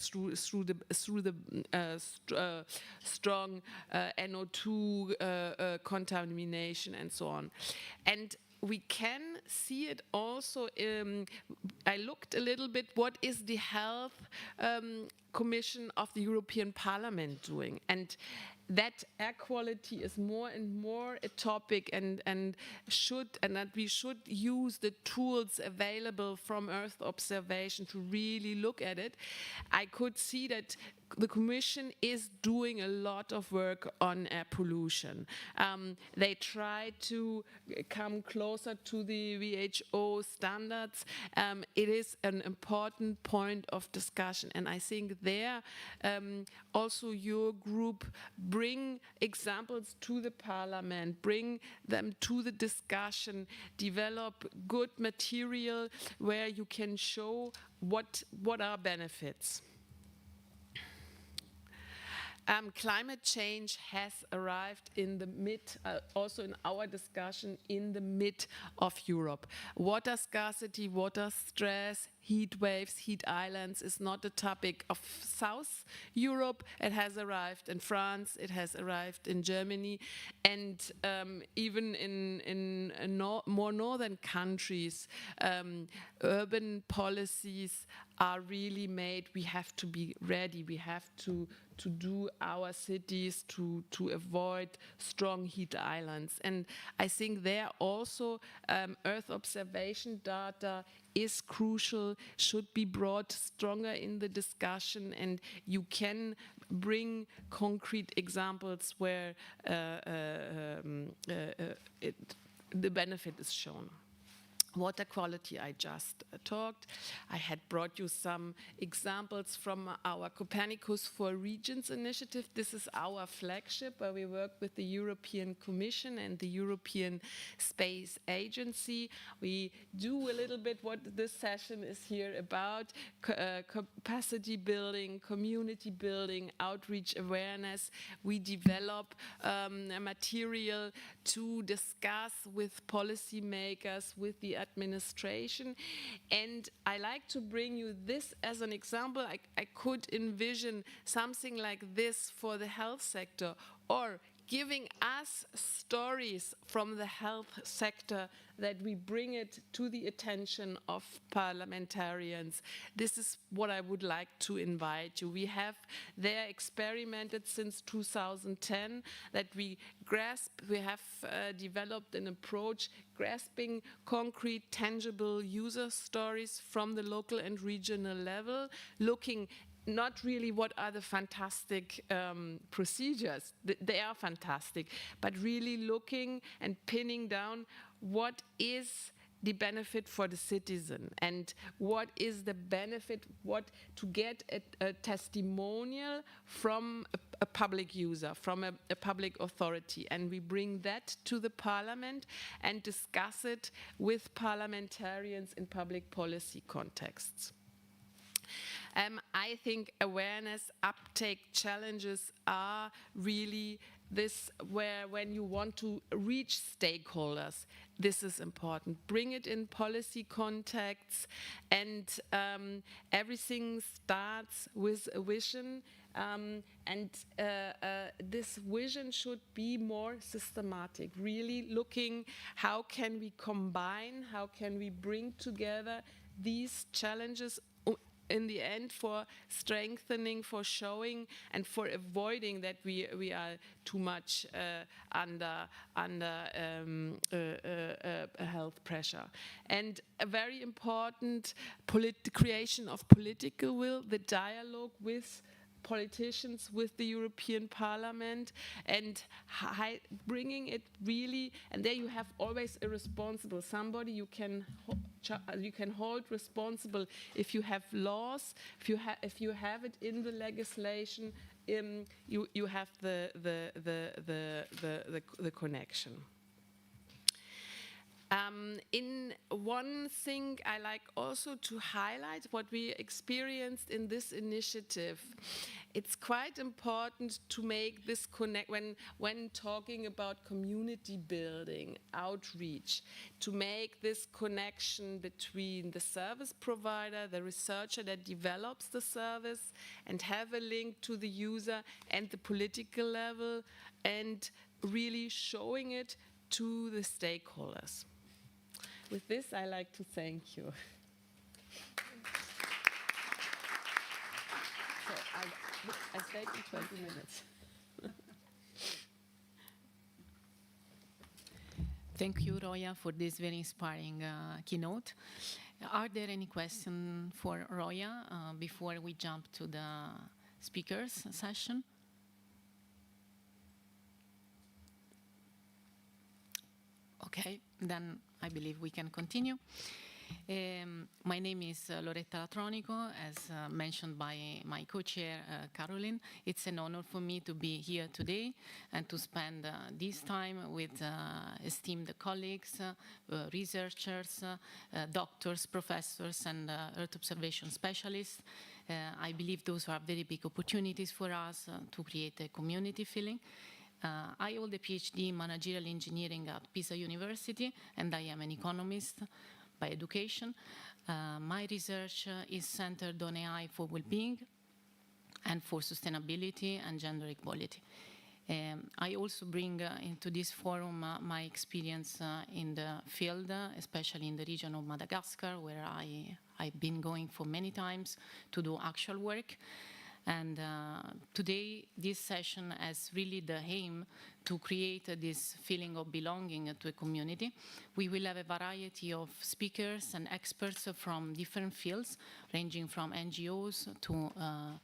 through the strong NO2 contamination and so on. And we can see it also. I looked a little bit, what is the Health Commission of the European Parliament doing? And that air quality is more and more a topic, and that we should use the tools available from Earth observation to really look at it. I could see that the Commission is doing a lot of work on air pollution. They try to come closer to the WHO standards. It is an important point of discussion, and I think there also your group bring examples to the Parliament, bring them to the discussion, develop good material where you can show what are benefits. Climate change has arrived in the mid, also in our discussion, in the mid of Europe. Water scarcity, water stress, heat waves, heat islands is not a topic of South Europe. It has arrived in France, it has arrived in Germany, and even in more northern countries, urban policies are really made. We have to be ready. We have to do our cities to avoid strong heat islands. And I think there also Earth observation data is crucial, should be brought stronger in the discussion, and you can bring concrete examples where the benefit is shown. Water quality, I just talked. I had brought you some examples from our Copernicus for Regions initiative. This is our flagship where we work with the European Commission and the European Space Agency. We do a little bit what this session is here about, capacity building, community building, outreach awareness. We develop a material to discuss with policymakers, with the administration. And I like to bring you this as an example. I could envision something like this for the health sector, or giving us stories from the health sector that we bring it to the attention of parliamentarians. This is what I would like to invite you. We have there experimented since 2010 that we have developed an approach grasping concrete, tangible user stories from the local and regional level, looking not really what are the fantastic procedures. They are fantastic, but really looking and pinning down what is the benefit for the citizen and what is the benefit, to get a testimonial from a public user, from a public authority. And we bring that to the parliament and discuss it with parliamentarians in public policy contexts. I think awareness uptake challenges are really this, where when you want to reach stakeholders, this is important. Bring it in policy contexts, and everything starts with a vision, and this vision should be more systematic, really looking how can we combine, how can we bring together these challenges in the end for strengthening, for showing, and for avoiding that we are too much under health pressure. And a very important creation of political will, the dialogue with politicians, with the European Parliament, and bringing it really, and there you have always a responsible, somebody you can hold responsible if you have laws, if you have it in the legislation, you have the connection. In one thing I like also to highlight what we experienced in this initiative it's quite important to make this connect when talking about community building, outreach, to make this connection between the service provider, the researcher that develops the service, and have a link to the user and the political level, and really showing it to the stakeholders. With this, I like to thank you. So I stayed in 20 minutes. Thank you, Roya, for this very inspiring keynote. Are there any questions for Roya before we jump to the speakers session? Okay, then I believe we can continue. My name is Loretta Latronico, as mentioned by my co-chair, Caroline. It's an honor for me to be here today and to spend this time with esteemed colleagues, researchers, doctors, professors, and Earth observation specialists. I believe those are very big opportunities for us to create a community feeling. I hold a PhD in managerial engineering at Pisa University, and I am an economist by education. My research is centered on AI for well-being and for sustainability and gender equality. I also bring into this forum my experience in the field, especially in the region of Madagascar, where I've been going for many times to do actual work. And today, this session has really the aim to create this feeling of belonging to a community. We will have a variety of speakers and experts from different fields, ranging from NGOs to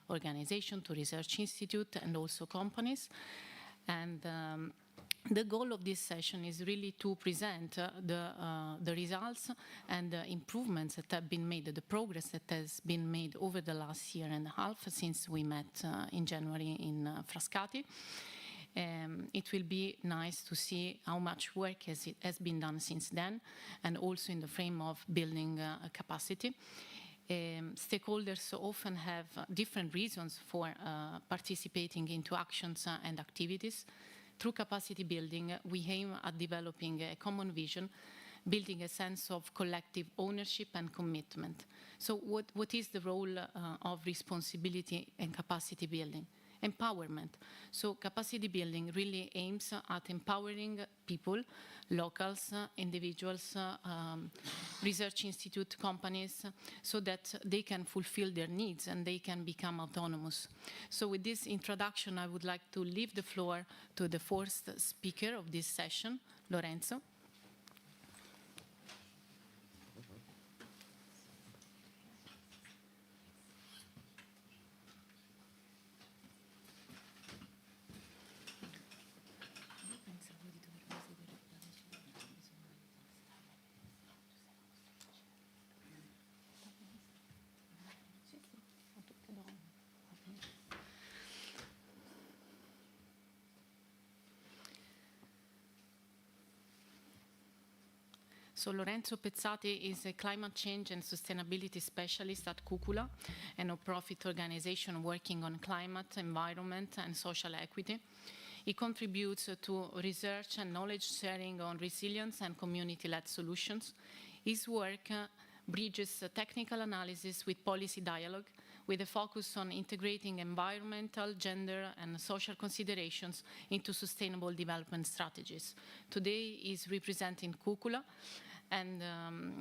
organizations, to research institutes, and also companies. And the goal of this session is really to present the results and the improvements that have been made, the progress that has been made over the last year and a half since we met in January in Frascati. It will be nice to see how much work has been done since then, and also in the frame of building a capacity. Stakeholders often have different reasons for participating into actions and activities. Through capacity building, we aim at developing a common vision, building a sense of collective ownership and commitment. So what is the role of responsibility and capacity building? Empowerment. So capacity building really aims at empowering people, locals, individuals, research institute, companies, so that they can fulfill their needs and they can become autonomous. So with this introduction, I would like to leave the floor to the first speaker of this session, Lorenzo. So Lorenzo Pezzati is a climate change and sustainability specialist at Cucula, a non-profit organization working on climate, environment, and social equity. He contributes to research and knowledge sharing on resilience and community-led solutions. His work bridges technical analysis with policy dialogue, with a focus on integrating environmental, gender, and social considerations into sustainable development strategies. Today, he's representing Cucula, and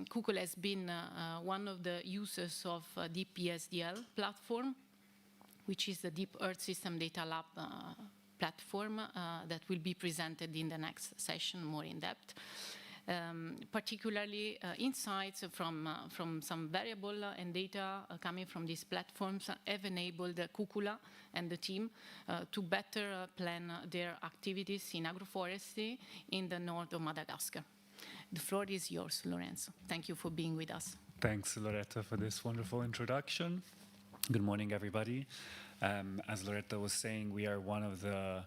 Cucula has been one of the users of Deep ESDL platform, which is the Deep Earth System Data Lab platform that will be presented in the next session more in depth. Particularly insights from some variable and data coming from these platforms have enabled Cucula and the team to better plan their activities in agroforestry in the north of Madagascar. The floor is yours, Lorenzo. Thank you for being with us. Thanks, Loretta, for this wonderful introduction. Good morning, everybody. As Loretta was saying, we are one of the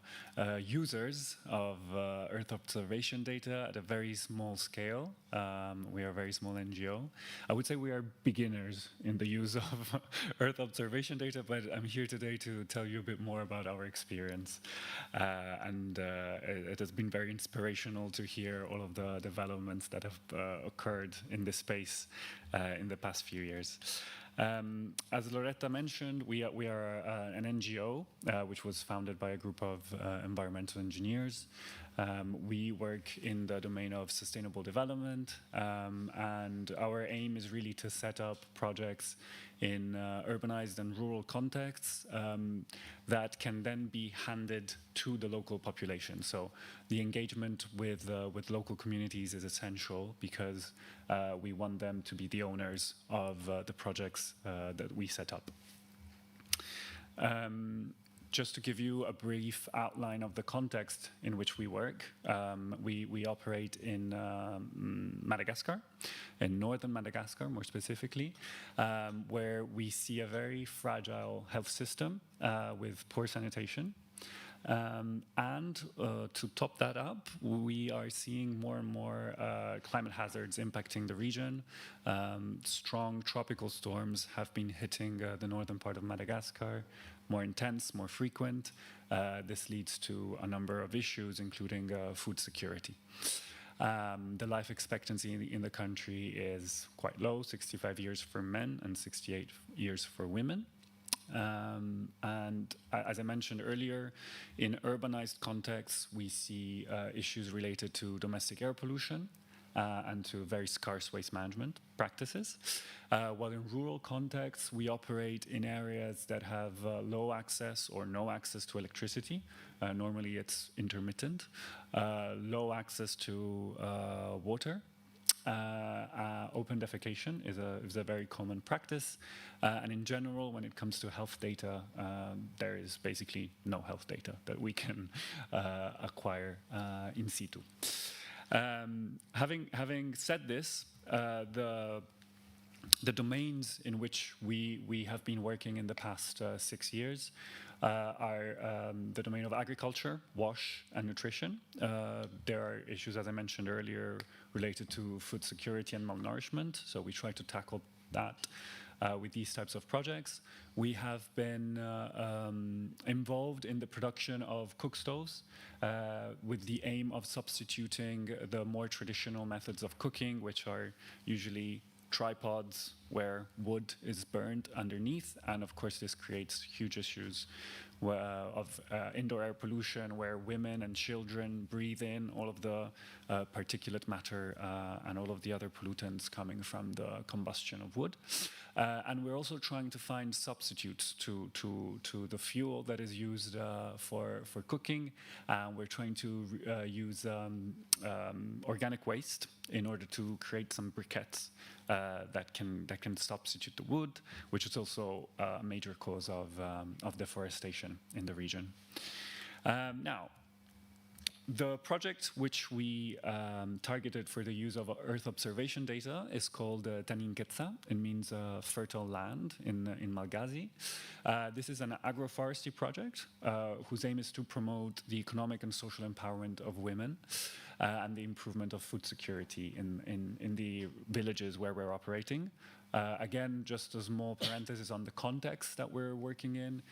users of Earth observation data at a very small scale. We are a very small NGO. I would say we are beginners in the use of Earth observation data, but I'm here today to tell you a bit more about our experience. It has been very inspirational to hear all of the developments that have occurred in this space in the past few years. As Loretta mentioned, we are an NGO which was founded by a group of environmental engineers. We work in the domain of sustainable development, and our aim is really to set up projects in urbanized and rural contexts that can then be handed to the local population. So the engagement with local communities is essential because we want them to be the owners of the projects that we set up. Just to give you a brief outline of the context in which we work, we operate in Madagascar, in northern Madagascar more specifically, where we see a very fragile health system with poor sanitation. To top that up, we are seeing more and more climate hazards impacting the region. Strong tropical storms have been hitting the northern part of Madagascar, more intense, more frequent. This leads to a number of issues, including food security. The life expectancy in the country is quite low, 65 years for men and 68 years for women. As I mentioned earlier, in urbanized contexts, we see issues related to domestic air pollution and to very scarce waste management practices. While in rural contexts, we operate in areas that have low access or no access to electricity. Normally it's intermittent. Low access to water. Open defecation is a very common practice. And in general, when it comes to health data, there is basically no health data that we can acquire in situ. Having said this, the domains in which we have been working in the past 6 years are the domain of agriculture, WASH, and nutrition. There are issues, as I mentioned earlier, related to food security and malnourishment, so we try to tackle that with these types of projects. We have been involved in the production of cook stoves with the aim of substituting the more traditional methods of cooking, which are usually tripods where wood is burned underneath, and of course this creates huge issues of indoor air pollution, where women and children breathe in all of the particulate matter and all of the other pollutants coming from the combustion of wood. And we're also trying to find substitutes to the fuel that is used for cooking. We're trying to use organic waste in order to create some briquettes that can substitute the wood, which is also a major cause of deforestation in the region. Now, the project which we targeted for the use of Earth observation data is called Taninketsa. It means fertile land in Malagasy. This is an agroforestry project whose aim is to promote the economic and social empowerment of women and the improvement of food security in the villages where we're operating. Again, just a small parenthesis on the context that we're working in.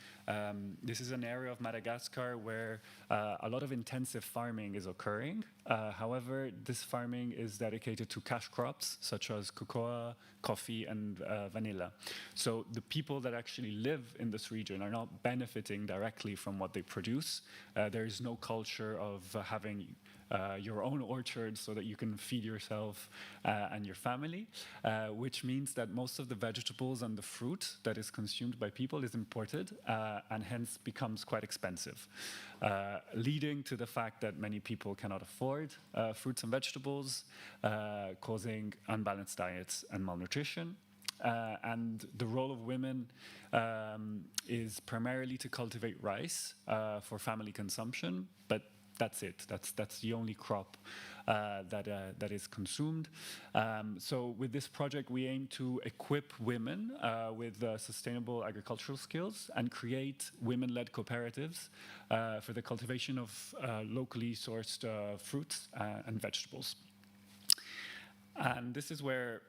This is an area of Madagascar where a lot of intensive farming is occurring. However, this farming is dedicated to cash crops such as cocoa, coffee, and vanilla. So the people that actually live in this region are not benefiting directly from what they produce. There is no culture of having your own orchard so that you can feed yourself and your family, which means that most of the vegetables and the fruit that is consumed by people is imported and hence becomes quite expensive, leading to the fact that many people cannot afford fruits and vegetables, causing unbalanced diets and malnutrition. And the role of women is primarily to cultivate rice for family consumption, but that's it. That's the only crop that is consumed. So with this project, we aim to equip women with sustainable agricultural skills and create women-led cooperatives for the cultivation of locally sourced fruits and vegetables. And this is where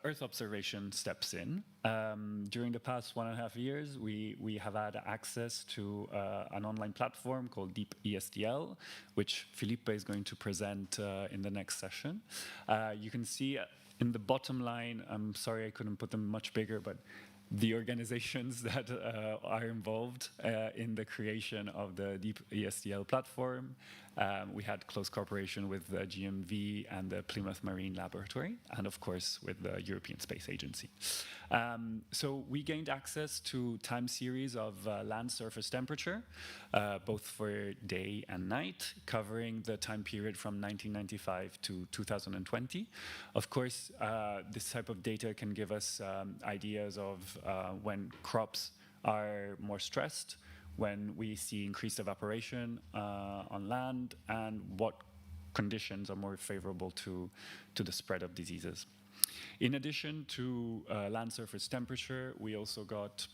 Earth observation steps in. During the past 1.5 years, we have had access to an online platform called Deep ESDL, which Felipe is going to present in the next session. You can see in the bottom line, I'm sorry I couldn't put them much bigger, but the organizations that are involved in the creation of the Deep ESDL platform. We had close cooperation with the GMV and the Plymouth Marine Laboratory, and of course with the European Space Agency. So we gained access to time series of land surface temperature, both for day and night, covering the time period from 1995 to 2020. Of course, this type of data can give us ideas of when crops are more stressed, when we see increased evaporation on land, and what conditions are more favorable to the spread of diseases. In addition to land surface temperature, we also got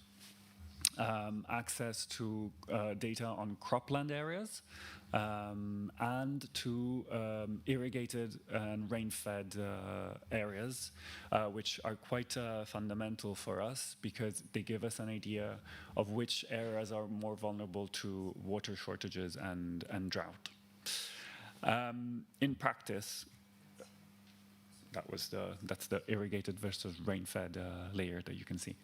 access to data on cropland areas and to irrigated and rain-fed areas, which are quite fundamental for us because they give us an idea of which areas are more vulnerable to water shortages and drought. In practice, that's the irrigated versus rain-fed layer that you can see.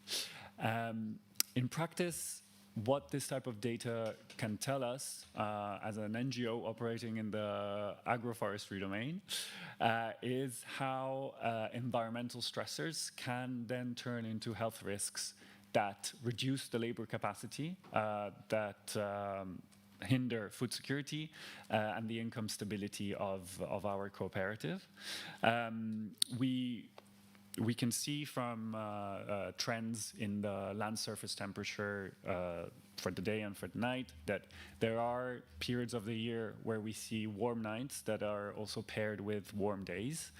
In practice, what this type of data can tell us as an NGO operating in the agroforestry domain is how environmental stressors can then turn into health risks that reduce the labor capacity, that hinder food security and the income stability of our cooperative. We can see from trends in the land surface temperature for the day and for the night that there are periods of the year where we see warm nights that are also paired with warm days.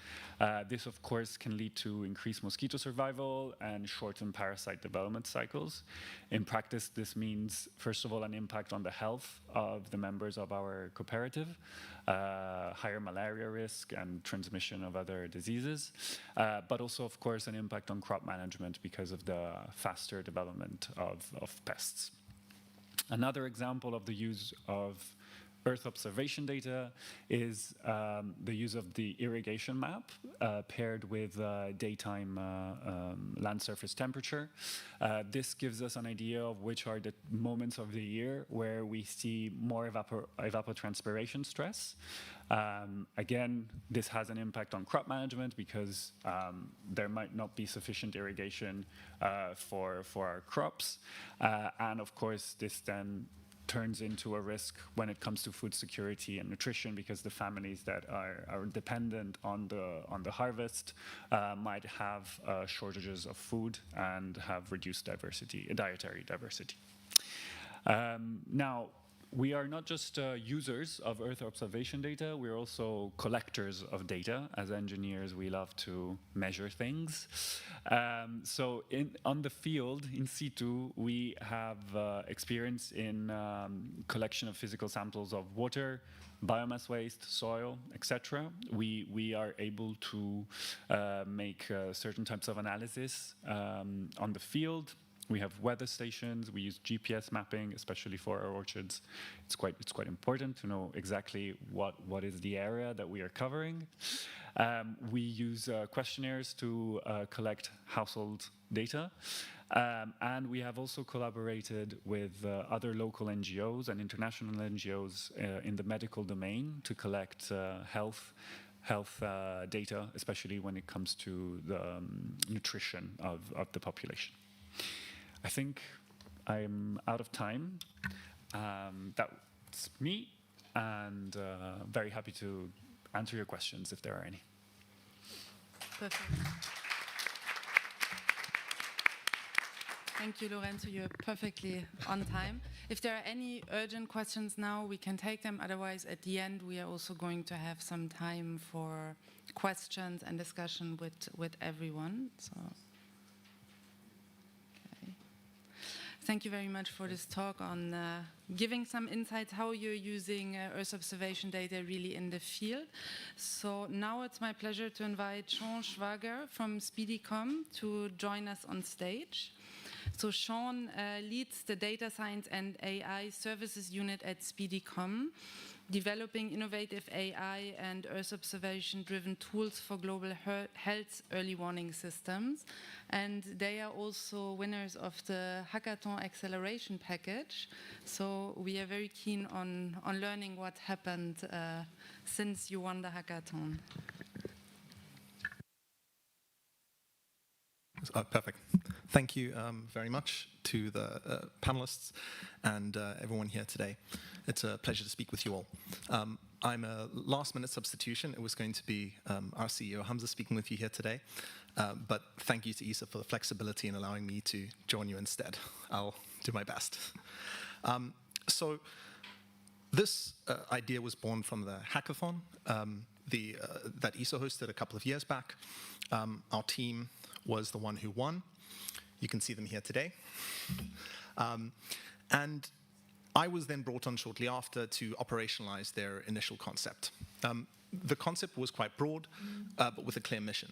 This, of course, can lead to increased mosquito survival and shortened parasite development cycles. In practice, this means, first of all, an impact on the health of the members of our cooperative, higher malaria risk and transmission of other diseases, but also, of course, an impact on crop management because of the faster development of pests. Another example of the use of Earth observation data is the use of the irrigation map paired with daytime land surface temperature. This gives us an idea of which are the moments of the year where we see more evapotranspiration stress. Again, this has an impact on crop management because there might not be sufficient irrigation for our crops. And of course, this then turns into a risk when it comes to food security and nutrition because the families that are dependent on the harvest might have shortages of food and have reduced dietary diversity. Now, we are not just users of Earth observation data, we're also collectors of data. As engineers, we love to measure things. So on the field, in situ, we have experience in collection of physical samples of water, biomass waste, soil, etc. We are able to make certain types of analysis on the field. We have weather stations. We use GPS mapping, especially for our orchards. It's quite important to know exactly what is the area that we are covering. We use questionnaires to collect household data. And we have also collaborated with other local NGOs and international NGOs in the medical domain to collect health data, especially when it comes to the nutrition of the population. I think I'm out of time. That's me, and very happy to answer your questions if there are any. Perfect. Thank you, Lorenzo. You're perfectly on time. If there are any urgent questions now, we can take them. Otherwise, at the end, we are also going to have some time for questions and discussion with everyone. So, okay. Thank you very much for this talk on giving some insights how you're using Earth observation data really in the field. So now it's my pleasure to invite Sean Schwager from SpeedyCom to join us on stage. So Sean leads the Data Science and AI Services Unit at SpeedyCom, developing innovative AI and Earth observation-driven tools for global health early warning systems. And they are also winners of the Hackathon Acceleration Package. So we are very keen on learning what happened since you won the hackathon. Perfect. Thank you very much to the panelists and everyone here today. It's a pleasure to speak with you all. I'm a last-minute substitution. It was going to be our CEO, Hamza, speaking with you here today. But thank you to ESA for the flexibility in allowing me to join you instead. I'll do my best. So this idea was born from the hackathon that ESA hosted a couple of years back. Our team was the one who won. You can see them here today. And I was then brought on shortly after to operationalize their initial concept. The concept was quite broad, but with a clear mission.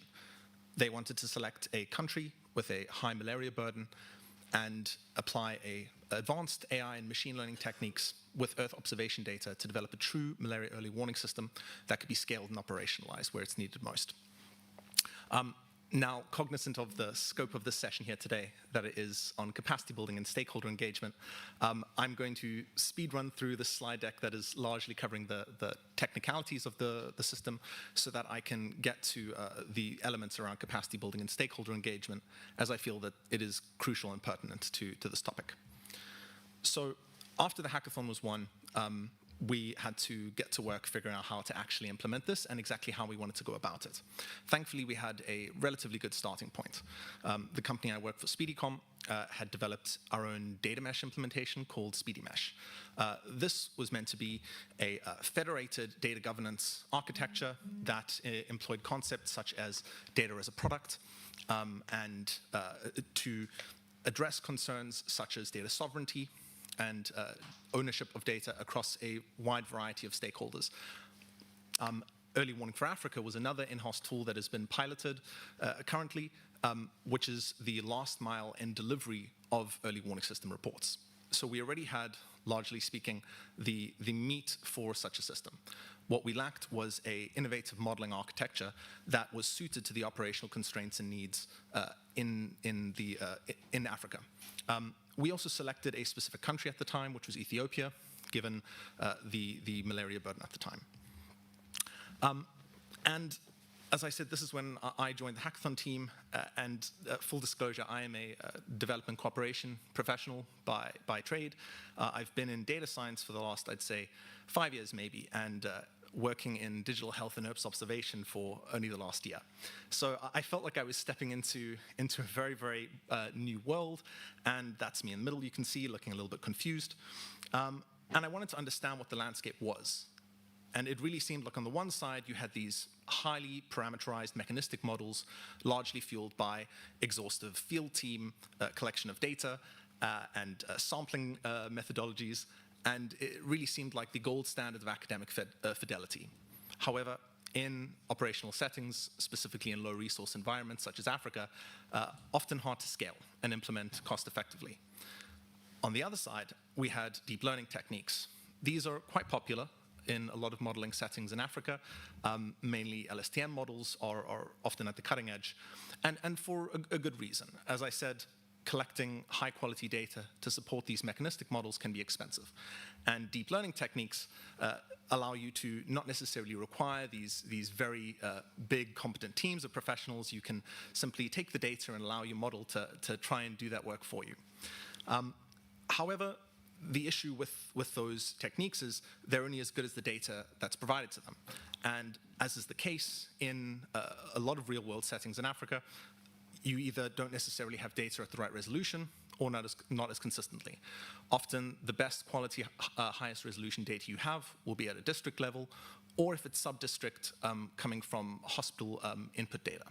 They wanted to select a country with a high malaria burden and apply advanced AI and machine learning techniques with Earth observation data to develop a true malaria early warning system that could be scaled and operationalized where it's needed most. Now, cognizant of the scope of this session here today, that it is on capacity building and stakeholder engagement, I'm going to speed run through the slide deck that is largely covering the technicalities of the system so that I can get to the elements around capacity building and stakeholder engagement, as I feel that it is crucial and pertinent to this topic. So after the hackathon was won, we had to get to work figuring out how to actually implement this and exactly how we wanted to go about it. Thankfully, we had a relatively good starting point. The company I work for, SpeedyCom, had developed our own data mesh implementation called SpeedyMesh. This was meant to be a federated data governance architecture that employed concepts such as data as a product and to address concerns such as data sovereignty, and ownership of data across a wide variety of stakeholders. Early Warning for Africa was another in-house tool that has been piloted currently, which is the last mile in delivery of early warning system reports. So we already had, largely speaking, the meat for such a system. What we lacked was an innovative modeling architecture that was suited to the operational constraints and needs in Africa. We also selected a specific country at the time, which was Ethiopia, given the malaria burden at the time. And as I said, this is when I joined the hackathon team, and full disclosure, I am a development cooperation professional by trade. I've been in data science for the last, I'd say, 5 years maybe, and working in digital health and Earth observation for only the last year. So I felt like I was stepping into a very, very new world, and that's me in the middle, you can see, looking a little bit confused. And I wanted to understand what the landscape was. And it really seemed like on the one side, you had these highly parameterized mechanistic models, largely fueled by exhaustive field team collection of data and sampling methodologies. And it really seemed like the gold standard of academic fidelity. However, in operational settings, specifically in low-resource environments such as Africa, often hard to scale and implement cost-effectively. On the other side, we had deep learning techniques. These are quite popular in a lot of modeling settings in Africa. Mainly LSTM models are often at the cutting edge, and for a good reason. As I said, collecting high-quality data to support these mechanistic models can be expensive. And deep learning techniques allow you to not necessarily require these very big, competent teams of professionals. You can simply take the data and allow your model to try and do that work for you. However, the issue with those techniques is they're only as good as the data that's provided to them. And as is the case in a lot of real-world settings in Africa, you either don't necessarily have data at the right resolution, or not as consistently. Often, the best quality, highest resolution data you have will be at a district level, or if it's sub-district, coming from hospital input data.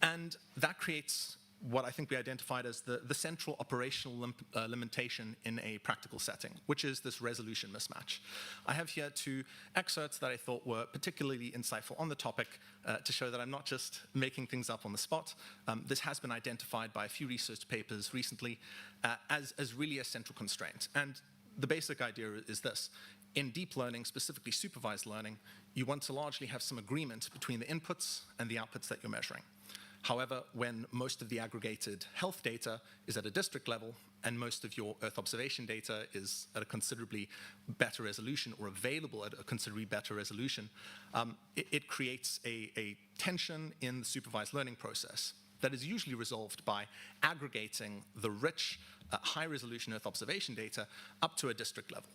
And that creates what I think we identified as the central operational limitation in a practical setting, which is this resolution mismatch. I have here 2 excerpts that I thought were particularly insightful on the topic to show that I'm not just making things up on the spot. This has been identified by a few research papers recently as really a central constraint. And the basic idea is this. In deep learning, specifically supervised learning, you want to largely have some agreement between the inputs and the outputs that you're measuring. However, when most of the aggregated health data is at a district level and most of your Earth observation data is at a considerably better resolution or available at a considerably better resolution, it creates a tension in the supervised learning process that is usually resolved by aggregating the rich, high-resolution Earth observation data up to a district level.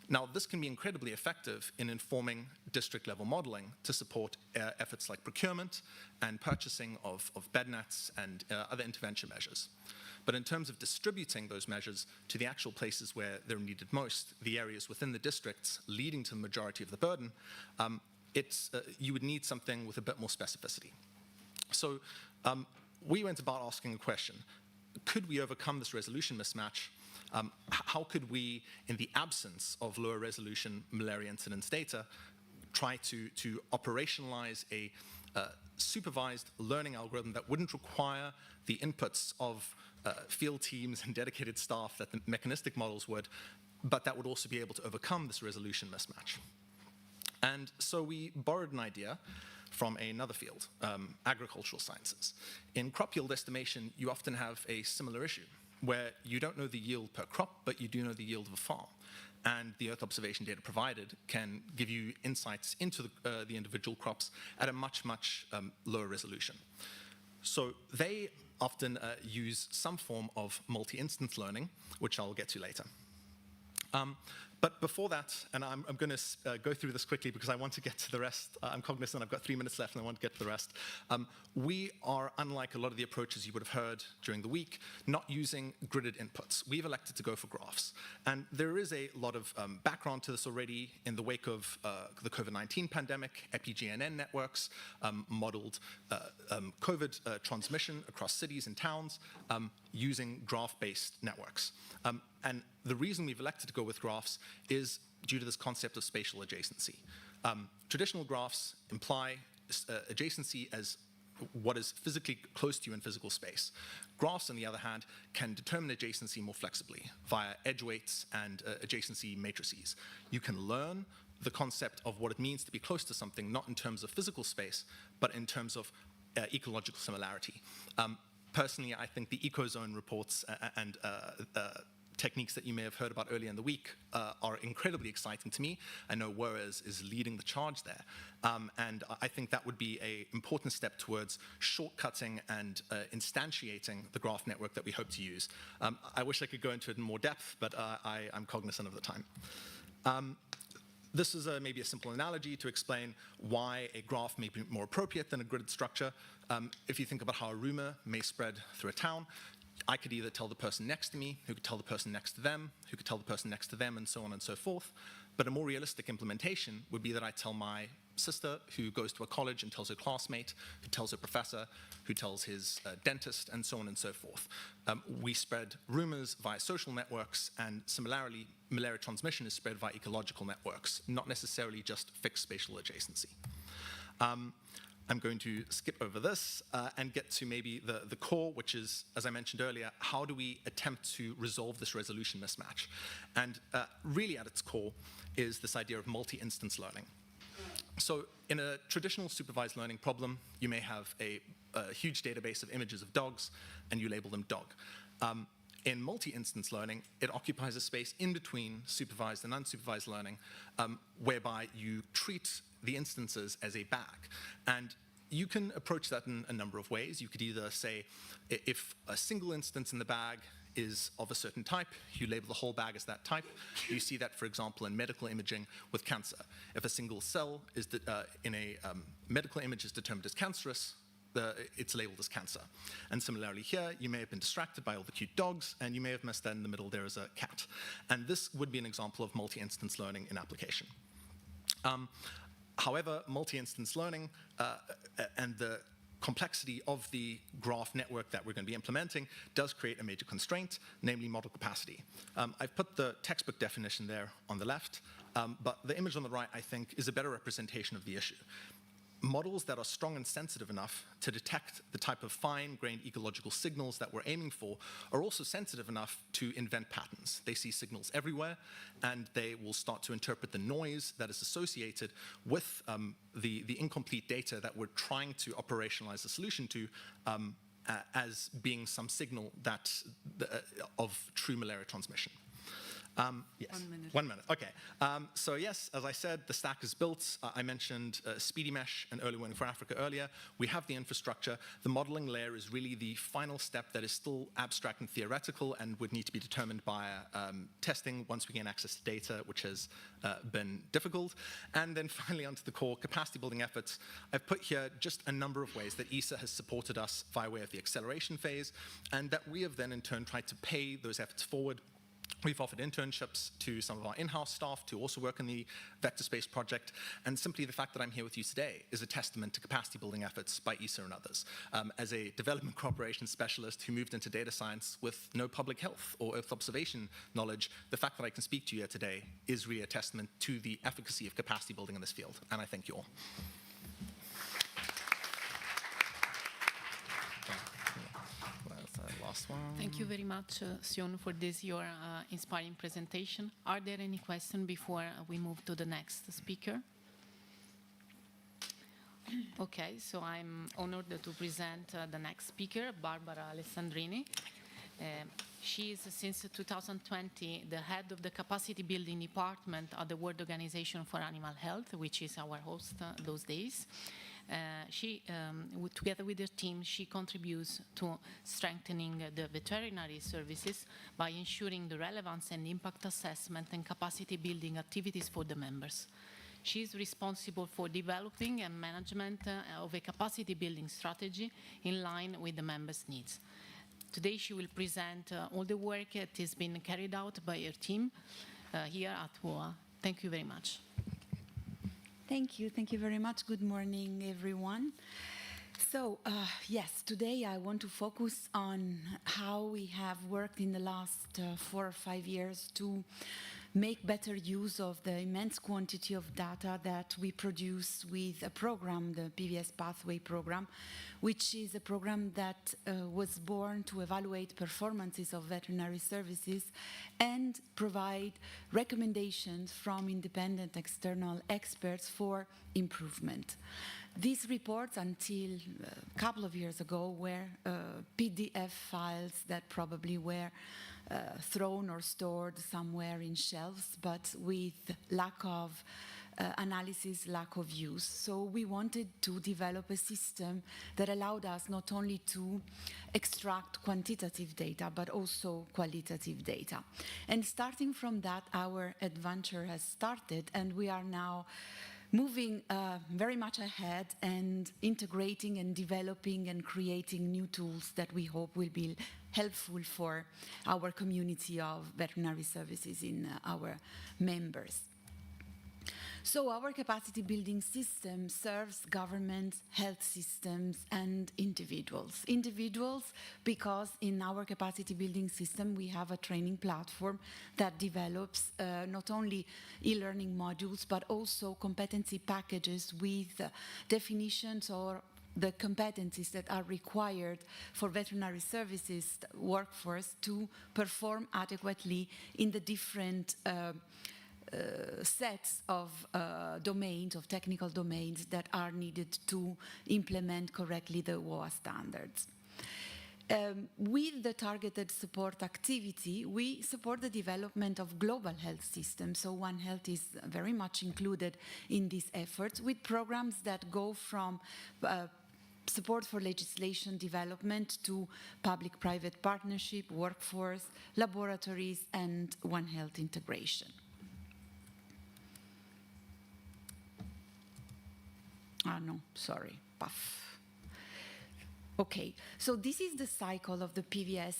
Now, this can be incredibly effective in informing district-level modeling to support efforts like procurement and purchasing of bed nets and other intervention measures. But in terms of distributing those measures to the actual places where they're needed most, the areas within the districts leading to the majority of the burden, you would need something with a bit more specificity. So we went about asking a question. Could we overcome this resolution mismatch? How could we, in the absence of lower resolution malaria incidence data, try to operationalize a supervised learning algorithm that wouldn't require the inputs of field teams and dedicated staff that the mechanistic models would, but that would also be able to overcome this resolution mismatch? And so we borrowed an idea from another field, agricultural sciences. In crop yield estimation, you often have a similar issue, where you don't know the yield per crop, but you do know the yield of a farm. And the Earth observation data provided can give you insights into the individual crops at a much, much lower resolution. So they often use some form of multi-instance learning, which I'll get to later. But before that, and I'm going to go through this quickly because I want to get to the rest. I'm cognizant I've got 3 minutes left and I want to get to the rest. We are, unlike a lot of the approaches you would have heard during the week, not using gridded inputs. We've elected to go for graphs. And there is a lot of background to this already in the wake of the COVID-19 pandemic. EpiGNN networks modeled COVID transmission across cities and towns using graph-based networks. And the reason we've elected to go with graphs is due to this concept of spatial adjacency. Traditional graphs imply adjacency as what is physically close to you in physical space. Graphs, on the other hand, can determine adjacency more flexibly via edge weights and adjacency matrices. You can learn the concept of what it means to be close to something, not in terms of physical space, but in terms of ecological similarity. Personally, I think the ecozone reports and techniques that you may have heard about earlier in the week are incredibly exciting to me. I know WERS is leading the charge there. And I think that would be an important step towards shortcutting and instantiating the graph network that we hope to use. I wish I could go into it in more depth, but I'm cognizant of the time. This is maybe a simple analogy to explain why a graph may be more appropriate than a gridded structure. If you think about how a rumor may spread through a town, I could either tell the person next to me, who could tell the person next to them, who could tell the person next to them, and so on and so forth. But a more realistic implementation would be that I tell my sister, who goes to a college and tells her classmate, who tells her professor, who tells his dentist, and so on and so forth. We spread rumors via social networks, and similarly, malaria transmission is spread via ecological networks, not necessarily just fixed spatial adjacency. I'm going to skip over this and get to maybe the core, which is, as I mentioned earlier, how do we attempt to resolve this resolution mismatch? And really at its core is this idea of multi-instance learning. So in a traditional supervised learning problem, you may have a huge database of images of dogs, and you label them dog. In multi-instance learning, it occupies a space in between supervised and unsupervised learning, whereby you treat the instances as a bag. And you can approach that in a number of ways. You could either say, if a single instance in the bag is of a certain type, you label the whole bag as that type. You see that, for example, in medical imaging with cancer. If a single cell is in a medical image is determined as cancerous, it's labeled as cancer. And similarly here, you may have been distracted by all the cute dogs, and you may have missed that in the middle there is a cat. And this would be an example of multi-instance learning in application. However, multi-instance learning and the complexity of the graph network that we're going to be implementing does create a major constraint, namely model capacity. I've put the textbook definition there on the left, but the image on the right, I think, is a better representation of the issue. Models that are strong and sensitive enough to detect the type of fine-grained ecological signals that we're aiming for are also sensitive enough to invent patterns. They see signals everywhere, and they will start to interpret the noise that is associated with the incomplete data that we're trying to operationalize the solution to as being some signal that of true malaria transmission. Yes. 1 minute. 1 minute, okay. So yes, as I said, the stack is built. I mentioned Speedy Mesh and Early Warning for Africa earlier. We have the infrastructure. The modeling layer is really the final step that is still abstract and theoretical and would need to be determined by testing once we gain access to data, which has been difficult. And then finally onto the core capacity building efforts. I've put here just a number of ways that ESA has supported us via way of the acceleration phase, and that we have then in turn tried to pay those efforts forward. We've offered internships to some of our in-house staff to also work on the vector space project, and simply the fact that I'm here with you today is a testament to capacity building efforts by ESA and others. As a development cooperation specialist who moved into data science with no public health or Earth observation knowledge, the fact that I can speak to you here today is really a testament to the efficacy of capacity building in this field, and I thank you all. Last one. Thank you very much, Sion, for this your inspiring presentation. Are there any questions before we move to the next speaker? Okay, so I'm honored to present the next speaker, Barbara Alessandrini. She is, since 2020, the head of the capacity building department at the World Organization for Animal Health, which is our host those days. Together with her team, she contributes to strengthening the veterinary services by ensuring the relevance and impact assessment and capacity building activities for the members. She is responsible for developing and management of a capacity building strategy in line with the members' needs. Today she will present all the work that has been carried out by her team here at WOA. Thank you very much. Thank you very much. Good morning, everyone. So, yes, today I want to focus on how we have worked in the last 4 or 5 years to make better use of the immense quantity of data that we produce with a program, the PVS Pathway program, which is a program that was born to evaluate performances of veterinary services and provide recommendations from independent external experts for improvement. These reports, until a couple of years ago, were PDF files that probably were thrown or stored somewhere in shelves, but with lack of analysis, lack of use. So we wanted to develop a system that allowed us not only to extract quantitative data, but also qualitative data. And starting from that, our adventure has started, and we are now moving very much ahead and integrating and developing and creating new tools that we hope will be helpful for our community of veterinary services in our members. So our capacity building system serves government, health systems, and individuals. Individuals, because in our capacity building system, we have a training platform that develops not only e-learning modules, but also competency packages with definitions or the competencies that are required for veterinary services workforce to perform adequately in the different sets of domains, of technical domains that are needed to implement correctly the WOA standards. With the targeted support activity, we support the development of global health systems. So One Health is very much included in these efforts with programs that go from support for legislation development to public-private partnership, workforce, laboratories, and One Health integration. No, sorry, puff. Okay, so this is the cycle of the PVS.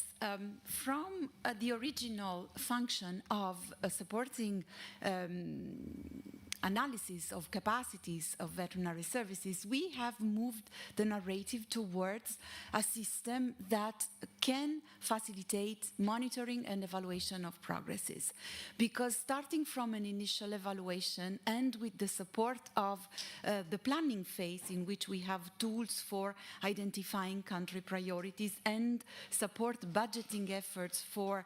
From the original function of supporting analysis of capacities of veterinary services, we have moved the narrative towards a system that can facilitate monitoring and evaluation of progresses. Because starting from an initial evaluation and with the support of the planning phase, in which we have tools for identifying country priorities and support budgeting efforts for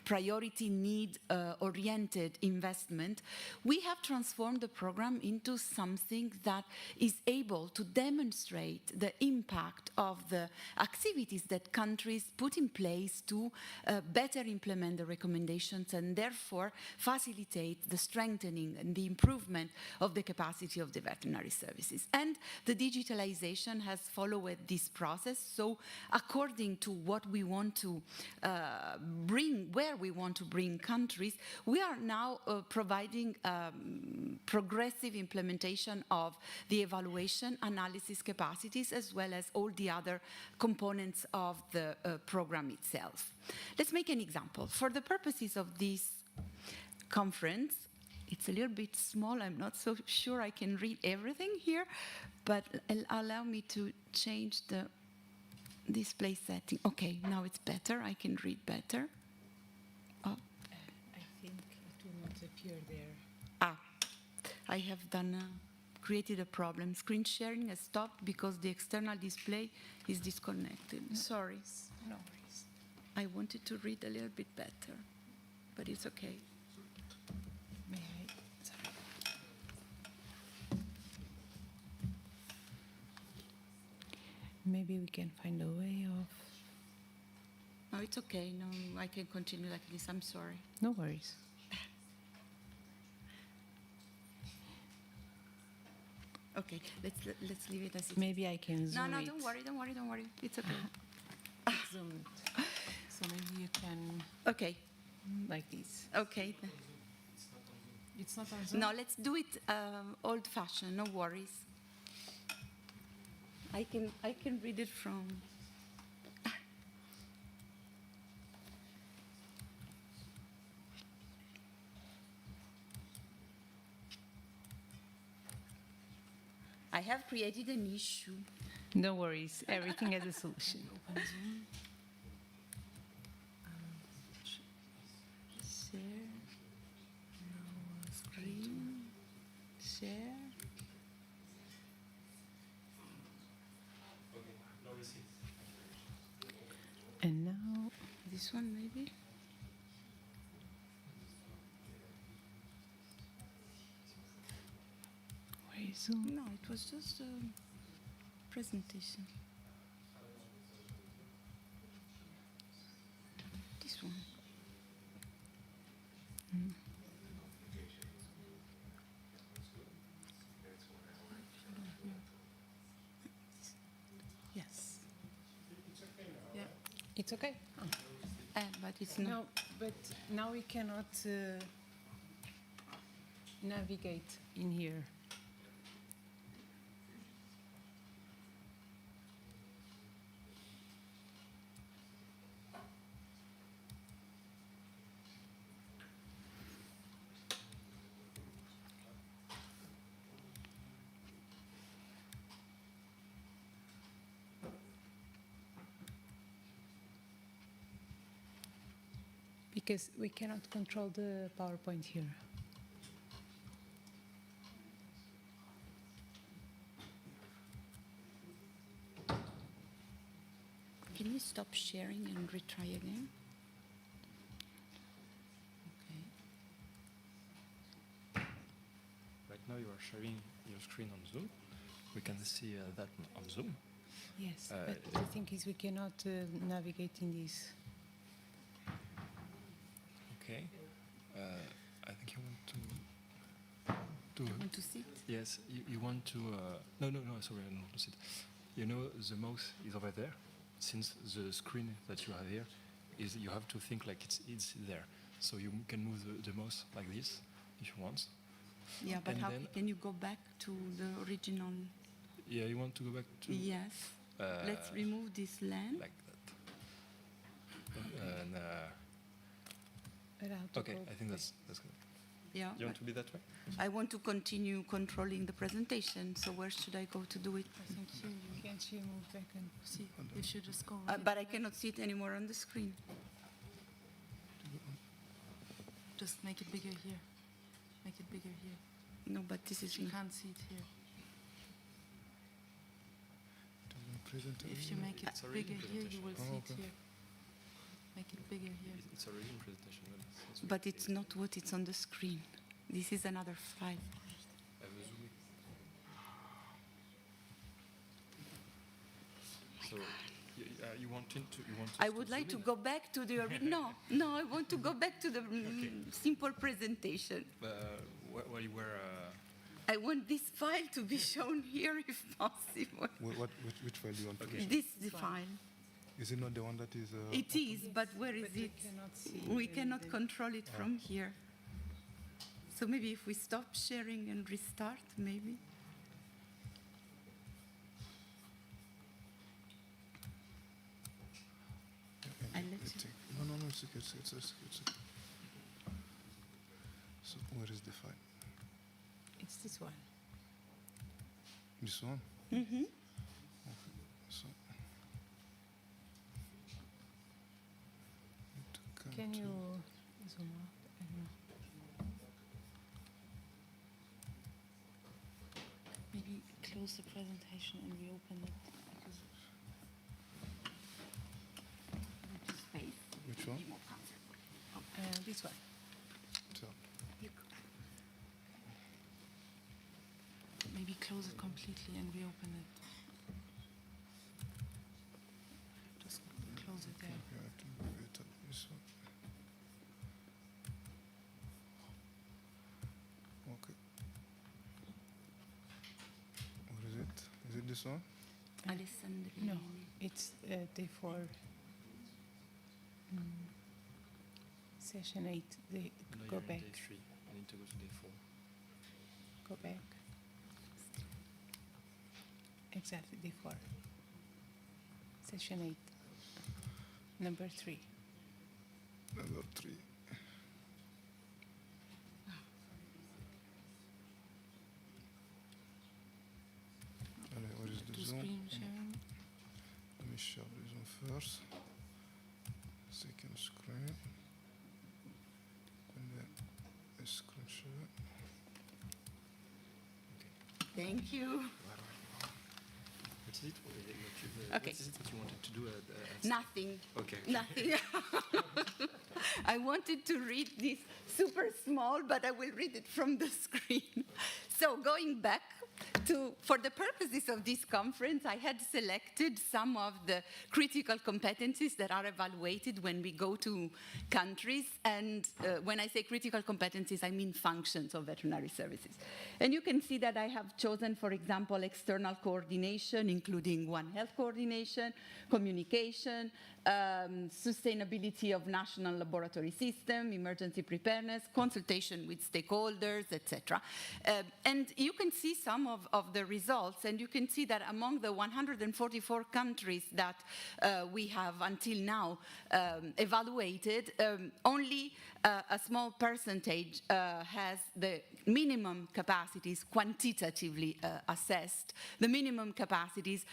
priority need oriented investment, we have transformed the program into something that is able to demonstrate the impact of the activities that countries put in place to better implement the recommendations and therefore facilitate the strengthening and the improvement of the capacity of the veterinary services. And the digitalization has followed this process. So according to what we want to bring, where we want to bring countries, we are now providing progressive implementation of the evaluation analysis capacities as well as all the other components of the program itself. Let's make an example. For the purposes of this conference, it's a little bit small. I'm not so sure I can read everything here, but allow me to change the display setting. Okay, now it's better. I can read better. Oh. I think it will not appear there. I have created a problem. Screen sharing has stopped because the external display is disconnected. Sorry. No worries. I wanted to read a little bit better, but it's okay. May I? Sorry. Maybe we can find a way of... No, it's okay. No, I can continue like this. I'm sorry. No worries. Okay, let's leave it as it is. Maybe I can zoom No, it. don't worry. It's okay. Zoom it. So maybe you can, Okay, like this. okay. It's not on Zoom? No, let's do it old-fashioned. No worries. I can read it from. I have created an issue. No worries. Everything has a solution. Open Zoom. Share. No screen. Share. And now, This one maybe. where is Zoom? No, it was just a presentation. This one. Yes. Yeah. It's okay? But it's not. No, but now we cannot navigate in here. Because we cannot control the PowerPoint here. Can you stop sharing and retry again? Okay. Right now you are sharing your screen on Zoom. We can see that on Zoom. Yes, but the thing is we cannot navigate in this. Okay. I think you want to You want to sit? yes, you want to no, sorry, I don't want to sit. You know, the mouse is over there. Since the screen that you have here is, you have to think like it's there. So you can move the mouse like this if you want. Yeah, but And how then- can you go back to the original? Yeah, you want to go back to Yes. Let's remove this lamp. like that. And okay, I think that's good. Yeah. You want to be that way? I want to continue controlling the presentation, so where should I go to do it? I think here you can move back and see. You should just go. But I cannot see it anymore on the screen. Just make it bigger here. Make it bigger here. No, but this is You not. can't see it here. If you make it It's already bigger in here, you will presentation. see it here. Make it bigger here. It's already in presentation. But it's not what it's on the screen. This is another file. So you want to? I would like to go back to the no. I want to go back to the simple presentation. While you were. I want this file to be shown here if possible. Which file do you want to show? This is the file. Is it not the one that is... It is, but where is We it? cannot see. We cannot control it from here. So maybe if we stop sharing and restart, maybe. I'll let you. No, it's okay, it's okay. So where is the file? It's this one. This one? Mm-hmm. So... need to come Can to- you zoom out? I don't know. Maybe close the presentation and reopen it. Because space. Which one? This one. So, Maybe close it completely and reopen it. Just close it there. yeah, I have to move it up this one. Okay. What is it? Is it this one? Alessandro. No, it's day 4. Session 8. Go back. Day 3. I need to go to day 4. Go back. Exactly, day 4. Session 8. Number 3. Number 3. What is the To zoom? screen sharing. Let me show this one first. Second screen. And then a screen share. Thank you. What is it? Okay. What is it that you wanted to do at Nothing. Okay. Nothing. I wanted to read this super small, but I will read it from the screen. So going back for the purposes of this conference, I had selected some of the critical competencies that are evaluated when we go to countries. And when I say critical competencies, I mean functions of veterinary services. And you can see that I have chosen, for example, external coordination, including One Health coordination, communication, sustainability of national laboratory system, emergency preparedness, consultation with stakeholders, etc. And you can see some of the results, and you can see that among the 144 countries that we have until now evaluated, only a small percentage has the minimum capacities quantitatively assessed, the minimum capacities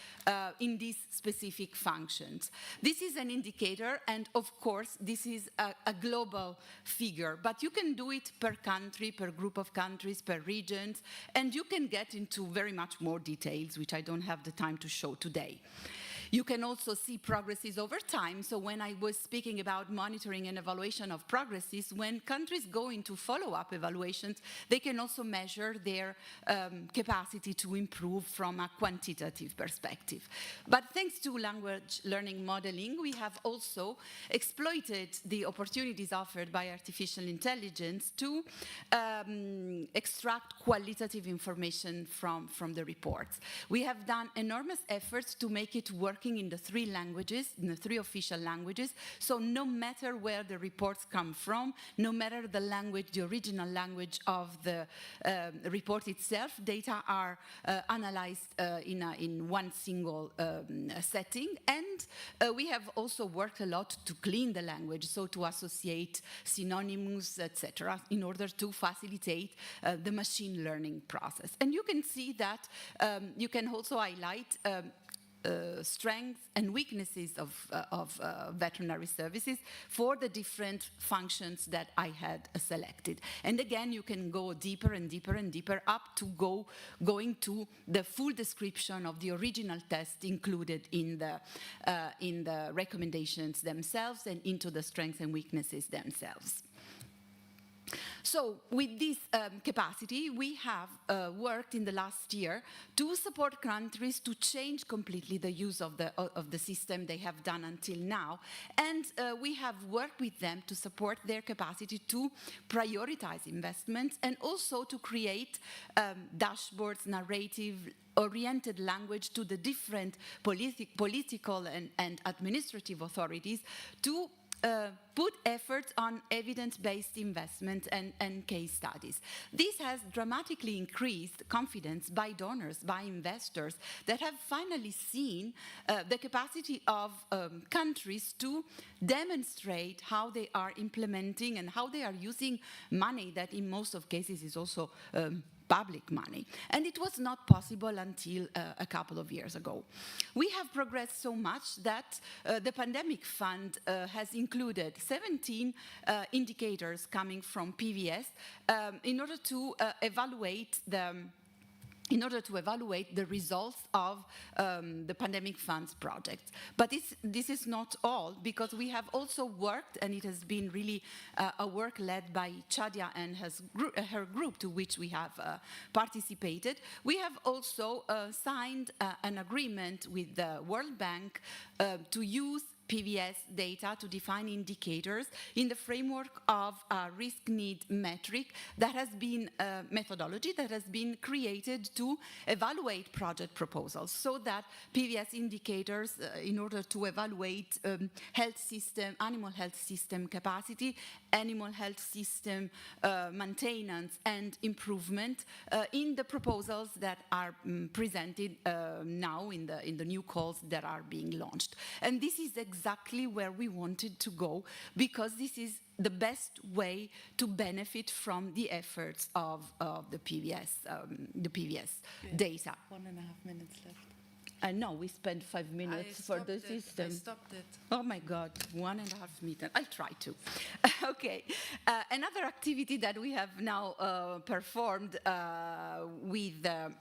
in these specific functions. This is an indicator, and of course, this is a global figure, but you can do it per country, per group of countries, per regions, and you can get into very much more details, which I don't have the time to show today. You can also see progresses over time. So when I was speaking about monitoring and evaluation of progresses, when countries go into follow-up evaluations, they can also measure their capacity to improve from a quantitative perspective. But thanks to language learning modeling, we have also exploited the opportunities offered by artificial intelligence to extract qualitative information from the reports. We have done enormous efforts to make it work working in the 3 languages, in the 3 official languages. So no matter where the reports come from, no matter the language, the original language of the report itself, data are analyzed in one single setting. And we have also worked a lot to clean the language, so to associate synonyms, etc., in order to facilitate the machine learning process. And you can see that you can also highlight strengths and weaknesses of veterinary services for the different functions that I had selected. And again, you can go deeper and deeper and deeper up to going to the full description of the original test included in the recommendations themselves and into the strengths and weaknesses themselves. So with this capacity, we have worked in the last year to support countries to change completely the use of the system they have done until now. And we have worked with them to support their capacity to prioritize investments and also to create dashboards, narrative-oriented language to the different political and administrative authorities to put efforts on evidence-based investment and case studies. This has dramatically increased confidence by donors, by investors that have finally seen the capacity of countries to demonstrate how they are implementing and how they are using money that in most of cases is also public money. And it was not possible until a couple of years ago. We have progressed so much that the pandemic fund has included 17 indicators coming from PVS in order to evaluate the results of the pandemic funds project. But this is not all, because we have also worked, and it has been really a work led by Chadia and her group to which we have participated. We have also signed an agreement with the World Bank to use PVS data to define indicators in the framework of a risk need metric that has been methodology that has been created to evaluate project proposals, so that PVS indicators in order to evaluate animal health system capacity, animal health system maintenance and improvement in the proposals that are presented now in the new calls that are being launched. And this is exactly where we wanted to go, because this is the best way to benefit from the efforts of the PVS data. 1.5 minutes left. No, we spent 5 minutes for the system. I stopped it. Oh my God, 1.5 minutes. I'll try to. Okay. Another activity that we have now performed with the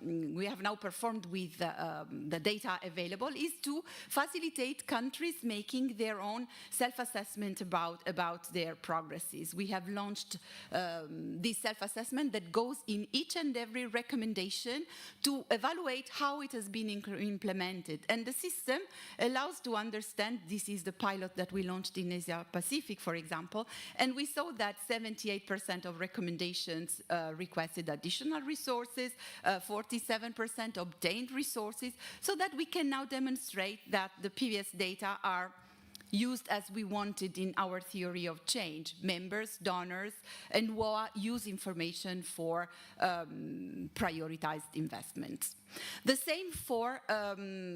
data available is to facilitate countries making their own self-assessment about their progresses. We have launched this self-assessment that goes in each and every recommendation to evaluate how it has been implemented. And the system allows to understand, this is the pilot that we launched in Asia Pacific, for example, and we saw that 78% of recommendations requested additional resources, 47% obtained resources, so that we can now demonstrate that the PVS data are used as we wanted in our theory of change. Members, donors, and WOA use information for prioritized investments. The same for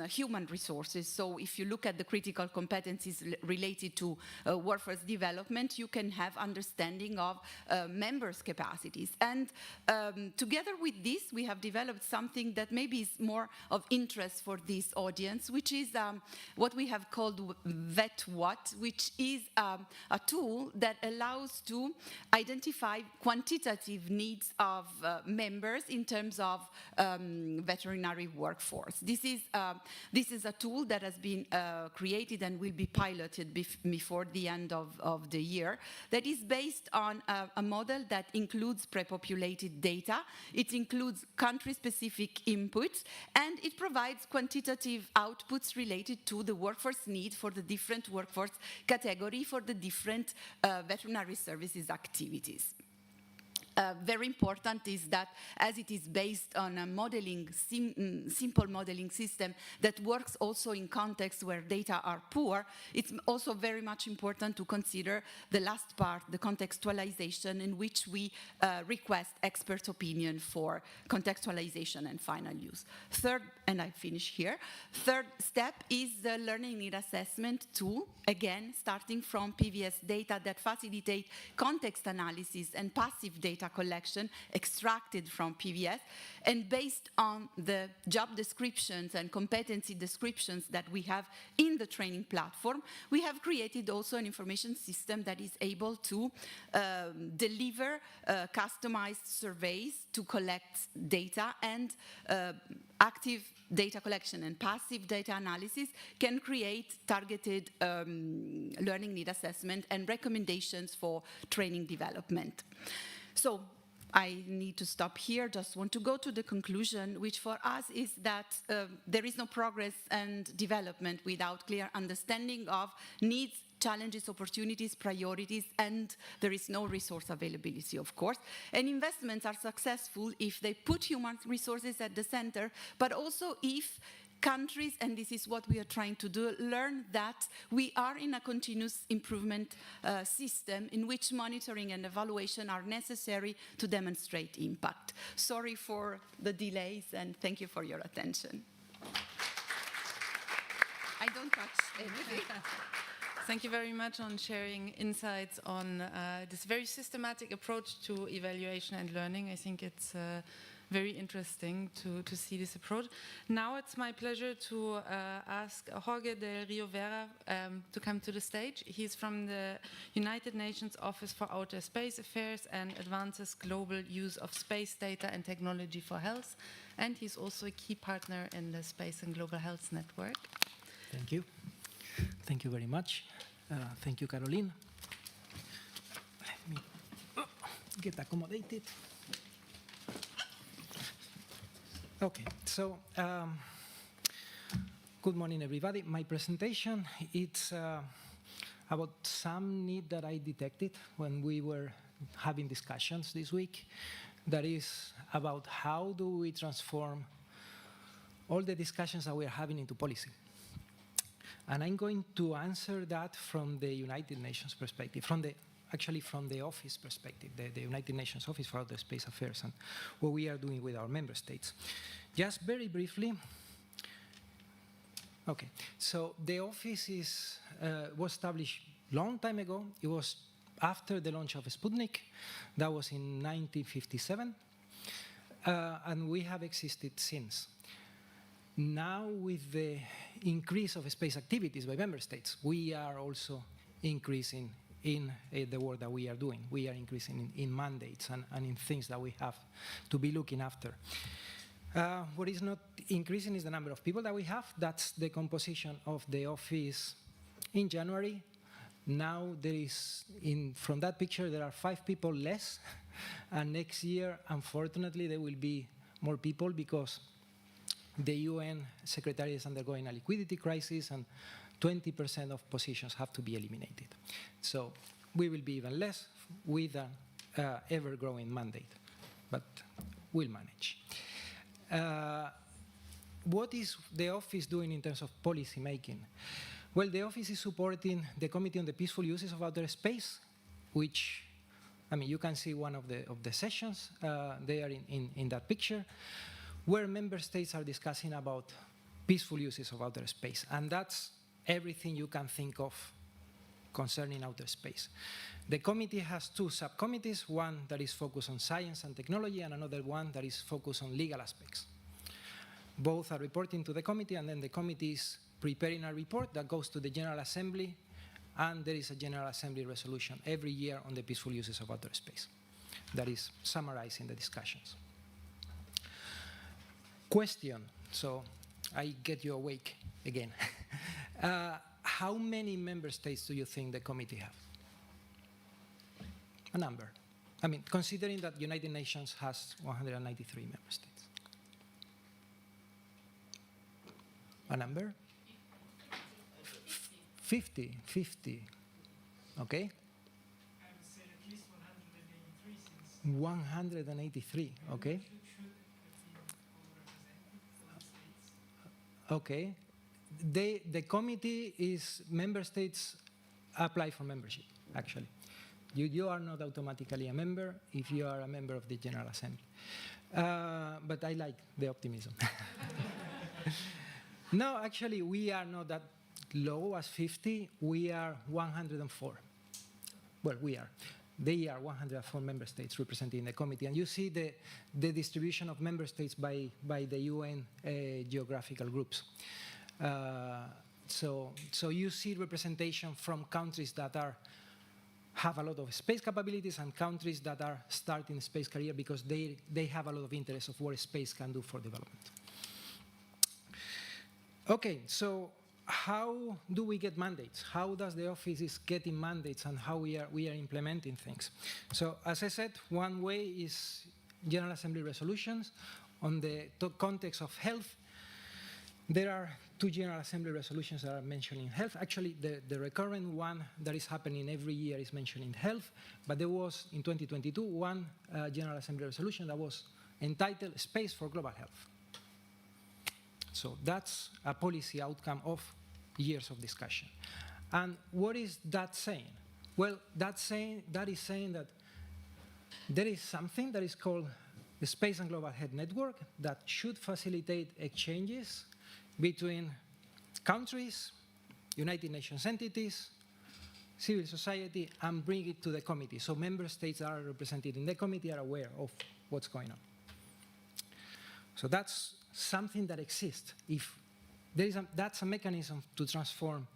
human resources. So if you look at the critical competencies related to workforce development, you can have understanding of members' capacities. And together with this, we have developed something that maybe is more of interest for this audience, which is what we have called VetWhat, which is a tool that allows to identify quantitative needs of members in terms of veterinary workforce. This is a tool that has been created and will be piloted before the end of the year, that is based on a model that includes pre-populated data, it includes country-specific inputs, and it provides quantitative outputs related to the workforce need for the different workforce category for the different veterinary services activities. very important is that as it is based on a modeling, simple modeling system that works also in contexts where data are poor, it's also very much important to consider the last part, the contextualization, in which we request expert opinion for contextualization and final use. Third, and I finish here, third step is the learning need assessment tool, again, starting from PVS data that facilitate context analysis and passive data collection extracted from PVS, and based on the job descriptions and competency descriptions that we have in the training platform, we have created also an information system that is able to deliver customized surveys to collect data, and active data collection and passive data analysis can create targeted learning need assessment and recommendations for training development. So I need to stop here, just want to go to the conclusion, which for us is that there is no progress and development without clear understanding of needs, challenges, opportunities, priorities, and there is no resource availability, of course. And investments are successful if they put human resources at the center, but also if countries, and this is what we are trying to do, learn that we are in a continuous improvement system in which monitoring and evaluation are necessary to demonstrate impact. Sorry for the delays, and thank you for your attention. I don't touch anything. Thank you very much on sharing insights on this very systematic approach to evaluation and learning. I think it's very interesting to see this approach. Now it's my pleasure to ask Jorge del Rio Vera to come to the stage. He's from the United Nations Office for Outer Space Affairs and advances global use of space data and technology for health. And he's also a key partner in the Space and Global Health Network. Thank you. Thank you very much. Thank you, Caroline. Let me get accommodated. Okay, so good morning, everybody. My presentation, it's about some need that I detected when we were having discussions this week. That is about how do we transform all the discussions that we're having into policy. And I'm going to answer that from the United Nations perspective, actually from the office perspective, the United Nations Office for Outer Space Affairs, and what we are doing with our member states. Just very briefly, okay, so the office was established a long time ago. It was after the launch of Sputnik. That was in 1957, and we have existed since. Now, with the increase of space activities by member states, we are also increasing in the work that we are doing. We are increasing in mandates and in things that we have to be looking after. What is not increasing is the number of people that we have. That's the composition of the office in January. Now there is, from that picture, there are 5 people less. And next year, unfortunately, there will be more people because the UN Secretary is undergoing a liquidity crisis, and 20% of positions have to be eliminated. So we will be even less with an ever-growing mandate, but we'll manage. What is the office doing in terms of policy making? Well, the office is supporting the Committee on the Peaceful Uses of Outer Space, which, I mean, you can see one of the sessions there in that picture, where member states are discussing about peaceful uses of outer space. And that's everything you can think of concerning outer space. The committee has 2 subcommittees, one that is focused on science and technology, and another one that is focused on legal aspects. Both are reporting to the committee, and then the committee is preparing a report that goes to the General Assembly, and there is a General Assembly resolution every year on the peaceful uses of outer space that is summarizing the discussions. Question, so I get you awake again. How many member states do you think the committee have? A number. I mean, considering that United Nations has 193 member states. A number? 50. 50. Okay. I would say at least 183 since 183, okay. Okay. The committee is member states apply for membership, actually. You are not automatically a member if you are a member of the General Assembly. But I like the optimism. No, actually, we are not that low as 50. We are 104. Well, we are. They are 104 member states represented in the committee. And you see the distribution of member states by the UN geographical groups. So you see representation from countries that have a lot of space capabilities and countries that are starting space career because they have a lot of interest of what space can do for development. Okay, so how do we get mandates? How does the office is getting mandates and how we are implementing things? So as I said, one way is General Assembly resolutions. On the context of health, there are 2 General Assembly resolutions that are mentioning health. Actually, the recurrent one that is happening every year is mentioning health, but there was, in 2022, one General Assembly resolution that was entitled Space for Global Health. So that's a policy outcome of years of discussion. And what is that saying? Well, that is saying that there is something that is called the Space and Global Health Network that should facilitate exchanges between countries, United Nations entities, civil society, and bring it to the committee. So member states that are represented in the committee are aware of what's going on. So that's something that exists. If there is that's a mechanism to transform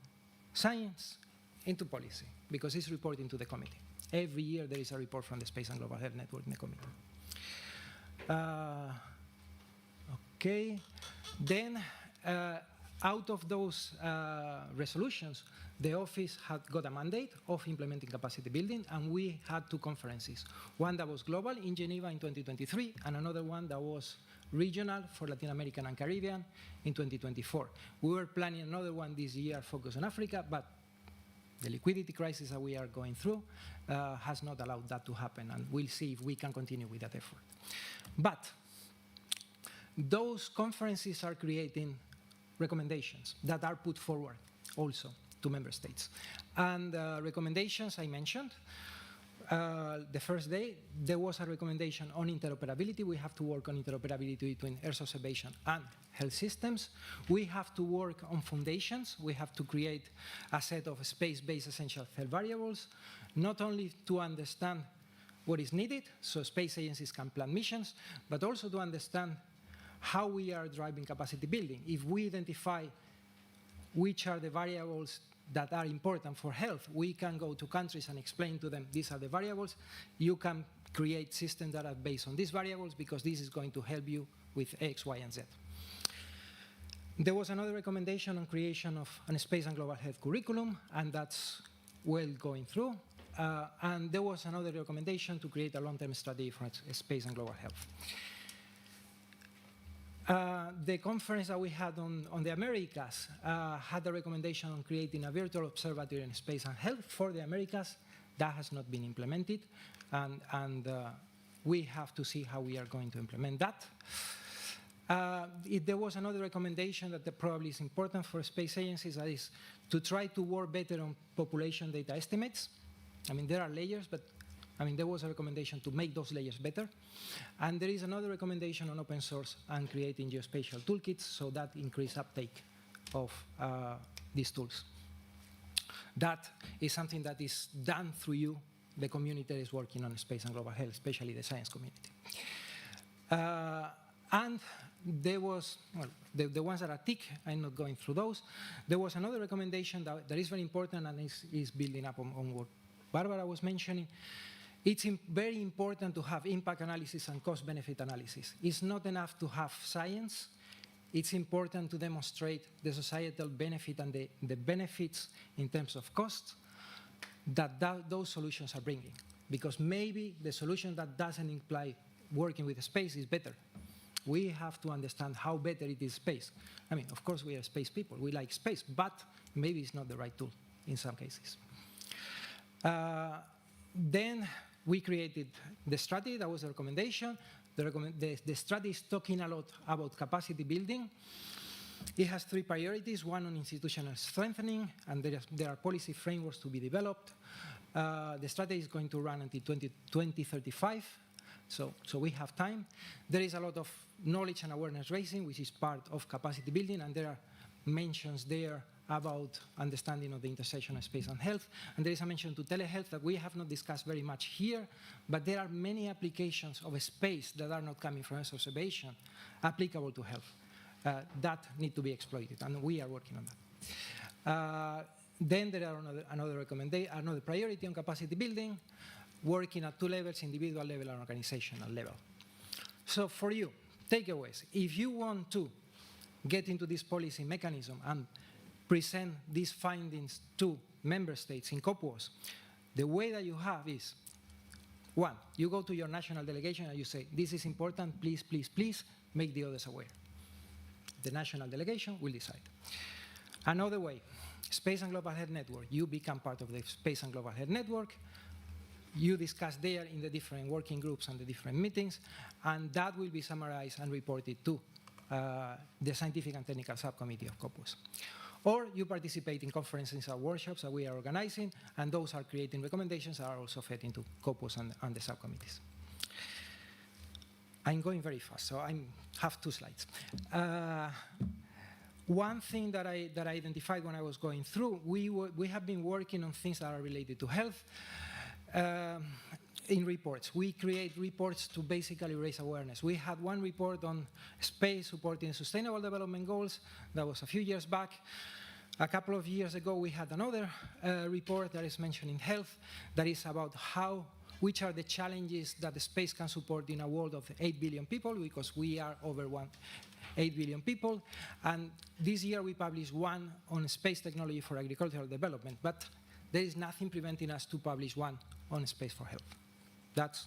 science into policy, because it's reporting to the committee. Every year there is a report from the Space and Global Health Network in the committee. Okay, then out of those resolutions, the office had got a mandate of implementing capacity building, and we had 2 conferences. One that was global in Geneva in 2023, and another one that was regional for Latin America and Caribbean in 2024. We were planning another one this year focused on Africa, but the liquidity crisis that we are going through has not allowed that to happen, and we'll see if we can continue with that effort. But those conferences are creating recommendations that are put forward also to member states. And recommendations I mentioned, the first day, there was a recommendation on interoperability. We have to work on interoperability between Earth observation and health systems. We have to work on foundations. We have to create a set of space-based essential health variables, not only to understand what is needed, so space agencies can plan missions, but also to understand how we are driving capacity building. If we identify which are the variables that are important for health, we can go to countries and explain to them, these are the variables. You can create systems that are based on these variables because this is going to help you with X, Y, and Z. There was another recommendation on creation of a space and global health curriculum, and that's well going through. And there was another recommendation to create a long-term strategy for space and global health. The conference that we had on the Americas had a recommendation on creating a virtual observatory in space and health for the Americas. That has not been implemented, and we have to see how we are going to implement that. There was another recommendation that probably is important for space agencies, that is to try to work better on population data estimates. I mean, there are layers, but I mean, there was a recommendation to make those layers better. And there is another recommendation on open source and creating geospatial toolkits, so that increase uptake of these tools. That is something that is done through you, the community that is working on space and global health, especially the science community. And there was, well, the ones that are tick, I'm not going through those. There was another recommendation that is very important and is building up on what Barbara was mentioning. It's very important to have impact analysis and cost-benefit analysis. It's not enough to have science. It's important to demonstrate the societal benefit and the benefits in terms of cost that those solutions are bringing. Because maybe the solution that doesn't imply working with space is better. We have to understand how better it is space. I mean, of course, we are space people. We like space, but maybe it's not the right tool in some cases. Then we created the strategy. That was the recommendation. The strategy is talking a lot about capacity building. It has 3 priorities, one on institutional strengthening, and there are policy frameworks to be developed. The strategy is going to run until 2035, so we have time. There is a lot of knowledge and awareness raising, which is part of capacity building, and there are mentions there about understanding of the intersection of space and health. And there is a mention to telehealth that we have not discussed very much here, but there are many applications of space that are not coming from Earth observation applicable to health that need to be exploited, and we are working on that. Then there are another priority on capacity building, working at 2 levels, individual level and organizational level. So for you, takeaways. If you want to get into this policy mechanism and present these findings to member states in COPWAS, the way that you have is, 1, you go to your national delegation and you say, this is important, please, please, please, make the others aware. The national delegation will decide. Another way, Space and Global Health Network. You become part of the Space and Global Health Network. You discuss there in the different working groups and the different meetings, and that will be summarized and reported to the Scientific and Technical Subcommittee of COPWAS. Or you participate in conferences or workshops that we are organizing, and those are creating recommendations that are also fed into COPWAS and the subcommittees. I'm going very fast, so I have 2 slides. One thing that I identified when I was going through, we have been working on things that are related to health in reports. We create reports to basically raise awareness. We had one report on space supporting Sustainable Development Goals. That was a few years back. A couple of years ago, we had another report that is mentioning health, that is about which are the challenges that the space can support in a world of 8 billion people, because we are over 8 billion people. And this year we published one on space technology for agricultural development, but there is nothing preventing us to publish one on space for health. That's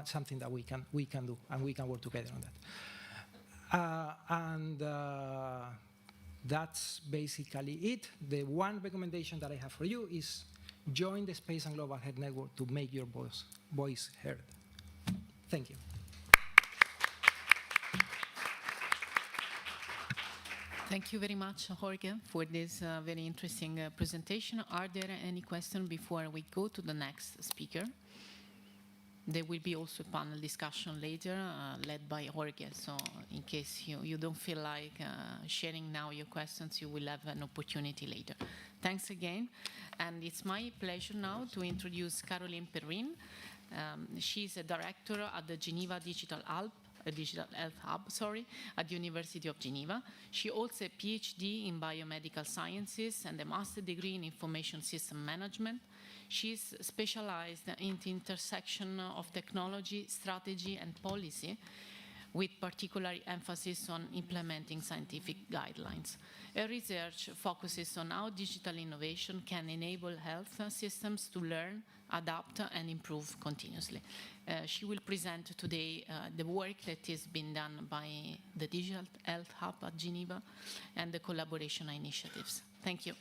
something that we can do, and we can work together on that. That's basically it. The one recommendation that I have for you is join the Space and Global Health Network to make your voice heard. Thank you. Thank you very much, Jorge, for this very interesting presentation. Are there any questions before we go to the next speaker? There will be also a panel discussion later, led by Jorge. So in case you don't feel like sharing now your questions, you will have an opportunity later. Thanks again. And it's my pleasure now to introduce Caroline Perrin. She's a director at the Geneva Digital Health Hub, at the University of Geneva. She holds a PhD in biomedical sciences and a master degree in information system management. She's specialized in the intersection of technology, strategy, and policy, with particular emphasis on implementing scientific guidelines. Her research focuses on how digital innovation can enable health systems to learn, adapt, and improve continuously. She will present today the work that has been done by the Digital Health Hub at Geneva and the collaboration initiatives. Thank you.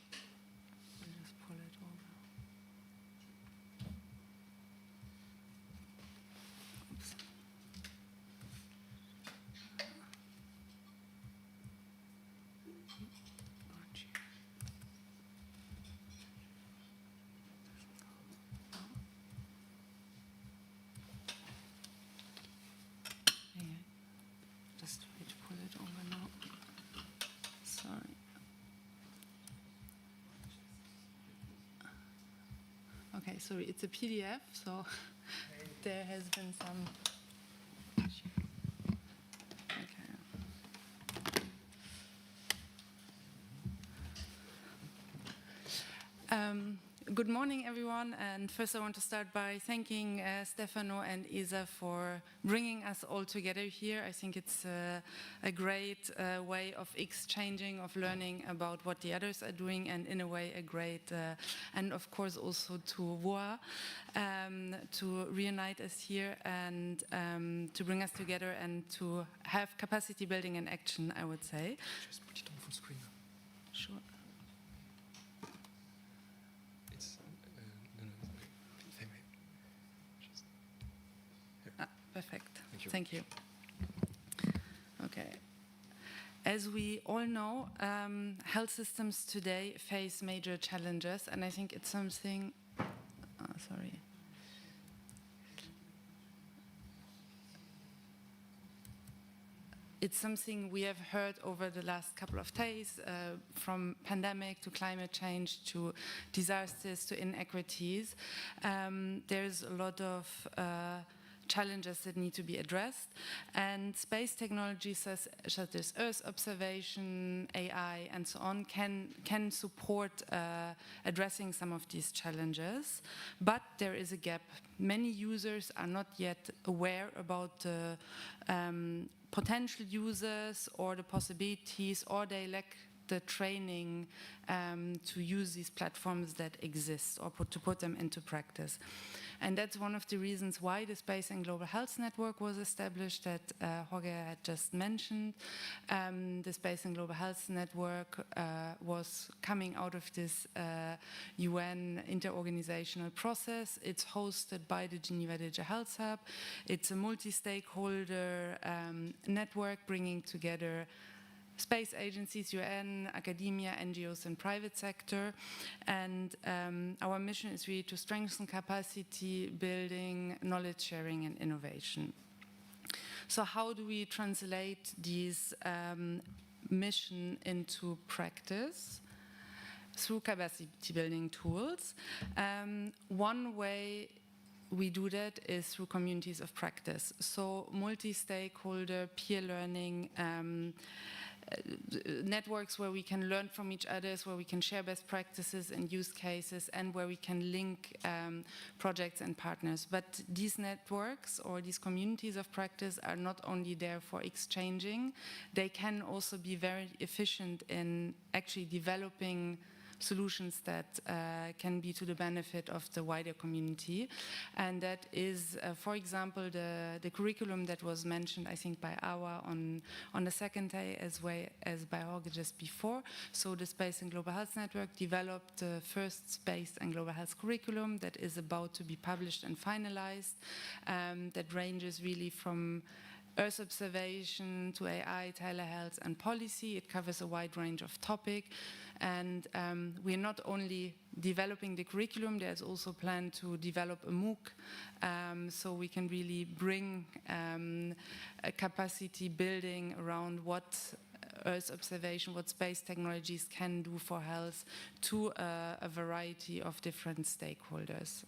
Okay, sorry, it's a PDF, so there has been some. Okay. Good morning, everyone. And first, I want to start by thanking Stefano and Isa for bringing us all together here. I think it's a great way of exchanging, of learning about what the others are doing, and in a way, a great, and of course, also to WOA, to reunite us here and to bring us together and to have capacity building in action, I would say. Just put it on full screen. Sure. Just Thank you. Okay. As we all know, health systems today face major challenges, and I think it's something, It's something we have heard over the last couple of days, from pandemic to climate change to disasters to inequities. There's a lot of challenges that need to be addressed, and space technologies such as Earth observation, AI, and so on can support addressing some of these challenges, but there is a gap. Many users are not yet aware about the potential users or the possibilities, or they lack the training to use these platforms that exist or to put them into practice. And that's one of the reasons why the Space and Global Health Network was established that Jorge had just mentioned. The Space and Global Health Network was coming out of this UN interorganizational process. It's hosted by the Geneva Digital Health Hub. It's a multi-stakeholder network bringing together space agencies, UN, academia, NGOs, and private sector. And our mission is really to strengthen capacity building, knowledge sharing, and innovation. So how do we translate these mission into practice? Through capacity building tools. One way we do that is through communities of practice. So multi-stakeholder, peer learning, networks where we can learn from each other, where we can share best practices and use cases, and where we can link projects and partners. But these networks or these communities of practice are not only there for exchanging, they can also be very efficient in actually developing solutions that can be to the benefit of the wider community. And that is, for example, the curriculum that was mentioned, I think, by Awa on the second day, as well as by Jorge just before. So the Space and Global Health Network developed the first Space and Global Health curriculum that is about to be published and finalized, that ranges really from Earth observation to AI, telehealth, and policy. It covers a wide range of topics. And we're not only developing the curriculum, there's also a plan to develop a MOOC, so we can really bring a capacity building around what Earth observation, what space technologies can do for health to a variety of different stakeholders.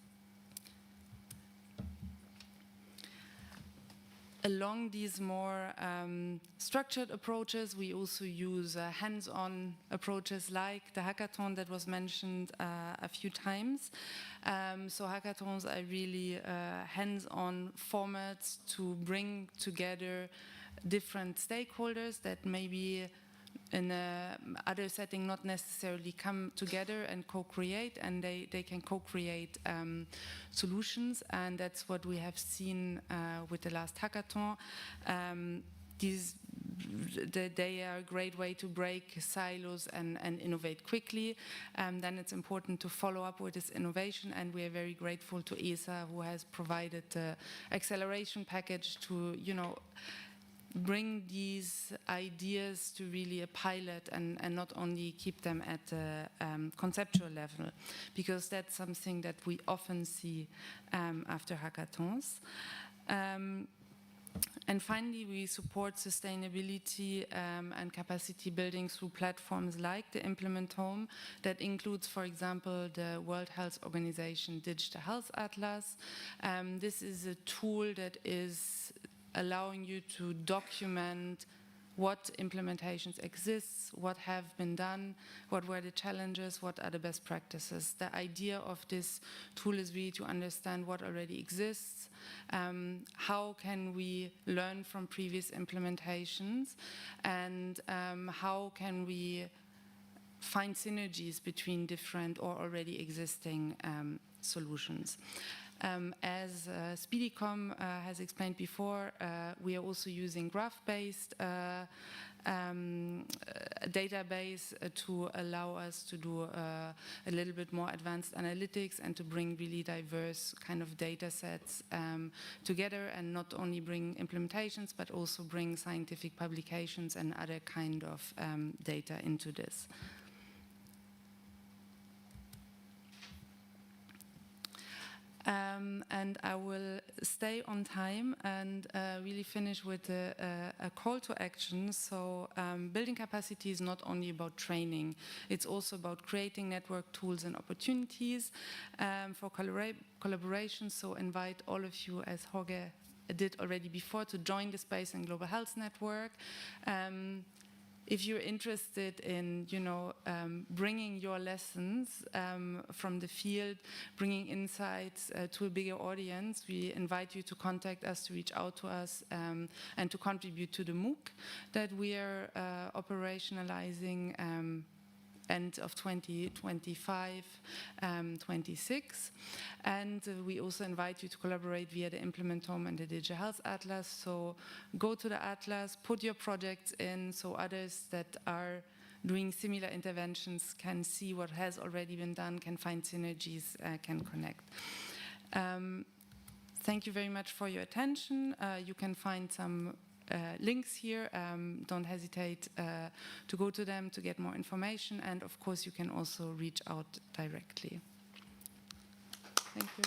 Along these more structured approaches, we also use hands-on approaches like the hackathon that was mentioned a few times. So hackathons are really hands-on formats to bring together different stakeholders that maybe in other setting not necessarily come together and co-create, and they can co-create solutions, and that's what we have seen with the last hackathon. They are a great way to break silos and innovate quickly. Then it's important to follow up with this innovation, and we are very grateful to ESA, who has provided the acceleration package to, bring these ideas to really a pilot and not only keep them at the conceptual level, because that's something that we often see after hackathons. And finally, we support sustainability and capacity building through platforms like the Implement Home, that includes, for example, the World Health Organization Digital Health Atlas. This is a tool that is allowing you to document what implementations exist, what have been done, what were the challenges, what are the best practices. The idea of this tool is really to understand what already exists, how can we learn from previous implementations, and how can we find synergies between different or already existing solutions. As Speedicom has explained before, we are also using graph-based database to allow us to do a little bit more advanced analytics and to bring really diverse kind of data sets together, and not only bring implementations but also bring scientific publications and other kind of data into this. And I will stay on time and really finish with a call to action. So building capacity is not only about training, it's also about creating network tools and opportunities for collaboration. So invite all of you, as Jorge did already before, to join the Space and Global Health Network. If you're interested in, bringing your lessons from the field, bringing insights to a bigger audience, we invite you to contact us, to reach out to us, and to contribute to the MOOC that we are operationalizing end of 2025, 26. And we also invite you to collaborate via the Implementome and the Digital Health Atlas. So go to the Atlas, put your projects in so others that are doing similar interventions can see what has already been done, can find synergies, can connect. Thank you very much for your attention. You can find some links here. Don't hesitate to go to them to get more information, and of course you can also reach out directly. Thank you.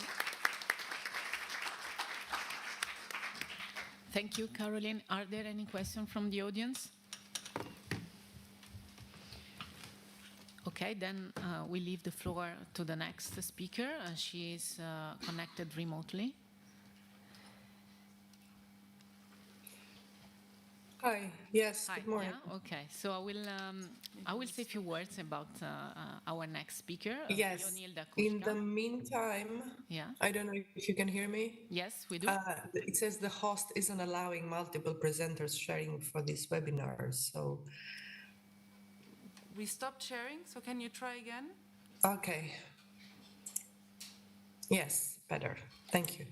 Thank you, Caroline. Are there any questions from the audience? Okay, then we leave the floor to the next speaker. She is connected remotely. Hi. Yes. Hi. Good morning. Yeah? Okay. So I will say a few words about our next speaker. Yes. In the meantime, yeah. I don't know if you can hear me. Yes, we do. It says the host isn't allowing multiple presenters sharing for this webinar. So we stopped sharing. So can you try again? Okay. Yes, better. Thank you.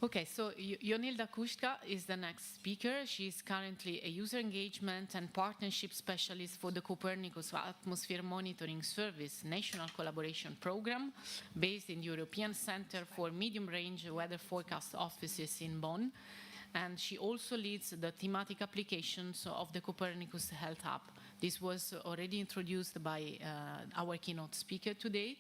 Okay, so Jonilda Kushka is the next speaker. She is currently a user engagement and partnership specialist for the Copernicus Atmosphere Monitoring Service National Collaboration Program, based in the European Center for Medium-Range Weather Forecast offices in Bonn. And she also leads the thematic applications of the Copernicus Health Hub. This was already introduced by our keynote speaker today.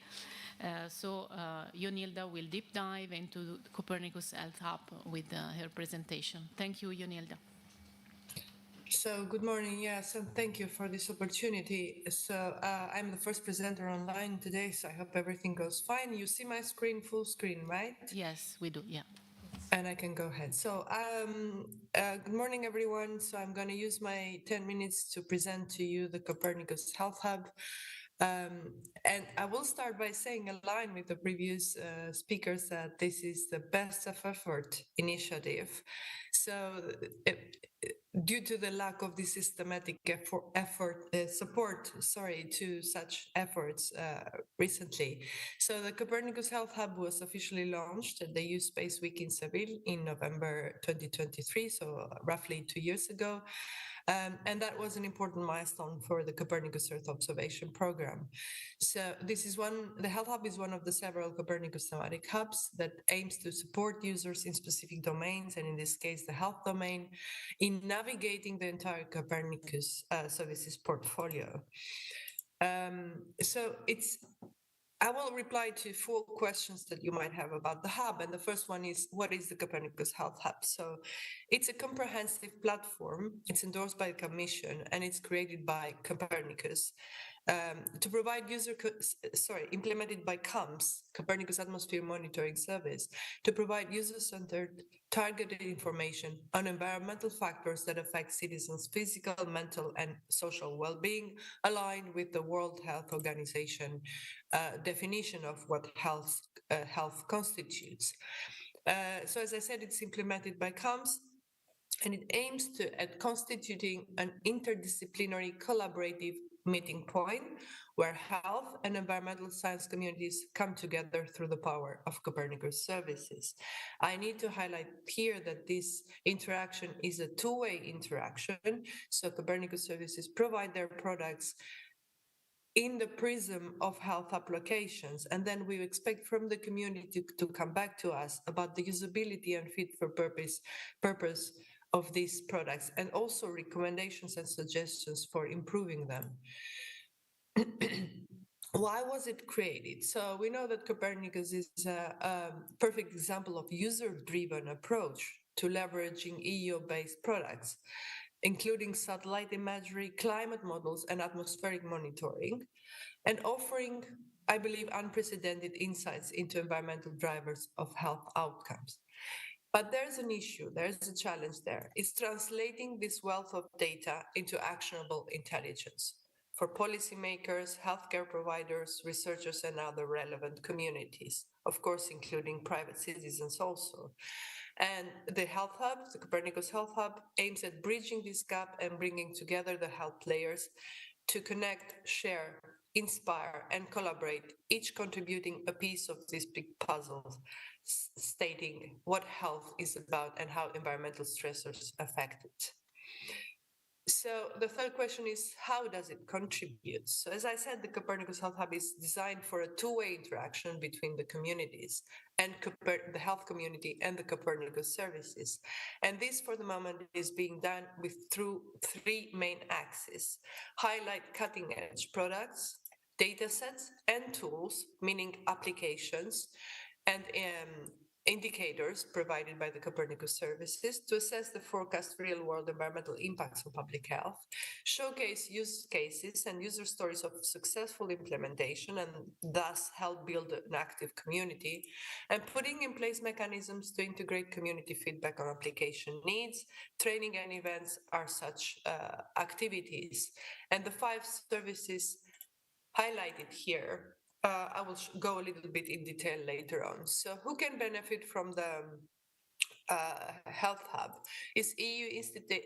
So Jonilda will deep dive into the Copernicus Health Hub with her presentation. Thank you, Jonilda. So good morning, yes, and thank you for this opportunity. So I'm the first presenter online today, so I hope everything goes fine. You see my screen, full screen, right? Yes, we do, yeah. And I can go ahead. So good morning, everyone. So I'm going to use my 10 minutes to present to you the Copernicus Health Hub. And I will start by saying, in line with the previous speakers, that this is the best of effort initiative. So due to the lack of the systematic support to such efforts recently. So the Copernicus Health Hub was officially launched at the EU Space Week in Seville in November 2023, so roughly 2 years ago. And that was an important milestone for the Copernicus Earth Observation Program. So the Health Hub is one of the several Copernicus thematic hubs that aims to support users in specific domains, and in this case, the health domain, in navigating the entire Copernicus services portfolio. I will reply to 4 questions that you might have about the hub. And the first one is, what is the Copernicus Health Hub? So it's a comprehensive platform. It's endorsed by the Commission, and it's created by Copernicus to provide implemented by CAMS, Copernicus Atmosphere Monitoring Service, to provide user-centered, targeted information on environmental factors that affect citizens' physical, mental, and social well-being, aligned with the World Health Organization definition of what health constitutes. So as I said, it's implemented by CAMS, and it aims at constituting an interdisciplinary, collaborative, meeting point where health and environmental science communities come together through the power of Copernicus services. I need to highlight here that this interaction is a two-way interaction. So Copernicus services provide their products in the prism of health applications, and then we expect from the community to come back to us about the usability and fit for purpose of these products, and also recommendations and suggestions for improving them. Why was it created? So we know that Copernicus is a perfect example of user-driven approach to leveraging EO-based products, including satellite imagery, climate models, and atmospheric monitoring, and offering, I believe, unprecedented insights into environmental drivers of health outcomes. But there's an issue, there's a challenge there. It's translating this wealth of data into actionable intelligence for policymakers, healthcare providers, researchers, and other relevant communities, of course, including private citizens also. And the Health Hub, the Copernicus Health Hub, aims at bridging this gap and bringing together the health players to connect, share, inspire, and collaborate, each contributing a piece of this big puzzle, stating what health is about and how environmental stressors affect it. So the third question is, how does it contribute? So as I said, the Copernicus Health Hub is designed for a two-way interaction between the communities and the health community and the Copernicus services. And this, for the moment, is being done through three main axes: highlight cutting-edge products, data sets, and tools, meaning applications, and indicators provided by the Copernicus services to assess the forecast real-world environmental impacts on public health, showcase use cases and user stories of successful implementation, and thus help build an active community, and putting in place mechanisms to integrate community feedback on application needs. Training and events are such activities. And the five services highlighted here, I will go a little bit in detail later on. So who can benefit from the Health Hub? Is EU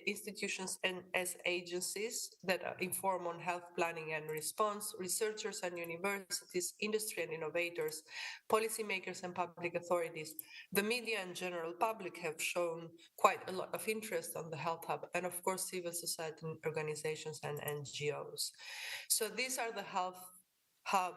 institutions and as agencies that inform on health planning and response, researchers and universities, industry and innovators, policymakers and public authorities. The media and general public have shown quite a lot of interest on the Health Hub, and of course civil society organizations and NGOs. So these are the Health Hub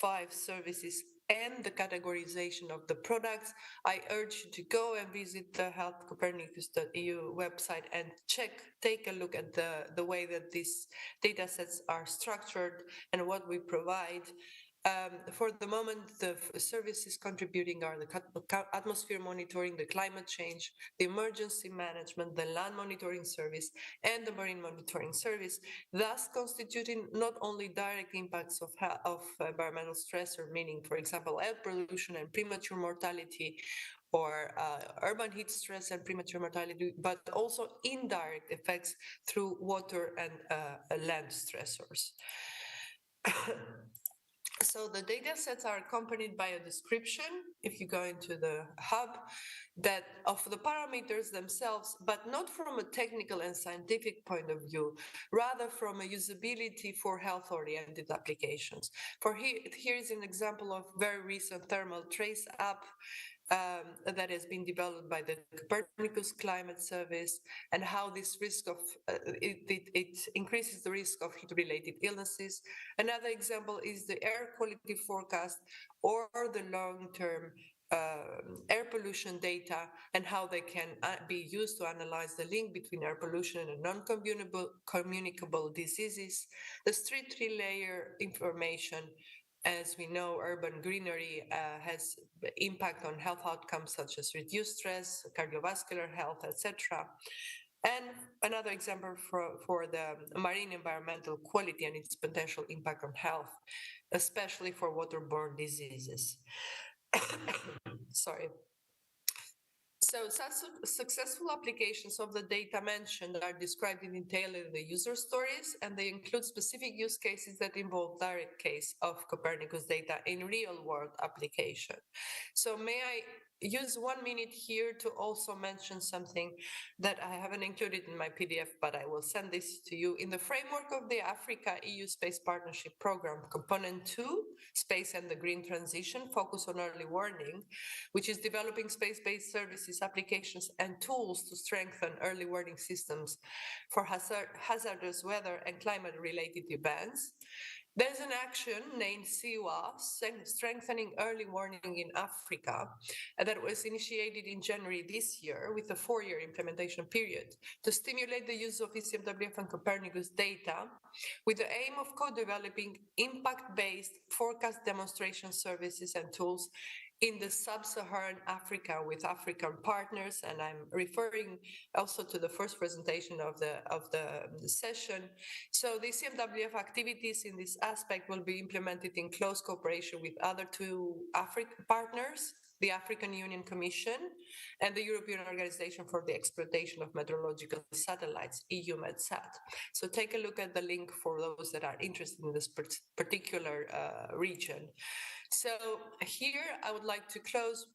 5 services and the categorization of the products. I urge you to go and visit the healthcopernicus.eu website and take a look at the way that these data sets are structured and what we provide. For the moment, the services contributing are the atmosphere monitoring, the climate change, the emergency management, the land monitoring service, and the marine monitoring service, thus constituting not only direct impacts of environmental stressor, meaning, for example, air pollution and premature mortality, or urban heat stress and premature mortality, but also indirect effects through water and land stressors. So the data sets are accompanied by a description, if you go into the hub, that of the parameters themselves, but not from a technical and scientific point of view, rather from a usability for health-oriented applications. For here is an example of very recent thermal trace app that has been developed by the Copernicus Climate Service, and how this risk of it increases the risk of heat-related illnesses. Another example is the air quality forecast or the long-term air pollution data, and how they can be used to analyze the link between air pollution and non-communicable diseases. The street three-layer information. As we know, urban greenery has impact on health outcomes such as reduced stress, cardiovascular health, etc. And another example for the marine environmental quality and its potential impact on health, especially for waterborne diseases. Sorry. So successful applications of the data mentioned are described in detail in the user stories, and they include specific use cases that involve direct case of Copernicus data in real-world application. So may I use 1 minute here to also mention something that I haven't included in my PDF, but I will send this to you. In the framework of the Africa EU Space Partnership Program, Component 2, Space and the Green Transition, focus on early warning, which is developing space-based services, applications, and tools to strengthen early warning systems for hazardous weather and climate-related events. There's an action named SIWA, Strengthening Early Warning in Africa, that was initiated in January this year with a 4-year implementation period to stimulate the use of ECMWF and Copernicus data with the aim of co-developing impact-based forecast demonstration services and tools in the sub-Saharan Africa with African partners, and I'm referring also to the first presentation of the session. So the CMWF activities in this aspect will be implemented in close cooperation with other 2 African partners, the African Union Commission and the European Organization for the Exploitation of Meteorological Satellites, EUMETSAT. So take a look at the link for those that are interested in this particular region. So here I would like to close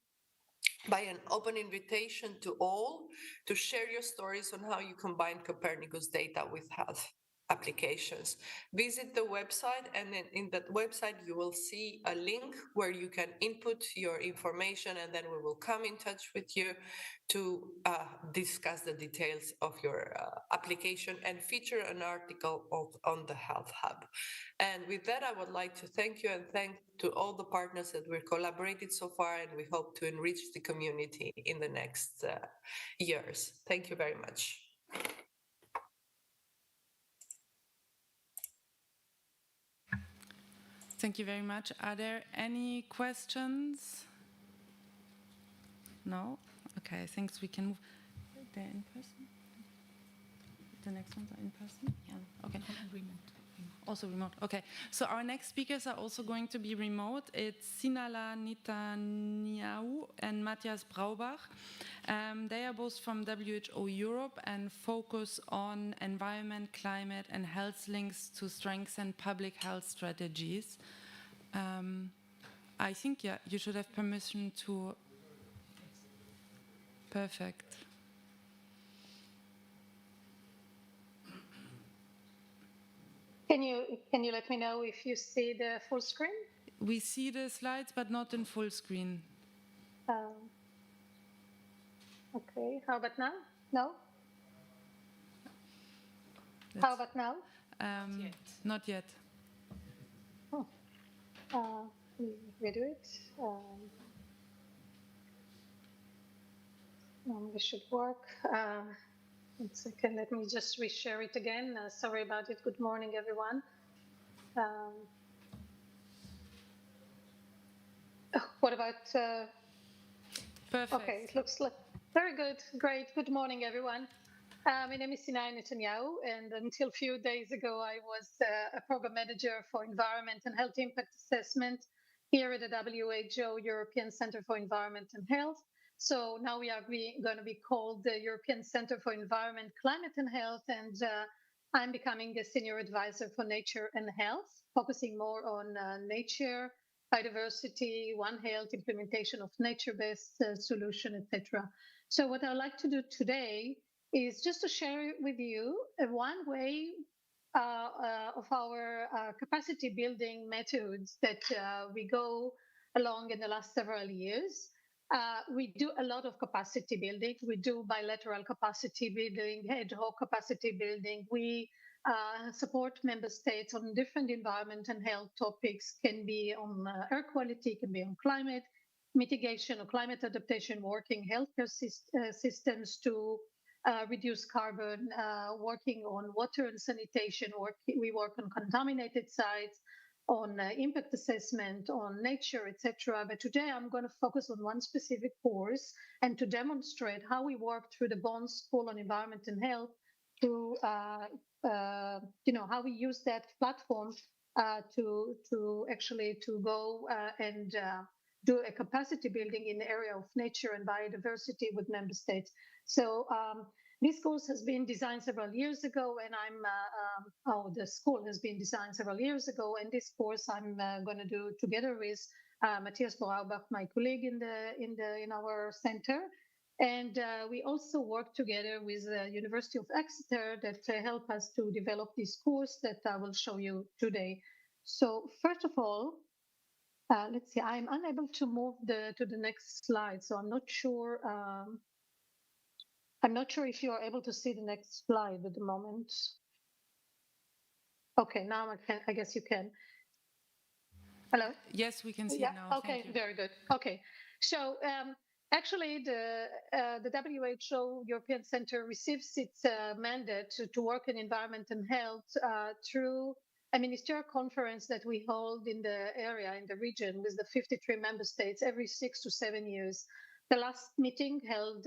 by an open invitation to all to share your stories on how you combine Copernicus data with health applications. Visit the website, and then in that website you will see a link where you can input your information, and then we will come in touch with you to discuss the details of your application and feature an article on the Health Hub. And with that, I would like to thank you and thank to all the partners that we've collaborated so far, and we hope to enrich the community in the next years. Thank you very much. Thank you very much. Are there any questions? No? Okay, thanks. We can move. They're in person? The next ones are in person? Yeah. Okay. Also remote. Okay. So our next speakers are also going to be remote. It's Sinala Netanyahu and Matthias Braubach. They are both from WHO Europe and focus on environment, climate, and health links to strengthen public health strategies. I think, yeah, you should have permission to... Perfect. Can you let me know if you see the full screen? We see the slides, but not in full screen. Okay, how about now? No? How about now? Not yet. Oh. We do it. This should work. 1 second, let me just reshare it again. Sorry about it. Good morning, everyone. What about... Perfect. Okay, it looks like... Very good, great. Good morning, everyone. My name is Sinai Netanyahu, and until a few days ago, I was a program manager for environment and health impact assessment here at the WHO European Center for Environment and Health. So now we are going to be called the European Center for Environment, Climate and Health, and I'm becoming a senior advisor for nature and health, focusing more on nature, biodiversity, One Health, implementation of nature-based solution, etc. So what I'd like to do today is just to share with you one way of our capacity building methods that we go along in the last several years. We do a lot of capacity building. We do bilateral capacity building, ad hoc capacity building. We support member states on different environment and health topics, can be on air quality, can be on climate mitigation or climate adaptation, working healthcare systems to reduce carbon, working on water and sanitation, we work on contaminated sites, on impact assessment, on nature, etc. But today I'm going to focus on one specific course and to demonstrate how we work through the Bond School on Environment and Health to, how we use that platform to actually to go and do a capacity building in the area of nature and biodiversity with member states. So this course has been designed several years ago, and the school has been designed several years ago, and this course I'm going to do together with Matthias Boraubach, my colleague in our center. And we also work together with the University of Exeter that help us to develop this course that I will show you today. So first of all, let's see, I'm unable to move to the next slide, so I'm not sure. I'm not sure if you are able to see the next slide at the moment. Okay, now I guess you can. Hello? Yes, we can see it now. Okay, very good. Okay, so actually the WHO European Centre receives its mandate to work in environment and health through a ministerial conference that we hold in the area, in the region, with the 53 member states every 6 to 7 years. The last meeting held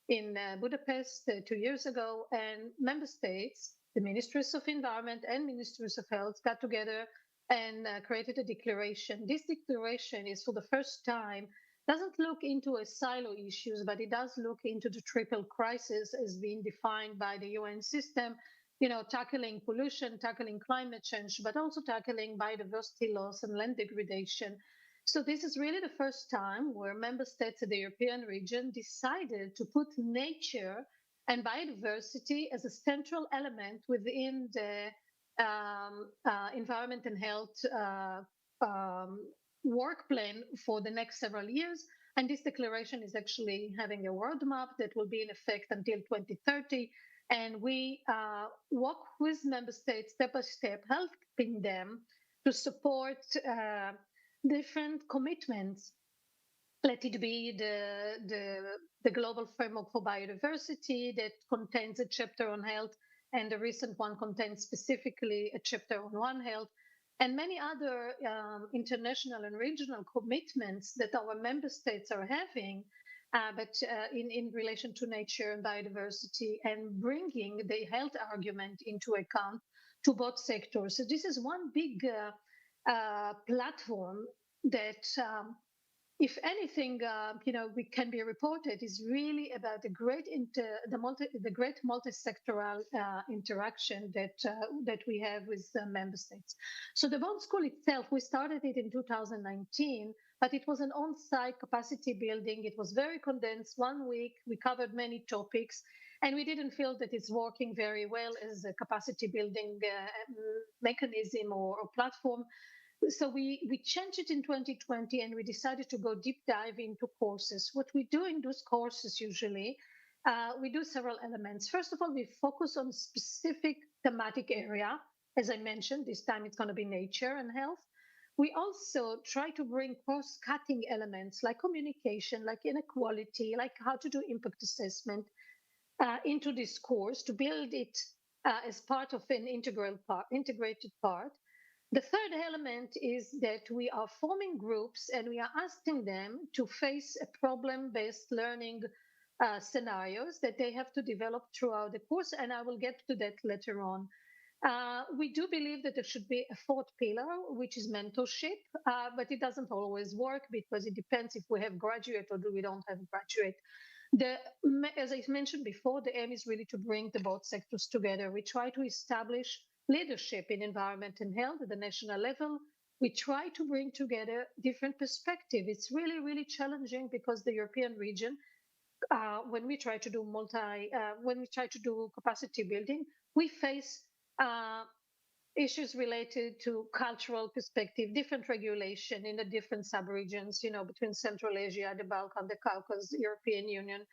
in Budapest 2 years ago, and member states, the ministries of environment and ministries of health got together and created a declaration. This declaration is for the first time, doesn't look into a silo issues, but it does look into the triple crisis as being defined by the UN system, tackling pollution, tackling climate change, but also tackling biodiversity loss and land degradation. So this is really the first time where member states of the European region decided to put nature and biodiversity as a central element within the environment and health work plan for the next several years. And this declaration is actually having a roadmap that will be in effect until 2030. And we work with member states step by step, helping them to support different commitments. Let it be the global framework for biodiversity that contains a chapter on health, and the recent one contains specifically a chapter on One Health, and many other international and regional commitments that our member states are having, but in relation to nature and biodiversity, and bringing the health argument into account to both sectors. So this is one big platform that if anything, we can be reported is really about the great multi-sectoral interaction that we have with the member states. So the Bond School itself, we started it in 2019, but it was an on-site capacity building. It was very condensed, 1 week. We covered many topics, and we didn't feel that it's working very well as a capacity building mechanism or platform. So we changed it in 2020, and we decided to go deep dive into courses. What we do in those courses usually, we do several elements. First of all, we focus on specific thematic area. As I mentioned, this time it's going to be nature and health. We also try to bring cross-cutting elements like communication, like inequality, like how to do impact assessment into this course to build it as part of an integrated part. The third element is that we are forming groups and we are asking them to face a problem-based learning scenarios that they have to develop throughout the course, and I will get to that later on. We do believe that there should be a fourth pillar, which is mentorship, but it doesn't always work because it depends if we have graduate or we don't have graduate. As I mentioned before, the aim is really to bring the both sectors together. We try to establish leadership in environment and health at the national level. We try to bring together different perspectives. It's really, really challenging because the European region, when we try to do capacity building, we face issues related to cultural perspective, different regulation in the different subregions, between Central Asia, the Balkan, the Caucasus, European Union.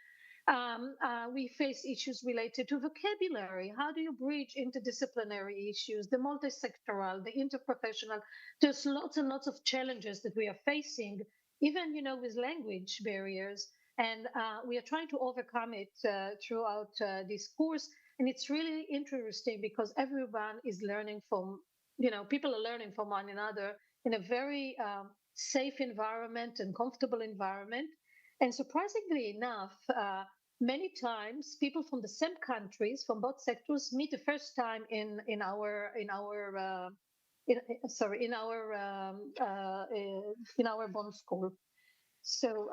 We face issues related to vocabulary. How do you bridge interdisciplinary issues, the multi-sectoral, the interprofessional? There's lots and lots of challenges that we are facing, even, with language barriers. And we are trying to overcome it throughout this course. And it's really interesting because everyone is learning from, people are learning from one another in a very safe environment and comfortable environment. And surprisingly enough, many times people from the same countries, from both sectors, meet the first time in our in our bond school. So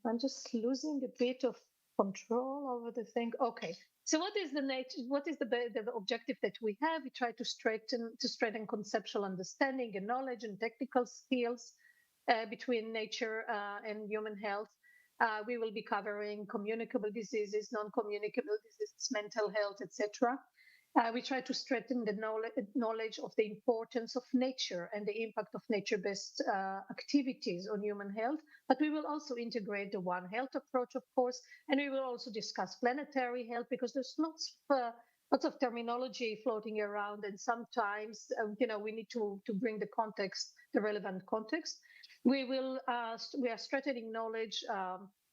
I'm just losing a bit of control over the thing. Okay. So what is the nature? What is the objective that we have? We try to strengthen conceptual understanding and knowledge and technical skills between nature and human health. We will be covering communicable diseases, non-communicable diseases, mental health, etc. We try to strengthen the knowledge of the importance of nature and the impact of nature-based activities on human health. But we will also integrate the One Health approach, of course, and we will also discuss planetary health because there's lots of terminology floating around, and sometimes we need to bring the relevant context. We are strengthening knowledge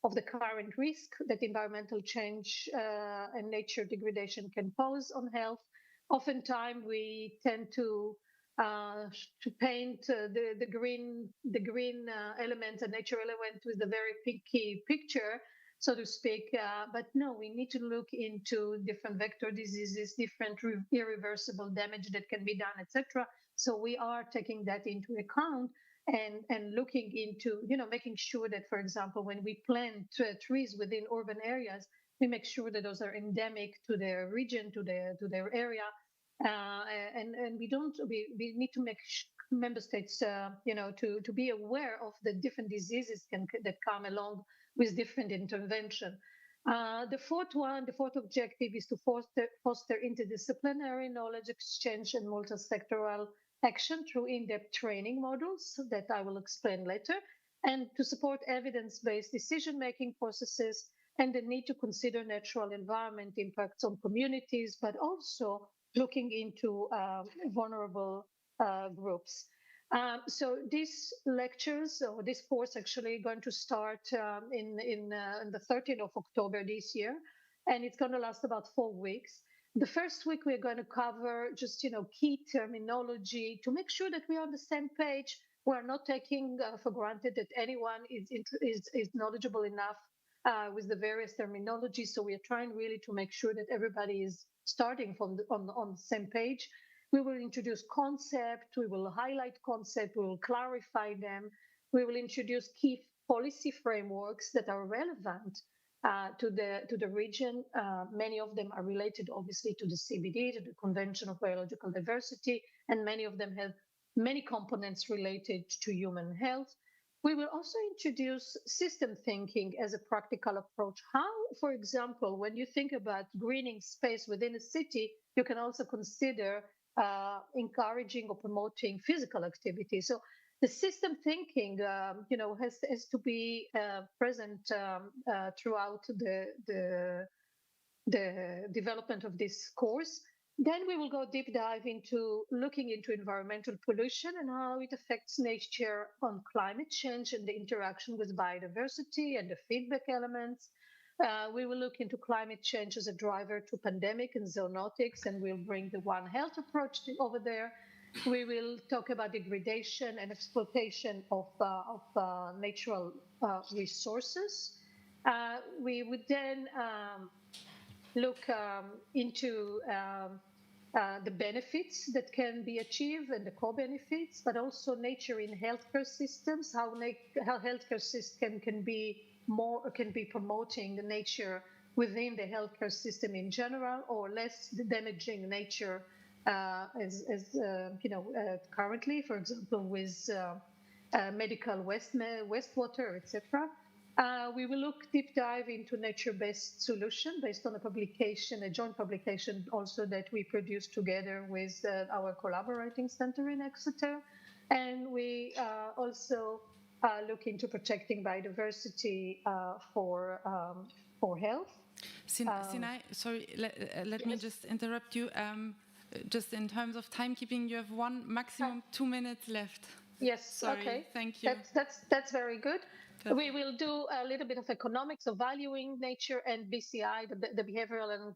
of the current risk that environmental change and nature degradation can pose on health. Oftentimes, we tend to paint the green element and nature element with a very pinky picture, so to speak. But no, we need to look into different vector diseases, different irreversible damage that can be done, etc. So we are taking that into account and looking into, making sure that, for example, when we plant trees within urban areas, we make sure that those are endemic to their region, to their area, and we need to make member states, to be aware of the different diseases that come along with different intervention. The fourth objective is to foster interdisciplinary knowledge exchange and multi-sectoral action through in-depth training models that I will explain later, and to support evidence-based decision-making processes and the need to consider natural environment impacts on communities, but also looking into vulnerable groups. So these lectures, or this course, actually going to start in the 13th of October this year, and it's going to last about 4 weeks. The first week we're going to cover just key terminology to make sure that we're on the same page. We're not taking for granted that anyone is knowledgeable enough with the various terminology. So we are trying really to make sure that everybody is starting from on the same page. We will introduce concept, we will highlight concept, we will clarify them, we will introduce key policy frameworks that are relevant to the region. Many of them are related, obviously, to the CBD, to the Convention of Biological Diversity, and many of them have many components related to human health. We will also introduce system thinking as a practical approach. How, for example, when you think about greening space within a city, you can also consider encouraging or promoting physical activity. So the system thinking, has to be present throughout the development of this course. Then we will go deep dive into looking into environmental pollution and how it affects nature on climate change and the interaction with biodiversity and the feedback elements. We will look into climate change as a driver to pandemic and zoonotics, and we'll bring the One Health approach over there. We will talk about degradation and exploitation of natural resources. We would then look into the benefits that can be achieved and the co-benefits, but also nature in healthcare systems, how healthcare system can be promoting the nature within the healthcare system in general, or less damaging nature currently, for example, with medical wastewater, etc. We will look deep dive into nature-based solution based on a joint publication also that we produced together with our collaborating center in Exeter. And we also look into protecting biodiversity for health. Sinai, sorry, let me just interrupt you. Just in terms of timekeeping, you have maximum 2 minutes left. Yes. Sorry, okay. Thank you. That's very good. Perfect. We will do a little bit of economics of valuing nature and BCI, the behavioral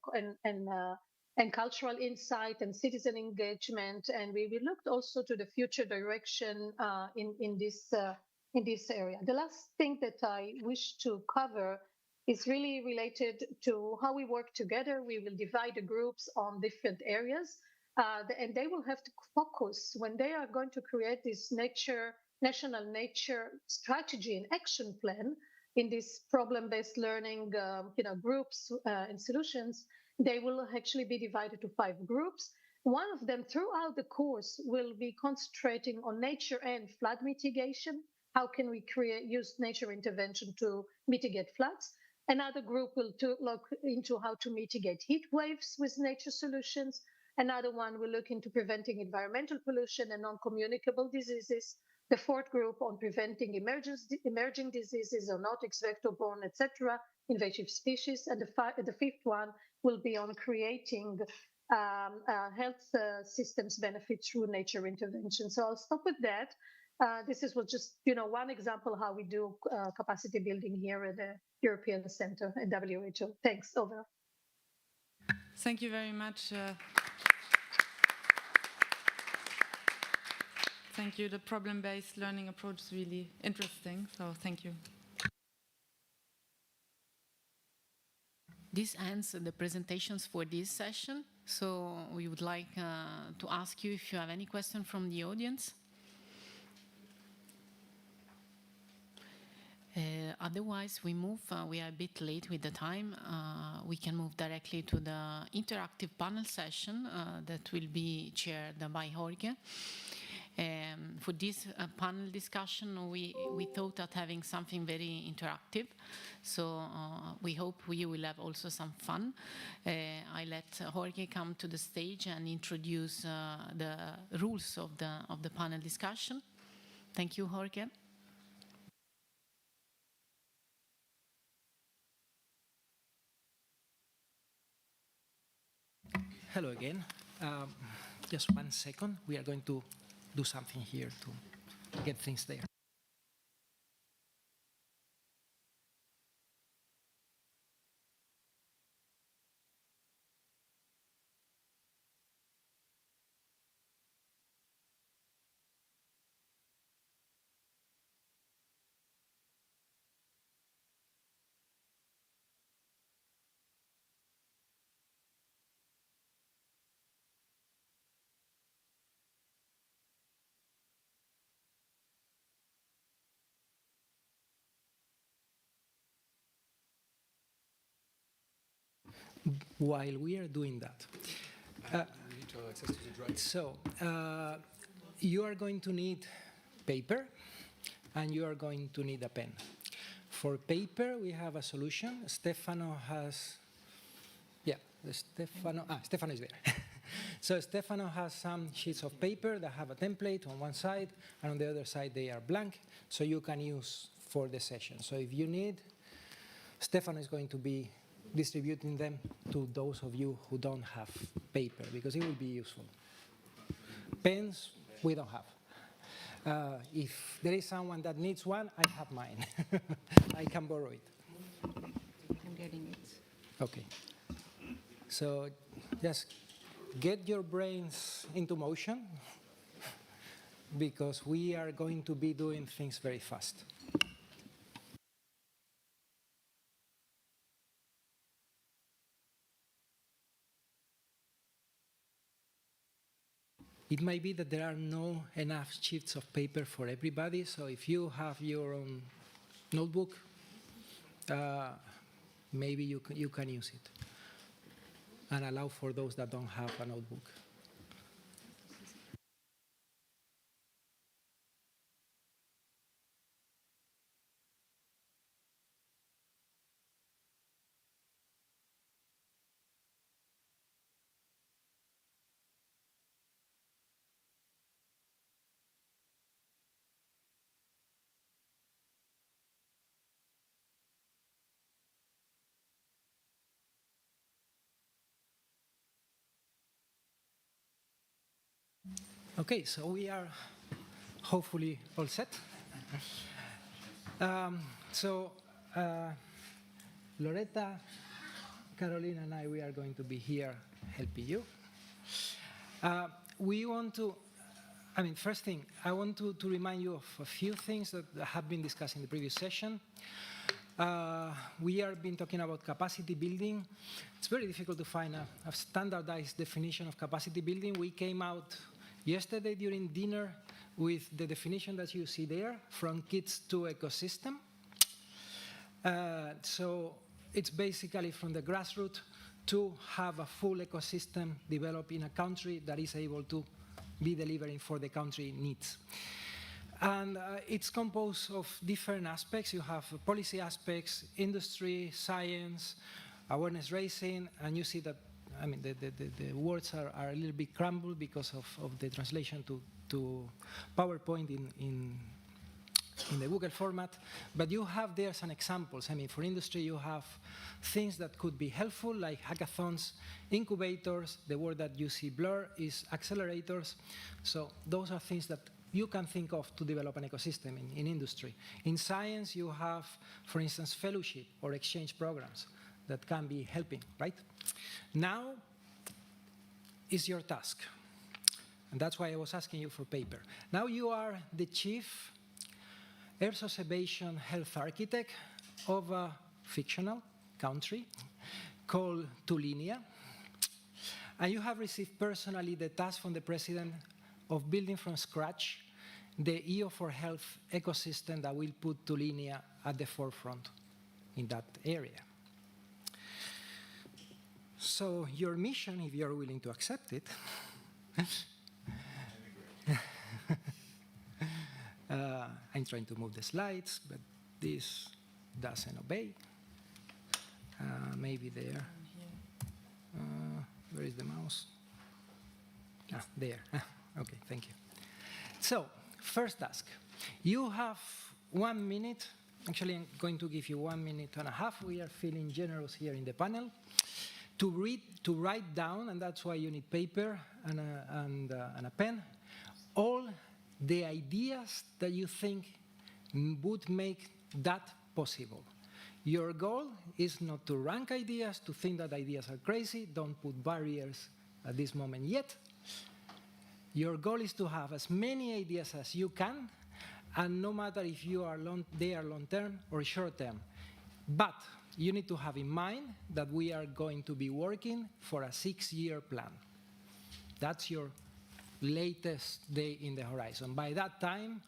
and cultural insight and citizen engagement, and we will look also to the future direction in this area. The last thing that I wish to cover is really related to how we work together. We will divide the groups on different areas. And they will have to focus when they are going to create this national nature strategy and action plan in this problem-based learning groups and solutions. They will actually be divided to 5 groups. One of them throughout the course will be concentrating on nature and flood mitigation. How can we use nature intervention to mitigate floods? Another group will look into how to mitigate heat waves with nature solutions. Another one will look into preventing environmental pollution and non-communicable diseases. The 4th group on preventing emerging diseases, zoonotics, vector-borne, etc., invasive species. And the 5th one will be on creating health systems benefits through nature intervention. So I'll stop with that. This was just one example how we do capacity building here at the European Center at WHO. Thanks. Over. Thank you very much. Thank you. The problem-based learning approach is really interesting, so thank you. This ends the presentations for this session. So we would like to ask you if you have any question from the audience. Otherwise, we move. We are a bit late with the time. We can move directly to the interactive panel session that will be chaired by Jorge. For this panel discussion, we thought of having something very interactive. So we hope you will have also some fun. I let Jorge come to the stage and introduce the rules of the panel discussion. Thank you, Jorge. Hello again. Just 1 second. We are going to do something here to get things there. While we are doing that, We need to have access to the drive. so you are going to need paper and you are going to need a pen. For paper, we have a solution. Stefano has, Stefano is there. So Stefano has some sheets of paper that have a template on one side, and on the other side they are blank, so you can use for the session. So if you need, Stefano is going to be distributing them to those of you who don't have paper, because it will be useful. Pens, we don't have. If there is someone that needs one, I have mine. I can borrow it. I'm getting it. Okay. So just get your brains into motion, because we are going to be doing things very fast. It might be that there are no enough sheets of paper for everybody, so if you have your own notebook, maybe you can use it and allow for those that don't have a notebook. Okay, so we are hopefully all set. Loretta, Caroline, and I, we are going to be here helping you. We want to, first thing, I want to remind you of a few things that have been discussed in the previous session. We have been talking about capacity building. It's very difficult to find a standardized definition of capacity building. We came out yesterday during dinner with the definition that you see there, from kids to ecosystem. So it's basically from the grassroots to have a full ecosystem developed in a country that is able to be delivering for the country needs. And it's composed of different aspects. You have policy aspects, industry, science, awareness raising, and you see that, I mean, the words are a little bit crumbled because of the translation to PowerPoint in the Google format. But you have there some examples. I mean, for industry, you have things that could be helpful, like hackathons, incubators. The word that you see blur is accelerators. So those are things that you can think of to develop an ecosystem in industry. In science, you have, for instance, fellowship or exchange programs that can be helping, right? Now is your task. And that's why I was asking you for paper. Now you are the chief Earth observation health architect of a fictional country called Tulinia. And you have received personally the task from the president of building from scratch the EO4Health ecosystem that will put Tulinia at the forefront in that area. So your mission, if you're willing to accept it, I'm trying to move the slides, but this doesn't obey. Maybe there. Where is the mouse? There. Okay, thank you. So, first task. You have 1 minute. Actually, I'm going to give you 1 minute and a half. We are feeling generous here in the panel. To write down, and that's why you need paper and a pen, all the ideas that you think would make that possible. Your goal is not to rank ideas, to think that ideas are crazy. Don't put barriers at this moment yet. Your goal is to have as many ideas as you can, and no matter if they are long-term or short-term. But you need to have in mind that we are going to be working for a 6-year plan. That's your latest day in the horizon. By that time,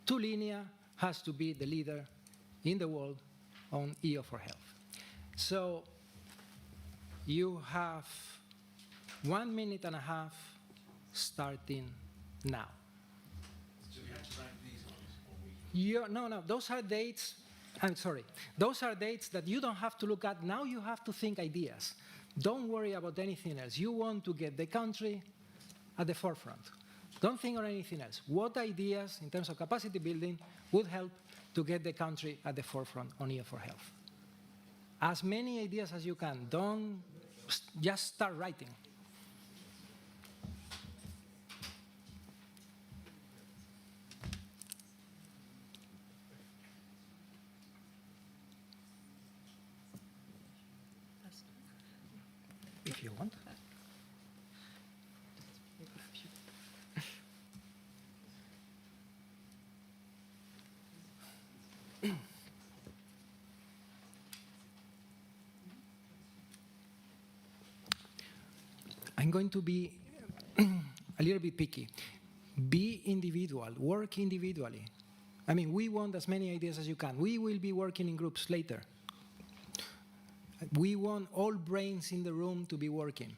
Tulinia has to be the leader in the world on EO4Health. So you have 1 minute and a half starting now. So we have to write these ones? No, those are dates. I'm sorry. Those are dates that you don't have to look at. Now you have to think ideas. Don't worry about anything else. You want to get the country at the forefront. Don't think on anything else. What ideas, in terms of capacity building, would help to get the country at the forefront on EO4Health? As many ideas as you can. Don't just start writing. If you want. I'm going to be a little bit picky. Be individual, work individually. I mean, we want as many ideas as you can. We will be working in groups later. We want all brains in the room to be working.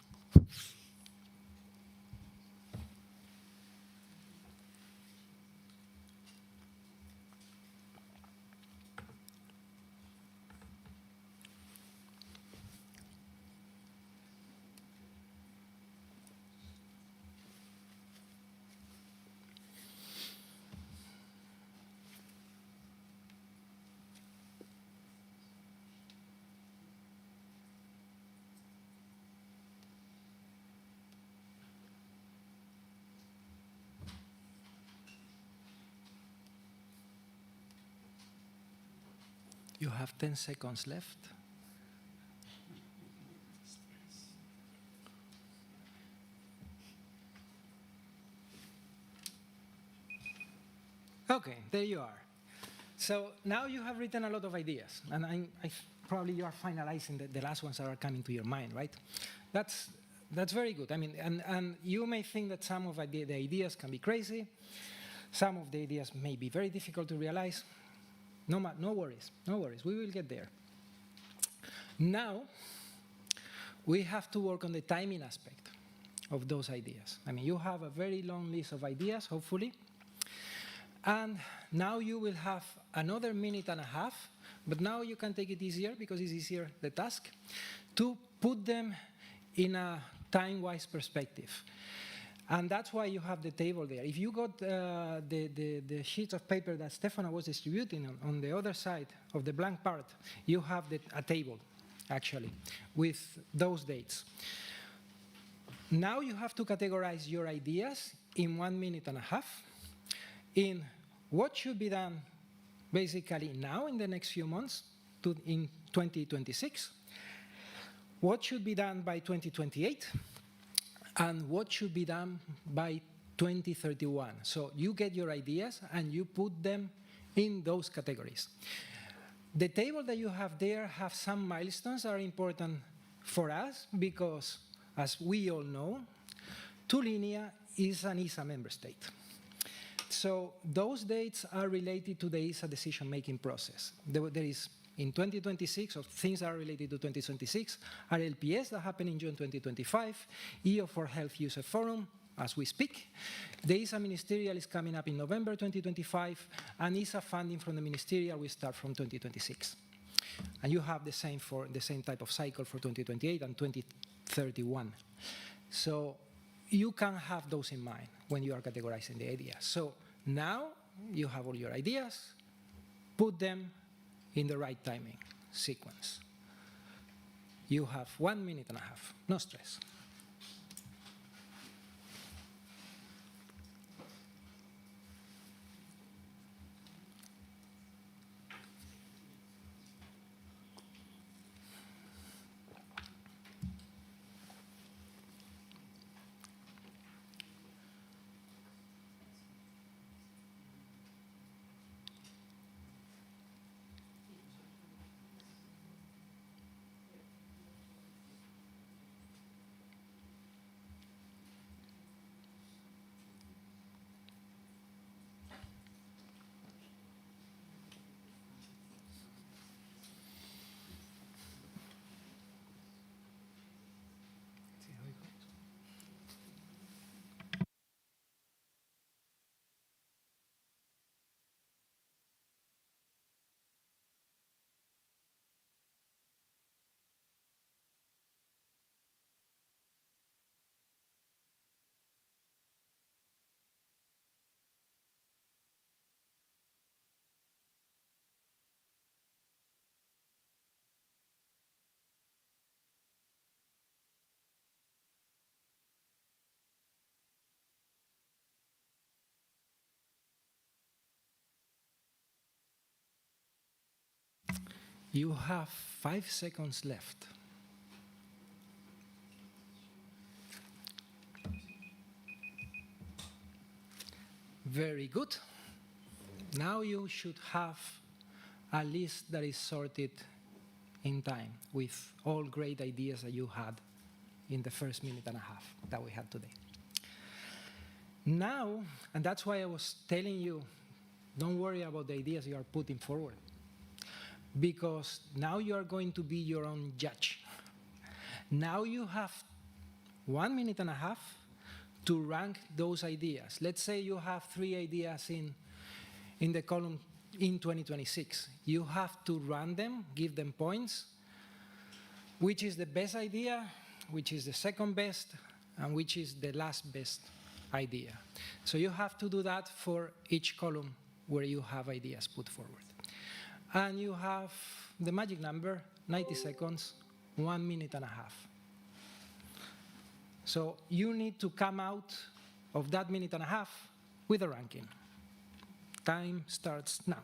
You have 10 seconds left. Okay, there you are. So now you have written a lot of ideas, and probably you are finalizing the last ones that are coming to your mind, right? That's very good. I mean, and you may think that some of the ideas can be crazy, some of the ideas may be very difficult to realize. No worries, we will get there. Now, we have to work on the timing aspect of those ideas. I mean, you have a very long list of ideas, hopefully, and now you will have another minute and a half, but now you can take it easier, because it's easier, the task, to put them in a time-wise perspective. And that's why you have the table there. If you got the sheets of paper that Stefano was distributing on the other side of the blank part, you have a table, actually, with those dates. Now you have to categorize your ideas in 1 minute and a half in what should be done basically now in the next few months in 2026, what should be done by 2028, and what should be done by 2031. So you get your ideas and you put them in those categories. The table that you have there have some milestones that are important for us because, as we all know, Tulinia is an ESA member state. So those dates are related to the ESA decision-making process. There is, in 2026, or things that are related to 2026, are LPS that happen in June 2025, EO4Health User Forum, as we speak. The ESA Ministerial is coming up in November 2025, and ESA funding from the Ministerial will start from 2026. And you have the same type of cycle for 2028 and 2031. So you can have those in mind when you are categorizing the ideas. So now you have all your ideas, put them in the right timing sequence. You have 1 minute and a half, no stress. You have 5 seconds left. Very good. Now you should have a list that is sorted in time with all great ideas that you had in the first minute and a half that we had today. Now, and that's why I was telling you, don't worry about the ideas you are putting forward, because now you are going to be your own judge. Now you have 1 minute and a half to rank those ideas. Let's say you have 3 ideas in the column in 2026. You have to rank them, give them points. Which is the best idea, which is the second best, and which is the last best idea. So you have to do that for each column where you have ideas put forward. And you have the magic number, 90 seconds, 1 minute and a half. So you need to come out of that minute and a half with a ranking. Time starts now.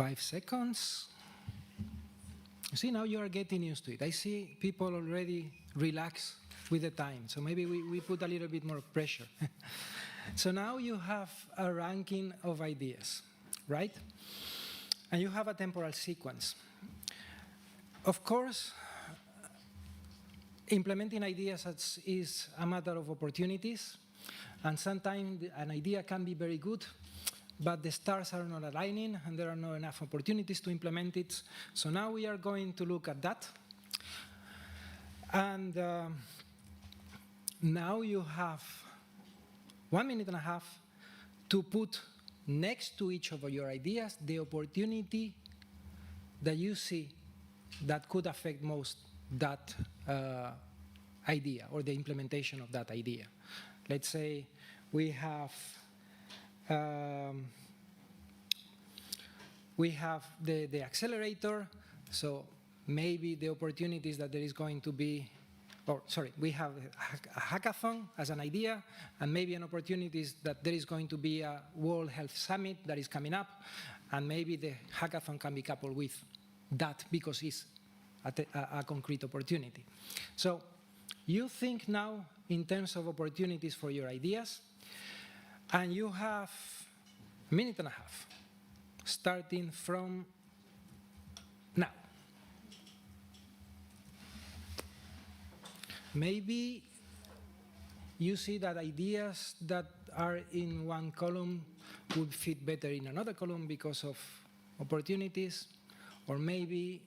5 seconds. You see, now you are getting used to it. I see people already relax with the time, so maybe we put a little bit more pressure. So now you have a ranking of ideas, right? And you have a temporal sequence. Of course, implementing ideas is a matter of opportunities, and sometimes an idea can be very good, but the stars are not aligning and there are not enough opportunities to implement it. So now we are going to look at that. And now you have 1.5 minutes to put next to each of your ideas the opportunity that you see that could affect most that idea or the implementation of that idea. Let's say we have the accelerator, so maybe the opportunities that there is going to be, or sorry, we have a hackathon as an idea, and maybe an opportunities that there is going to be a World Health Summit that is coming up, and maybe the hackathon can be coupled with that because it's a concrete opportunity. So you think now in terms of opportunities for your ideas, and you have 1.5 minutes starting from now. Maybe you see that ideas that are in one column would fit better in another column because of opportunities, or maybe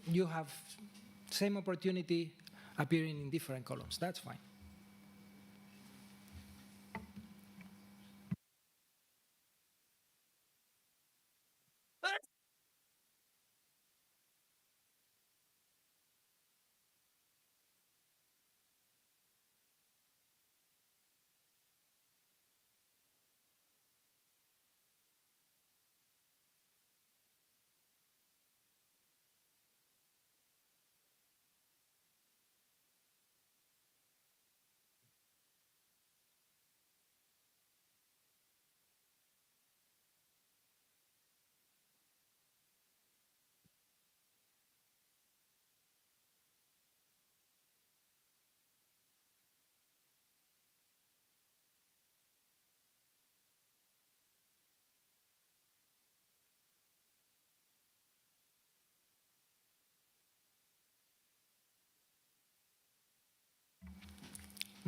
you have same opportunity appearing in different columns. That's fine.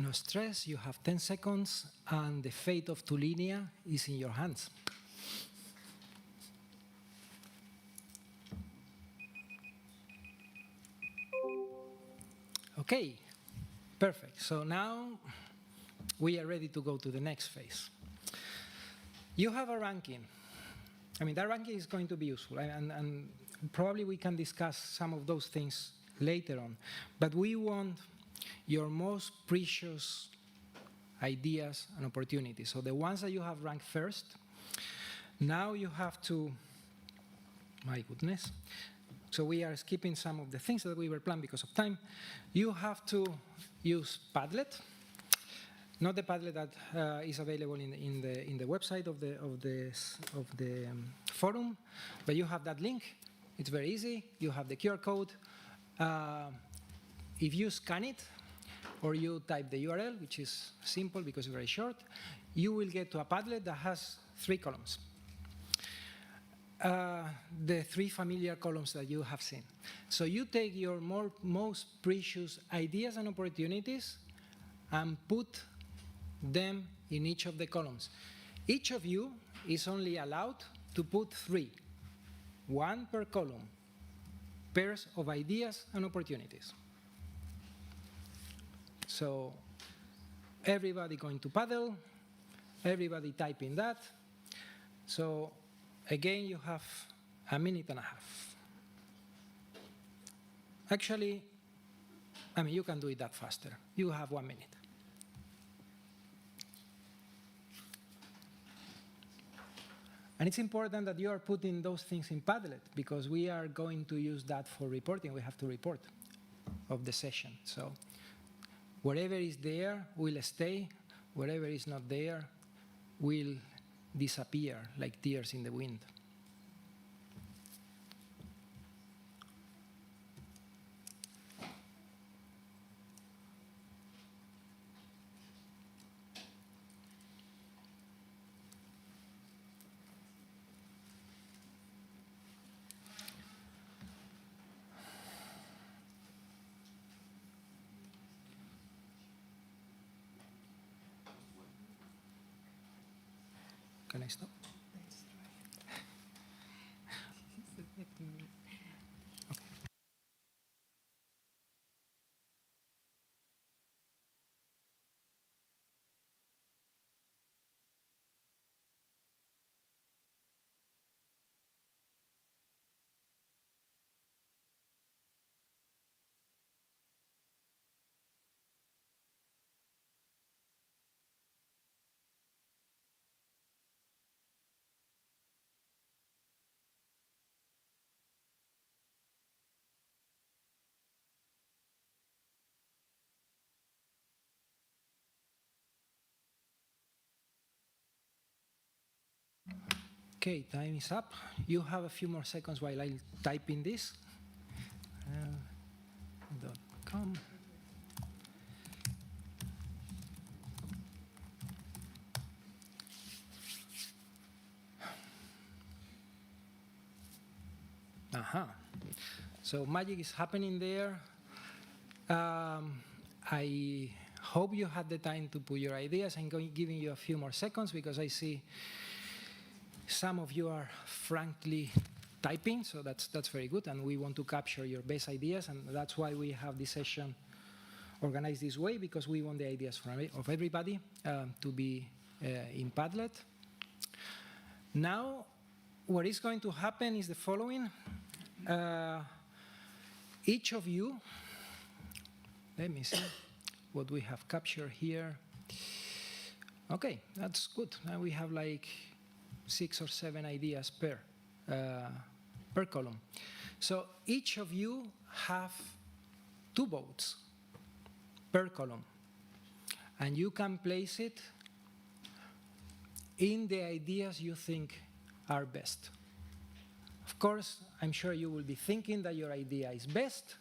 No stress, you have 10 seconds, and the fate of Tulinia is in your hands. Okay, perfect. So now we are ready to go to the next phase. You have a ranking. I mean, that ranking is going to be useful, and probably we can discuss some of those things later on. But we want your most precious ideas and opportunities. So the ones that you have ranked first, now you have to, my goodness, so we are skipping some of the things that we were planned because of time. You have to use Padlet, not the Padlet that is available in the website of the forum, but you have that link. It's very easy. You have the QR code. If you scan it, or you type the URL, which is simple because it's very short, you will get to a Padlet that has 3 columns. The 3 familiar columns that you have seen. So you take your most precious ideas and opportunities and put them in each of the columns. Each of you is only allowed to put 3, 1 per column, pairs of ideas and opportunities. So everybody going to paddle, everybody typing that. So again, you have 1.5 minutes. Actually, I mean, you can do it that faster. You have 1 minute. And it's important that you are putting those things in Padlet because we are going to use that for reporting. We have to report of the session. So whatever is there will stay. Whatever is not there will disappear like tears in the wind. Can I stop? Okay, time is up. You have a few more seconds while I type in this. .com. So magic is happening there. I hope you had the time to put your ideas. I'm giving you a few more seconds because I see some of you are frankly typing, so that's very good, and we want to capture your best ideas, and that's why we have this session organized this way, because we want the ideas of everybody to be in Padlet. Now, what is going to happen is the following. Each of you, let me see what we have captured here. Okay, that's good. Now we have like 6 or 7 ideas per column. So each of you have 2 votes per column, and you can place it in the ideas you think are best. Of course, I'm sure you will be thinking that your idea is best,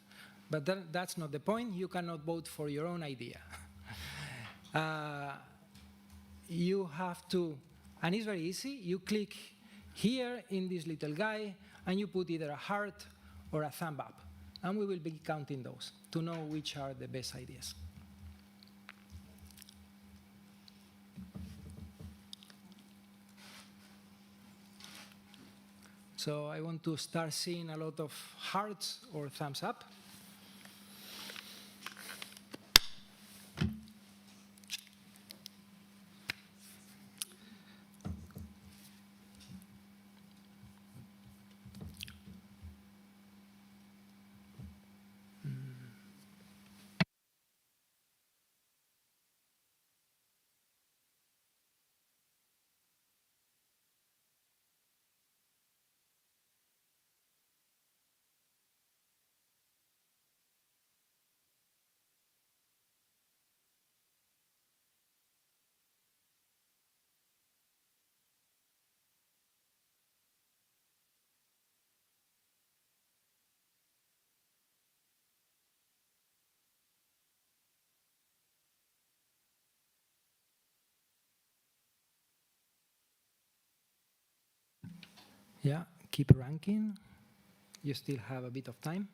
but that's not the point. You cannot vote for your own idea. You have to, and it's very easy. You click here in this little guy, and you put either a heart or a thumb up, and we will be counting those to know which are the best ideas. So I want to start seeing a lot of hearts or thumbs up. Yeah, keep ranking. You still have a bit of time.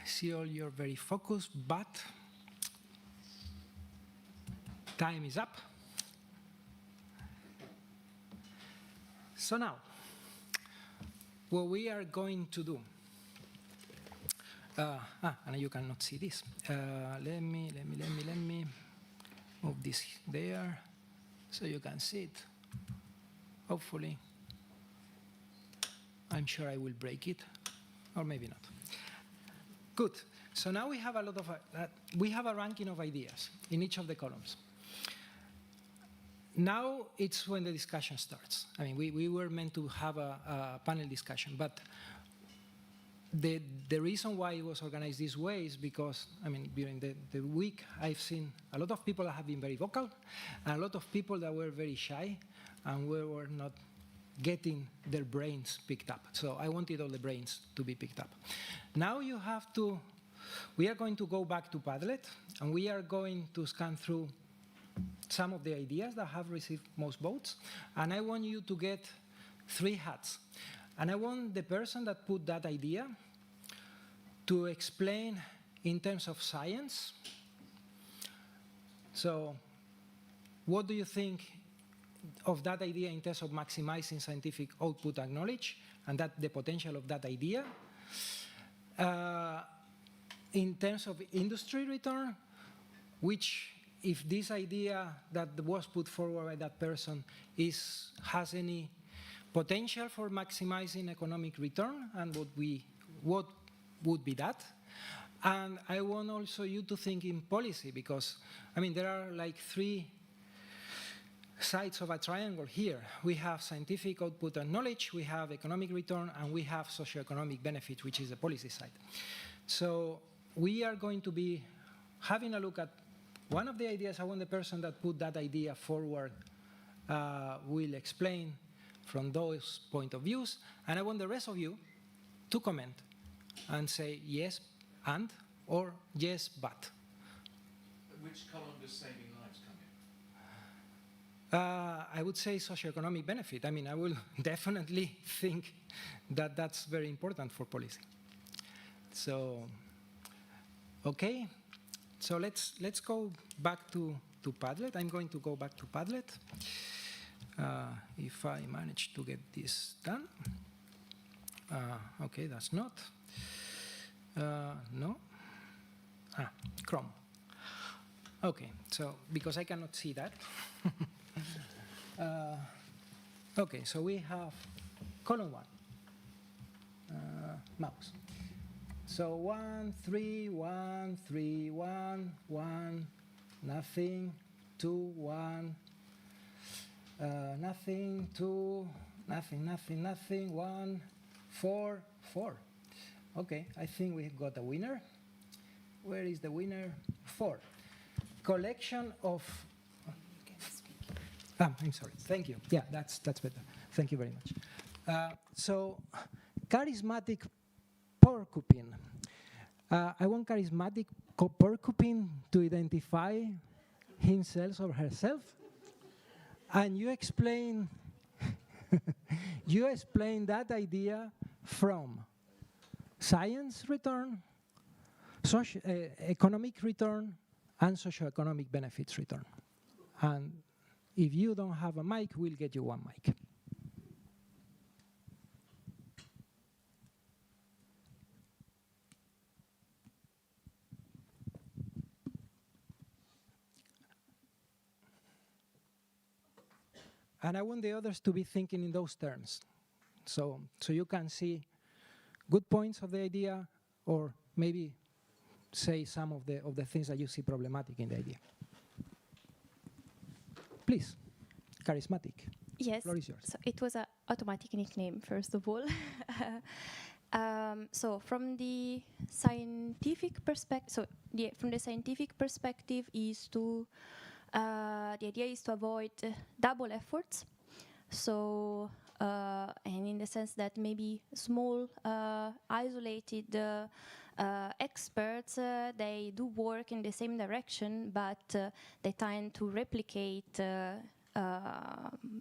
I see all you're very focused, but time is up. So now, what we are going to do, And you cannot see this. Let me move this there so you can see it. Hopefully. I'm sure I will break it, or maybe not. Good. So now we have a lot of we have a ranking of ideas in each of the columns. Now it's when the discussion starts. I mean, we were meant to have a panel discussion, but the reason why it was organized this way is because, I mean, during the week, I've seen a lot of people that have been very vocal, and a lot of people that were very shy, and we were not getting their brains picked up. So I wanted all the brains to be picked up. Now you have to, we are going to go back to Padlet, and we are going to scan through some of the ideas that have received most votes, and I want you to get 3 hats. And I want the person that put that idea to explain in terms of science. So what do you think of that idea in terms of maximizing scientific output and knowledge, and that the potential of that idea? In terms of industry return, which, if this idea that was put forward by that person has any potential for maximizing economic return, and what would be that? And I want also you to think in policy, because, I mean, there are like 3 sides of a triangle here. We have scientific output and knowledge, we have economic return, and we have socioeconomic benefit, which is the policy side. So we are going to be having a look at one of the ideas. I want the person that put that idea forward will explain from those point of views, and I want the rest of you to comment and say yes and, or yes but. Which column does saving lives come in? I would say socioeconomic benefit. I mean, I will definitely think that that's very important for policy. So, okay. So let's go back to Padlet. I'm going to go back to Padlet. If I manage to get this done. Okay, that's not. No. Chrome. Okay, so because I cannot see that. Okay, so we have column 1. Mouse. So 1, 3, 1, 3, 1, 1, nothing, 2, 1, nothing, 2, nothing, nothing, nothing, 1, 4, 4. Okay, I think we've got a winner. Where is the winner? 4. Collection of... I'm sorry, thank you. Yeah, that's better. Thank you very much. So, charismatic porcupine. I want charismatic porcupine to identify himself or herself, and you explain that idea from science return, economic return, and socioeconomic benefits return. And if you don't have a mic, we'll get you one mic. And I want the others to be thinking in those terms. So you can see good points of the idea, or maybe say some of the things that you see problematic in the idea. Please, charismatic. Yes, Floor is yours. so it was an automatic nickname, first of all. So from the scientific perspective, from the scientific perspective is to, the idea is to avoid double efforts. So, and in the sense that maybe small, isolated experts, they do work in the same direction, but they tend to replicate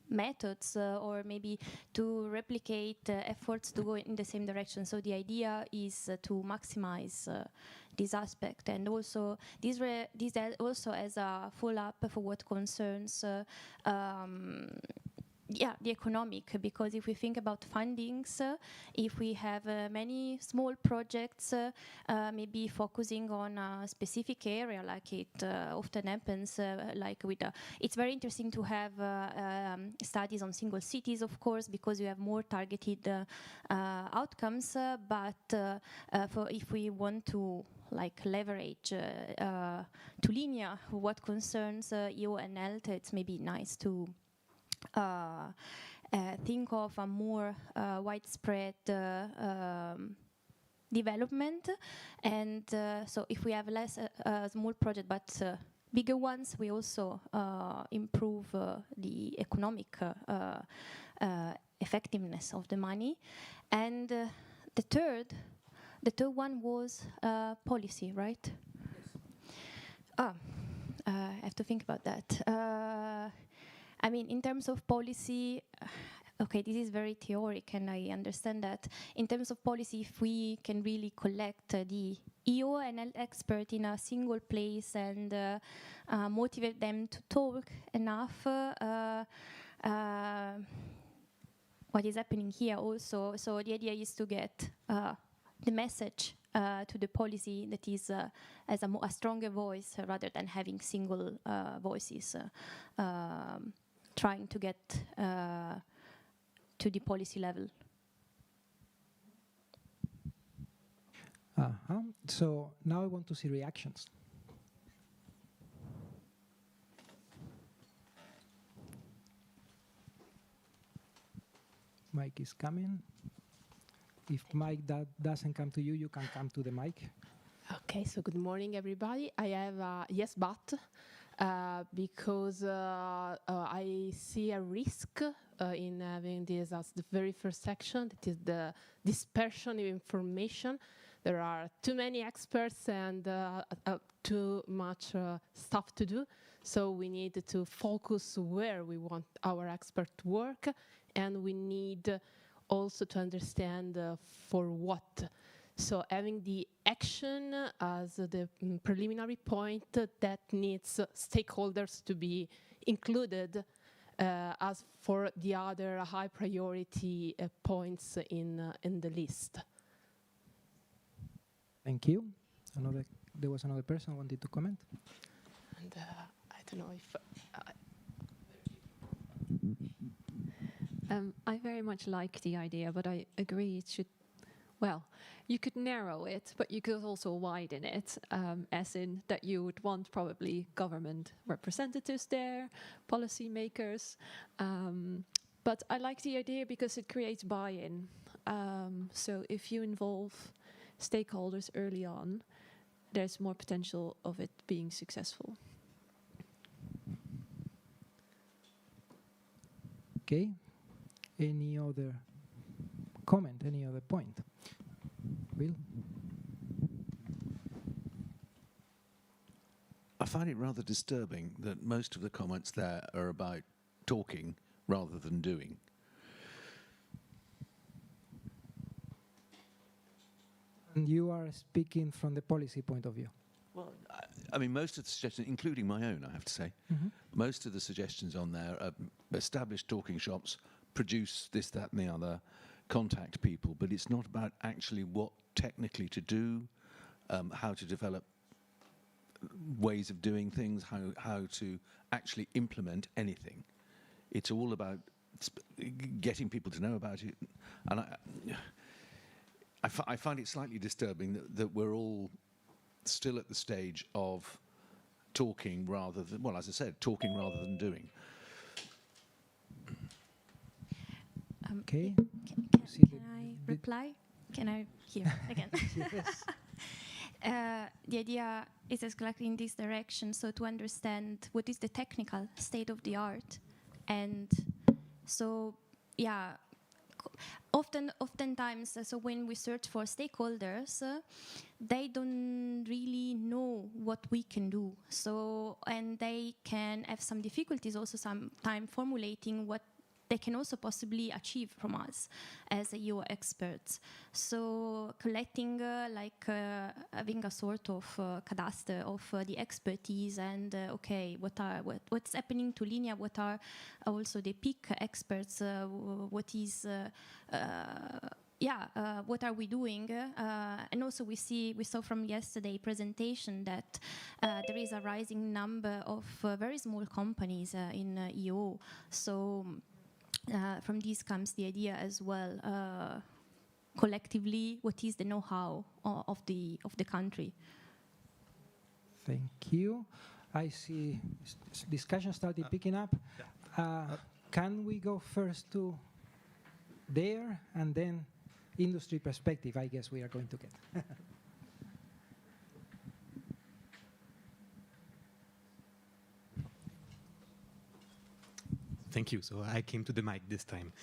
methods or maybe to replicate efforts to go in the same direction. So the idea is to maximize this aspect, and also this also as a follow-up for what concerns yeah, the economic, because if we think about fundings, if we have many small projects, maybe focusing on a specific area, like it often happens, like with, it's very interesting to have studies on single cities, of course, because you have more targeted outcomes, but if we want to like leverage to linear what concerns EO and health, it's maybe nice to think of a more widespread development. And so if we have less small project but bigger ones, we also improve the economic effectiveness of the money. And the third one was policy, right? Yes. I have to think about that. I mean, in terms of policy, okay, this is very theoric, and I understand that. In terms of policy, if we can really collect the EO and health expert in a single place and motivate them to talk enough, what is happening here also. So the idea is to get the message to the policy that is as a stronger voice rather than having single voices trying to get to the policy level. So now I want to see reactions. Mic is coming. If mic doesn't come to you, you can come to the mic. Okay, so good morning, everybody. I have a yes, but because I see a risk in having this as the very first section, that is the dispersion of information. There are too many experts and too much stuff to do, so we need to focus where we want our expert to work, and we need also to understand for what. So having the action as the preliminary point that needs stakeholders to be included as for the other high priority points in the list. Thank you. There was another person who wanted to comment. And I don't know if... I very much like the idea, but I agree it should, well, you could narrow it, but you could also widen it, as in that you would want probably government representatives there, policymakers. But I like the idea because it creates buy-in. So if you involve stakeholders early on, there's more potential of it being successful. Okay. Any other comment, any other point? Will? I find it rather disturbing that most of the comments there are about talking rather than doing. And you are speaking from the policy point of view. Well, I mean, most of the suggestions, including my own, I have to say, most of the suggestions on there are established talking shops, produce this, that, and the other, contact people, but it's not about actually what technically to do, how to develop ways of doing things, how to actually implement anything. It's all about getting people to know about it. And I find it slightly disturbing that we're all still at the stage of talking rather than, well, as I said, talking rather than doing. Okay. Can I reply? Can I hear again? Yes. The idea is exactly in this direction, so to understand what is the technical state of the art. And so, yeah, oftentimes, so when we search for stakeholders, they don't really know what we can do. So, and they can have some difficulties also sometimes formulating what they can also possibly achieve from us as EO experts. So collecting, having a sort of cadastre of the expertise and okay, what's happening to Linea? What are also the peak experts? What is what are we doing? And also we saw from yesterday presentation that there is a rising number of very small companies in EO. So from this comes the idea as well. Collectively, what is the know-how of the country? Thank you. I see discussion started picking up. Can we go first to there and then industry perspective? I guess we are going to get. Thank you. So I came to the mic this time.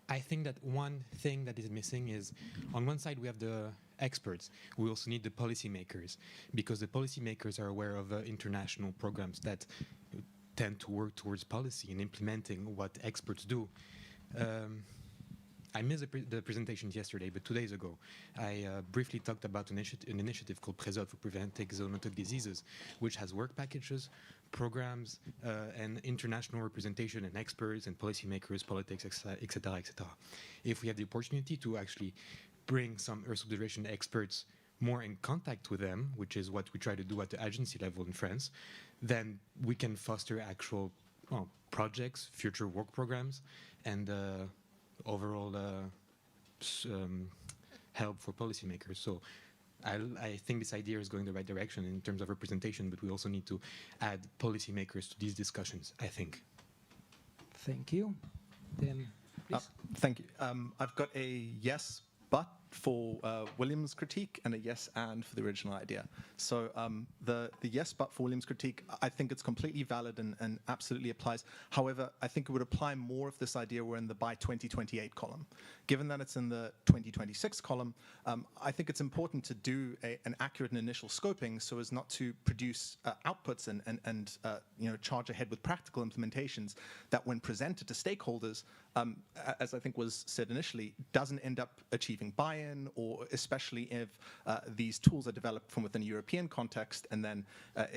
I think that one thing that is missing is, on one side we have the experts. We also need the policymakers, because the policymakers are aware of international programs that tend to work towards policy and implementing what experts do. I missed the presentation yesterday, but 2 days ago, I briefly talked about an initiative called Présode for preventing zoonotic diseases, which has work packages, programs, and international representation and experts and policymakers, politics, etc., etc. If we have the opportunity to actually bring some Earth observation experts more in contact with them, which is what we try to do at the agency level in France, then we can foster actual projects, future work programs, and overall help for policymakers. So I think this idea is going the right direction in terms of representation, but we also need to add policymakers to these discussions, I think. Thank you. Then, please. Thank you. I've got a yes, but for William's critique and a yes and for the original idea. So the yes but for William's critique, I think it's completely valid and absolutely applies. However, I think it would apply more if this idea were in the by 2028 column. Given that it's in the 2026 column, I think it's important to do an accurate and initial scoping so as not to produce outputs and charge ahead with practical implementations that when presented to stakeholders, as I think was said initially, doesn't end up achieving buy-in, or especially if these tools are developed from within a European context and then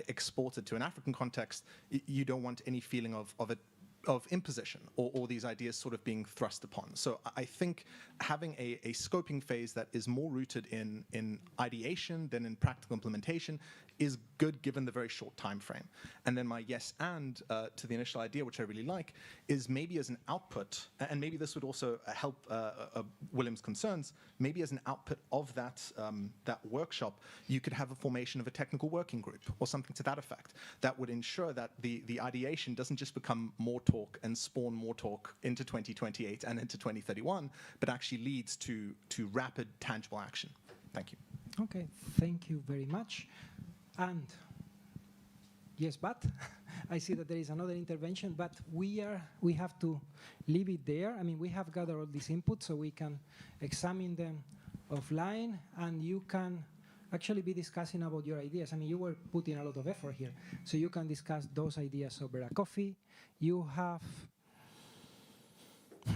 exported to an African context, you don't want any feeling of imposition or these ideas sort of being thrust upon. So I think having a scoping phase that is more rooted in ideation than in practical implementation is good given the very short time frame. And then my yes and to the initial idea, which I really like, is maybe as an output, and maybe this would also help William's concerns, maybe as an output of that workshop, you could have a formation of a technical working group or something to that effect that would ensure that the ideation doesn't just become more talk and spawn more talk into 2028 and into 2031, but actually leads to rapid, tangible action. Thank you. Okay, thank you very much. And yes, but I see that there is another intervention, but we have to leave it there. I mean, we have gathered all these inputs so we can examine them offline, and you can actually be discussing about your ideas. I mean, you were putting a lot of effort here, so you can discuss those ideas over a coffee. You have,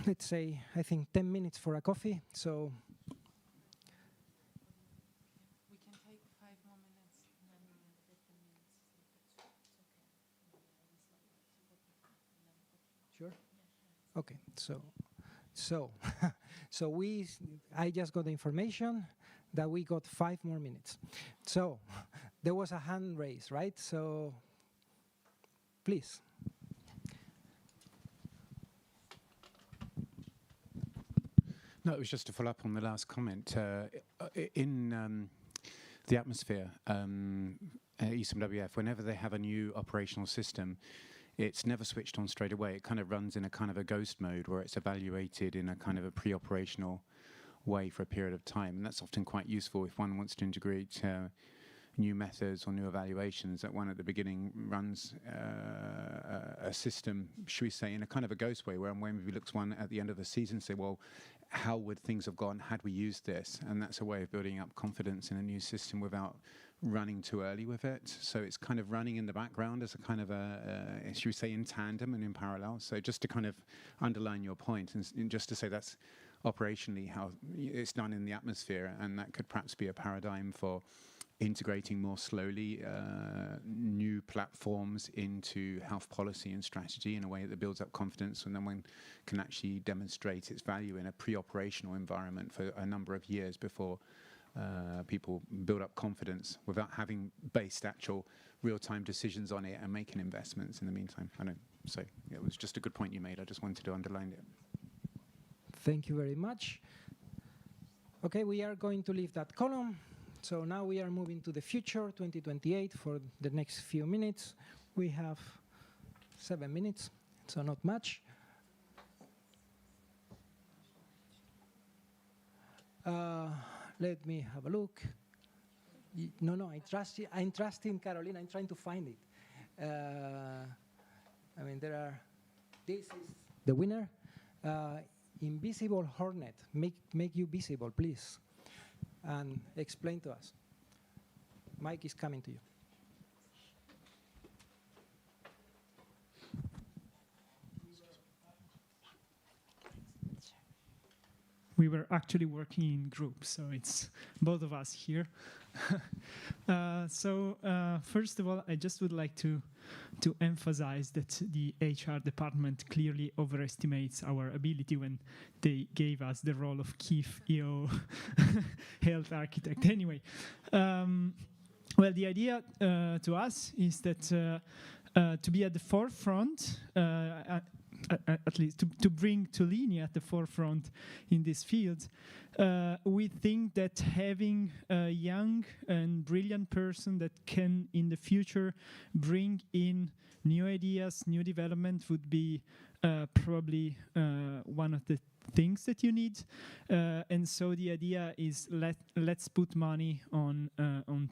let's say, I think 10 minutes for a coffee, so. Sure. Okay. So I just got the information that we got 5 more minutes. So there was a hand raised, right? So please. No, it was just to follow up on the last comment. In the atmosphere, ECMWF, whenever they have a new operational system, it's never switched on straight away. It kind of runs in a kind of a ghost mode where it's evaluated in a kind of a pre-operational way for a period of time. And that's often quite useful if one wants to integrate new methods or new evaluations, that one at the beginning runs a system, should we say, in a kind of a ghost way, where when we look to one at the end of the season and say, well, how would things have gone had we used this? And that's a way of building up confidence in a new system without running too early with it. So it's kind of running in the background as a kind of should we say, in tandem and in parallel. So just to kind of underline your point, and just to say that's operationally how it's done in the atmosphere, and that could perhaps be a paradigm for integrating more slowly new platforms into health policy and strategy in a way that builds up confidence, and then one can actually demonstrate its value in a pre-operational environment for a number of years before people build up confidence without having based actual real-time decisions on it and making investments in the meantime. I know. So it was just a good point you made. I just wanted to underline it. Thank you very much. Okay, we are going to leave that column. So now we are moving to the future, 2028, for the next few minutes. We have 7 minutes, so not much. Let me have a look. No, I trust in Caroline. I'm trying to find it. I mean, this is the winner. Invisible Hornet. Make you visible, please. And explain to us. Mike is coming to you. We were actually working in groups, so it's both of us here. First of all, I just would like to emphasize that the HR department clearly overestimates our ability when they gave us the role of chief EO health architect. Anyway, well, the idea to us is that to be at the forefront, at least to bring Tolini at the forefront in this field, we think that having a young and brilliant person that can in the future bring in new ideas, new development would be probably one of the things that you need. And so the idea is let's put money on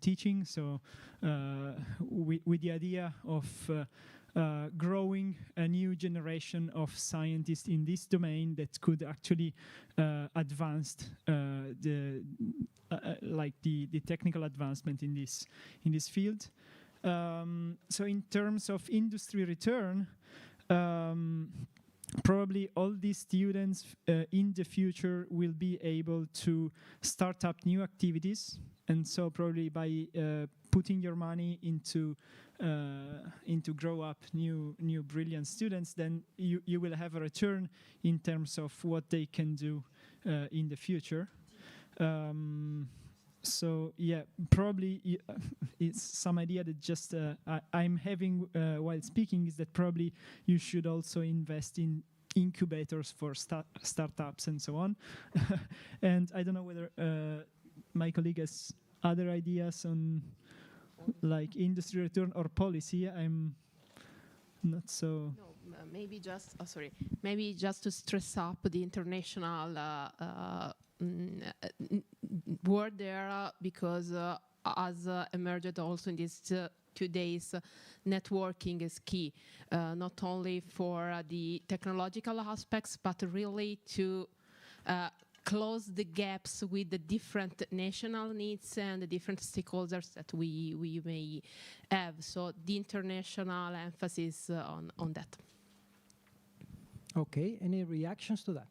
teaching. So with the idea of growing a new generation of scientists in this domain that could actually advance the technical advancement in this field. So in terms of industry return, probably all these students in the future will be able to start up new activities, and so probably by putting your money into grow up new brilliant students, then you will have a return in terms of what they can do in the future. So yeah, probably it's some idea that just I'm having while speaking is that probably you should also invest in incubators for startups and so on. And I don't know whether my colleague has other ideas on like industry return or policy. I'm not so. No, maybe just maybe just to stress up the international word there, because as emerged also in these 2 days, networking is key, not only for the technological aspects, but really to close the gaps with the different national needs and the different stakeholders that we may have. So the international emphasis on that. Okay, any reactions to that?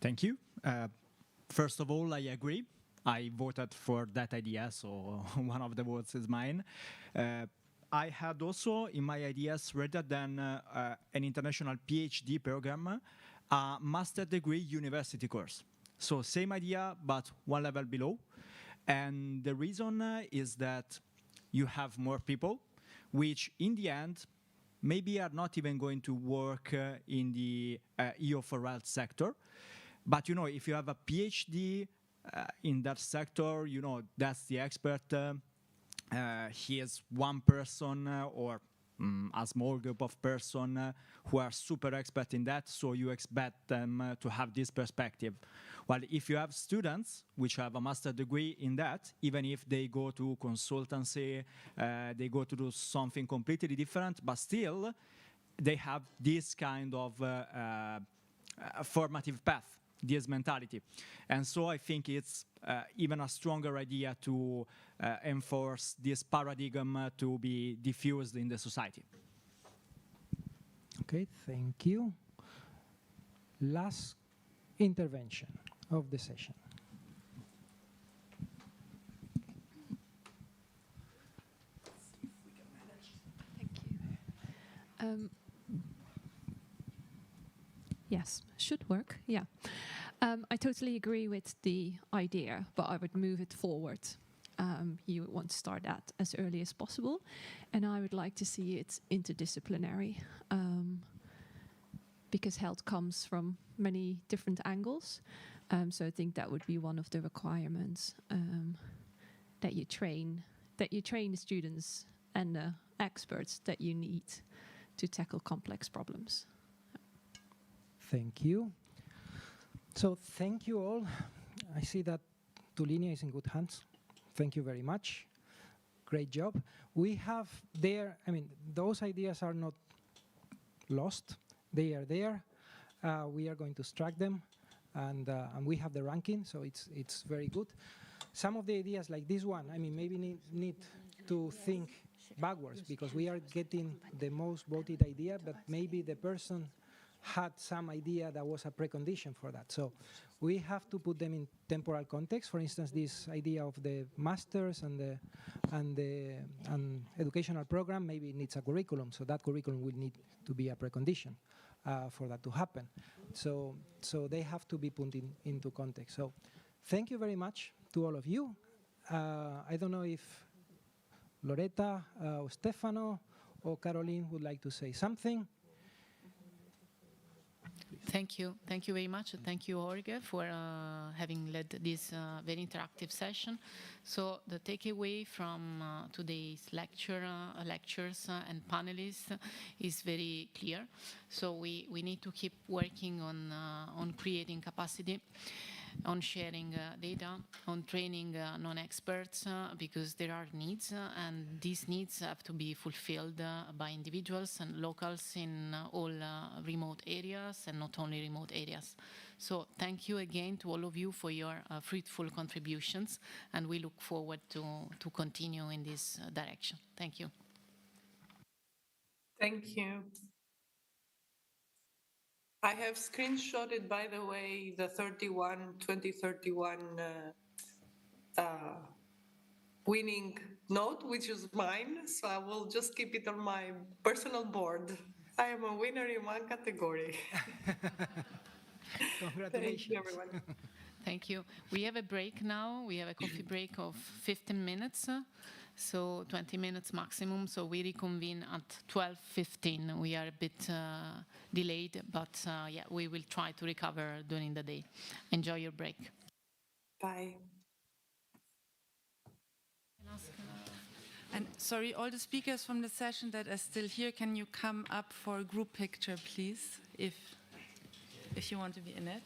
Thank you. First of all, I agree. I voted for that idea, so one of the votes is mine. I had also in my ideas, rather than an international PhD program, a master degree university course. So same idea, but one level below. And the reason is that you have more people, which in the end, maybe are not even going to work in the EO4Health sector. But, if you have a PhD in that sector, that's the expert. He is one person or a small group of person who are super expert in that, so you expect them to have this perspective. While if you have students which have a master degree in that, even if they go to consultancy, they go to do something completely different, but still they have this kind of formative path, this mentality. And so I think it's even a stronger idea to enforce this paradigm to be diffused in the society. Okay, thank you. Last intervention of the session. Yes, should work, yeah. I totally agree with the idea, but I would move it forward. You would want to start that as early as possible, and I would like to see it interdisciplinary, because health comes from many different angles. So I think that would be one of the requirements, that you train the students and the experts that you need to tackle complex problems. Thank you. So thank you all. I see that Tulinia is in good hands. Thank you very much. Great job. We have there, I mean, those ideas are not lost. They are there. We are going to track them, and we have the ranking, so it's very good. Some of the ideas like this one, I mean, maybe need to think backwards, because we are getting the most voted idea, but maybe the person had some idea that was a precondition for that. So we have to put them in temporal context. For instance, this idea of the masters and the educational program maybe needs a curriculum. So that curriculum will need to be a precondition for that to happen. So they have to be put into context. So thank you very much to all of you. I don't know if Loretta or Stefano or Caroline would like to say something. Thank you. Thank you very much. Thank you, Jorge, for having led this very interactive session. So the takeaway from today's lectures and panelists is very clear. So we need to keep working on creating capacity, on sharing data, on training non-experts, because there are needs, and these needs have to be fulfilled by individuals and locals in all remote areas, and not only remote areas. So thank you again to all of you for your fruitful contributions, and we look forward to continue in this direction. Thank you. Thank you. I have screenshotted, by the way, the 2031 winning note, which is mine. So I will just keep it on my personal board. I am a winner in one category. Congratulations. Thank you, everyone. Thank you. We have a break now. We have a coffee break of 15 minutes. So 20 minutes maximum, so we reconvene at 12:15. We are a bit delayed, but yeah, we will try to recover during the day. Enjoy your break. Bye. And sorry, all the speakers from the session that are still here, can you come up for a group picture, please, if you want to be in it?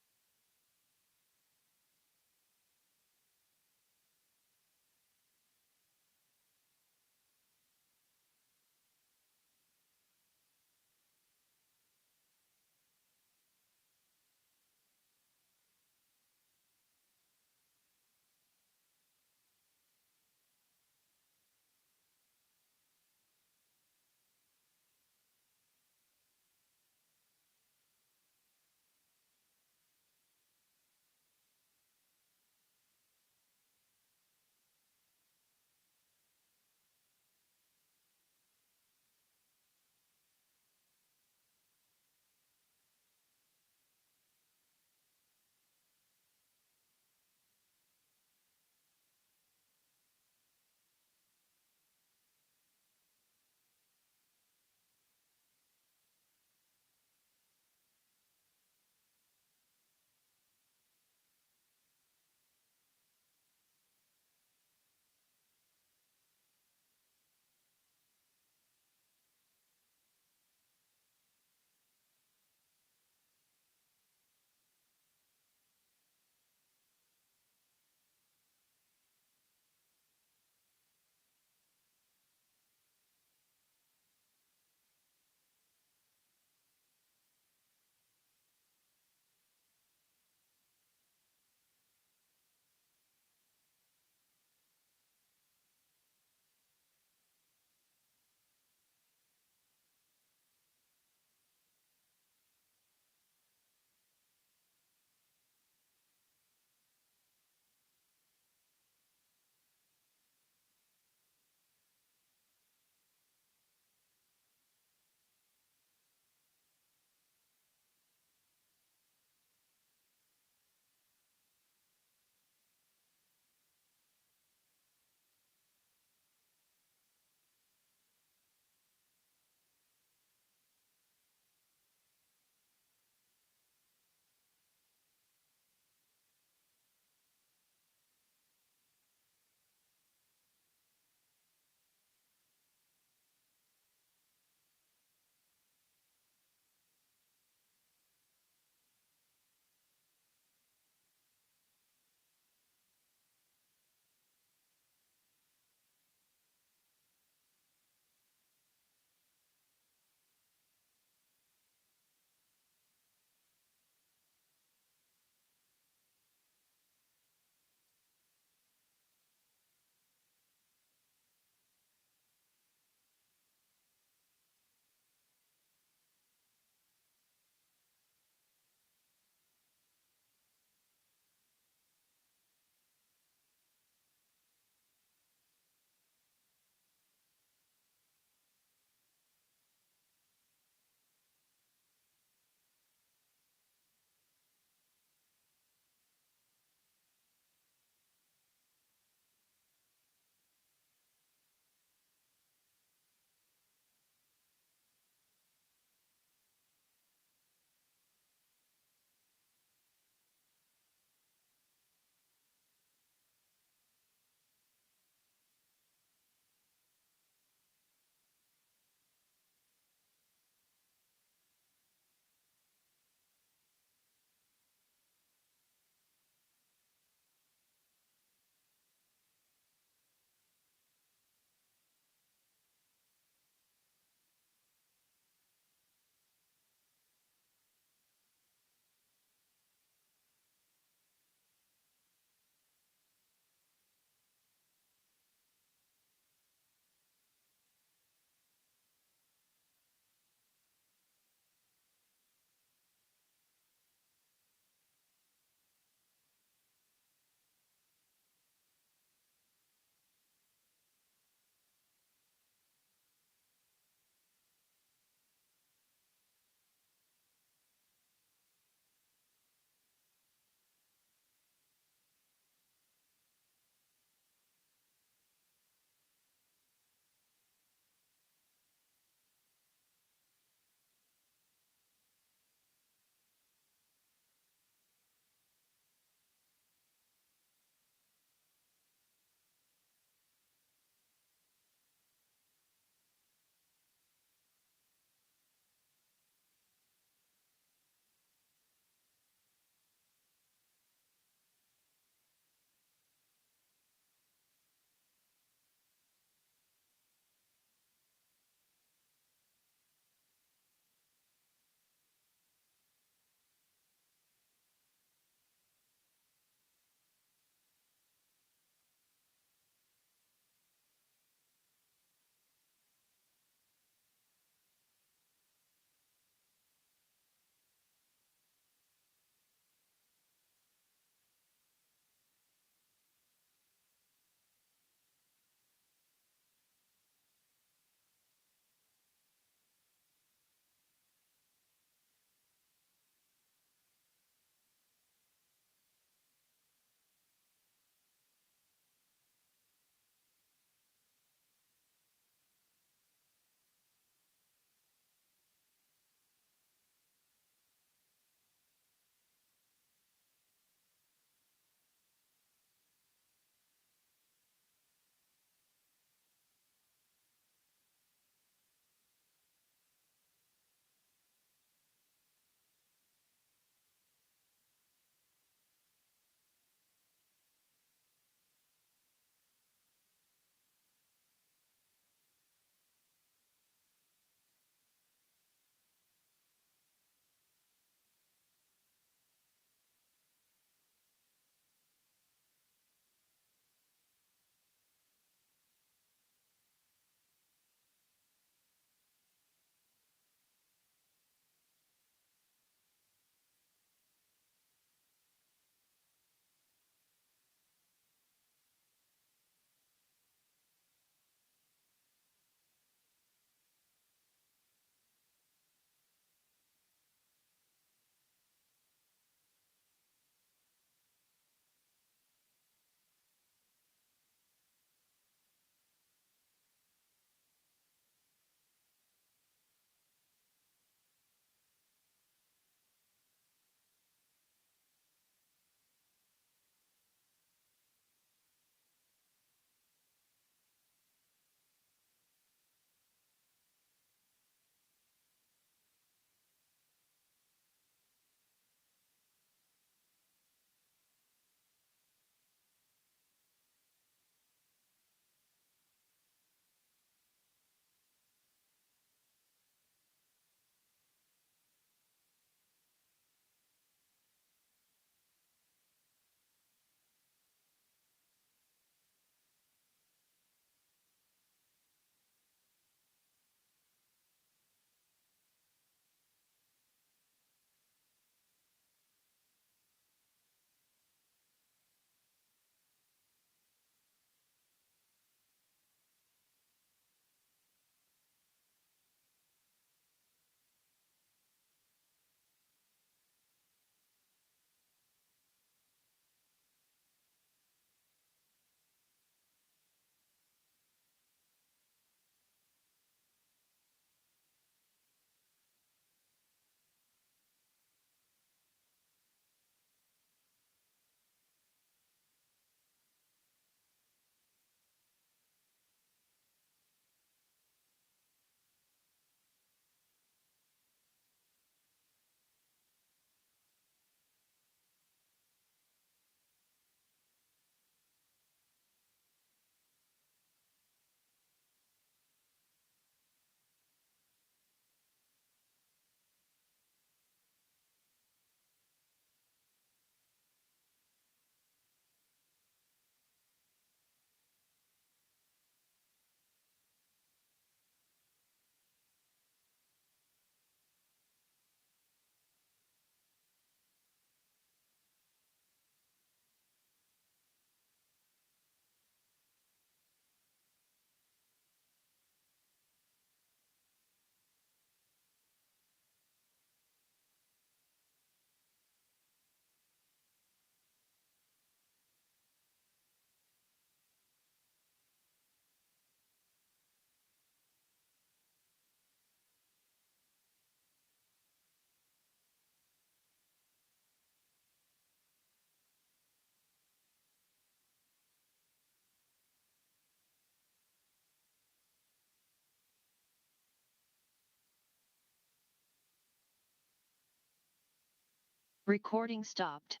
Recording stopped.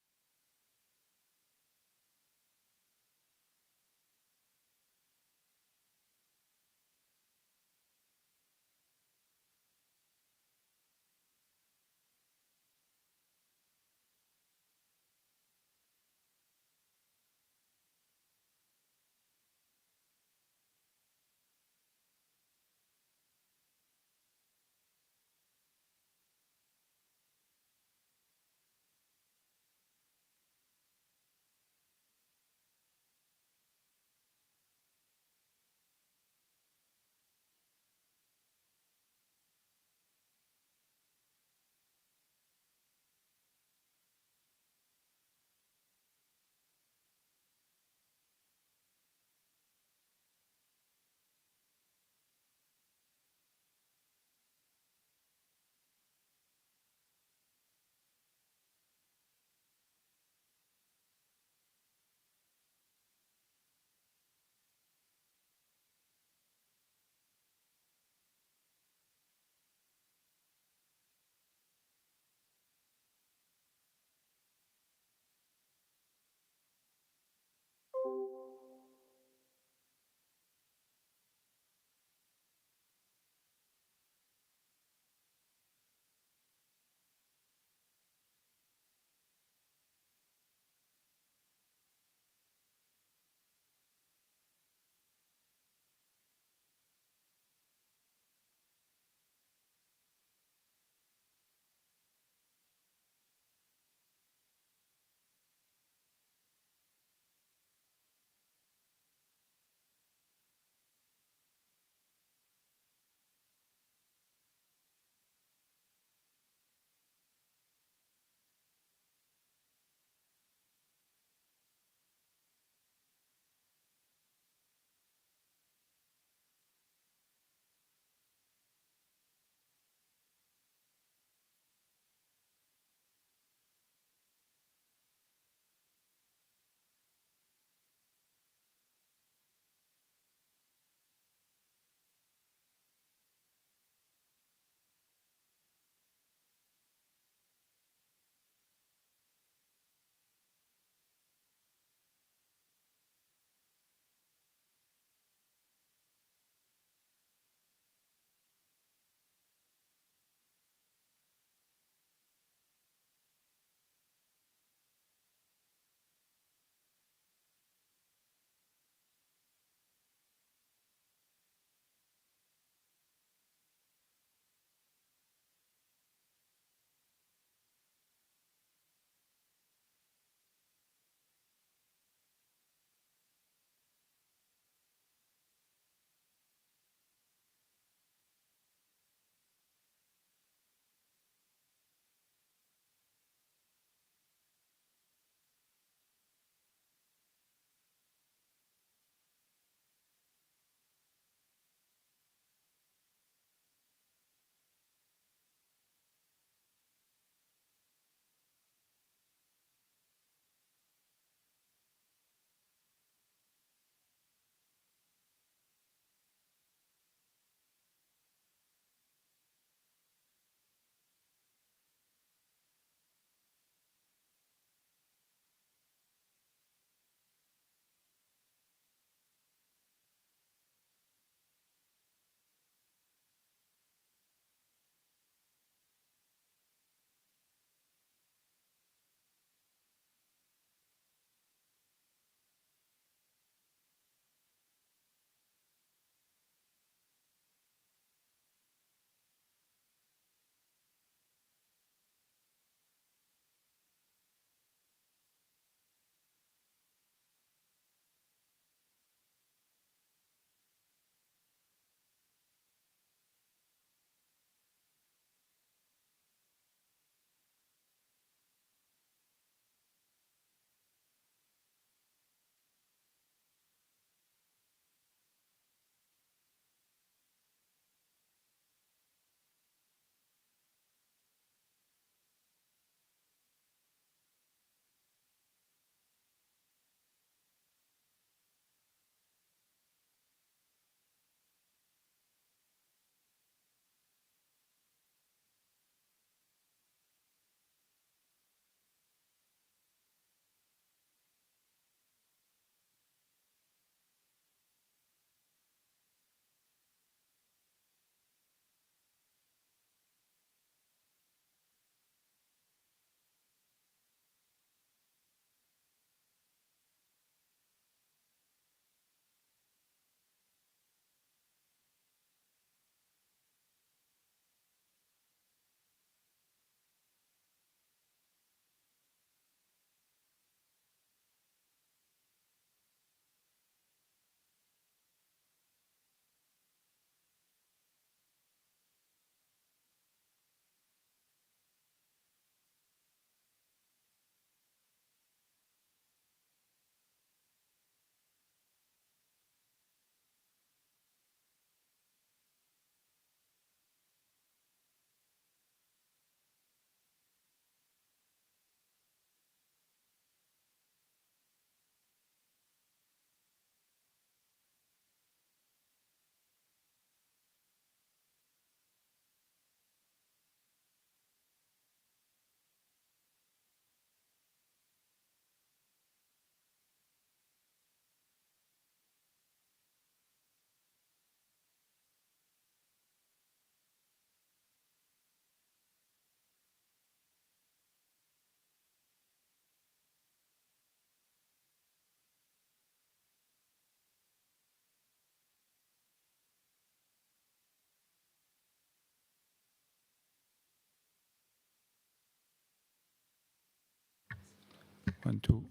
1, 2.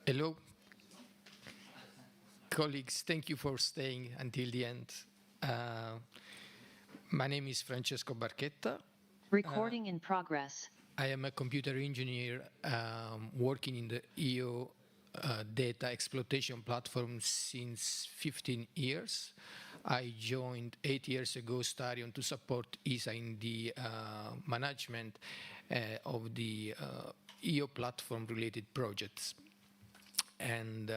Hello, colleagues. Thank you for staying until the end. My name is Francesco Barchetta. Recording in progress. I am a computer engineer working in the EO data exploitation platform since 15 years. I joined 8 years ago Starion to support ESA in the management of the EO platform related projects. And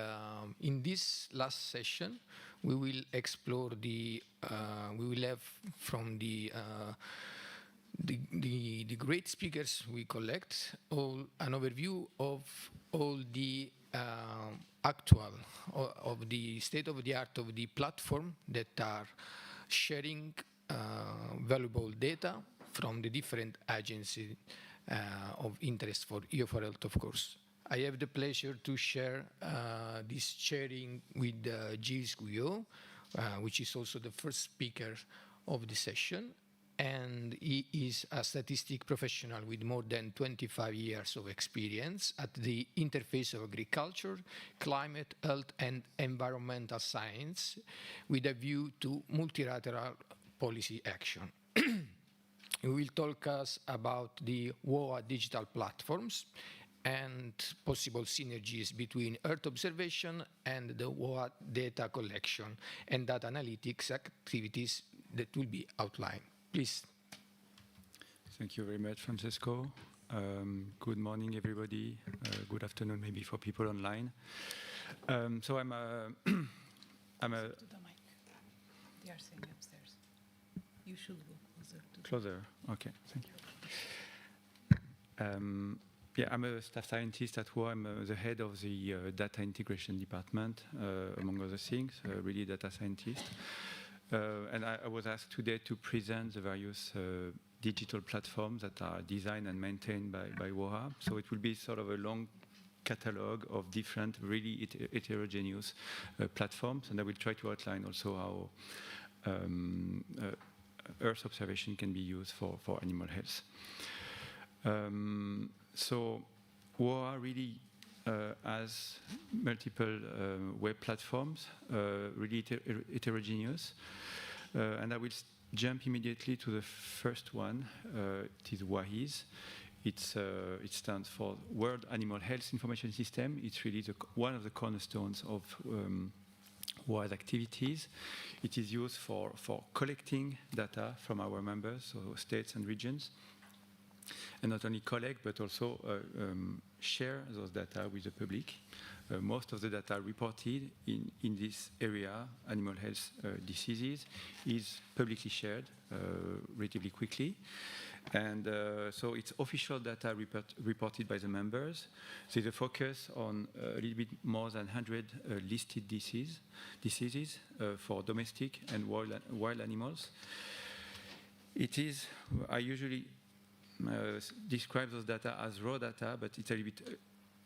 in this last session, we will explore we will have from the great speakers we collect an overview of all the actual of the state of the art of the platform that are sharing valuable data from the different agencies of interest for EO4Health, of course. I have the pleasure to share this sharing with Gilles Guyot, which is also the first speaker of the session. And he is a statistic professional with more than 25 years of experience at the interface of agriculture, climate, health, and environmental science with a view to multilateral policy action. He will talk us about the WOA digital platforms and possible synergies between Earth observation and the WOA data collection and data analytics activities that will be outlined. Please. Thank you very much, Francesco. Good morning, everybody. Good afternoon, maybe for people online. So I'm a They are saying upstairs. You should go closer to closer. Okay, thank you. Yeah, I'm a staff scientist at WOA. I'm the head of the data integration department, among other things, really data scientist. And I was asked today to present the various digital platforms that are designed and maintained by WOA. So it will be sort of a long catalog of different, really heterogeneous platforms. And I will try to outline also how Earth observation can be used for animal health. So WOA really has multiple web platforms, really heterogeneous. And I will jump immediately to the first one. It is WAHIS. It stands for World Animal Health Information System. It's really one of the cornerstones of WOA's activities. It is used for collecting data from our members, so states and regions. And not only collect, but also share those data with the public. Most of the data reported in this area, animal health diseases, is publicly shared relatively quickly. And so it's official data reported by the members. There's a focus on a little bit more than 100 listed diseases for domestic and wild animals. It is, I usually describe those data as raw data, but it's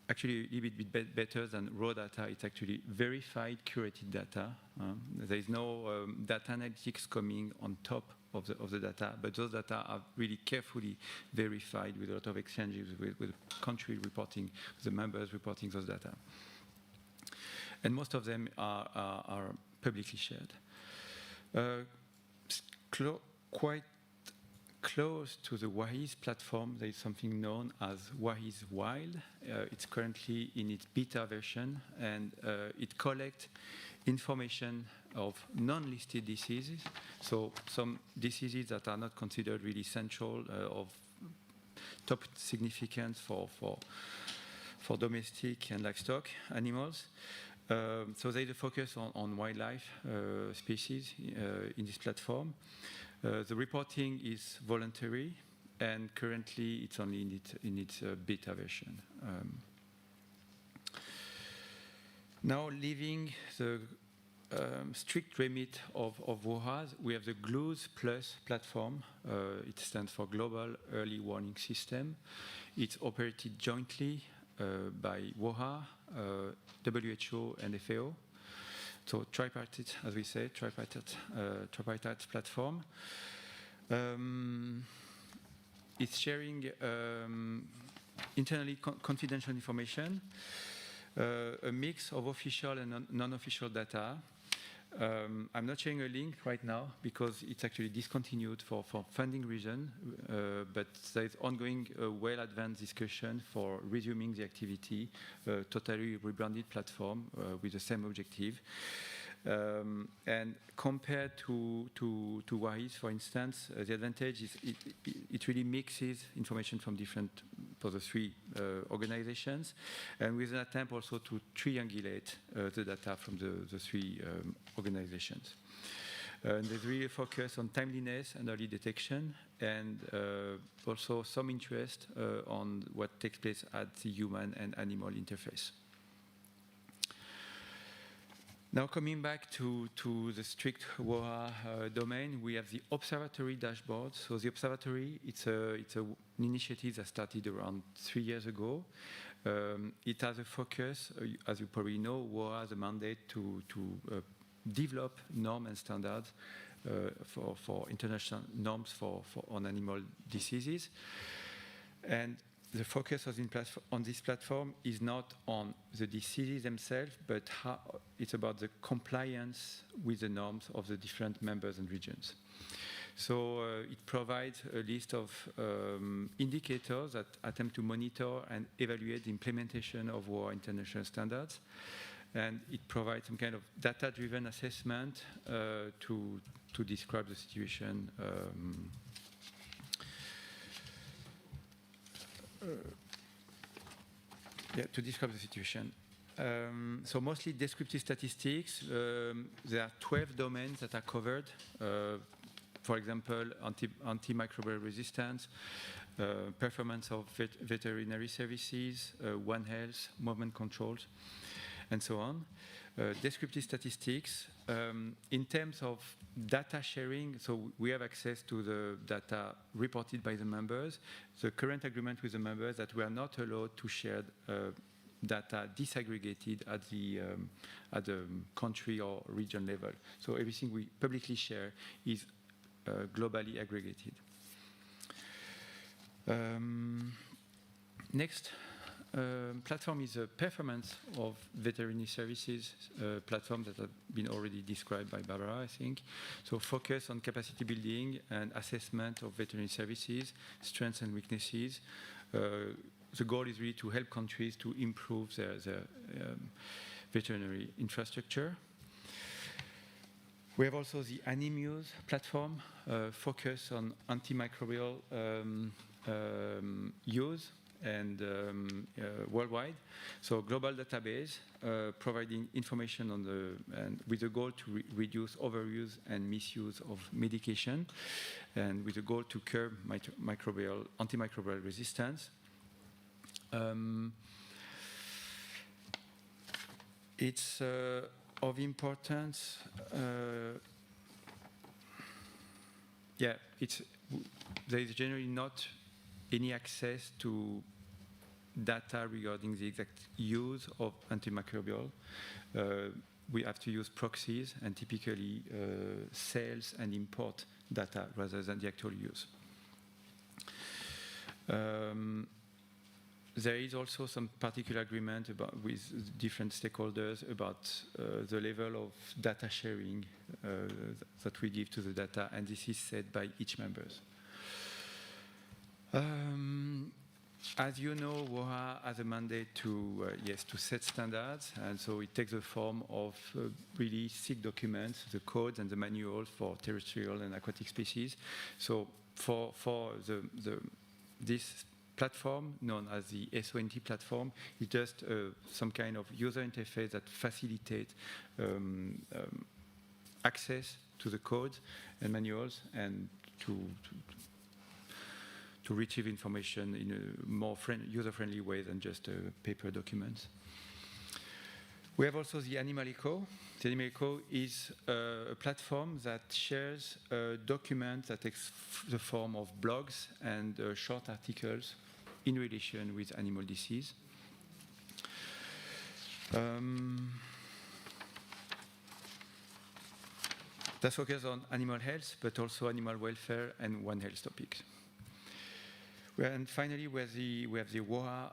actually a little bit better than raw data. It's actually verified, curated data. There is no data analytics coming on top of the data, but those data are really carefully verified with a lot of exchanges with the country reporting, the members reporting those data. And most of them are publicly shared. Quite close to the WAHIS platform, there is something known as WAHIS Wild. It's currently in its beta version, and it collects information of non-listed diseases, so some diseases that are not considered really central of top significance for domestic and livestock animals. So there is a focus on wildlife species in this platform. The reporting is voluntary, and currently it's only in its beta version. Now, leaving the strict remit of WOA, we have the GLUES Plus platform. It stands for Global Early Warning System. It's operated jointly by WOA, WHO, and FAO. So tripartite, as we say, tripartite platform. It's sharing internally confidential information, a mix of official and non-official data. I'm not sharing a link right now because it's actually discontinued for funding reason, but there is ongoing well-advanced discussion for resuming the activity, totally rebranded platform with the same objective. And compared to WAHIS, for instance, the advantage is it really mixes information from for the three organizations, and with an attempt also to triangulate the data from the three organizations. There's really a focus on timeliness and early detection, and also some interest on what takes place at the human and animal interface. Now coming back to the strict WOA domain, we have the observatory dashboard. So the observatory, it's an initiative that started around 3 years ago. It has a focus, as you probably know, WOA has a mandate to develop norms and standards for international norms on animal diseases. And the focus on this platform is not on the diseases themselves, but it's about the compliance with the norms of the different members and regions. So it provides a list of indicators that attempt to monitor and evaluate the implementation of WOA international standards. And it provides some kind of data-driven assessment to describe the situation to describe the situation. So mostly descriptive statistics. There are 12 domains that are covered. For example, antimicrobial resistance, performance of veterinary services, One Health, movement controls, and so on. Descriptive statistics. In terms of data sharing, so we have access to the data reported by the members. The current agreement with the members that we are not allowed to share data disaggregated at the country or region level. So everything we publicly share is globally aggregated. Next platform is a performance of veterinary services platform that have been already described by Barbara, I think. So focus on capacity building and assessment of veterinary services, strengths and weaknesses. The goal is really to help countries to improve their veterinary infrastructure. We have also the Animuse platform, focus on antimicrobial use and worldwide. So global database providing information on and with the goal to reduce overuse and misuse of medication, and with the goal to curb antimicrobial resistance. It's of importance. There is generally not any access to data regarding the exact use of antimicrobial. We have to use proxies and typically sales and import data rather than the actual use. There is also some particular agreement with different stakeholders about the level of data sharing that we give to the data, and this is set by each members. As you know, WOA has a mandate to set standards, and so it takes the form of really thick documents, the codes and the manuals for terrestrial and aquatic species. So for this platform, known as the SONT platform, is just some kind of user interface that facilitates access to the codes and manuals and to retrieve information in a more user-friendly way than just paper documents. We have also the Animal Echo. The Animal Echo is a platform that shares documents that takes the form of blogs and short articles in relation with animal disease. That focuses on animal health, but also animal welfare and One Health topics. And finally, we have the WOA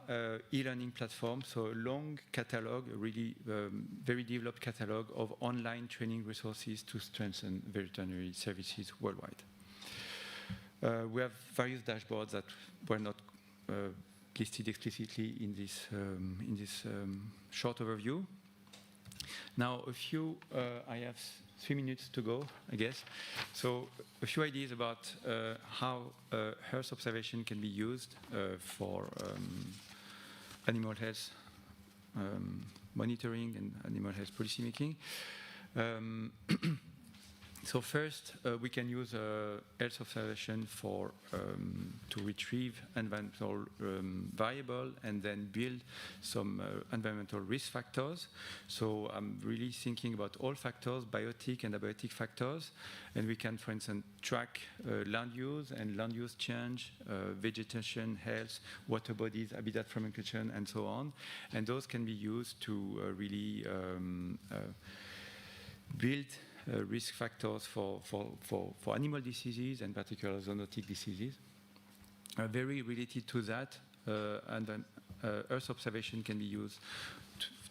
e-learning platform, so a long catalog, a really very developed catalog of online training resources to strengthen veterinary services worldwide. We have various dashboards that were not listed explicitly in this short overview. Now, I have 3 minutes to go, I guess. So a few ideas about how Earth observation can be used for animal health monitoring and animal health policy making. So first, we can use health observation for to retrieve environmental variable and then build some environmental risk factors. So I'm really thinking about all factors, biotic and abiotic factors, and we can, for instance, track land use and land use change, vegetation, health, water bodies, habitat fragmentation, and so on. And those can be used to really build risk factors for animal diseases and particularly zoonotic diseases. Very related to that, and then Earth observation can be used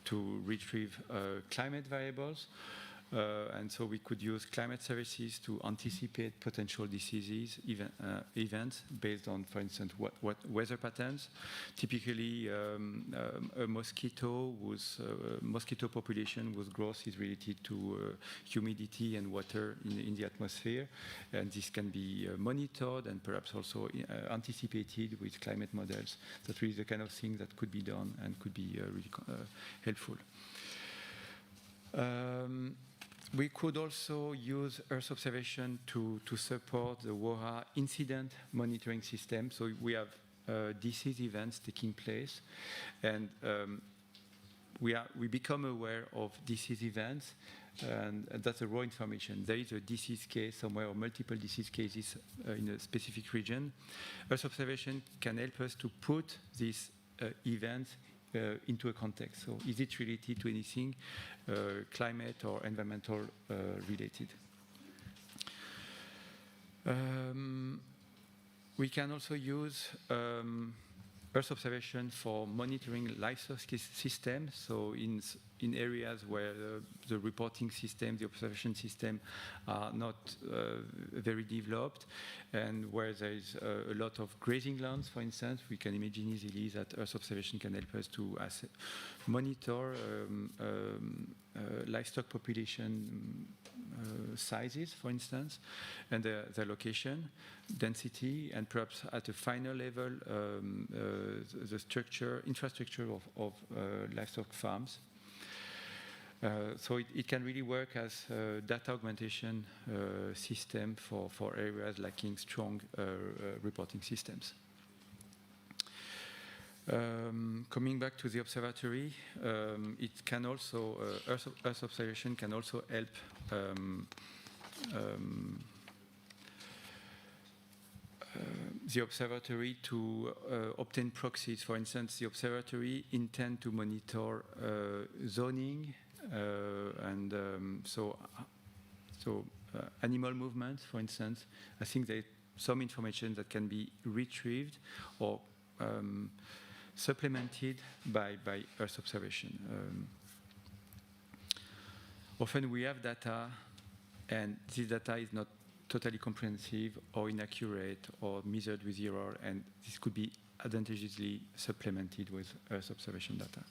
to retrieve climate variables. And so we could use climate services to anticipate potential diseases, events based on, for instance, what weather patterns. Typically, a mosquito population whose growth is related to humidity and water in the atmosphere, and this can be monitored and perhaps also anticipated with climate models. That's really the kind of thing that could be done and could be really helpful. We could also use Earth observation to support the WOHA incident monitoring system. So we have disease events taking place, and we become aware of disease events, and that's the raw information. There is a disease case somewhere or multiple disease cases in a specific region. Earth observation can help us to put these events into a context. So is it related to anything climate or environmental related? We can also use Earth observation for monitoring livestock systems. So in areas where the reporting system, the observation system are not very developed, and where there is a lot of grazing lands, for instance, we can imagine easily that Earth observation can help us to monitor livestock population sizes, for instance, and their location, density, and perhaps at a final level, the infrastructure of livestock farms. So it can really work as a data augmentation system for areas lacking strong reporting systems. Coming back to the observatory, it can also Earth observation can also help the observatory to obtain proxies. For instance, the observatory intend to monitor zoning and animal movements, for instance. I think there's some information that can be retrieved or supplemented by Earth observation. Often we have data, and this data is not totally comprehensive or inaccurate or measured with error, and this could be advantageously supplemented with Earth observation data.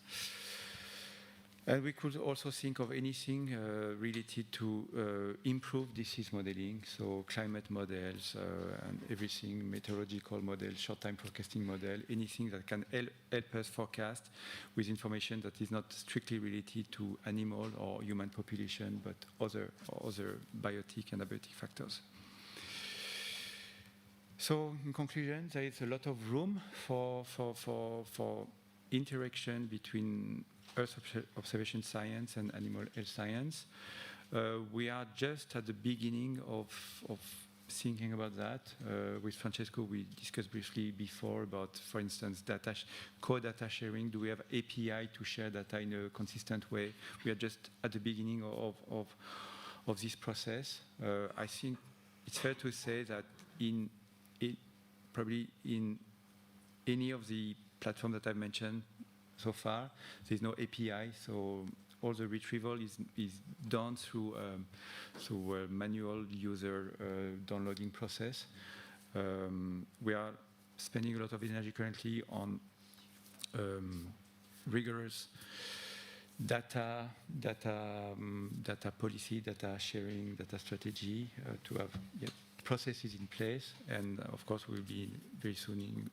And we could also think of anything related to improve disease modeling, so climate models and everything, meteorological models, short-time forecasting model, anything that can help us forecast with information that is not strictly related to animal or human population, but other biotic and abiotic factors. So, in conclusion, there is a lot of room for interaction between Earth observation science and animal health science. We are just at the beginning of thinking about that. With Francesco, we discussed briefly before about, for instance, co-data sharing. Do we have API to share data in a consistent way? We are just at the beginning of this process. I think it's fair to say that probably in any of the platforms that I've mentioned so far, there's no API, so all the retrieval is done through a manual user downloading process. We are spending a lot of energy currently on rigorous data policy, data sharing, data strategy to have processes in place, and of course we'll be very soon in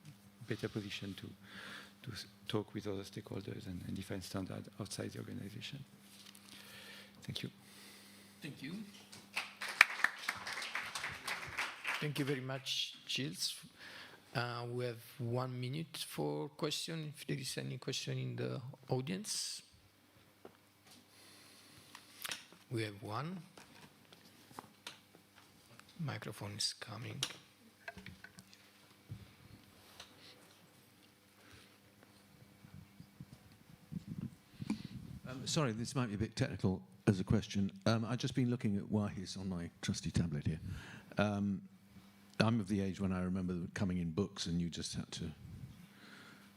better position to talk with other stakeholders and define standards outside the organization. Thank you. Thank you. Thank you very much, Gilles. We have 1 minute for question, if there is any question in the audience. We have one. Microphone is coming. Sorry, this might be a bit technical as a question. I've just been looking at Wahis on my trusty tablet here. I'm of the age when I remember them coming in books and you just had to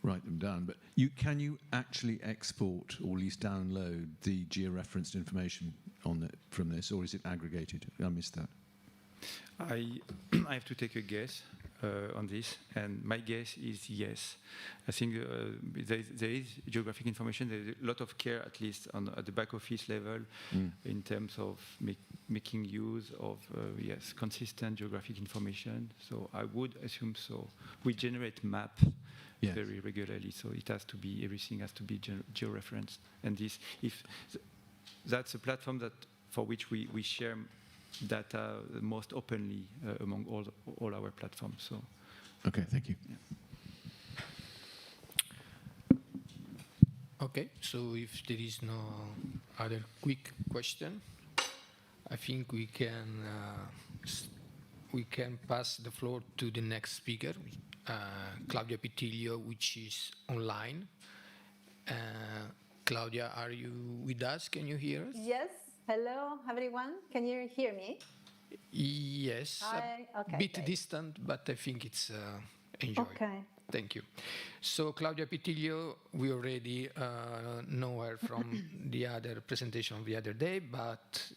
write them down. But can you actually export or at least download the georeferenced information from this, or is it aggregated? I missed that. I have to take a guess on this, and my guess is yes. I think there is geographic information. There is a lot of care, at least at the back office level, in terms of making use of consistent geographic information. So I would assume so. We generate maps very regularly, so everything has to be georeferenced. And that's a platform for which we share data most openly among all our platforms. So, okay, thank you. Yeah. Okay, so if there is no other quick question, I think we can pass the floor to the next speaker, Claudia Pitilio, which is online. Claudia, are you with us? Can you hear us? Yes. Hello, everyone. Can you hear me? Yes. Hi. Okay, a bit great. distant, but I think it's enjoyable. Okay. Thank you. So Claudia Pitilio, we already know her from the other presentation of the other day, but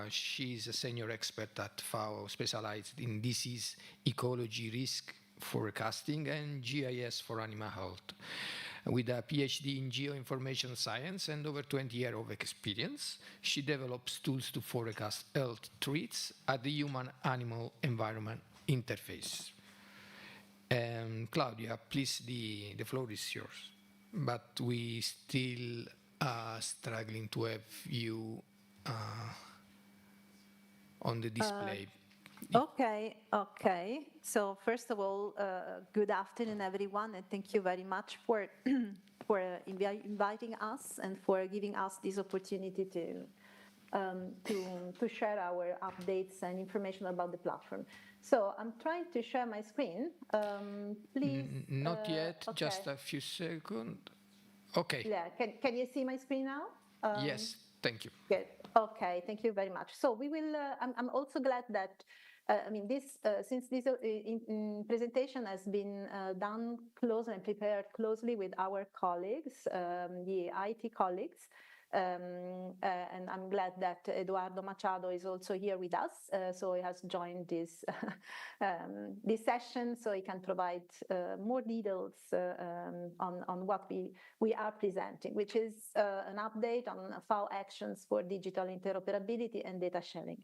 she's a senior expert at FAO, specialized in disease ecology, risk forecasting, and GIS for animal health. With a PhD in geoinformation science and over 20 years of experience, she develops tools to forecast health threats at the human-animal environment interface. Claudia, please, the floor is yours. But we still are struggling to have you on the display. Okay. So first of all, good afternoon, everyone, and thank you very much for inviting us and for giving us this opportunity to share our updates and information about the platform. So I'm trying to share my screen. Please. Not yet. Okay. Just a few seconds. Okay. Yeah. Can you see my screen now? Yes. Thank you. Good. Okay. Thank you very much. So we will. I'm also glad that. Since this presentation has been done close and prepared closely with our colleagues, the IT colleagues, and I'm glad that Eduardo Machado is also here with us. So he has joined this this session, so he can provide more details on what we are presenting, which is an update on FAO actions for digital interoperability and data sharing.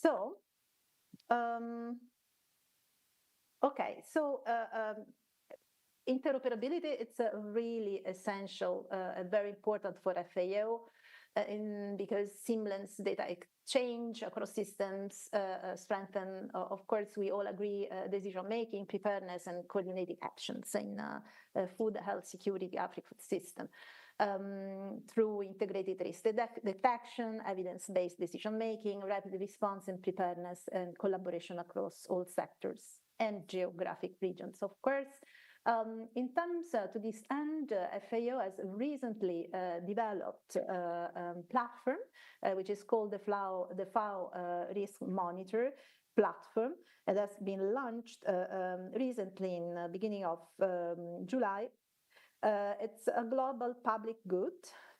So, interoperability, it's a really essential, very important for FAO, because seamless data exchange across systems strengthen, of course, we all agree, decision-making, preparedness, and coordinated actions in food, health, security, agri-food system. Through integrated risk detection, evidence-based decision-making, rapid response and preparedness, and collaboration across all sectors and geographic regions, of course. In terms to this end, FAO has recently developed a platform, which is called the FAO Risk Monitor platform. It has been launched recently in the beginning of July. It's a global public good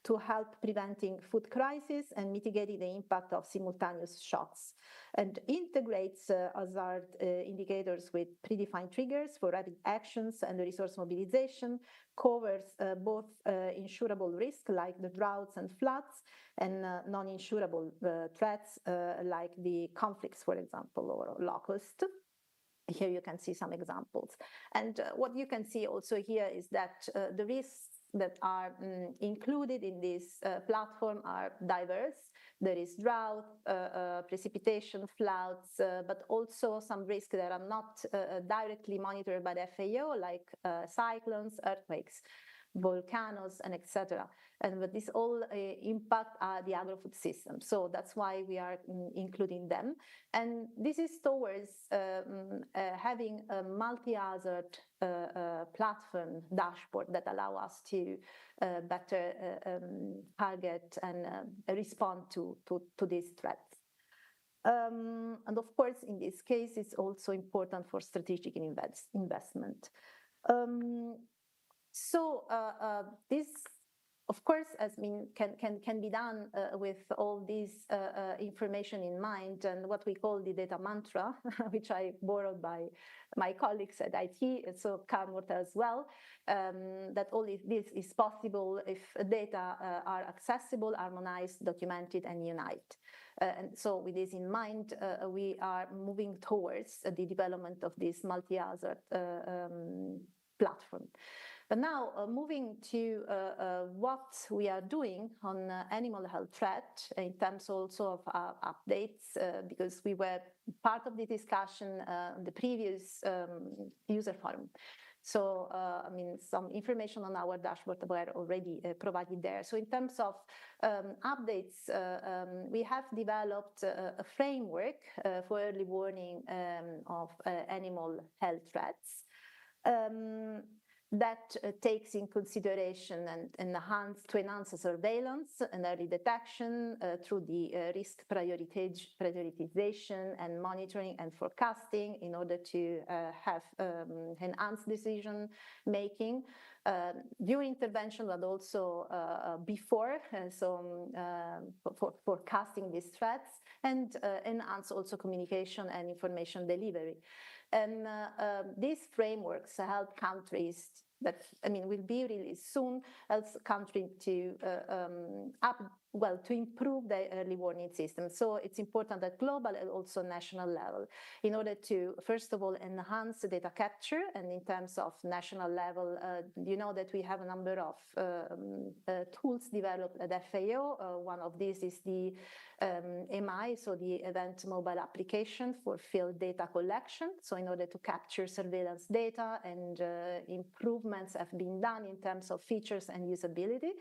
to help preventing food crisis and mitigating the impact of simultaneous shocks, and integrates hazard indicators with predefined triggers for rapid actions and resource mobilization, covers both insurable risk like the droughts and floods, and non-insurable threats like the conflicts, for example, or locust. Here you can see some examples. And what you can see also here is that the risks that are included in this platform are diverse. there is drought, precipitation, floods, but also some risks that are not directly monitored by the FAO, like cyclones, earthquakes, volcanoes, and etc. And but this all impact the agri-food system. So that's why we are including them. And this is towards having a multi-hazard platform dashboard that allow us to better target and respond to these threats. And of course, in this case, it's also important for strategic investment. So this, of course, can be done with all this information in mind, and what we call the data mantra, which I borrowed by my colleagues at IT, and so Carmort as well, that all this is possible if data are accessible, harmonized, documented, and unite. And so with this in mind, we are moving towards the development of this multi-hazard platform. But now, moving to what we are doing on animal health threat in terms also of updates, because we were part of the discussion in the previous user forum. So, some information on our dashboard were already provided there. So in terms of updates, we have developed a framework for early warning of animal health threats. That takes in consideration and enhance the surveillance and early detection through the risk prioritization and monitoring and forecasting in order to have enhanced decision making during intervention, but also before, for forecasting these threats, and enhance also communication and information delivery. And these frameworks help countries that, will be released soon, helps countries to to improve their early warning system. So it's important at global and also national level in order to, first of all, enhance the data capture. And in terms of national level, you know that we have a number of tools developed at FAO. One of these is the MI, so the Event Mobile Application for field data collection. So in order to capture surveillance data, and improvements have been done in terms of features and usability.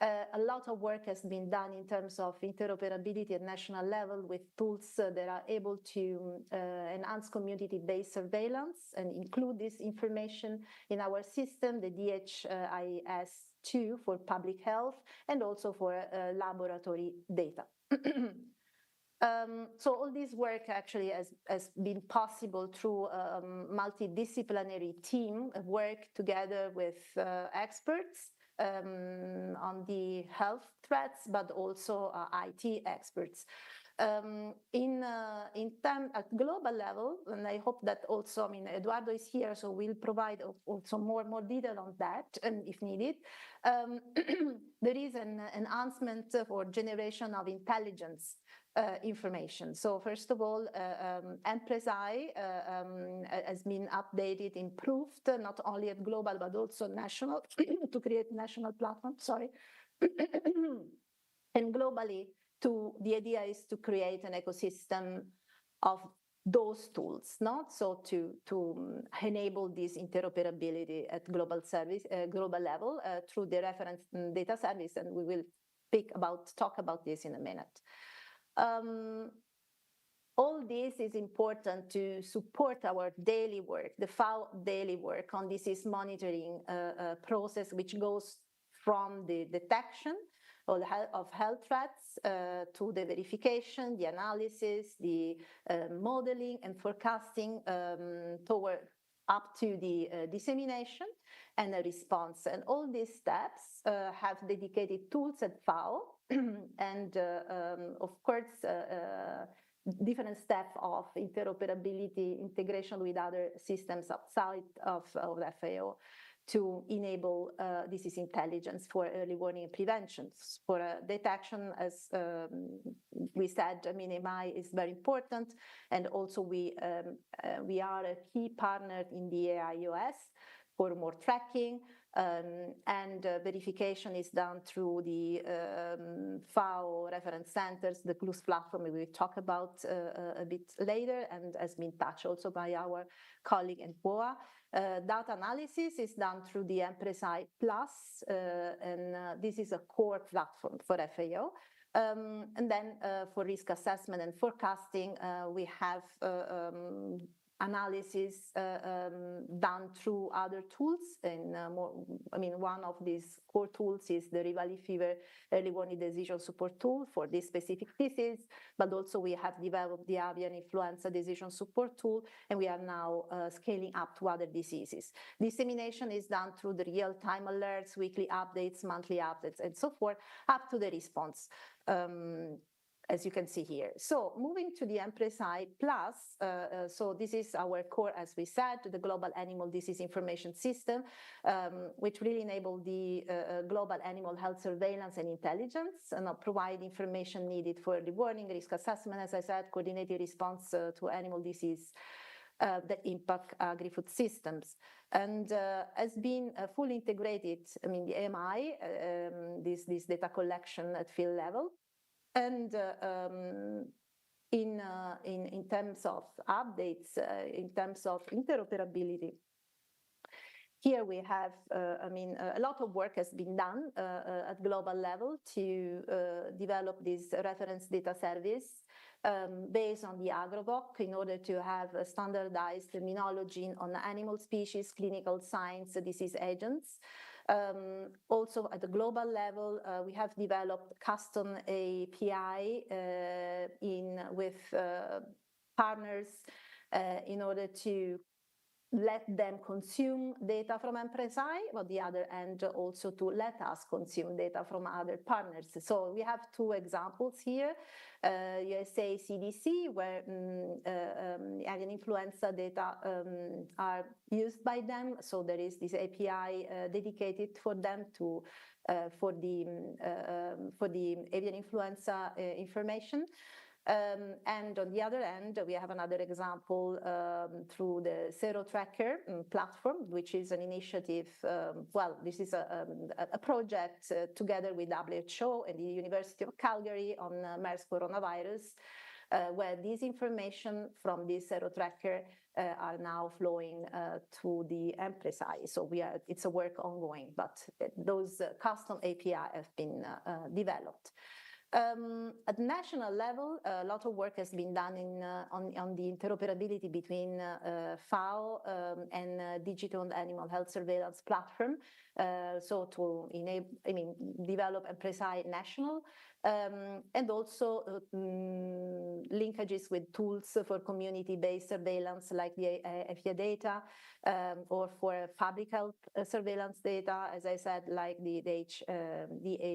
A lot of work has been done in terms of interoperability at national level with tools that are able to enhance community-based surveillance and include this information in our system, the DHIS2 for public health, and also for laboratory data. So all this work actually has been possible through a multidisciplinary team work together with experts on the health threats, but also IT experts. At global level, and I hope that also, Eduardo is here, so we'll provide also more detail on that, if needed. There is an enhancement for generation of intelligence information. So first of all, Empress-I has been updated, improved, not only at global, but also national, to create national platform, and globally, the idea is to create an ecosystem of those tools, so to enable this interoperability at global level through the reference data service, and we will talk about this in a minute. All this is important to support our daily work, the FAO daily work on disease monitoring process, which goes from the detection of health threats to the verification, the analysis, the modeling and forecasting toward up to the dissemination and a response. And all these steps have dedicated tools at FAO and of course different steps of interoperability, integration with other systems outside of the FAO to enable disease intelligence for early warning and prevention. For detection, as we said, MI is very important, and also we are a key partner in the AIOS for more tracking, And verification is done through the FAO reference centers, the GLUS platform we will talk about a bit later, and has been touched also by our colleague in BOA. Data analysis is done through the EmpreSci Plus, and this is a core platform for FAO. And then for risk assessment and forecasting, we have analysis done through other tools. And one of these core tools is the Rivali Fever Early Warning Decision Support Tool for this specific disease, but also we have developed the Avian Influenza Decision Support Tool, and we are now scaling up to other diseases. Dissemination is done through the real-time alerts, weekly updates, monthly updates, and so forth, up to the response. As you can see here. So moving to the EmpreSci Plus, so this is our core, as we said, the Global Animal Disease Information System, which really enables the global animal health surveillance and intelligence, and provide information needed for the warning, risk assessment, as I said, coordinated response to animal disease that impact agri-food systems. And has been fully integrated, the AMI, this data collection at field level. And in terms of updates, in terms of interoperability, here we have, a lot of work has been done at global level to develop this reference data service based on the AgroVoc in order to have a standardized terminology on animal species, clinical signs, disease agents. Also at the global level, we have developed custom API with partners in order to let them consume data from EmpreSci, but the other end also to let us consume data from other partners. So we have two examples here. USA CDC, where avian influenza data are used by them. So there is this API dedicated for them to for the avian influenza information. And on the other end, we have another example through the Zero Tracker platform, which is an initiative. This is a project together with WHO and the University of Calgary on MERS coronavirus, where this information from this Zero Tracker are now flowing to the EmpreSci. So it's a work ongoing, but those custom API have been developed. At national level, a lot of work has been done on the interoperability between FAO and digital animal health surveillance platform. So to enable, develop EmpreSci national, and also linkages with tools for community-based surveillance like the FIA data, or for public health surveillance data, as I said, like the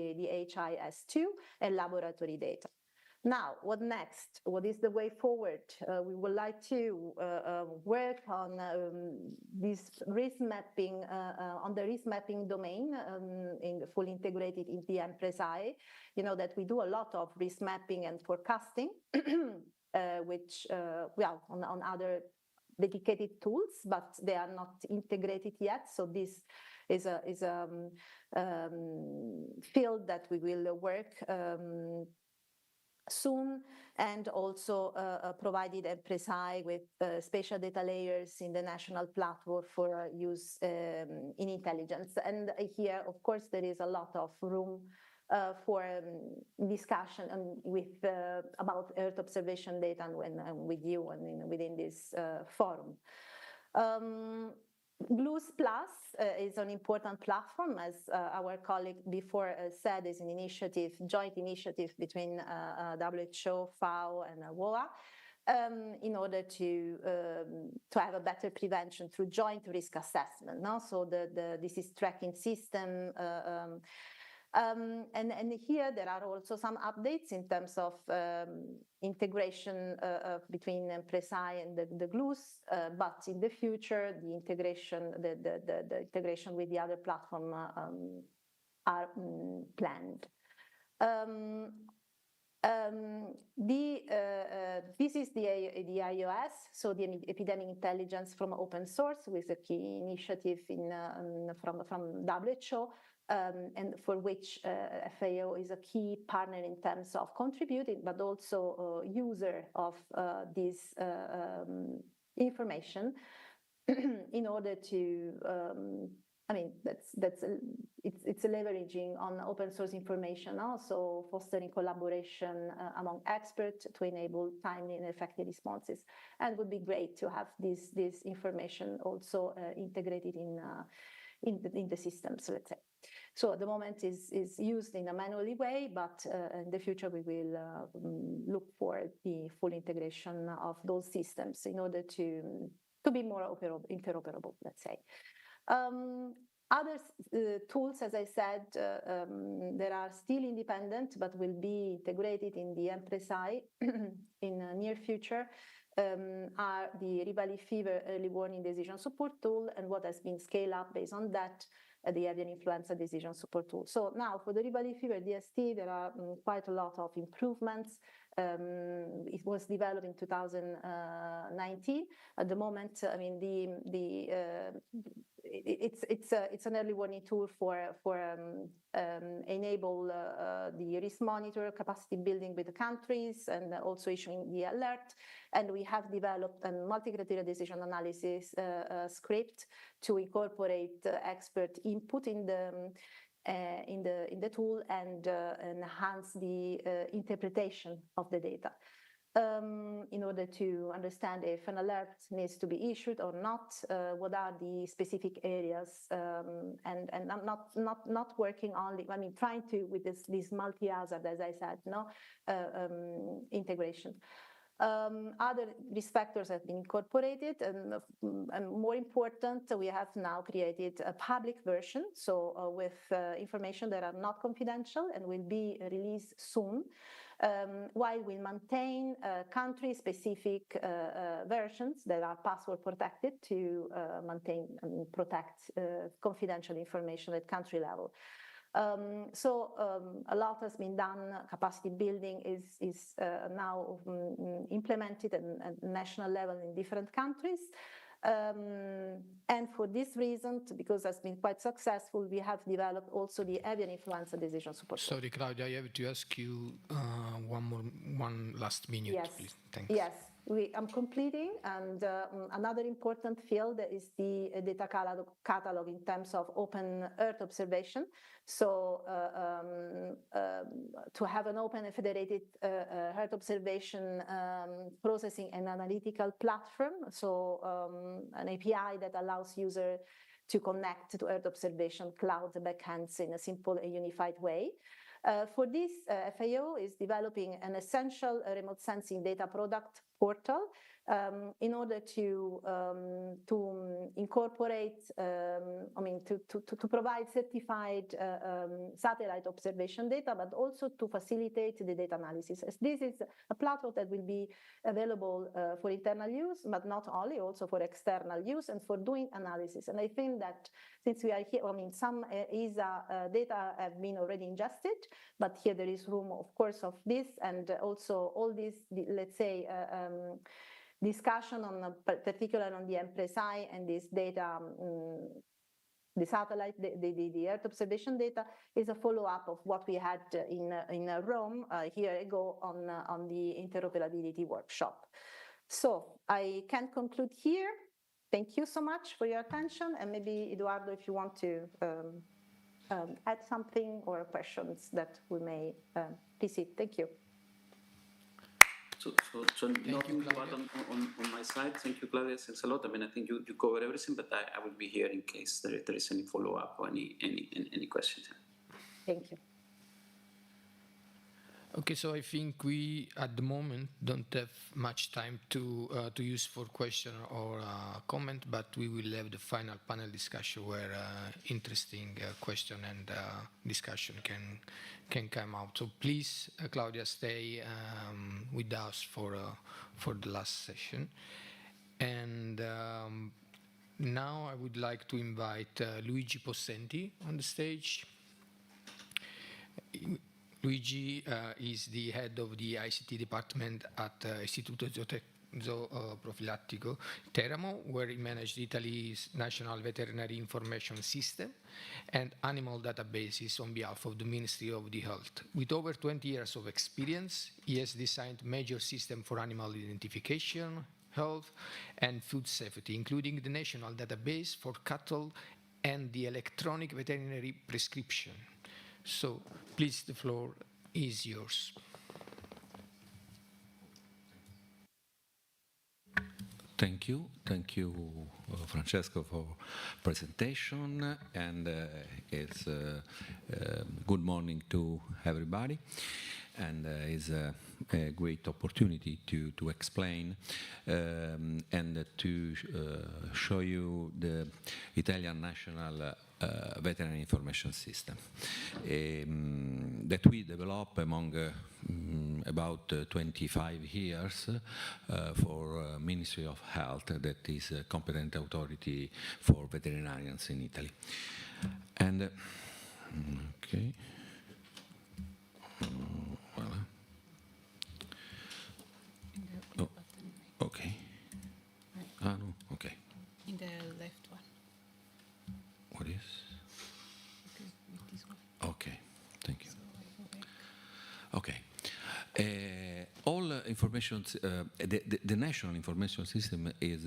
HIS2 and laboratory data. Now, what next? What is the way forward? We would like to work on this risk mapping, on the risk mapping domain, fully integrated in the EmpreSci. You know that we do a lot of risk mapping and forecasting, which, on other dedicated tools, but they are not integrated yet. So this is a field that we will work soon, and also provided EmpreSci with spatial data layers in the national platform for use in intelligence. And here, of course, there is a lot of room for discussion with about Earth observation data and with you and within this forum. GLUS Plus is an important platform, as our colleague before said, is an initiative, joint initiative between WHO, FAO, and WOA, in order to have a better prevention through joint risk assessment. No? So the disease tracking system. And here there are also some updates in terms of integration between EmpreSci and the GLUS, but in the future the integration with the other platform are planned. This is the iOS, so the epidemic intelligence from open source, with a key initiative from WHO, and for which FAO is a key partner in terms of contributing, but also user of this information in order to I mean, it's a leveraging on open source information, also fostering collaboration among experts to enable timely and effective responses. And it would be great to have this information also integrated in the systems, let's say. So at the moment is used in a manually way, but in the future we will look for the full integration of those systems in order to be more interoperable, let's say. Other tools, as I said, that are still independent but will be integrated in the EMPRESAI in the near future are the Ribali fever early warning decision support tool, and what has been scaled up based on that, the avian influenza decision support tool. So now for the Ribali fever DST, there are quite a lot of improvements. It was developed in 2019. At the moment, I mean, it's an early warning tool for enable the risk monitor, capacity building with the countries, and also issuing the alert. And we have developed a multi-criteria decision analysis script to incorporate expert input in the tool and enhance the interpretation of the data in order to understand if an alert needs to be issued or not, what are the specific areas, and I'm not working only, I mean, trying to, with this multi-hazard, as I said, integration. Other risk factors have been incorporated, and more important, we have now created a public version, so with information that are not confidential and will be released soon, while we maintain country-specific versions that are password protected to maintain and protect confidential information at country level. So a lot has been done. Capacity building is now implemented at national level in different countries. And for this reason, because it's been quite successful, we have developed also the avian influenza decision support. Sorry, Claudia, I have to ask you one last minute, yes. Please. Thanks. Yes. I'm completing, and another important field is the data catalog in terms of open Earth observation. So to have an open and federated Earth observation processing and analytical platform, so an API that allows user to connect to Earth observation cloud backends in a simple and unified way. For this, FAO is developing an essential remote sensing data product portal in order to incorporate, to provide certified satellite observation data, but also to facilitate the data analysis. As this is a platform that will be available for internal use, but not only, also for external use and for doing analysis. And I think that since we are here, some ESA data have been already ingested, but here there is room, of course, of this, and also all this, let's say, discussion on particularly on the EMPRESAI and this data, the satellite, the Earth observation data is a follow-up of what we had in Rome a year ago on the interoperability workshop. So I can conclude here. Thank you so much for your attention, and maybe Eduardo, if you want to add something or questions that we may receive. Thank you. So nothing to add on my side. Thank you, Claudia. Thanks a lot. I mean, I think you covered everything, but I will be here in case there is any follow-up or any questions. Thank you. Okay, so I think we, at the moment, don't have much time to use for question or comment, but we will have the final panel discussion where interesting question and discussion can come out. So please, Claudia, stay with us for the last session. And now I would like to invite Luigi Possenti on the stage. Luigi is the head of the ICT department at Istituto Zooprofilattico Teramo, where he managed Italy's national veterinary information system and animal databases on behalf of the Ministry of the Health. With over 20 years of experience, he has designed major systems for animal identification, health, and food safety, including the national database for cattle and the electronic veterinary prescription. So, please, the floor is yours. Thank you, Francesco, for presentation, and it's good morning to everybody, and it's a great opportunity to explain and to show you the Italian National Veterinary Information System that we developed among about 25 years for Ministry of Health, that is a competent authority for veterinarians in Italy. And okay. Voilà. Oh, okay. Ah, no, okay. In the left one. What is? Okay, with this one. Okay, thank you. Okay. All information, the national information system is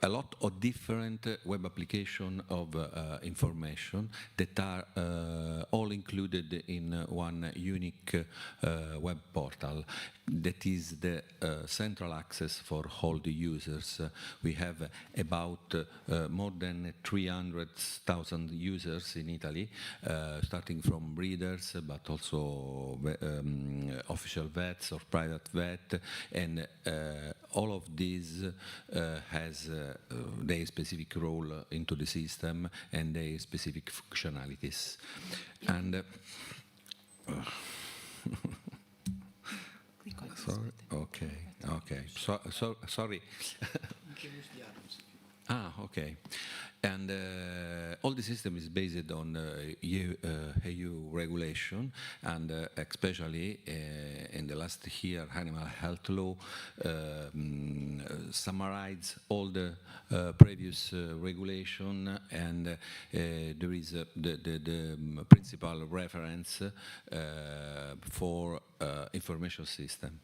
a lot of different web applications of information that are all included in one unique web portal that is the central access for all the users. We have about more than 300,000 users in Italy, starting from breeders, but also official vets or private vet, and all of these has their specific role into the system and their specific functionalities. And sorry. Okay. Sorry. Okay. And all the system is based on EU regulation, and especially in the last year, animal health law summarized all the previous regulation, and there is the principal reference for information system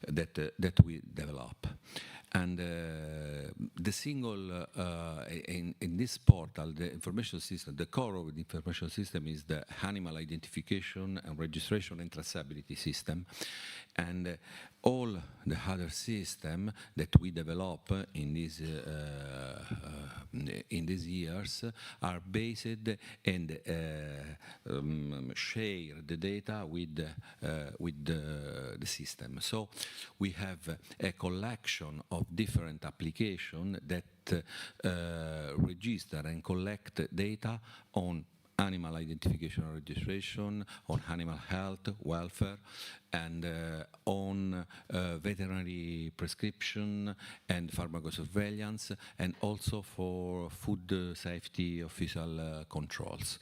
that we develop. And the single, in this portal, the information system, the core of the information system is the animal identification and registration and traceability system. And all the other systems that we develop in these years are based and share the data with the system. So we have a collection of different applications that register and collect data on animal identification and registration, on animal health, welfare, and on veterinary prescription and pharmacosurveillance, and also for food safety official controls.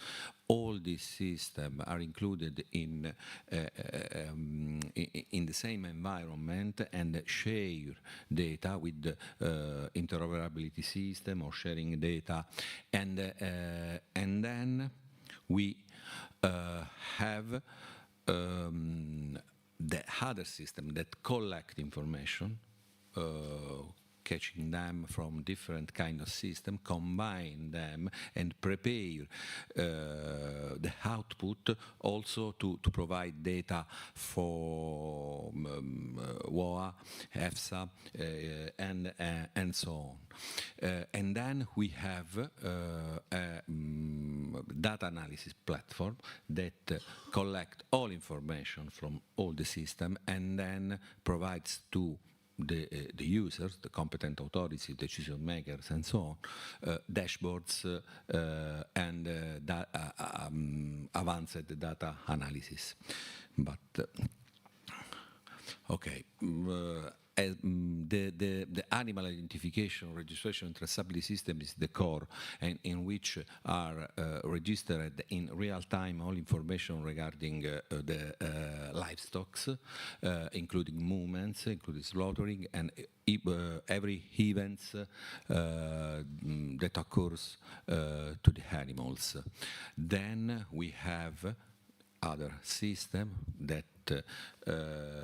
All these systems are included in the same environment and share data with the interoperability system or sharing data, and then we have the other system that collect information, catching them from different kind of system, combine them, and prepare the output also to provide data for WOA, EFSA, and so on. And then we have a data analysis platform that collect all information from all the system and then provides to the users, the competent authorities, decision makers, and so on, dashboards and advanced data analysis. But okay, the animal identification, registration, and traceability system is the core, and in which are registered in real time all information regarding the livestock, including movements, including slaughtering, and every events that occurs to the animals. Then we have other system that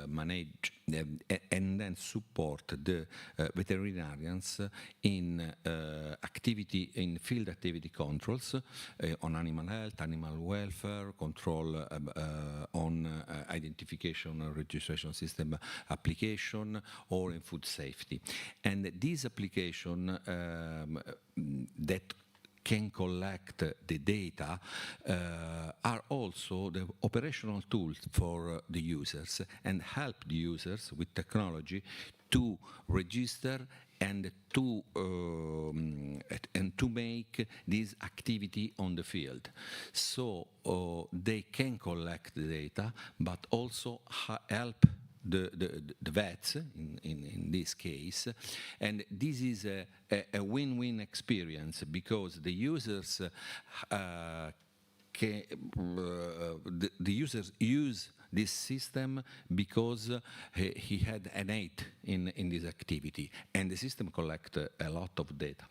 manage and then support the veterinarians in activity, in field activity controls on animal health, animal welfare, control on identification and registration system application, or in food safety. And this application that can collect the data are also the operational tools for the users and help the users with technology to register and to make this activity on the field. So they can collect the data, but also help the vets in this case, and this is a win-win experience because the users the users use this system because he had an aid in this activity, and the system collects a lot of data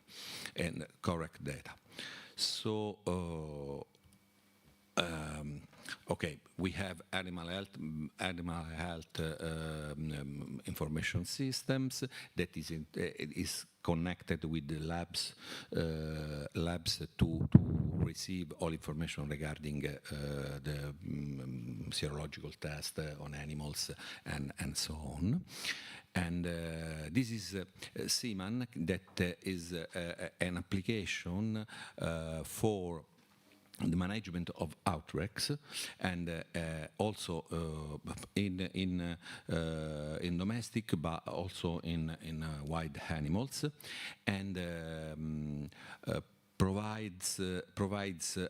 and correct data. So okay, we have animal health information systems that is connected with the labs to receive all information regarding the serological test on animals and so on. And this is Seaman, that is an application for the management of outbreaks, and also in domestic, but also in wild animals, and provides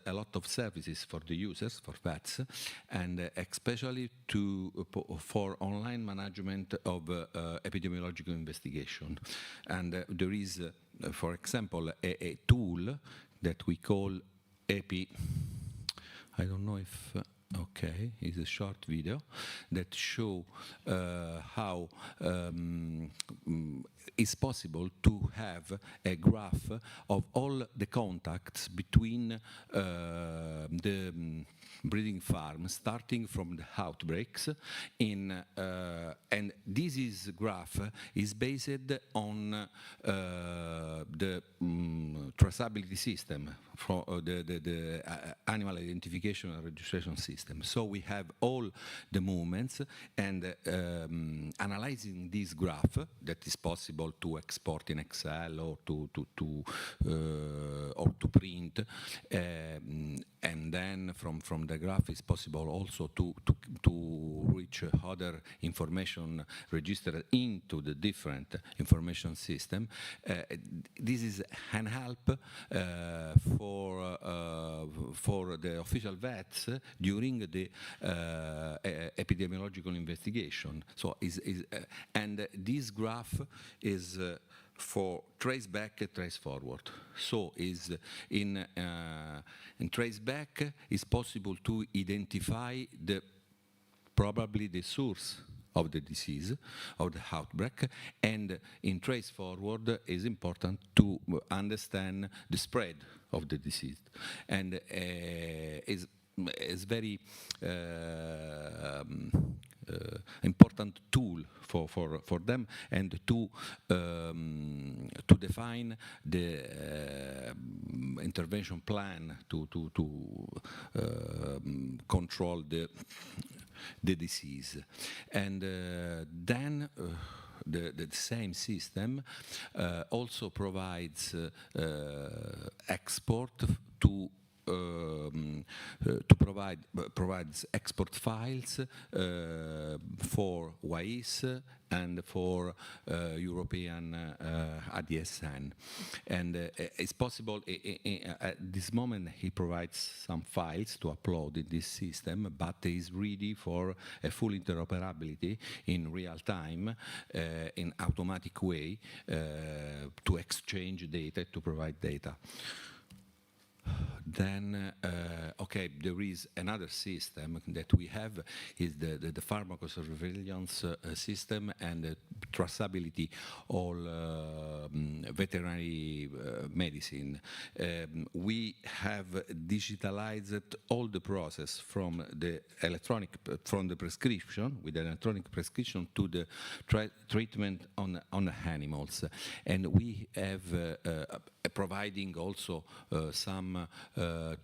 a lot of services for the users, for vets, and especially for online management of epidemiological investigation. And there is, for example, a tool that we call EPI. I don't know if okay, it's a short video that show how it's possible to have a graph of all the contacts between the breeding farm, starting from the outbreaks and this graph is based on the traceability system for the animal identification and registration system. So we have all the movements, and analyzing this graph that is possible to export in Excel or to print, and then from the graph is possible also to reach other information registered into the different information system. This is an help for the official vets during the epidemiological investigation. So and this graph is for trace back, trace forward. So is in trace back is possible to identify probably the source of the disease, of the outbreak, and in trace forward is important to understand the spread of the disease, and is very important tool for them, and to define the intervention plan to control the disease. And then the same system also provides export to provides export files for WAIS and for European ADSN. And it's possible, at this moment, he provides some files to upload in this system, but is ready for a full interoperability in real time, in automatic way, to exchange data, to provide data. Then, okay, there is another system that we have, is the pharmacosurveillance system and traceability all veterinary medicine. We have digitalized all the process from the prescription, with electronic prescription, to the treatment on animals. And we have providing also some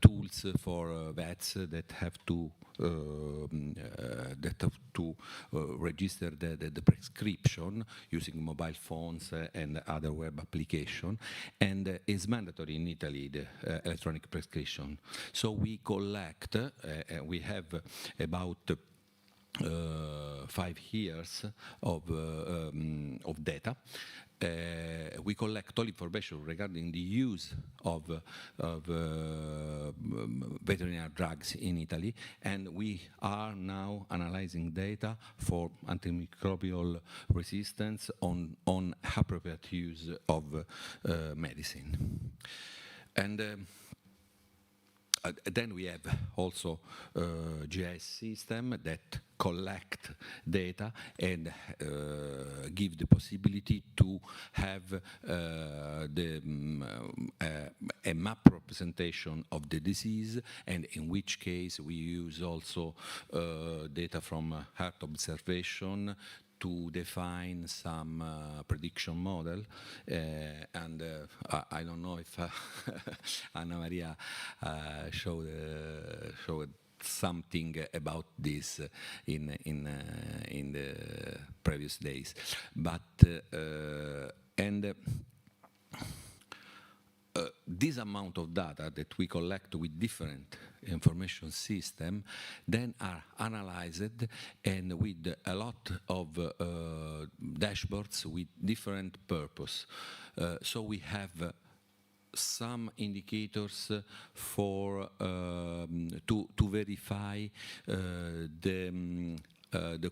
tools for vets that have to register the prescription using mobile phones and other web application, and is mandatory in Italy, the electronic prescription. So we collect, we have about 5 years of data. We collect all information regarding the use of veterinary drugs in Italy, and we are now analyzing data for antimicrobial resistance on appropriate use of medicine. And then we have also GIS system that collect data and give the possibility to have a map representation of the disease, and in which case we use also data from heart observation to define some prediction model, and I don't know if Anna Maria showed something about this in the previous days, but this amount of data that we collect with different information system then are analyzed, and with a lot of dashboards with different purpose. So we have some indicators for to verify the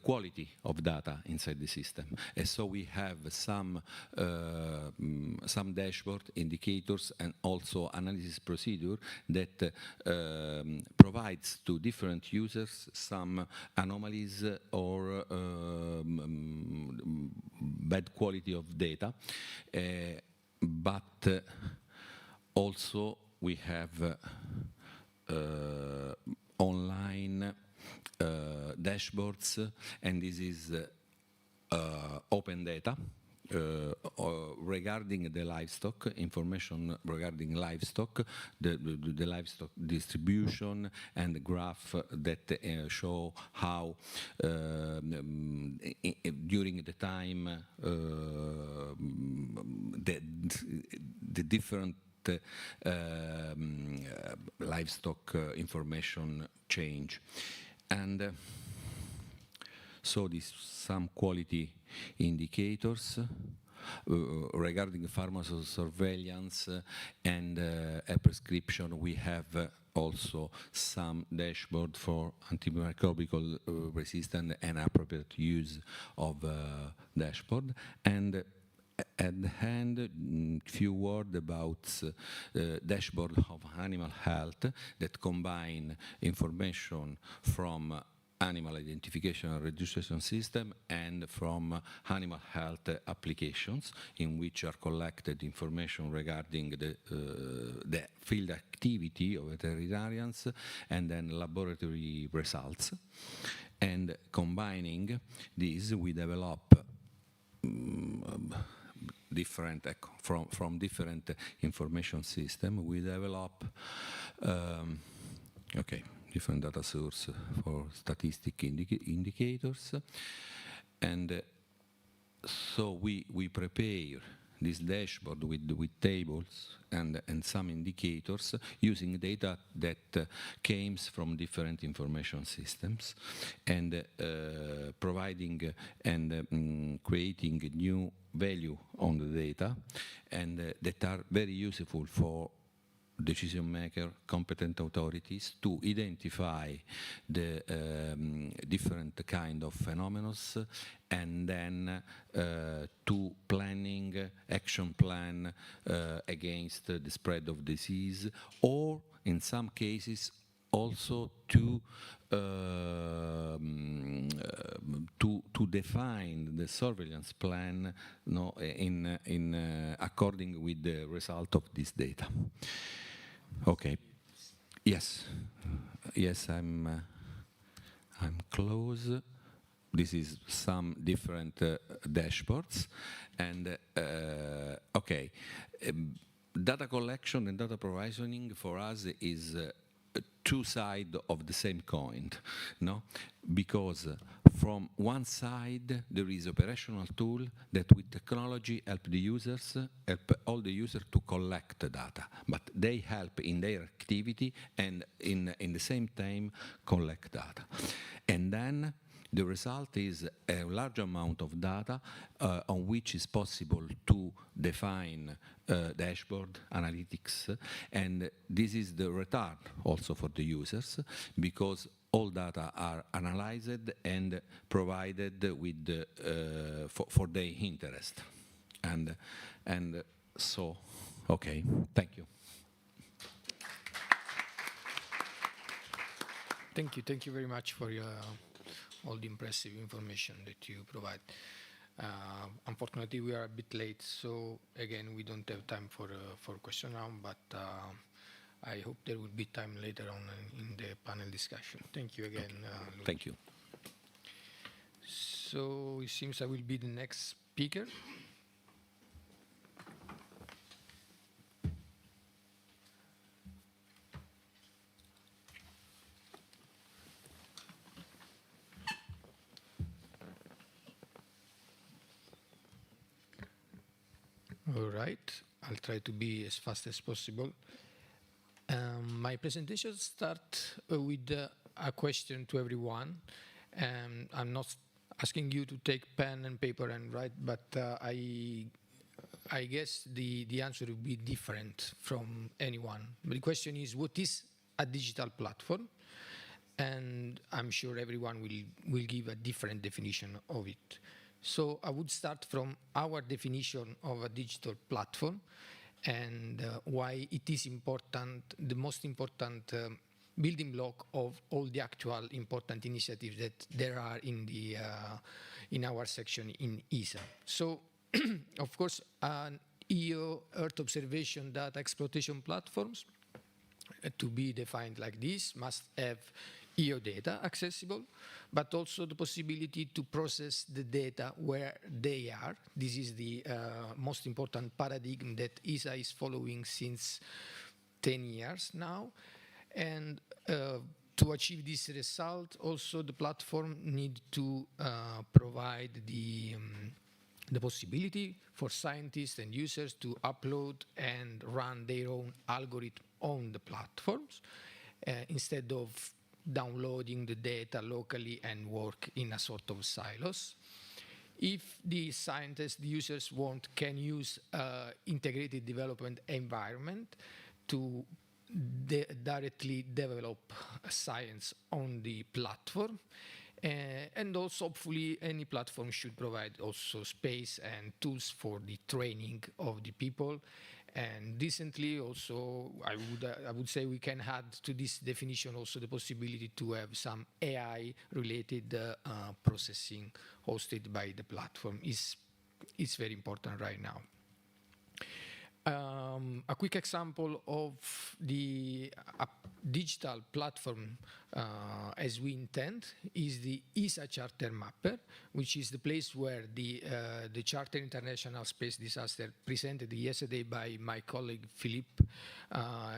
quality of data inside the system. And so we have some dashboard indicators and also analysis procedure that provides to different users some anomalies or bad quality of data. But also we have online dashboards, and this is open data regarding the livestock, information regarding livestock, the livestock distribution, and the graph that show how during the time the different livestock information change. And so these some quality indicators regarding pharmacosurveillance and a prescription. We have also some dashboard for antimicrobial resistance and appropriate use of dashboard. And at the end, few words about dashboard of animal health that combine information from animal identification and registration system and from animal health applications, in which are collected information regarding the field activity of veterinarians and then laboratory results. And combining these, we develop different from different information system. We develop different data source for statistic indicators, and so we prepare this dashboard with tables and some indicators using data that came from different information systems, and providing and creating new value on the data, and that are very useful for decision maker, competent authorities to identify the different kind of phenomena, and then to planning action plan against the spread of disease, or in some cases also to define the surveillance plan, in according with the result of this data. Okay. Yes. Yes, I'm close. This is some different dashboards, and okay. Data collection and data provisioning for us is two sides of the same coin, no? Because from one side there is operational tool that with technology help all the users to collect the data, but they help in their activity and in the same time collect data. And then the result is a large amount of data on which is possible to define dashboard analytics, and this is the return also for the users, because all data are analyzed and provided with for their interest, and so okay, thank you. Thank you very much for all the impressive information that you provide. Unfortunately, we are a bit late, so again, we don't have time for question round, but I hope there will be time later on in the panel discussion. Thank you again. Okay. Thank you. So it seems I will be the next speaker. All right, I'll try to be as fast as possible. My presentation starts with a question to everyone. I'm not asking you to take pen and paper and write, but I guess the answer will be different from anyone. But the question is, what is a digital platform? And I'm sure everyone will give a different definition of it. So I would start from our definition of a digital platform, and why it is important, the most important building block of all the actual important initiatives that there are in our section in ESA. So, of course, an EO Earth observation data exploitation platforms, to be defined like this, must have EO data accessible, but also the possibility to process the data where they are. This is the most important paradigm that ESA is following since 10 years now. And to achieve this result, also the platform need to provide the possibility for scientists and users to upload and run their own algorithm on the platforms, instead of downloading the data locally and work in a sort of silos. If the scientists, the users can use integrated development environment to directly develop science on the platform. And also, hopefully, any platform should provide also space and tools for the training of the people. And recently, also, I would say we can add to this definition also the possibility to have some AI-related processing hosted by the platform. Is very important right now. A quick example of the digital platform as we intend is the ESA Charter Mapper, which is the place where the Charter International Space Disaster presented yesterday by my colleague Philippe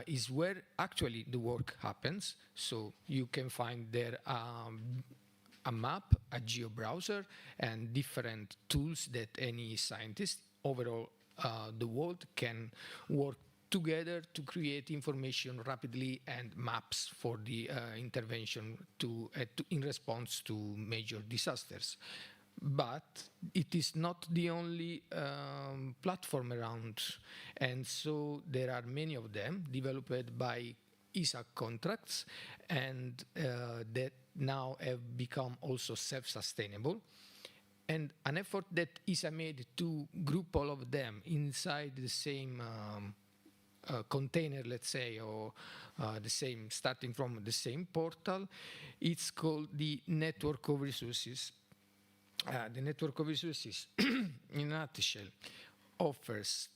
is where actually the work happens. So you can find there a map, a geo browser, and different tools that any scientist, overall the world can work together to create information rapidly and maps for the intervention in response to major disasters. But it is not the only platform around, and so there are many of them developed by ESA contracts and that now have become also self-sustainable. And an effort that ESA made to group all of them inside the same container, let's say, or the same, starting from the same portal, it's called the Network of Resources. The Network of Resources, in a nutshell, offers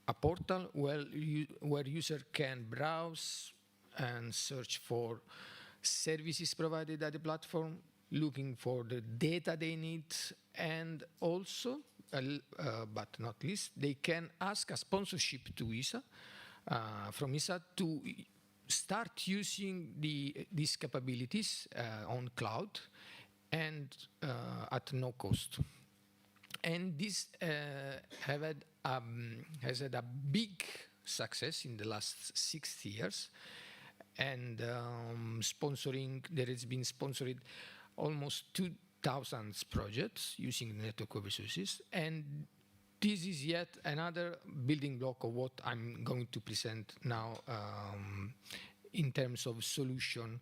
a portal where user can browse and search for services provided by the platform, looking for the data they need, and also, but not least, they can ask a sponsorship to ESA, from ESA to start using these capabilities on cloud and at no cost. And this has had a big success in the last 6 years, and there has been sponsored almost 2,000 projects using the Network of Resources, and this is yet another building block of what I'm going to present now in terms of solution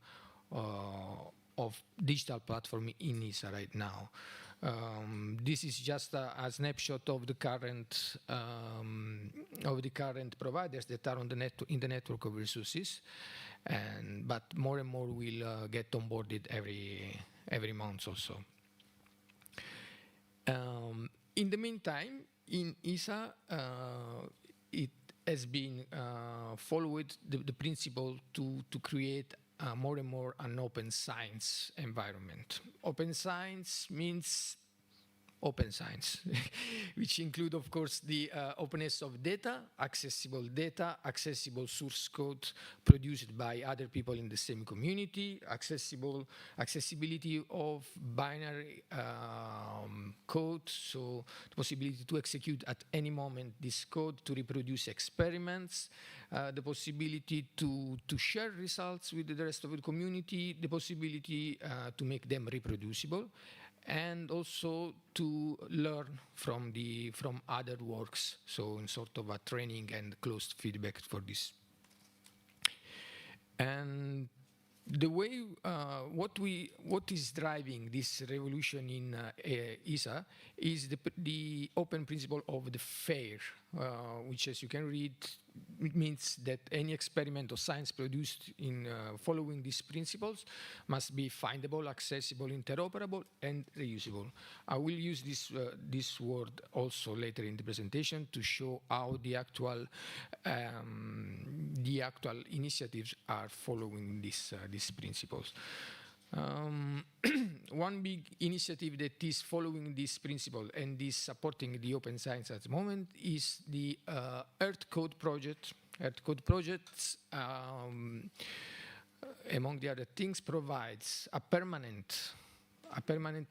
of digital platform in ESA right now. This is just a snapshot of the current providers that are on the in the Network of Resources, but more and more will get onboarded every month or so. In the meantime, in ESA, it has been followed the principle to create more and more an open science environment. Open science means open science, which include, of course, the openness of data, accessible source code produced by other people in the same community, accessibility of binary code, so the possibility to execute at any moment this code to reproduce experiments, the possibility to share results with the rest of the community, the possibility to make them reproducible, and also to learn from other works, so in sort of a training and closed feedback for this. And the way what is driving this revolution in ESA is the open principle of the FAIR, which, as you can read, it means that any experiment or science produced in following these principles must be findable, accessible, interoperable, and reusable. I will use this word also later in the presentation to show how the actual initiatives are following these principles. One big initiative that is following this principle and is supporting the open science at the moment is the Earth Code project. Earth Code projects, among the other things, provides a permanent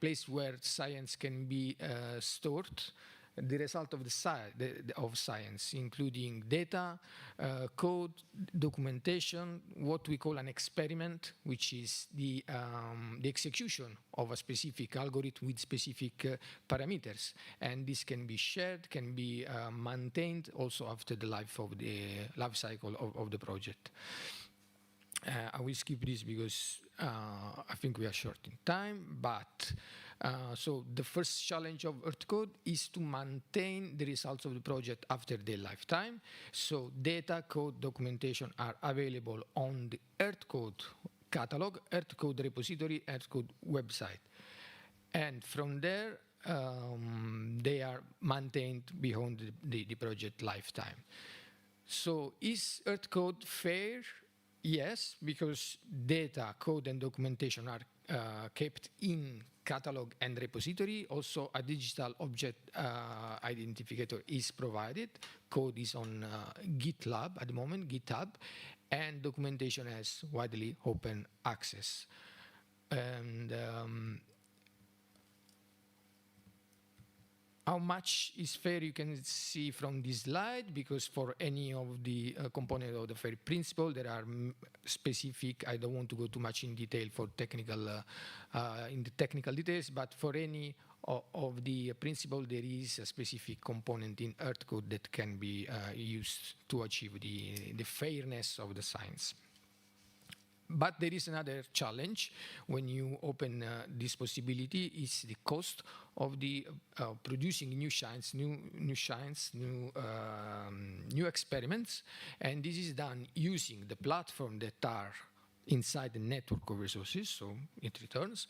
place where science can be stored, the result of of science, including data, code, documentation, what we call an experiment, which is the execution of a specific algorithm with specific parameters, and this can be shared, can be maintained also after the life cycle of the project. I will skip this because I think we are short in time, but so the first challenge of Earth Code is to maintain the results of the project after their lifetime. So data, code, documentation are available on the Earth Code catalog, Earth Code repository, Earth Code website. And from there, they are maintained beyond the project lifetime. So is Earth Code fair? Yes, because data, code, and documentation are kept in catalog and repository. Also, a digital object identifier is provided. Code is on GitLab at the moment, GitHub, and documentation has widely open access. And how much is fair you can see from this slide, because for any of the component of the FAIR principle, there are specific, I don't want to go too much in detail for technical, in the technical details, but for any of the principle, there is a specific component in Earth code that can be used to achieve the fairness of the science. But there is another challenge when you open this possibility, is the cost of the producing new science, new experiments, and this is done using the platform that are inside the network of resources, so it returns,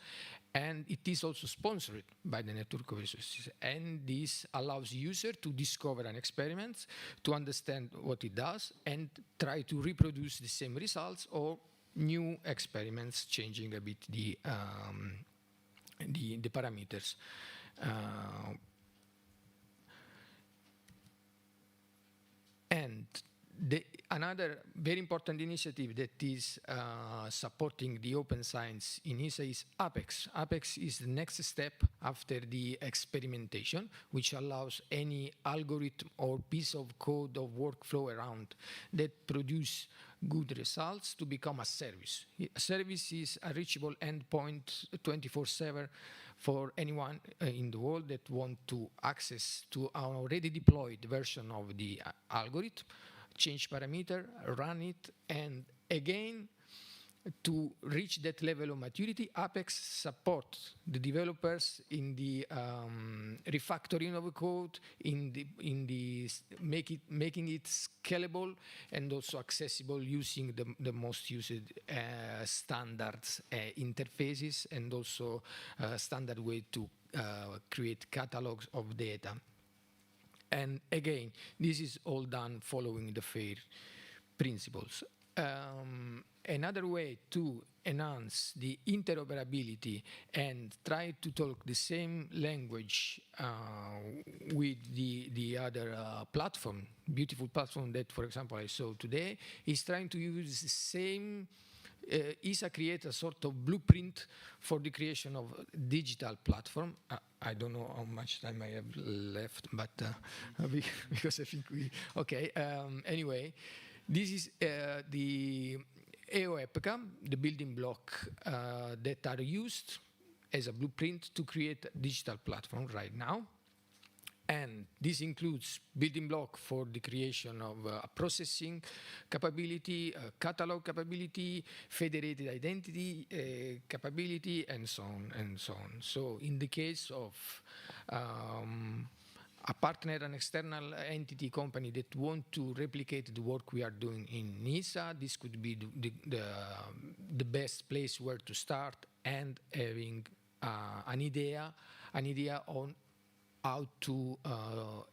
and it is also sponsored by the network of resources, and this allows user to discover an experiment, to understand what it does, and try to reproduce the same results or new experiments, changing a bit the parameters. And another very important initiative that is supporting the open science in ESA is APEX. APEX is the next step after the experimentation, which allows any algorithm or piece of code or workflow around that produce good results to become a service. A service is a reachable endpoint 24/7 for anyone in the world that want to access to an already deployed version of the algorithm, change parameter, run it, and again, to reach that level of maturity, Apex supports the developers in the refactoring of the code, in the making it scalable and also accessible using the most used standards interfaces, and also standard way to create catalogs of data. And again, this is all done following the FAIR principles. Another way to enhance the interoperability and try to talk the same language with the other platform, beautiful platform that, for example, I saw today, is trying to use the same ESA create a sort of blueprint for the creation of digital platform. I don't know how much time I have left, but because I think we, okay, anyway, this is the EO4Health, the building block that are used as a blueprint to create a digital platform right now. And this includes building block for the creation of a processing capability, a catalog capability, federated identity capability, and so on and so on. So in the case of a partner, an external entity company that want to replicate the work we are doing in NISA, this could be the best place where to start, and having an idea on how to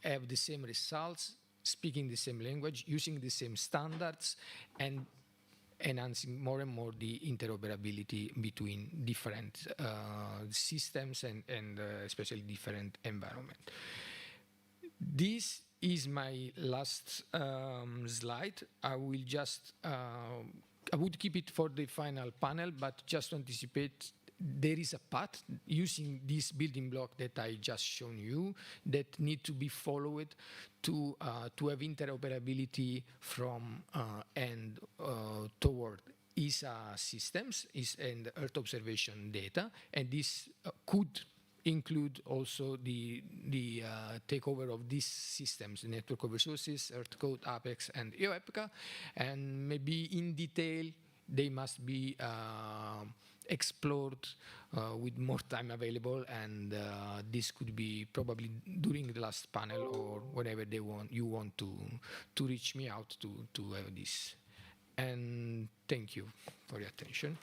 have the same results, speaking the same language, using the same standards, and enhancing more and more the interoperability between different systems and especially different environments. This is my last slide. I will just, I would keep it for the final panel, but just to anticipate, there is a path using this building block that I just shown you that need to be followed to have interoperability from and toward ESA systems and Earth observation data, and this could include also the takeover of these systems, the network of resources, Earth Code, Apex, and EO4Health, and maybe in detail they must be explored with more time available, and this could be probably during the last panel or whenever you want to reach me out to have this. And thank you for your attention.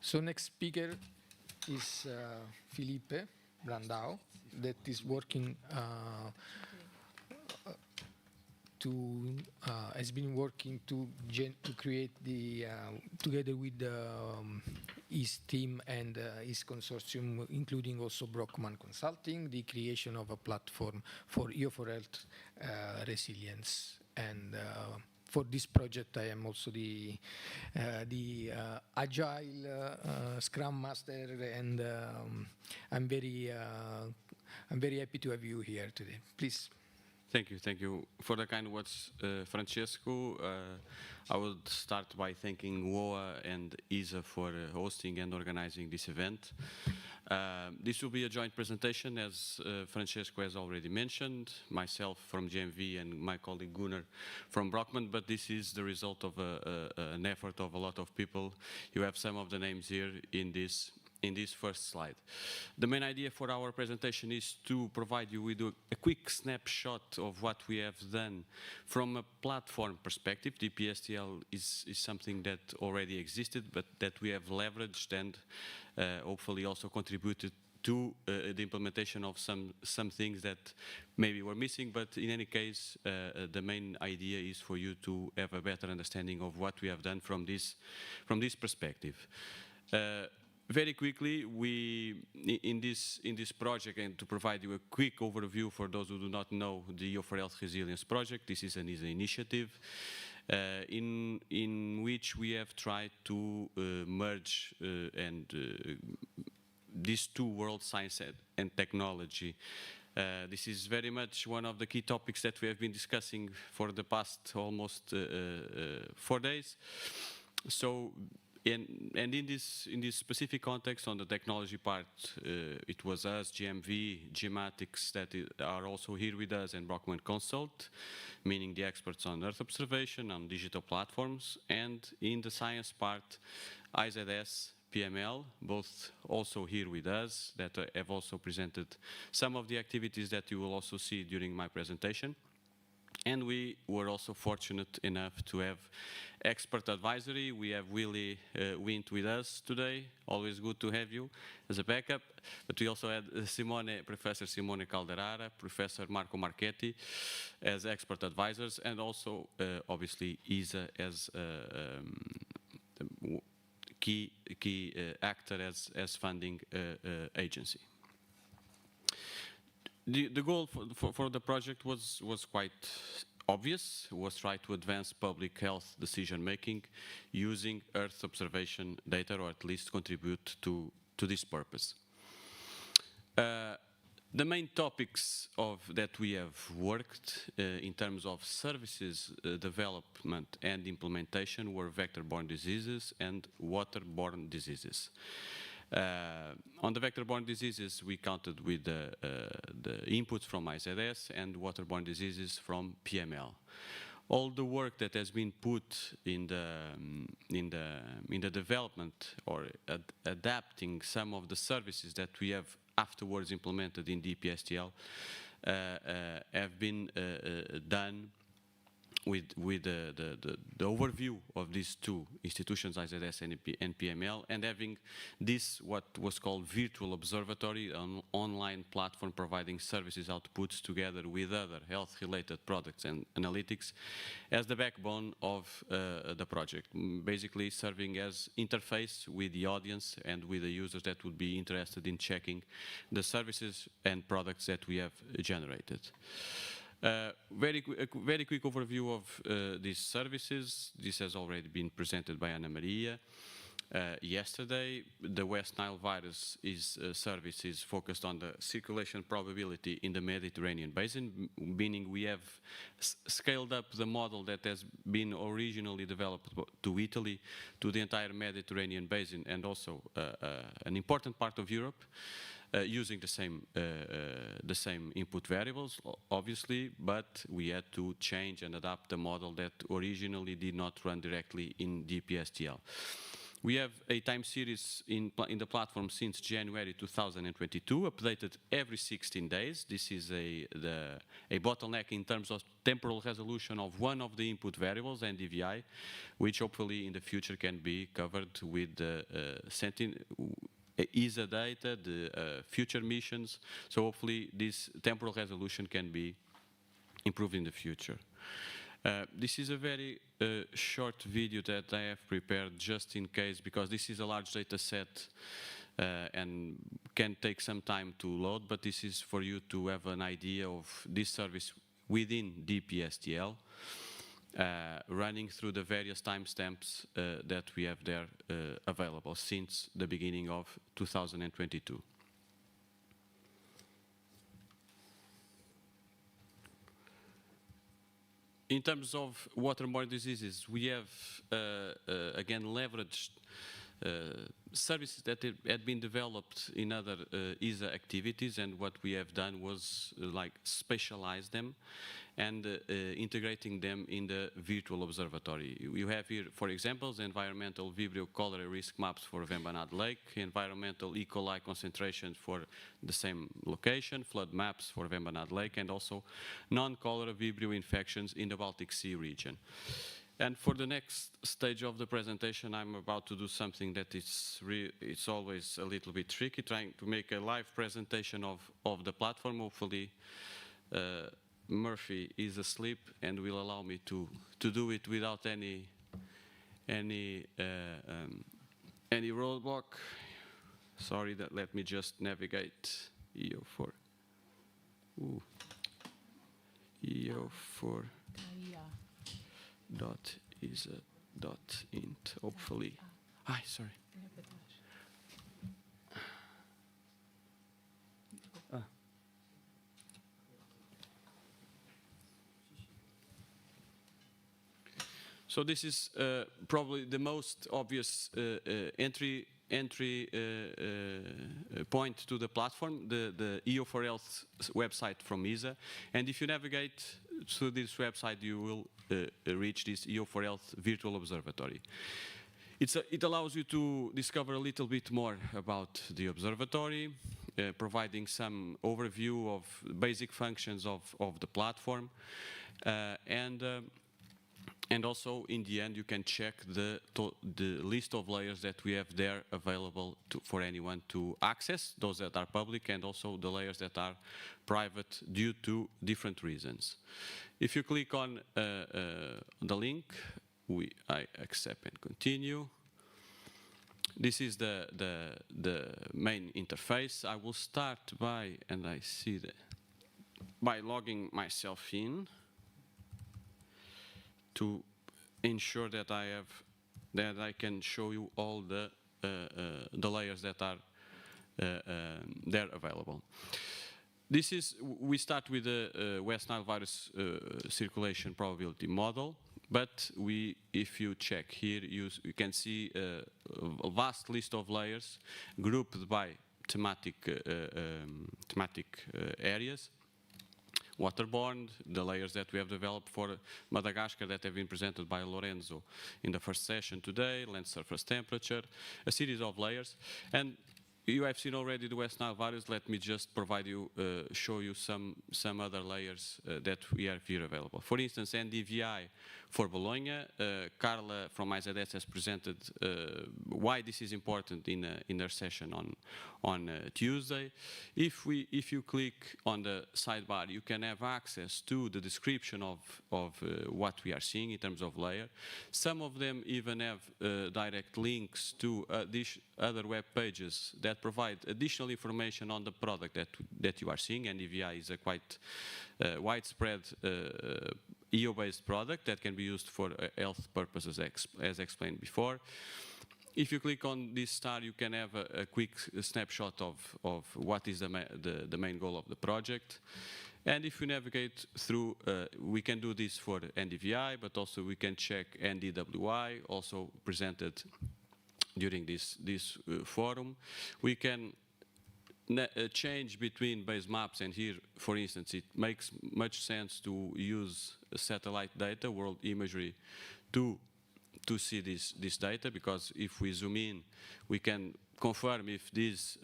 So next speaker is Felipe Brandao, that is working has been working to create the together with his team and his consortium, including also Brockman Consulting, the creation of a platform for EO4Health resilience. And for this project, I am also the agile Scrum Master, and I'm very happy to have you here today. Please. Thank you for the kind words, Francesco. I would start by thanking WOA and ISA for hosting and organizing this event. This will be a joint presentation, as Francesco has already mentioned, myself from GMV and my colleague Gunnar from Brockman, but this is the result of an effort of a lot of people. You have some of the names here in this first slide. The main idea for our presentation is to provide you with a quick snapshot of what we have done from a platform perspective. DPSTL is something that already existed, but that we have leveraged and hopefully also contributed to the implementation of some things that maybe were missing, but in any case, the main idea is for you to have a better understanding of what we have done from this perspective. Very quickly, in this project, and to provide you a quick overview for those who do not know the EO4Health Resilience Project, this is an ESA initiative in which we have tried to merge these two worlds, science and technology. This is very much one of the key topics that we have been discussing for the past almost 4 days. So. And in this specific context, on the technology part, it was us, GMV, Gematics, that are also here with us, and Brockman Consult, meaning the experts on Earth observation, on digital platforms, and in the science part, IZS, PML, both also here with us, that have also presented some of the activities that you will also see during my presentation. And we were also fortunate enough to have expert advisory. We have Willy Wint with us today. Always good to have you as a backup. But we also had Professor Simone Calderara, Professor Marco Marchetti as expert advisors, and also obviously ISA as key actor as funding agency. The goal for the project was quite obvious, was try to advance public health decision-making using Earth observation data, or at least contribute to this purpose. The main topics that we have worked in terms of services development and implementation were vector-borne diseases and waterborne diseases. On the vector-borne diseases, we counted with the inputs from IZS and waterborne diseases from PML. All the work that has been put in the development or adapting some of the services that we have afterwards implemented in DPSTL have been done with the overview of these two institutions, IZS and PML, and having this, what was called virtual observatory, an online platform providing services outputs together with other health-related products and analytics as the backbone of the project, basically serving as interface with the audience and with the users that would be interested in checking the services and products that we have generated. Very quick overview of these services. This has already been presented by Ana Maria yesterday. The West Nile virus service is focused on the circulation probability in the Mediterranean basin, meaning we have scaled up the model that has been originally developed to Italy, to the entire Mediterranean basin, and also an important part of Europe. Using the same input variables, obviously, but we had to change and adapt the model that originally did not run directly in DPSTL. We have a time series in the platform since January 2022, updated every 16 days. This is a bottleneck in terms of temporal resolution of one of the input variables, NDVI, which hopefully in the future can be covered with the ESA data, the future missions. So hopefully this temporal resolution can be improve in the future. This is a very short video that I have prepared just in case, because this is a large data set and can take some time to load, but this is for you to have an idea of this service within DPSTL, running through the various timestamps that we have there available since the beginning of 2022. In terms of waterborne diseases, we have, again, leveraged services that had been developed in other ESA activities, and what we have done was like specialize them and integrating them in the virtual observatory. You have here, for examples, environmental Vibrio cholera risk maps for Vembanad Lake, environmental E. coli concentrations for the same location, flood maps for Vembanad Lake, and also non-cholera Vibrio infections in the Baltic Sea region. And for the next stage of the presentation, I'm about to do something that it's always a little bit tricky, trying to make a live presentation of the platform. Hopefully, Murphy is asleep and will allow me to do it without any roadblock. Sorry, let me just navigate EO4. Ooh. EO4. .isa.int, hopefully. Sorry. So this is probably the most obvious entry point to the platform, the EO4Health website from ESA. And if you navigate through this website, you will reach this EO4Health virtual observatory. It allows you to discover a little bit more about the observatory, providing some overview of basic functions of the platform, and also, in the end, you can check the list of layers that we have there available for anyone to access, those that are public, and also the layers that are private due to different reasons. If you click on the link, I accept and continue. This is the main interface. I will start by, and I see by logging myself in, to ensure that I can show you all the layers that are there available. We start with the West Nile virus circulation probability model, but if you check here, you can see a vast list of layers grouped by thematic areas. Waterborne, the layers that we have developed for Madagascar that have been presented by Lorenzo in the first session today, land surface temperature, a series of layers. And you have seen already the West Nile virus. Let me just show you some other layers that we have here available. For instance, NDVI for Bologna. Carla from IZS has presented why this is important in their session on Tuesday. If you click on the sidebar, you can have access to the description of what we are seeing in terms of layer. Some of them even have direct links to other web pages that provide additional information on the product that you are seeing. NDVI is a quite widespread EO-based product that can be used for health purposes, as explained before. If you click on this star, you can have a quick snapshot of what is the main goal of the project. And if we navigate through, we can do this for NDVI, but also we can check NDWI, also presented during this forum. We can change between base maps, and here, for instance, it makes much sense to use satellite data, world imagery, to see this data, because if we zoom in, we can confirm if these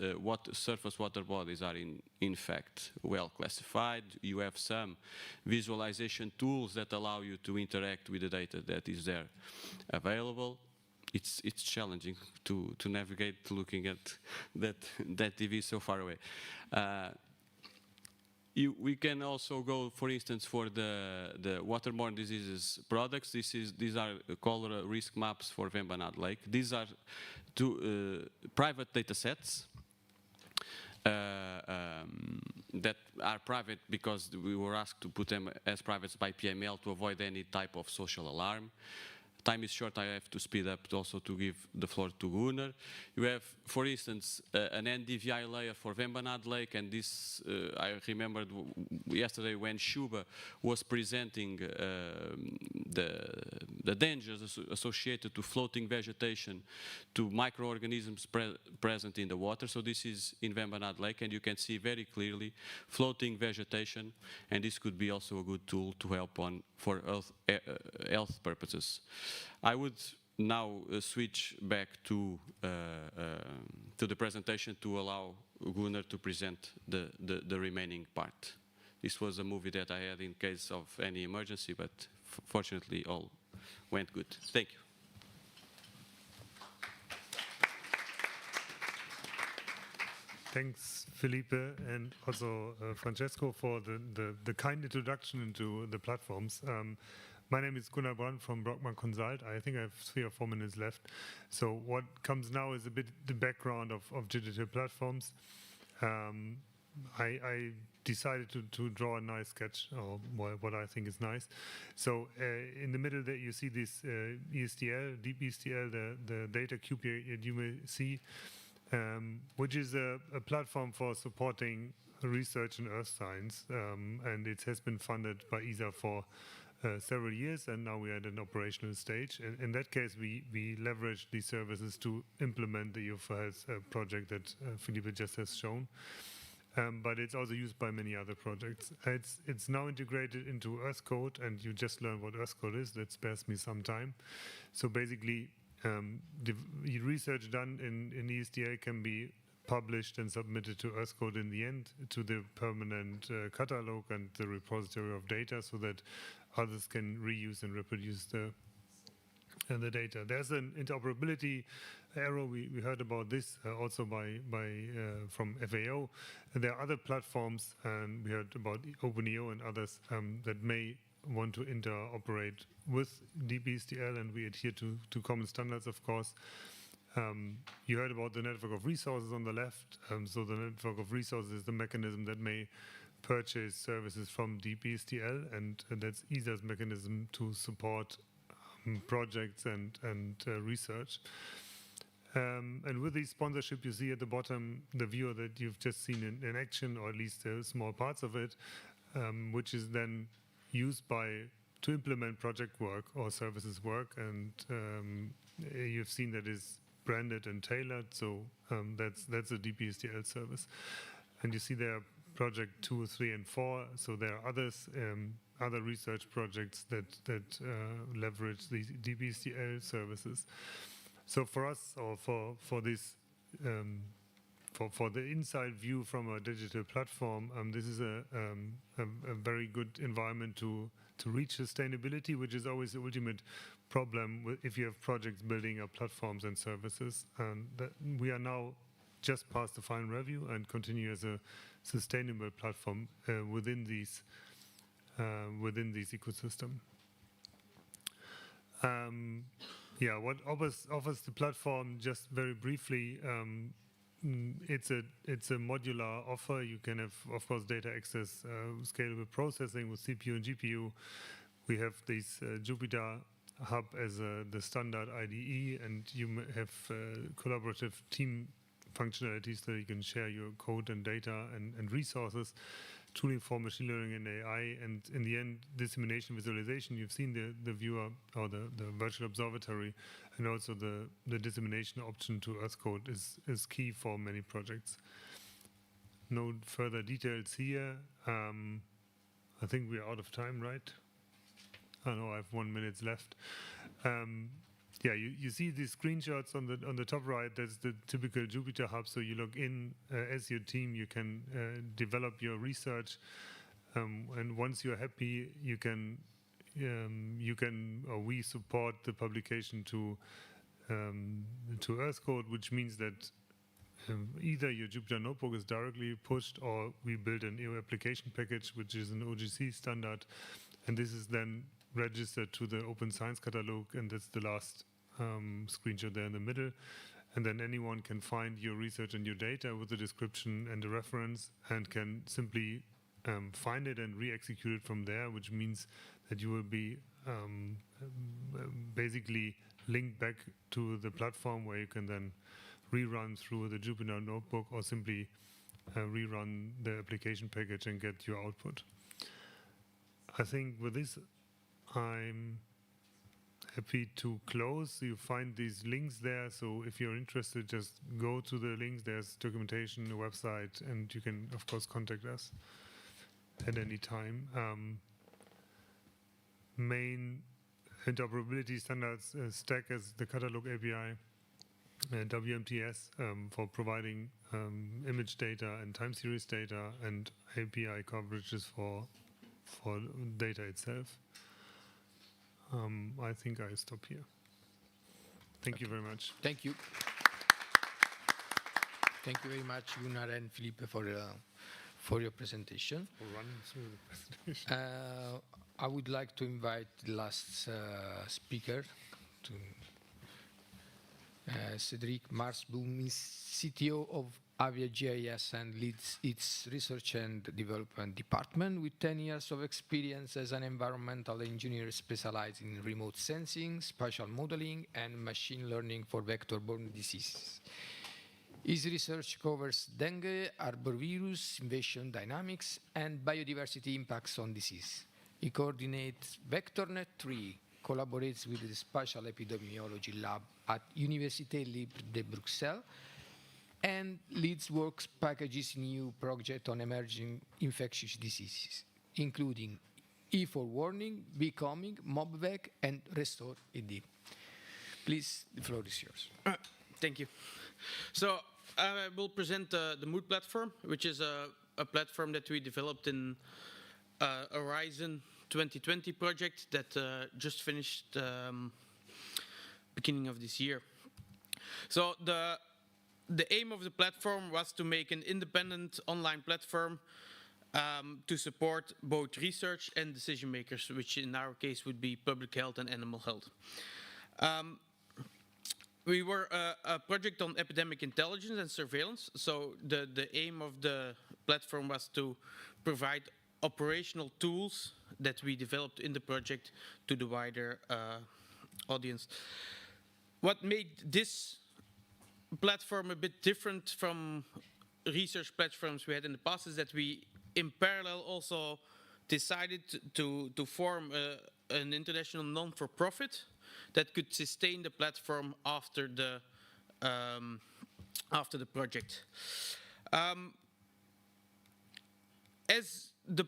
surface water bodies are in fact well classified. You have some visualization tools that allow you to interact with the data that is there available. It's challenging to navigate looking at that TV so far away. we can also go, for instance, for the waterborne diseases products. These are cholera risk maps for Vembanad Lake. These are two private data sets that are private because we were asked to put them as private by PML to avoid any type of social alarm. Time is short, I have to speed up also to give the floor to Gunnar. You have, for instance, an NDVI layer for Vembanad Lake, and this, I remembered yesterday when Shuba was presenting the dangers associated to floating vegetation, to microorganisms present in the water. So this is in Vembanad Lake, and you can see very clearly floating vegetation, and this could be also a good tool to help on for health purposes. I would now switch back to the presentation to allow Gunnar to present the remaining part. This was a movie that I had in case of any emergency, but fortunately all went good. Thank you. Thanks, Felipe, and also Francesco for the kind introduction into the platforms. My name is Gunnar Brand from Brockman Consult. I think I have 3 or 4 minutes left. So what comes now is a bit the background of digital platforms. I decided to draw a nice sketch, or what I think is nice. So in the middle there you see this ESTL, deep ESTL, the data cube you may see, which is a platform for supporting research in earth science, and it has been funded by ESA for several years, and now we are at an operational stage. In that case, we leverage these services to implement the EO4Health project that Felipe just has shown. But it's also used by many other projects. It's now integrated into Earth Code, and you just learned what Earth Code is. That spares me some time. So basically, the research done in ESDA can be published and submitted to Earth Code in the end, to the permanent catalog and the repository of data, so that others can reuse and reproduce the data. There's an interoperability error. We heard about this also from FAO. And there are other platforms, and we heard about OpenEO and others that may want to interoperate with DBSTL, and we adhere to common standards, of course. You heard about the network of resources on the left. So the network of resources is the mechanism that may purchase services from DBSTL, and that's ESA's mechanism to support projects and research. And with the sponsorship, you see at the bottom the viewer that you've just seen in action, or at least small parts of it, which is then used to implement project work or services work. And you've seen that is branded and tailored, so that's a DBSTL service. And you see there are project 2, 3, and 4. So there are others, other research projects that leverage these DBSTL services. So for us, or for this, for the inside view from a digital platform, this is a very good environment to reach sustainability, which is always the ultimate problem if you have projects building up platforms and services. And we are now just past the final review and continue as a sustainable platform within these ecosystem. What offers the platform, just very briefly, it's a modular offer. You can have, of course, data access, scalable processing with CPU and GPU. We have this Jupyter Hub as the standard IDE, and you have collaborative team functionalities so you can share your code and data and resources, tooling for machine learning and AI, and in the end, dissemination visualization. You've seen the viewer or the virtual observatory, and also the dissemination option to Earth Code is key for many projects. No further details here. I think we're out of time, right? I know I have 1 minute left. You see these screenshots on the top right. That's the typical Jupyter Hub. So you log in as your team. You can develop your research, and once you're happy, we support the publication to Earth Code, which means that either your Jupyter Notebook is directly pushed, or we build an EO application package, which is an OGC standard, and this is then registered to the Open Science Catalog, and that's the last screenshot there in the middle. And then anyone can find your research and your data with the description and the reference, and can simply find it and re-execute it from there, which means that you will be basically linked back to the platform, where you can then rerun through the Jupyter Notebook, or simply rerun the application package and get your output. I think with this, I'm happy to close. You find these links there, so if you're interested, just go to the links. There's documentation, a website, and you can, of course, contact us at any time. Main interoperability standards stack as the catalog API, WMTS for providing image data and time series data, and API coverages for data itself. I think I stop here. Thank you very much. Thank you. Thank you very much, Gunnar and Felipe, for your presentation. For running through the presentation. I would like to invite the last speaker, to Cédric Marsboum, is CTO of Avia GIS and leads its research and development department with 10 years of experience as an environmental engineer specialized in remote sensing, spatial modeling, and machine learning for vector-borne diseases. His research covers dengue, arbovirus, invasion dynamics, and biodiversity impacts on disease. He coordinates VectorNet 3, collaborates with the Spatial Epidemiology Lab at Université Libre de Bruxelles, and leads works packages in EU project on emerging infectious diseases, including E4 Warning, Becoming, MobVec, and Restore ED. Please, the floor is yours. Thank you. So I will present the Mood platform, which is a platform that we developed in Horizon 2020 project that just finished beginning of this year. So the aim of the platform was to make an independent online platform to support both research and decision makers, which in our case would be public health and animal health. We were a project on epidemic intelligence and surveillance, so the aim of the platform was to provide operational tools that we developed in the project to the wider audience. What made this platform a bit different from research platforms we had in the past is that we, in parallel, also decided to form an international non-for-profit that could sustain the platform after the project. As the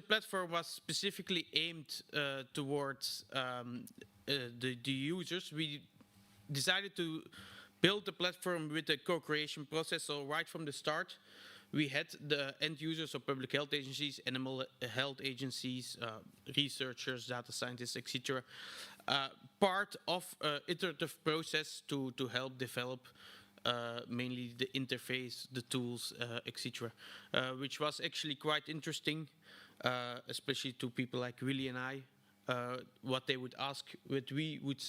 platform was specifically aimed towards the users, we decided to build the platform with a co-creation process. So right from the start, we had the end users of public health agencies, animal health agencies, researchers, data scientists, etc. Part of an iterative process to help develop mainly the interface, the tools, etc., which was actually quite interesting, especially to people like Willy and I, what they would ask, what we would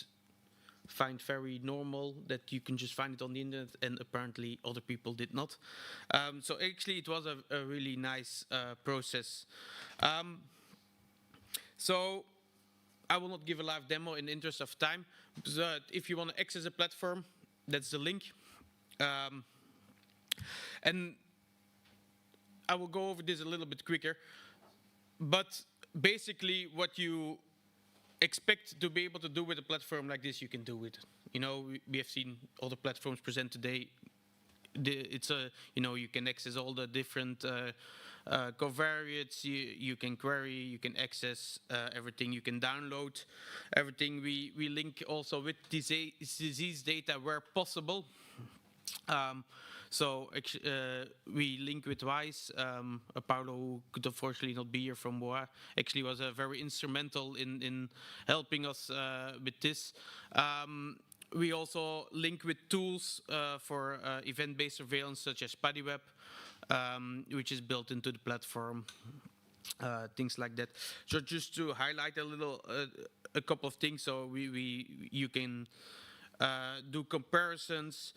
find very normal, that you can just find it on the internet, and apparently other people did not. So actually it was a really nice process. So I will not give a live demo in the interest of time, but if you want to access a platform, that's the link. And I will go over this a little bit quicker, but basically what you expect to be able to do with a platform like this, you can do with it. You know, we have seen all the platforms present today. It's a, you know, you can access all the different covariates, you can query, you can access everything, you can download everything. We link also with disease data where possible. So we link with WISE. Paulo, who could unfortunately not be here from WOA, actually was very instrumental in helping us with this. We also link with tools for event-based surveillance, such as PuddyWeb, which is built into the platform, things like that. So just to highlight a couple of things, so you can do comparisons.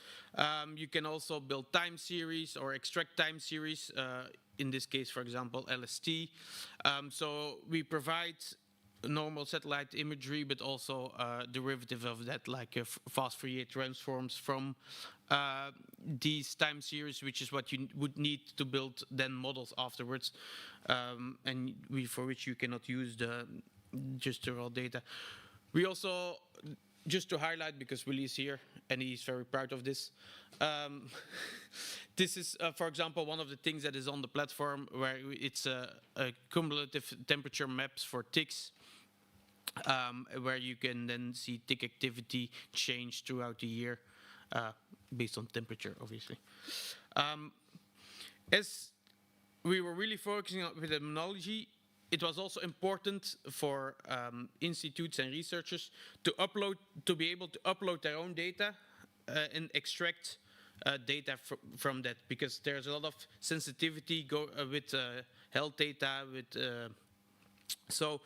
You can also build time series or extract time series. In this case, for example, LST. So we provide normal satellite imagery, but also derivative of that, like fast Fourier transforms from these time series, which is what you would need to build then models afterwards, and for which you cannot use just the raw data. We also, just to highlight, because Willie is here and he's very proud of this, this is, for example, one of the things that is on the platform, where it's a cumulative temperature maps for ticks, where you can then see tick activity change throughout the year based on temperature, obviously. As we were really focusing on epidemiology, it was also important for institutes and researchers to be able to upload their own data and extract data from that, because there's a lot of sensitivity with health data. So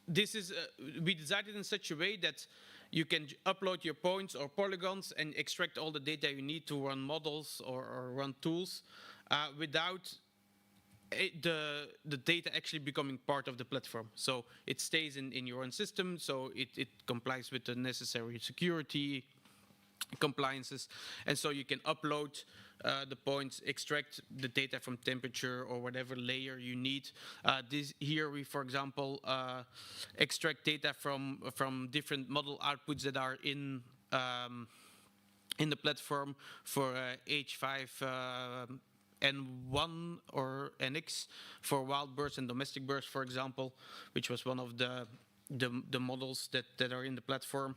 this is we designed it in such a way that you can upload your points or polygons and extract all the data you need to run models or run tools without the data actually becoming part of the platform. So it stays in your own system, so it complies with the necessary security compliances, and so you can upload the points, extract the data from temperature or whatever layer you need. Here we, for example, extract data from different model outputs that are in the platform for H5 N1 or NX for wild birds and domestic birds, for example, which was one of the models that are in the platform.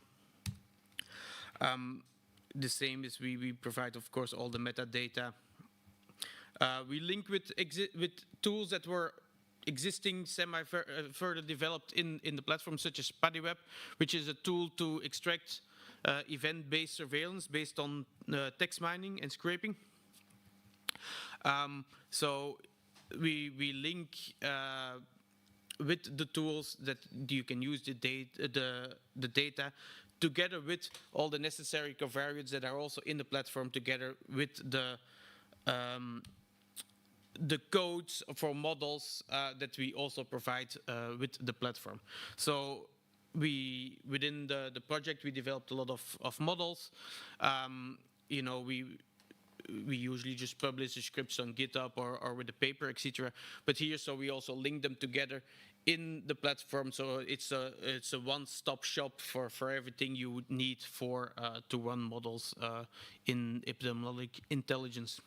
The same as we provide, of course, all the metadata. We link with tools that were existing, further developed in the platform, such as PuddyWeb, which is a tool to extract event-based surveillance based on text mining and scraping. So we link with the tools that you can use the data together with all the necessary covariates that are also in the platform, together with the codes for models that we also provide with the platform. So within the project, we developed a lot of models. You know, we usually just publish the scripts on GitHub or with the paper, etc. But here, so we also link them together in the platform, so it's a one-stop shop for everything you would need to run models in epidemiologic intelligence.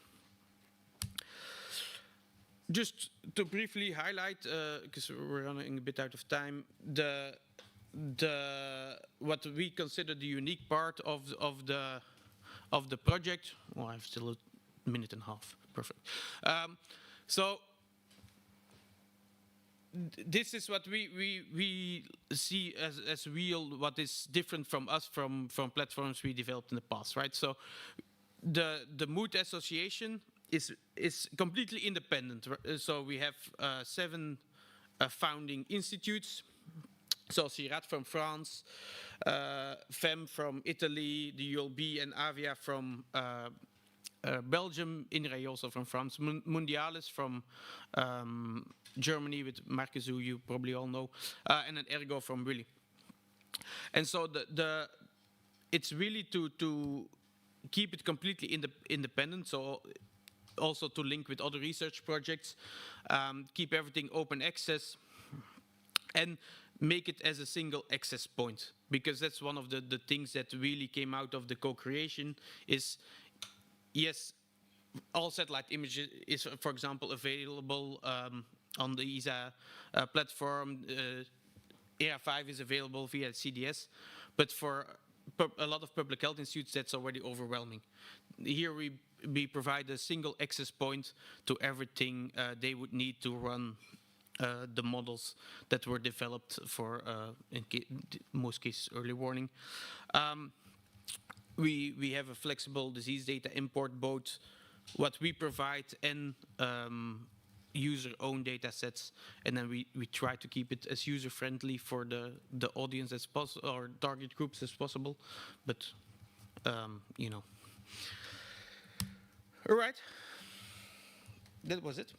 Just to briefly highlight, because we're running a bit out of time, what we consider the unique part of the project. Well, I have still a minute and a half. Perfect. So this is what we see as real, what is different from us from platforms we developed in the past, right? So the mood association is completely independent. So we have 7 founding institutes. So CIRAD from France, FEM from Italy, the ULB and Avia from Belgium, INRAE also from France, Mundialis from Germany with Marcus, who you probably all know, and an Ergo from Willy. And so it's really to keep it completely independent, so also to link with other research projects, keep everything open access, and make it as a single access point, because that's one of the things that really came out of the co-creation is, yes, all satellite images is, for example, available on the ESA platform. ERA5 is available via CDS, but for a lot of public health institutes, that's already overwhelming. Here we provide a single access point to everything they would need to run the models that were developed for, in most cases, early warning. We have a flexible disease data import, both what we provide and user-owned data sets, and then we try to keep it as user-friendly for the audience as possible, or target groups as possible. But you know, all right, that was it.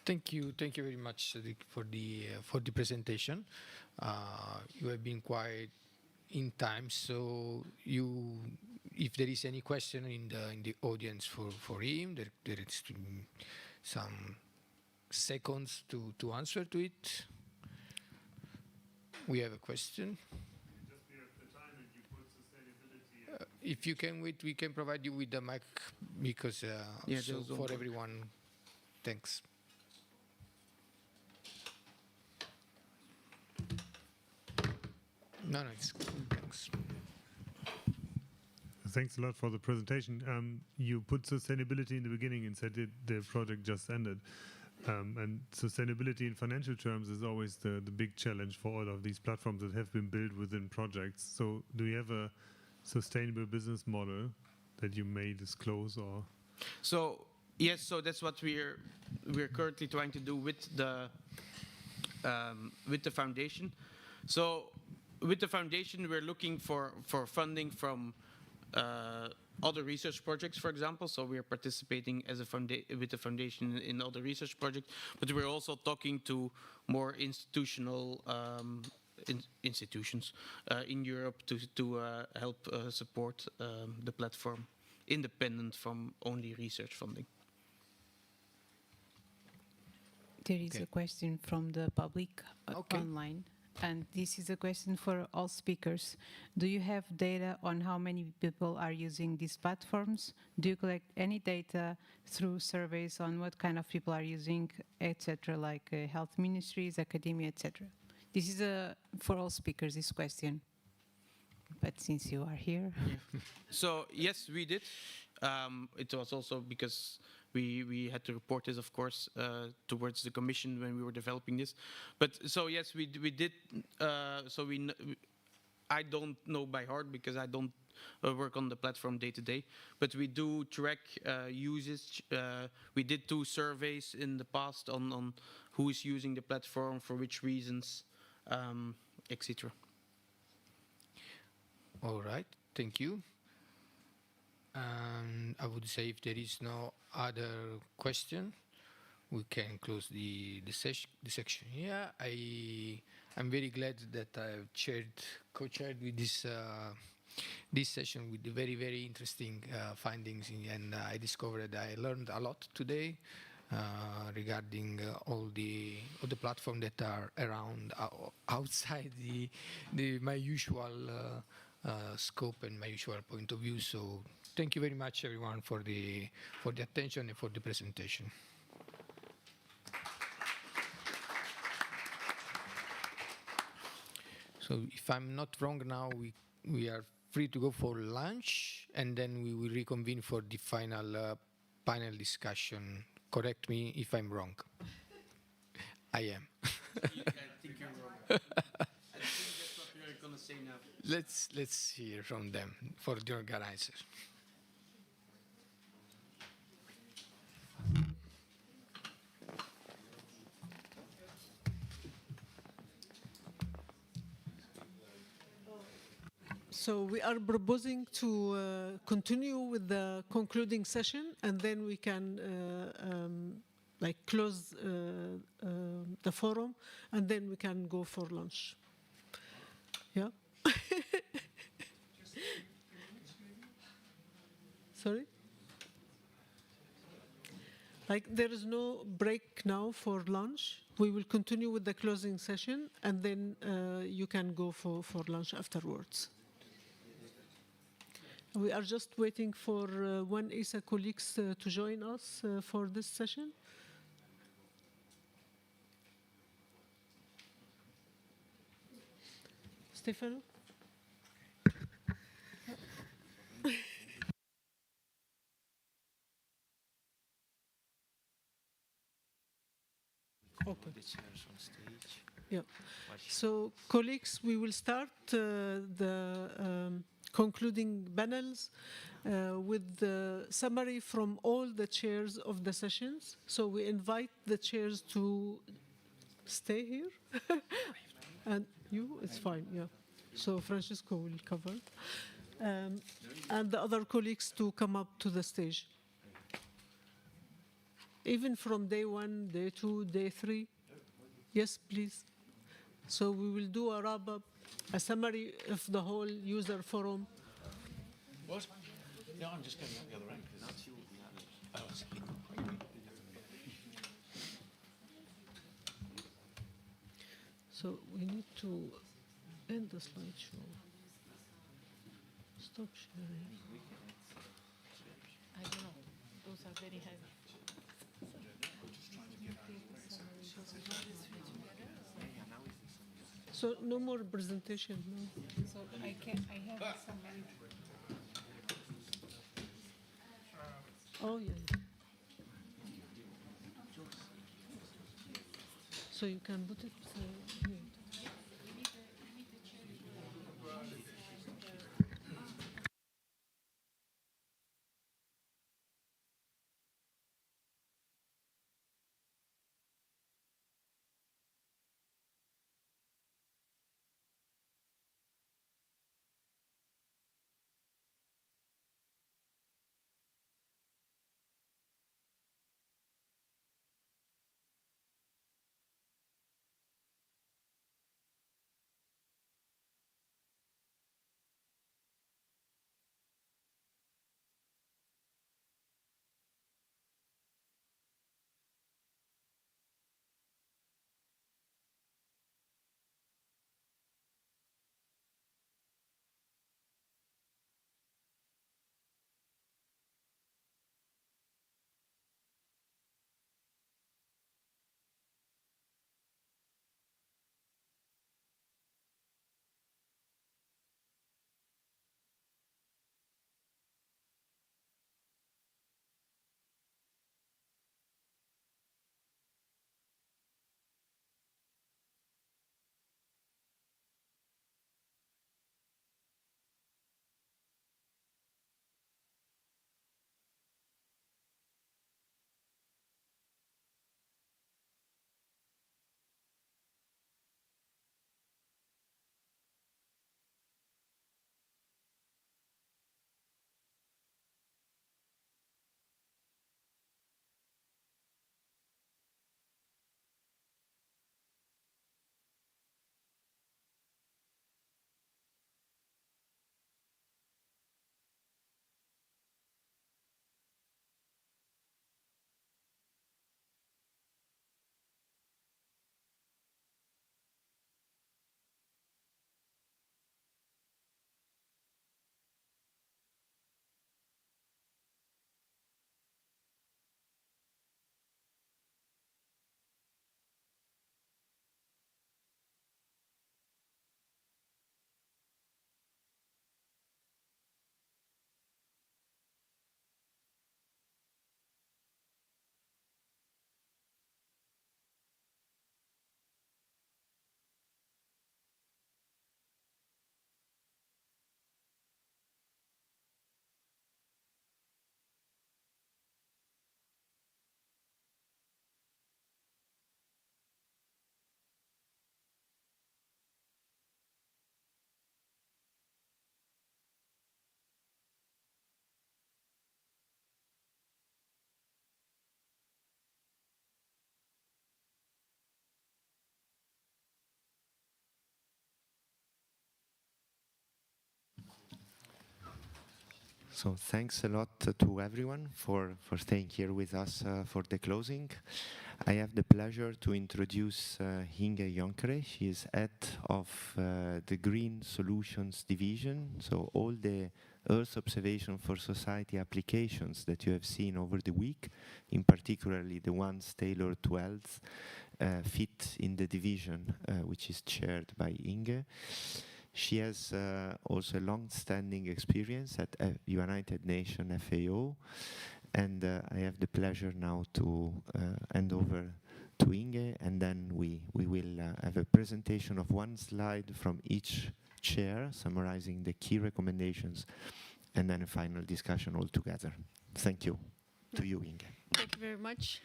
Thank you very much, Sadiq, for the presentation. You have been quite in time, so if there is any question in the audience for him, there is some seconds to answer to it. We have a question. If you can wait, we can provide you with the mic, because so for everyone. Thanks. No, it's good. Thanks. Thanks a lot for the presentation. You put sustainability in the beginning and said the project just ended. And sustainability in financial terms is always the big challenge for all of these platforms that have been built within projects. So do you have a sustainable business model that you may disclose, or? So yes, so that's what we're currently trying to do with the foundation. So with the foundation, we're looking for funding from other research projects, for example. So we are participating as with the foundation in other research projects, but we're also talking to more institutional institutions in Europe to help support the platform, independent from only research funding. There is a question from the public online. And this is a question for all speakers. Do you have data on how many people are using these platforms? Do you collect any data through surveys on what kind of people are using, etc., like health ministries, academia, etc.? This is for all speakers, this question. But since you are here. Yeah. So yes, we did. It was also because we had to report this, of course, towards the Commission when we were developing this. But so yes, we did. So I don't know by heart because I don't work on the platform day to day. But we do track usage. We did 2 surveys in the past on who is using the platform for which reasons, etc. All right, thank you. And I would say if there is no other question, we can close the section here. I'm very glad that I've co-chaired with this session with the very, very interesting findings, and I discovered that I learned a lot today regarding all the platforms that are around outside my usual scope and my usual point of view. So thank you very much, everyone, for the attention and for the presentation. So if I'm not wrong now, we are free to go for lunch, and then we will reconvene for the final panel discussion. Correct me if I'm wrong. I am. I think you're wrong. I think that's what we're going to say now. Let's hear from them, for the organizers. So we are proposing to continue with the concluding session, and then we can close the forum, and then we can go for lunch. Yeah. Sorry? There is no break now for lunch. We will continue with the closing session, and then you can go for lunch afterwards. We are just waiting for one ESA colleagues to join us for this session. Stefano? Okay. Yeah. So, colleagues, we will start the concluding panels with the summary from all the chairs of the sessions. So we invite the chairs to stay here. And you, it's fine, yeah. So Francisco will cover. And the other colleagues to come up to the stage. Even from day 1, day 2, day 3. Yes, please. So we will do a wrap-up, a summary of the whole user forum. What? No, I'm just going out the other end. So we need to end the slideshow. Stop sharing. I don't know. Those are very heavy. So no more presentation, no. So I have a summary. Oh, yeah. So you can put it here. So thanks a lot to everyone for staying here with us for the closing. I have the pleasure to introduce Inge Jonkere. She is head of the Green Solutions Division. So all the Earth observation for society applications that you have seen over the week, in particularly the ones tailored to health, fit in the division which is chaired by Inge. She has also a long-standing experience at United Nations FAO, and I have the pleasure now to hand over to Inge, and then we will have a presentation of one slide from each chair summarizing the key recommendations, and then a final discussion all together. Thank you. To you, Inge. Thank you very much.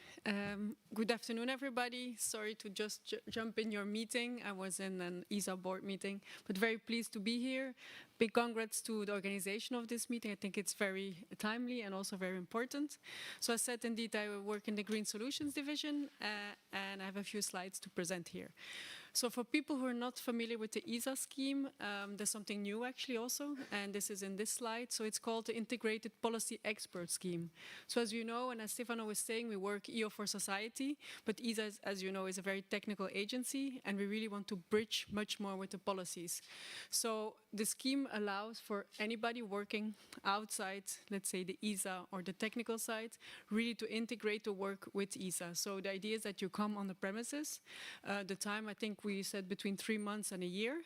Good afternoon, everybody. Sorry to just jump in your meeting. I was in an ESA board meeting, but very pleased to be here. Big congrats to the organization of this meeting. I think it's very timely and also very important. So as said, indeed, I work in the Green Solutions division, and I have a few slides to present here. So for people who are not familiar with the ESA scheme, there's something new actually also, and this is in this slide. So it's called the Integrated Policy Expert Scheme. So as you know, and as Stefano was saying, we work EO4 Society, but ESA, as you know, is a very technical agency, and we really want to bridge much more with the policies. So the scheme allows for anybody working outside, let's say, the ESA or the technical side, really to integrate the work with ESA. So the idea is that you come on the premises. The time, I think we said between 3 months and a year,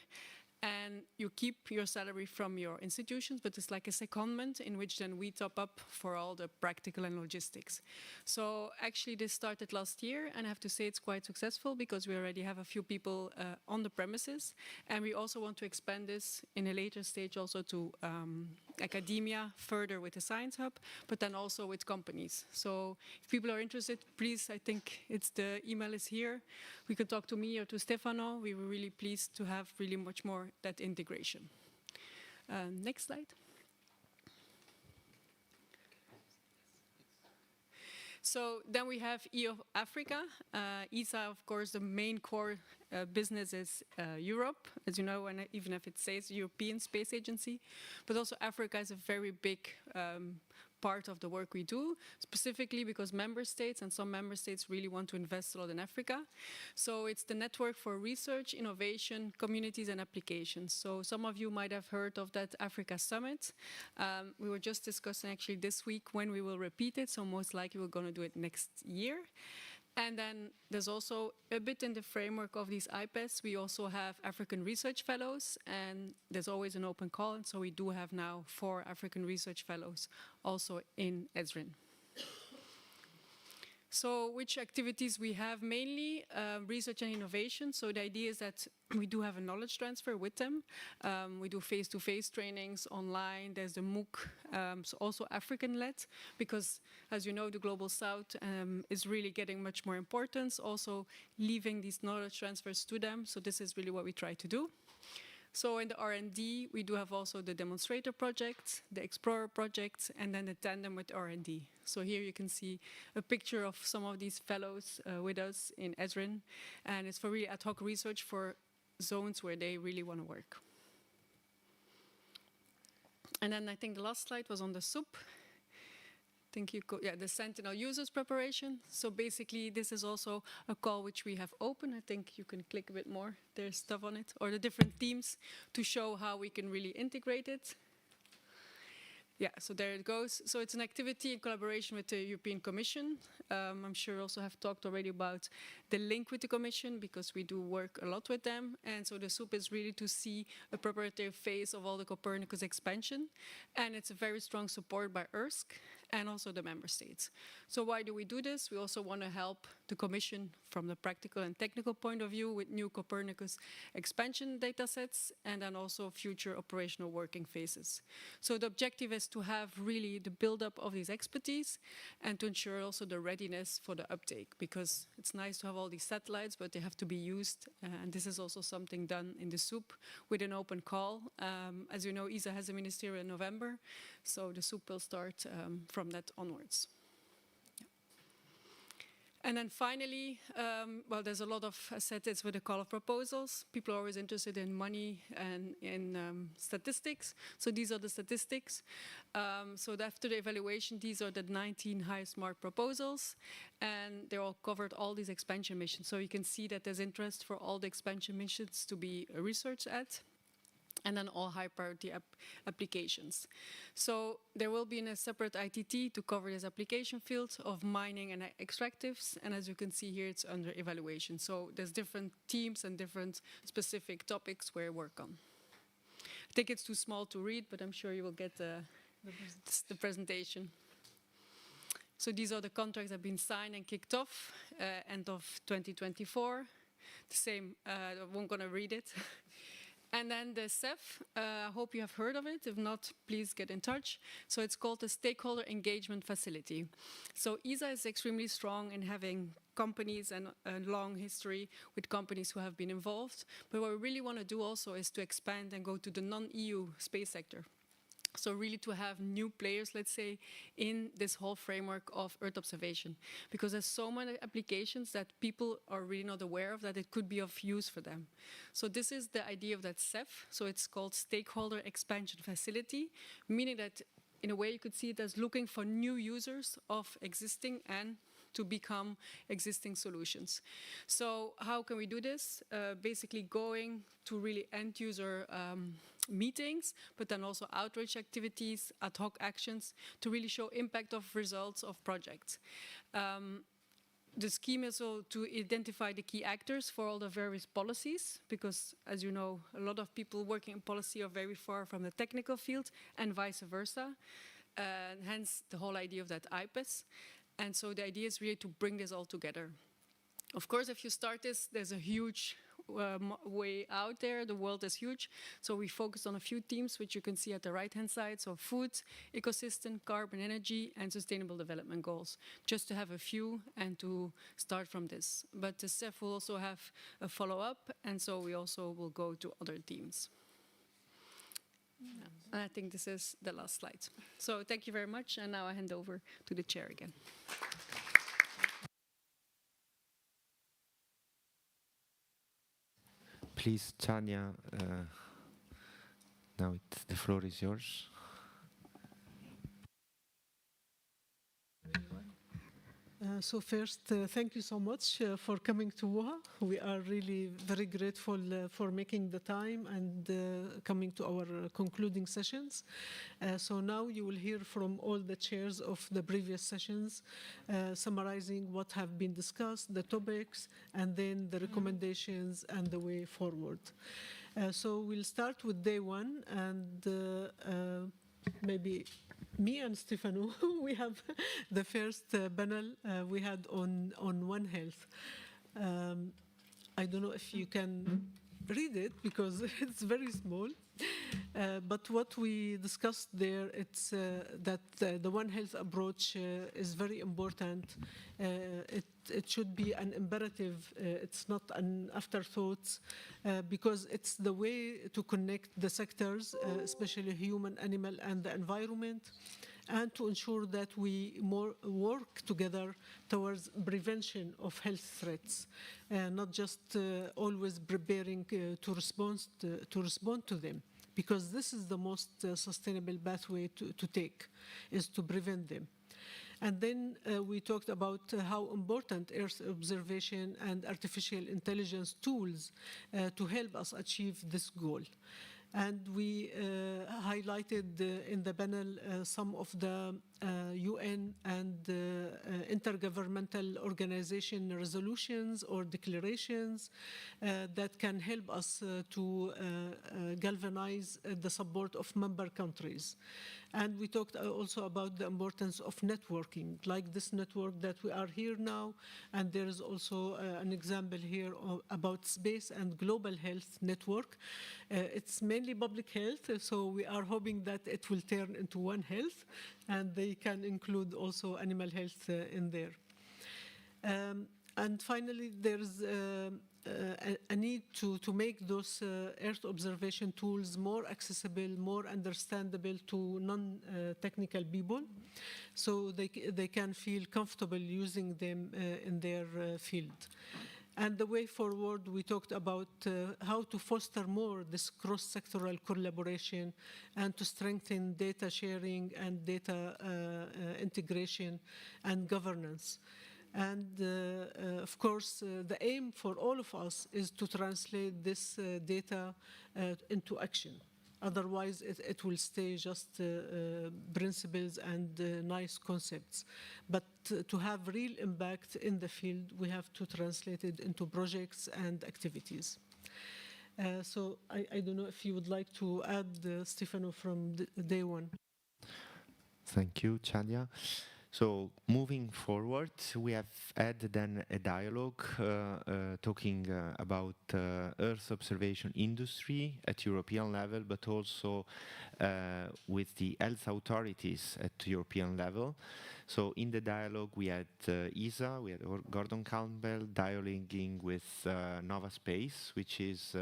and you keep your salary from your institutions, but it's like a secondment in which then we top up for all the practical and logistics. So actually this started last year, and I have to say it's quite successful because we already have a few people on the premises, and we also want to expand this in a later stage also to academia, further with the Science Hub, but then also with companies. So if people are interested, please, I think the email is here. We could talk to me or to Stefano. We were really pleased to have really much more that integration. Next slide. So then we have EO Africa. ESA, of course, the main core business is Europe, as you know, and even if it says European Space Agency, but also Africa is a very big part of the work we do, specifically because member states and some member states really want to invest a lot in Africa. So it's the Network for Research, Innovation, Communities and Applications. So some of you might have heard of that Africa Summit. We were just discussing actually this week when we will repeat it, so most likely we're going to do it next year. And then there's also a bit in the framework of these IPES, we also have African Research Fellows, and there's always an open call, and so we do have now 4 African Research Fellows also in Esrin. So which activities we have? Mainly research and innovation. So the idea is that we do have a knowledge transfer with them. We do face-to-face trainings online. There's the MOOC, so also African-led, because as you know, the Global South is really getting much more importance, also leaving these knowledge transfers to them. So this is really what we try to do. So in the R&D, we do have also the demonstrator projects, the explorer projects, and then the tandem with R&D. So here you can see a picture of some of these fellows with us in Esrin, and it's for really ad hoc research for zones where they really want to work. And then I think the last slide was on the SUP. Thank you. Yeah, the Sentinel users preparation. So basically, this is also a call which we have open. I think you can click a bit more. There's stuff on it, or the different teams to show how we can really integrate it. Yeah, so there it goes. So it's an activity in collaboration with the European Commission. I'm sure you also have talked already about the link with the Commission, because we do work a lot with them. And so the SUP is really to see a preparatory phase of all the Copernicus expansion. And it's a very strong support by ERSC and also the member states. So why do we do this? We also want to help the Commission from the practical and technical point of view with new Copernicus expansion datasets, and then also future operational working phases. So the objective is to have really the build-up of these expertise and to ensure also the readiness for the uptake, because it's nice to have all these satellites, but they have to be used. And this is also something done in the SUP with an open call. As you know, ESA has a ministerial in November, so the SUP will start from that onwards. And then finally, well, there's a lot of assets with the call of proposals. People are always interested in money and in statistics. So these are the statistics. So after the evaluation, these are the 19 highest marked proposals, and they're all covered, all these expansion missions. So you can see that there's interest for all the expansion missions to be researched at, and then all high priority applications. So there will be a separate ITT to cover this application field of mining and extractives. And as you can see here, it's under evaluation. So there's different teams and different specific topics where I work on. I think it's too small to read, but I'm sure you will get the presentation. So these are the contracts that have been signed and kicked off end of 2024. The same, I'm going to read it. And then the CEF, I hope you have heard of it. If not, please get in touch. So it's called the Stakeholder Engagement Facility. So ESA is extremely strong in having companies and a long history with companies who have been involved. But what we really want to do also is to expand and go to the non-EU space sector. So really to have new players, let's say, in this whole framework of Earth observation. Because there's so many applications that people are really not aware of that it could be of use for them. So this is the idea of that CEF. So it's called Stakeholder Expansion Facility, meaning that in a way you could see it as looking for new users of existing and to become existing solutions. So how can we do this? Basically going to really end user meetings, but then also outreach activities, ad hoc actions to really show impact of results of projects. The scheme is also to identify the key actors for all the various policies, because as you know, a lot of people working in policy are very far from the technical field and vice versa. Hence the whole idea of that IPES. And so the idea is really to bring this all together. Of course, if you start this, there's a huge way out there. The world is huge. So we focused on a few themes, which you can see at the right-hand side. So food, ecosystem, carbon, energy, and sustainable development goals. Just to have a few and to start from this. But the CEF will also have a follow-up. And so we also will go to other themes. And I think this is the last slide. So thank you very much. And now I hand over to the chair again. Please, Tanya, now the floor is yours. So first, thank you so much for coming to WOHA. We are really very grateful for making the time and coming to our concluding sessions. So now you will hear from all the chairs of the previous sessions, summarizing what have been discussed, the topics, and then the recommendations and the way forward. So we'll start with day one, and maybe me and Stefano, we have the first panel we had on One Health. I don't know if you can read it because it's very small. But what we discussed there, it's that the One Health approach is very important. It should be an imperative. It's not an afterthought because it's the way to connect the sectors, especially human, animal, and the environment, and to ensure that we more work together towards prevention of health threats, not just always preparing to respond to them. Because this is the most sustainable pathway to take, is to prevent them. And then we talked about how important Earth observation and artificial intelligence tools to help us achieve this goal. And we highlighted in the panel some of the UN and intergovernmental organization resolutions or declarations that can help us to galvanize the support of member countries. And we talked also about the importance of networking, like this network that we are here now. And there is also an example here about space and global health network. It's mainly public health, so we are hoping that it will turn into One Health, and they can include also animal health in there. And finally, there's a need to make those Earth observation tools more accessible, more understandable to non-technical people, so they can feel comfortable using them in their field. And the way forward, we talked about how to foster more this cross-sectoral collaboration and to strengthen data sharing and data integration and governance. And of course, the aim for all of us is to translate this data into action. Otherwise, it will stay just principles and nice concepts. But to have real impact in the field, we have to translate it into projects and activities. So I don't know if you would like to add, Stefano, from day one. Thank you, Chadia. So moving forward, we have had then a dialogue talking about Earth observation industry at European level, but also with the health authorities at European level. So in the dialogue, we had ESA, we had Gordon Campbell dialoguing with Nova Space, which is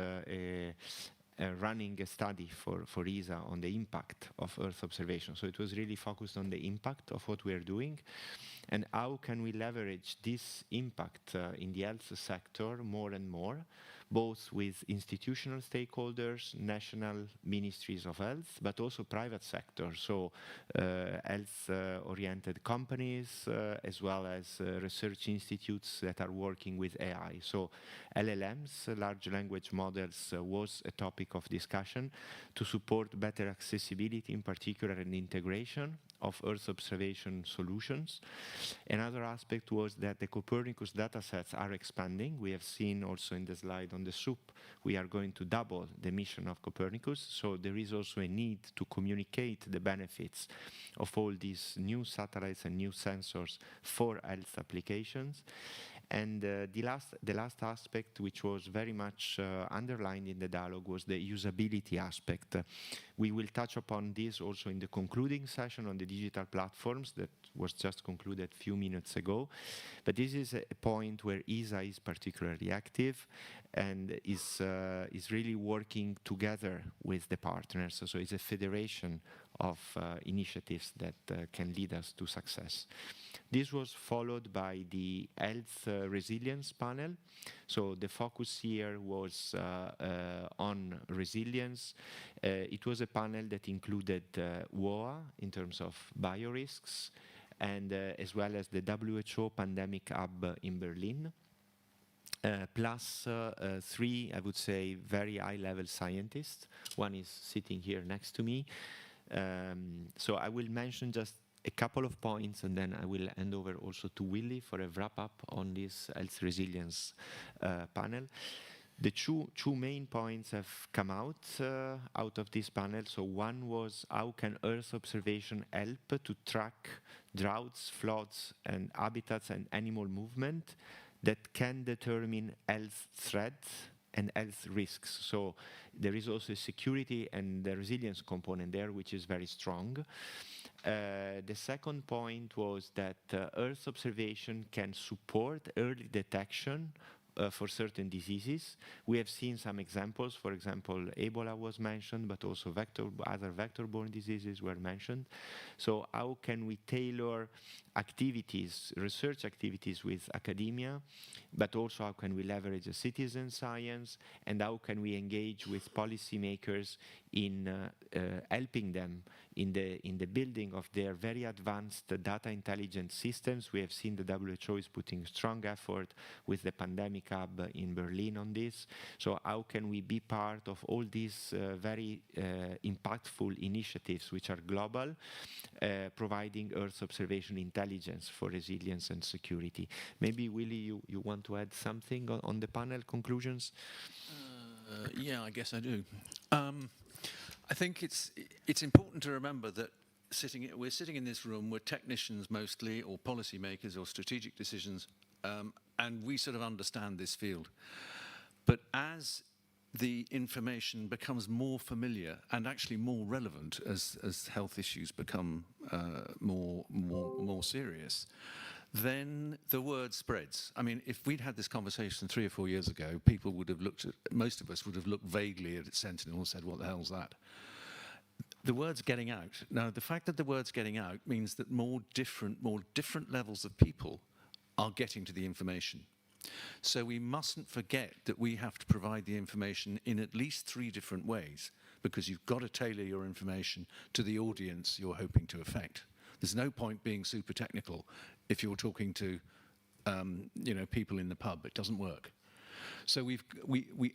running a study for ESA on the impact of Earth observation. So it was really focused on the impact of what we are doing and how can we leverage this impact in the health sector more and more, both with institutional stakeholders, national ministries of health, but also private sector, so health-oriented companies, as well as research institutes that are working with AI. So LLMs, large language models, was a topic of discussion to support better accessibility, in particular, and integration of Earth observation solutions. Another aspect was that the Copernicus datasets are expanding. We have seen also in the slide on the SUP, we are going to double the mission of Copernicus, so there is also a need to communicate the benefits of all these new satellites and new sensors for health applications. And the last aspect, which was very much underlined in the dialogue, was the usability aspect. We will touch upon this also in the concluding session on the digital platforms that was just concluded a few minutes ago. But this is a point where ESA is particularly active and is really working together with the partners. So it's a federation of initiatives that can lead us to success. This was followed by the health resilience panel. So the focus here was on resilience. It was a panel that included WOA in terms of biorisks, and as well as the WHO Pandemic Hub in Berlin. Plus three, I would say, very high-level scientists. One is sitting here next to me. So I will mention just a couple of points, and then I will hand over also to Willy for a wrap-up on this health resilience panel. The two main points have come out of this panel. So one was, how can Earth observation help to track droughts, floods, and habitats and animal movement that can determine health threats and health risks. So there is also a security and the resilience component there, which is very strong. The second point was that Earth observation can support early detection for certain diseases. We have seen some examples. For example, Ebola was mentioned, but also other vector-borne diseases were mentioned. So how can we tailor activities, research activities with academia, but also how can we leverage a citizen science, and how can we engage with policymakers in helping them in the building of their very advanced data intelligence systems. We have seen the WHO is putting strong effort with the Pandemic Hub in Berlin on this. So how can we be part of all these very impactful initiatives which are global, providing Earth observation intelligence for resilience and security? Maybe, Willy, you want to add something on the panel conclusions? Yeah, I guess I do. I think it's important to remember that we're sitting in this room, we're technicians mostly, or policymakers, or strategic decisions, and we sort of understand this field. But as the information becomes more familiar and actually more relevant as health issues become more serious, then the word spreads. I mean, if we'd had this conversation 3 or 4 years ago, people would have most of us would have looked vaguely at Sentinel and said, what the hell's that? The word's getting out. Now, the fact that the word's getting out means that more different levels of people are getting to the information. So we mustn't forget that we have to provide the information in at least 3 different ways, because you've got to tailor your information to the audience you're hoping to affect. There's no point being super technical if you're talking to people in the pub. It doesn't work. So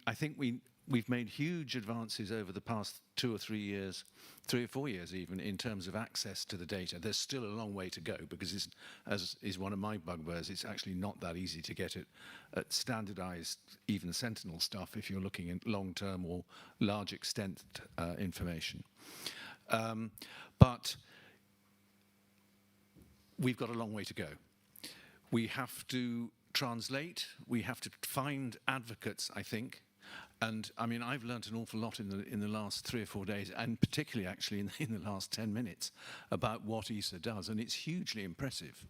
I think we've made huge advances over the past 2 or 3 years, 3 or 4 years even, in terms of access to the data. There's still a long way to go, because as is one of my bugbears, it's actually not that easy to get it at standardized, even Sentinel stuff, if you're looking at long-term or large extent information. But we've got a long way to go. We have to translate, we have to find advocates, I think. And I mean, I've learned an awful lot in the last 3 or 4 days, and particularly actually in the last 10 minutes, about what ESA does, and it's hugely impressive.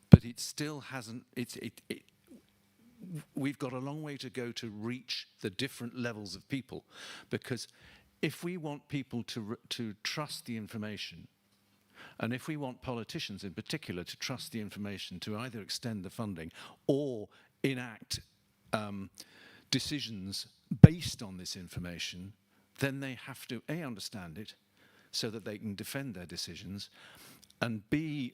But it still hasn't. We've got a long way to go to reach the different levels of people, because if we want people to trust the information, and if we want politicians in particular to trust the information to either extend the funding or enact decisions based on this information, then they have to A, understand it so that they can defend their decisions, and B,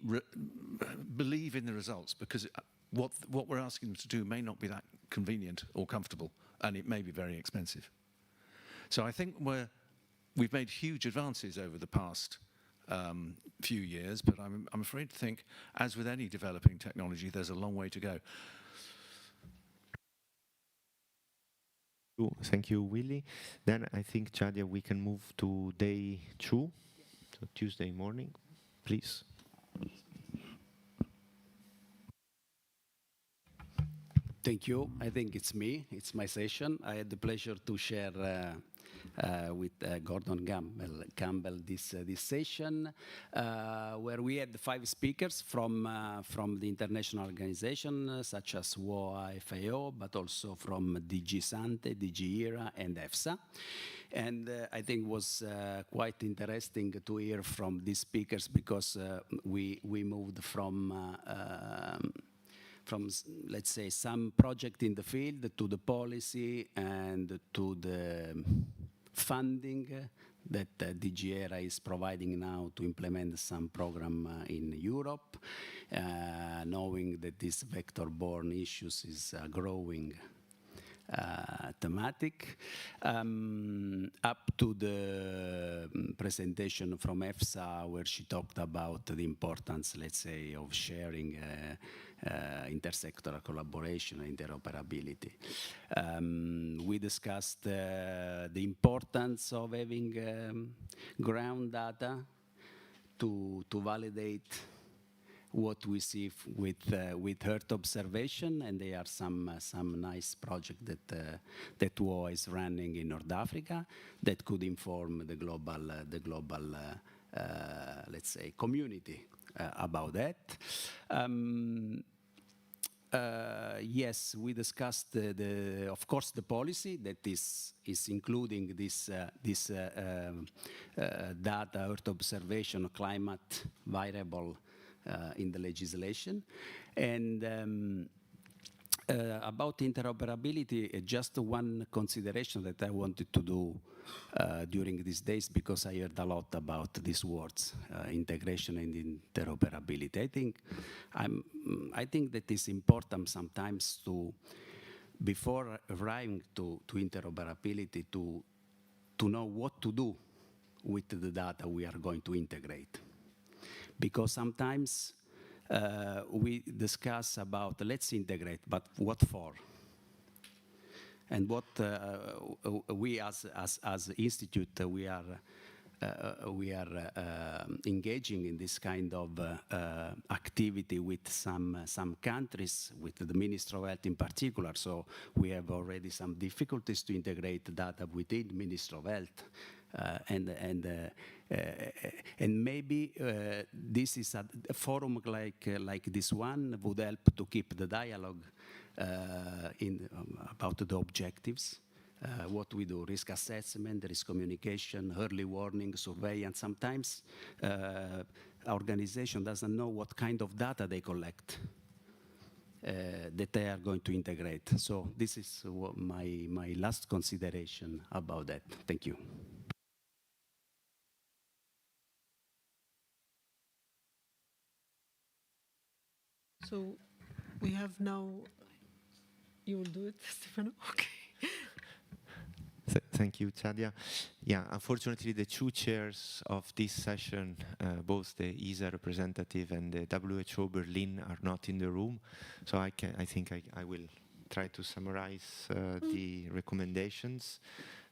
believe in the results, because what we're asking them to do may not be that convenient or comfortable, and it may be very expensive. So I think we've made huge advances over the past few years, but I'm afraid to think, as with any developing technology, there's a long way to go. Thank you, Willy. Then I think, Chadia, we can move to day 2, so Tuesday morning, please. Thank you. I think it's me. It's my session. I had the pleasure to share with Gordon Campbell this session, where we had 5 speakers from the international organization, such as EO4Health, but also from DG Sante, DG ERA, and EFSA. And I think it was quite interesting to hear from these speakers, because we moved from, let's say, some project in the field to the policy and to the funding that DG ERA is providing now to implement some program in Europe, knowing that this vector-borne issues is growing thematic, up to the presentation from EFSA, where she talked about the importance, let's say, of sharing intersectoral collaboration and interoperability. We discussed the importance of having ground data to validate what we see with Earth observation, and there are some nice projects that WO is running in North Africa that could inform the global let's say, community about that. Yes, we discussed of course, the policy that is including this data, Earth observation, climate variable in the legislation. And about interoperability, just one consideration that I wanted to do during these days, because I heard a lot about these words, integration and interoperability. I think that it's important sometimes to, before arriving to interoperability, to know what to do with the data we are going to integrate. Because sometimes we discuss about, let's integrate, but what for? And what we as institute, we are engaging in this kind of activity with some countries, with the Ministry of Health in particular. So we have already some difficulties to integrate data within the Ministry of Health. And maybe this is a forum like this one would help to keep the dialogue about the objectives. What we do, risk assessment, risk communication, early warning, surveillance. Sometimes organization doesn't know what kind of data they collect that they are going to integrate. So this is my last consideration about that. Thank you. So we have now, you will do it, Stefano? Okay. Thank you, Chadia. Yeah, unfortunately, the 2 chairs of this session, both the ESA representative and the WHO Berlin, are not in the room. So I think I will try to summarize the recommendations.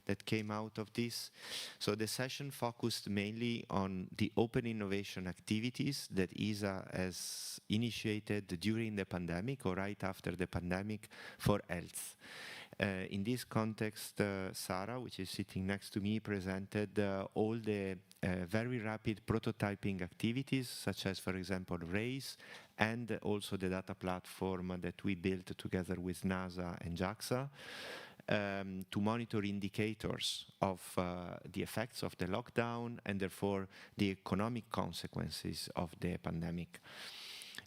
that came out of this. So the session focused mainly on the open innovation activities that ESA has initiated during the pandemic or right after the pandemic for health. In this context, Sarah, which is sitting next to me, presented all the very rapid prototyping activities, such as, for example, RACE, and also the data platform that we built together with NASA and JAXA to monitor indicators of the effects of the lockdown and therefore the economic consequences of the pandemic.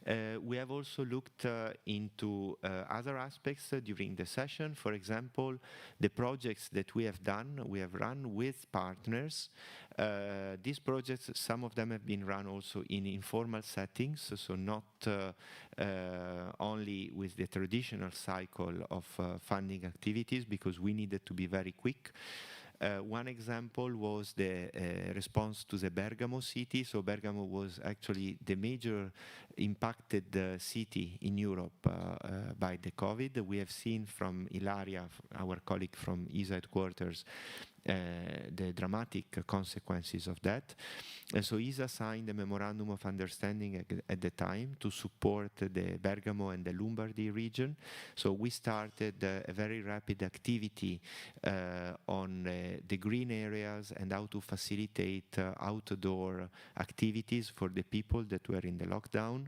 We have also looked into other aspects during the session. For example, the projects that we have run with partners. These projects, some of them have been run also in informal settings, so not only with the traditional cycle of funding activities, because we needed to be very quick. One example was the response to the Bergamo city. So Bergamo was actually the major impacted city in Europe by the COVID. We have seen from Ilaria, our colleague from ESA headquarters, the dramatic consequences of that. And so ESA signed a memorandum of understanding at the time to support the Bergamo and the Lombardy region. So we started a very rapid activity on the green areas and how to facilitate outdoor activities for the people that were in the lockdown.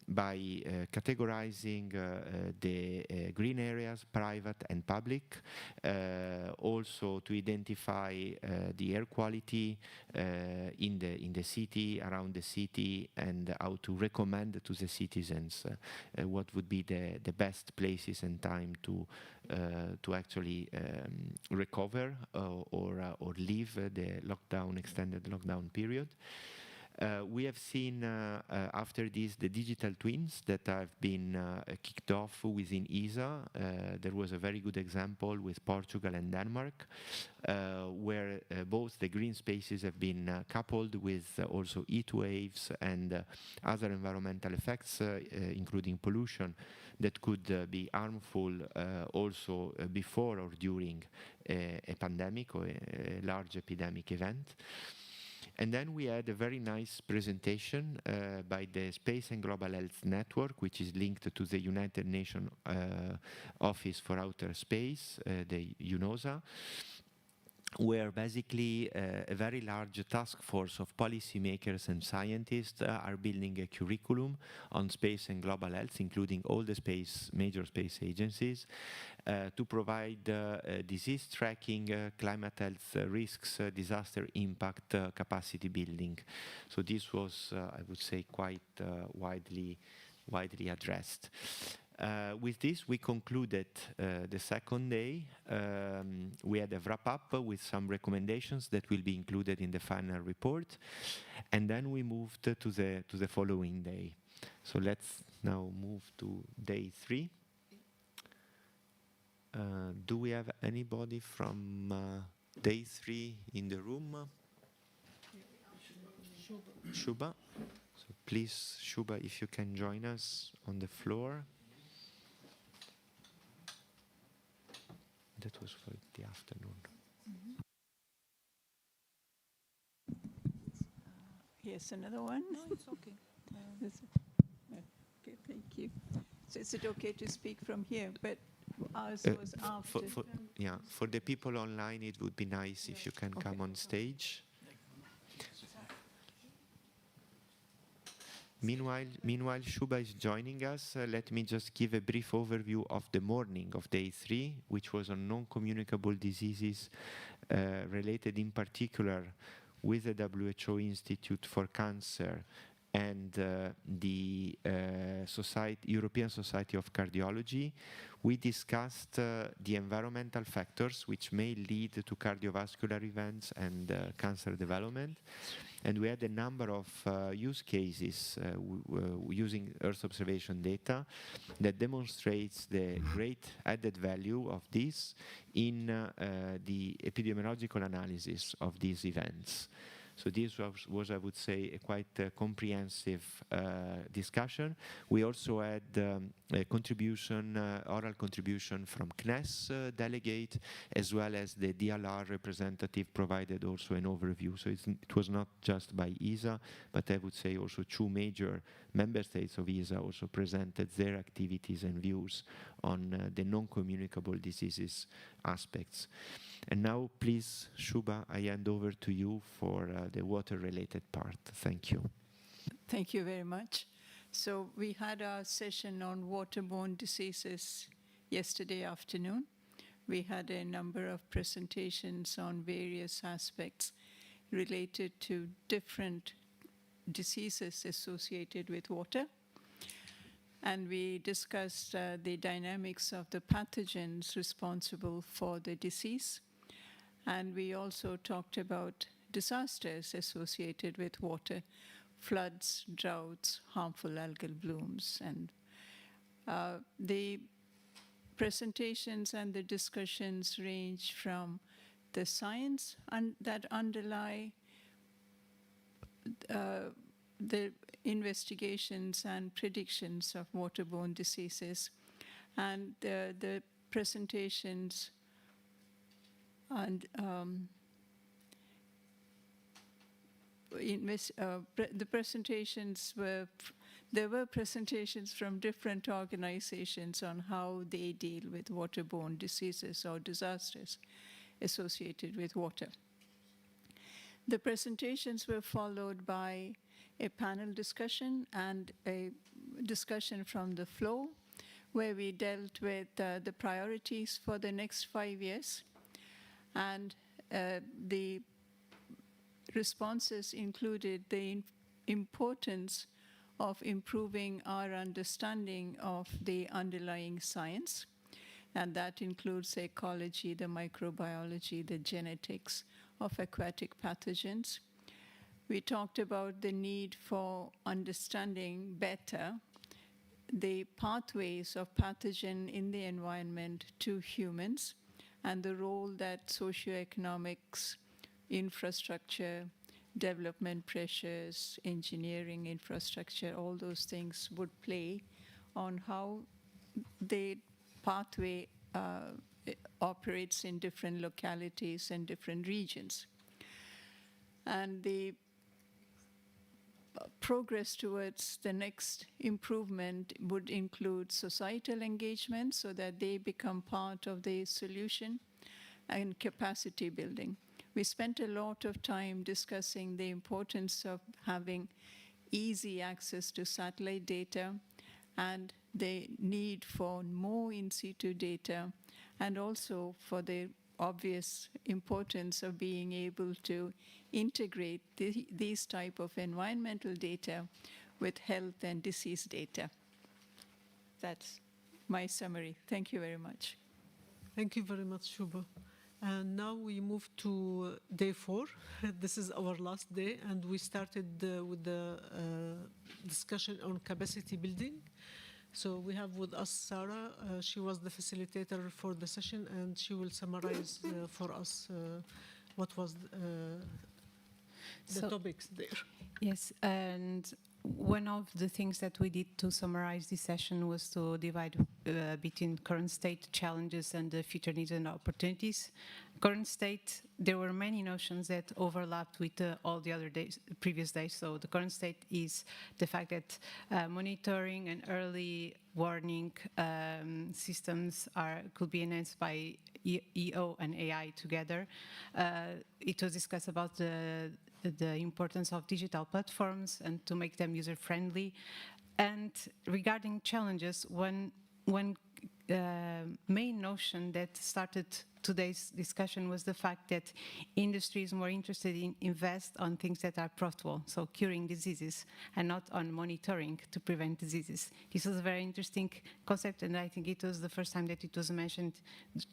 By categorizing the green areas, private and public, also to identify the air quality in the city, around the city, and how to recommend to the citizens what would be the best places and time to actually recover or leave the extended lockdown period. We have seen after this the digital twins that have been kicked off within ESA. There was a very good example with Portugal and Denmark, where both the green spaces have been coupled with also heat waves and other environmental effects, including pollution, that could be harmful also before or during a pandemic or a large epidemic event. And then we had a very nice presentation by the Space and Global Health Network, which is linked to the United Nations Office for Outer Space, the UNOSA, where basically a very large task force of policymakers and scientists are building a curriculum on space and global health, including all the major space agencies, to provide disease tracking, climate health risks, disaster impact, capacity building. So this was, I would say, quite widely addressed. With this, we concluded the second day. We had a wrap-up with some recommendations that will be included in the final report. And then we moved to the following day. So let's now move to day 3. Do we have anybody from day 3 in the room? Shuba. So please, Shuba, if you can join us on the floor. That was for the afternoon. Yes, another one? No, it's okay. Okay, thank you. So is it okay to speak from here? But ours was after. For the people online, it would be nice if you can come on stage. Meanwhile, Shuba is joining us. Let me just give a brief overview of the morning of day 3, which was on non-communicable diseases related in particular with the WHO Institute for Cancer and the European Society of Cardiology. We discussed the environmental factors which may lead to cardiovascular events and cancer development. And we had a number of use cases using Earth observation data that demonstrates the great added value of this in the epidemiological analysis of these events. So this was, I would say, a quite comprehensive discussion. We also had contribution, oral contribution from CNES delegate, as well as the DLR representative provided also an overview. So it was not just by ESA, but I would say also 2 major member states of ESA also presented their activities and views on the non-communicable diseases aspects. And now, please, Shubha, I hand over to you for the water-related part. Thank you. Thank you very much. So we had our session on waterborne diseases yesterday afternoon. We had a number of presentations on various aspects related to different diseases associated with water. And we discussed the dynamics of the pathogens responsible for the disease. And we also talked about disasters associated with water, floods, droughts, harmful algal blooms. And the presentations and the discussions range from the science that underlie the investigations and predictions of waterborne diseases, and the presentations and the presentations were, there were presentations from different organizations on how they deal with waterborne diseases or disasters associated with water. The presentations were followed by a panel discussion and a discussion from the floor, where we dealt with the priorities for the next 5 years. And the responses included the importance of improving our understanding of the underlying science. And that includes ecology, the microbiology, the genetics of aquatic pathogens. We talked about the need for understanding better the pathways of pathogen in the environment to humans, and the role that socioeconomics, infrastructure, development pressures, engineering infrastructure, all those things would play on how the pathway operates in different localities and different regions. And the progress towards the next improvement would include societal engagement so that they become part of the solution, and capacity building. We spent a lot of time discussing the importance of having easy access to satellite data and the need for more in situ data, and also for the obvious importance of being able to integrate these type of environmental data with health and disease data. That's my summary. Thank you very much. Thank you very much, Shubha. And now we move to day 4. This is our last day, and we started with the discussion on capacity building. So we have with us Sarah. She was the facilitator for the session, and she will summarize for us what was the topics there. Yes, and one of the things that we did to summarize this session was to divide between current state challenges and the future needs and opportunities. Current state, there were many notions that overlapped with all the other days, previous days. So the current state is the fact that monitoring and early warning systems could be enhanced by EO and AI together. It was discussed about the importance of digital platforms and to make them user-friendly. And regarding challenges, one main notion that started today's discussion was the fact that industry is more interested in invest on things that are profitable, so curing diseases, and not on monitoring to prevent diseases. This was a very interesting concept, and I think it was the first time that it was mentioned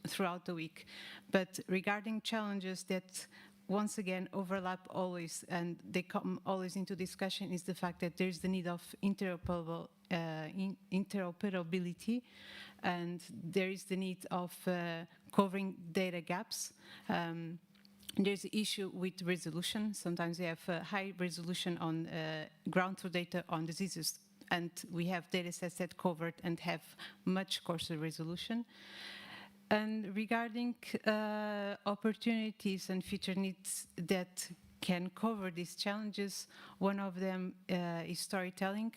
throughout the week. But regarding challenges that once again overlap always, and they come always into discussion, is the fact that there's the need of interoperability, and there is the need of covering data gaps. There's the issue with resolution. Sometimes we have high resolution on ground truth data on diseases and we have data sets that covered and have much coarser resolution. And regarding opportunities and future needs that can cover these challenges, one of them is storytelling.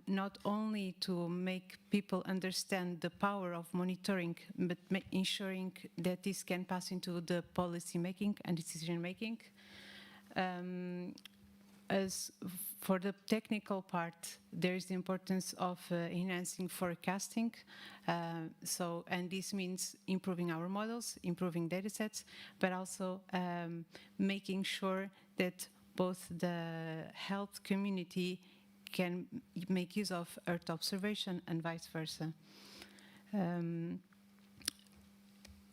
Not only to make people understand the power of monitoring, but ensuring that this can pass into the policy making and decision making. As for the technical part, there is the importance of enhancing forecasting. And this means improving our models, improving data sets, but also making sure that both the health community can make use of Earth observation and vice versa.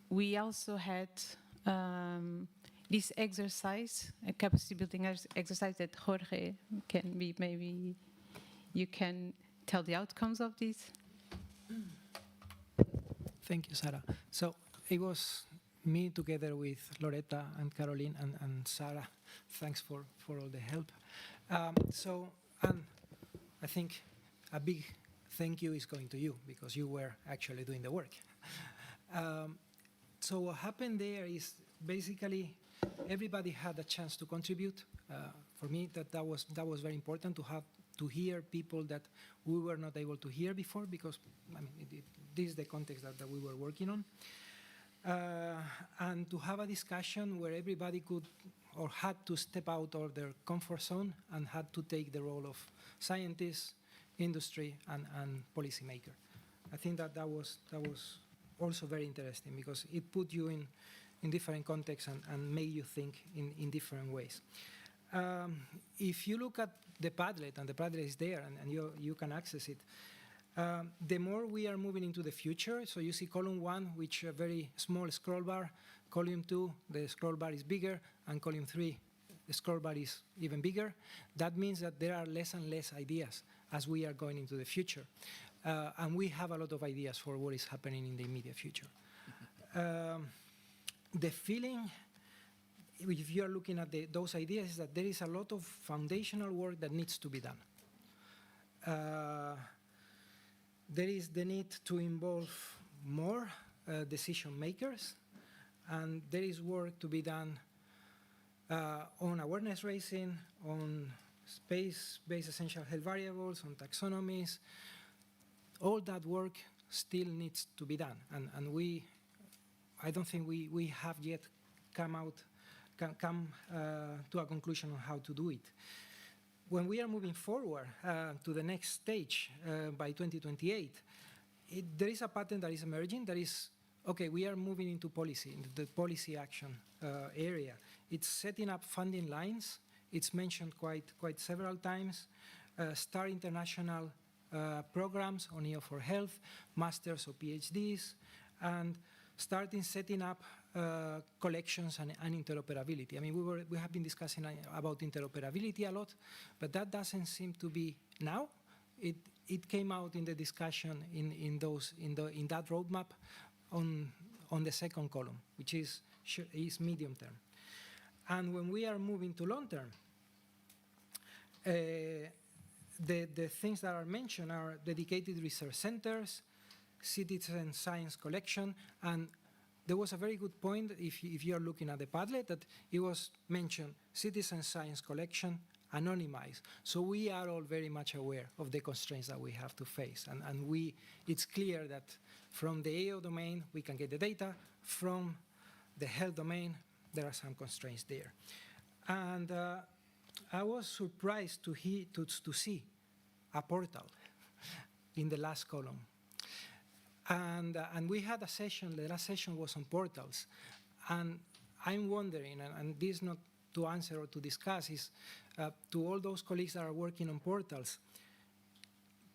We also had this exercise, a capacity building exercise that Jorge can be, maybe you can tell the outcomes of this. Thank you, Sarah. So it was me together with Loretta and Caroline and Sarah. Thanks for all the help. And I think a big thank you is going to you because you were actually doing the work. So what happened there is basically everybody had a chance to contribute. For me, that was very important to hear people that we were not able to hear before because I mean, this is the context that we were working on. And to have a discussion where everybody could or had to step out of their comfort zone and had to take the role of scientists, industry, and policymaker. I think that was also very interesting because it put you in different contexts and made you think in different ways. If you look at the Padlet, and the Padlet is there, and you can access it, the more we are moving into the future, so you see column 1, which a very small scroll bar, column 2, the scroll bar is bigger, and column 3, the scroll bar is even bigger. That means that there are less and less ideas as we are going into the future. And we have a lot of ideas for what is happening in the immediate future. The feeling, if you are looking at those ideas, is that there is a lot of foundational work that needs to be done. There is the need to involve more decision makers, and there is work to be done on awareness raising, on space-based essential health variables, on taxonomies. All that work still needs to be done, and I don't think we have yet come to a conclusion on how to do it. When we are moving forward to the next stage by 2028, there is a pattern that is emerging that is, okay, we are moving into policy, into the policy action area. It's setting up funding lines. It's mentioned quite several times. Start international programs on EO4Health, masters or PhDs, and starting setting up collections and interoperability. I mean, we have been discussing about interoperability a lot, but that doesn't seem to be now. It came out in the discussion in that roadmap on the second column, which is medium term. And when we are moving to long term, the things that are mentioned are dedicated research centers, citizen science collection, and there was a very good point, if you are looking at the Padlet, that it was mentioned citizen science collection, anonymized. So we are all very much aware of the constraints that we have to face. And it's clear that from the AO domain, we can get the data. From the health domain, there are some constraints there. And I was surprised to see a portal in the last column. And we had a session, the last session was on portals. And I'm wondering, and this is not to answer or to discuss, is to all those colleagues that are working on portals,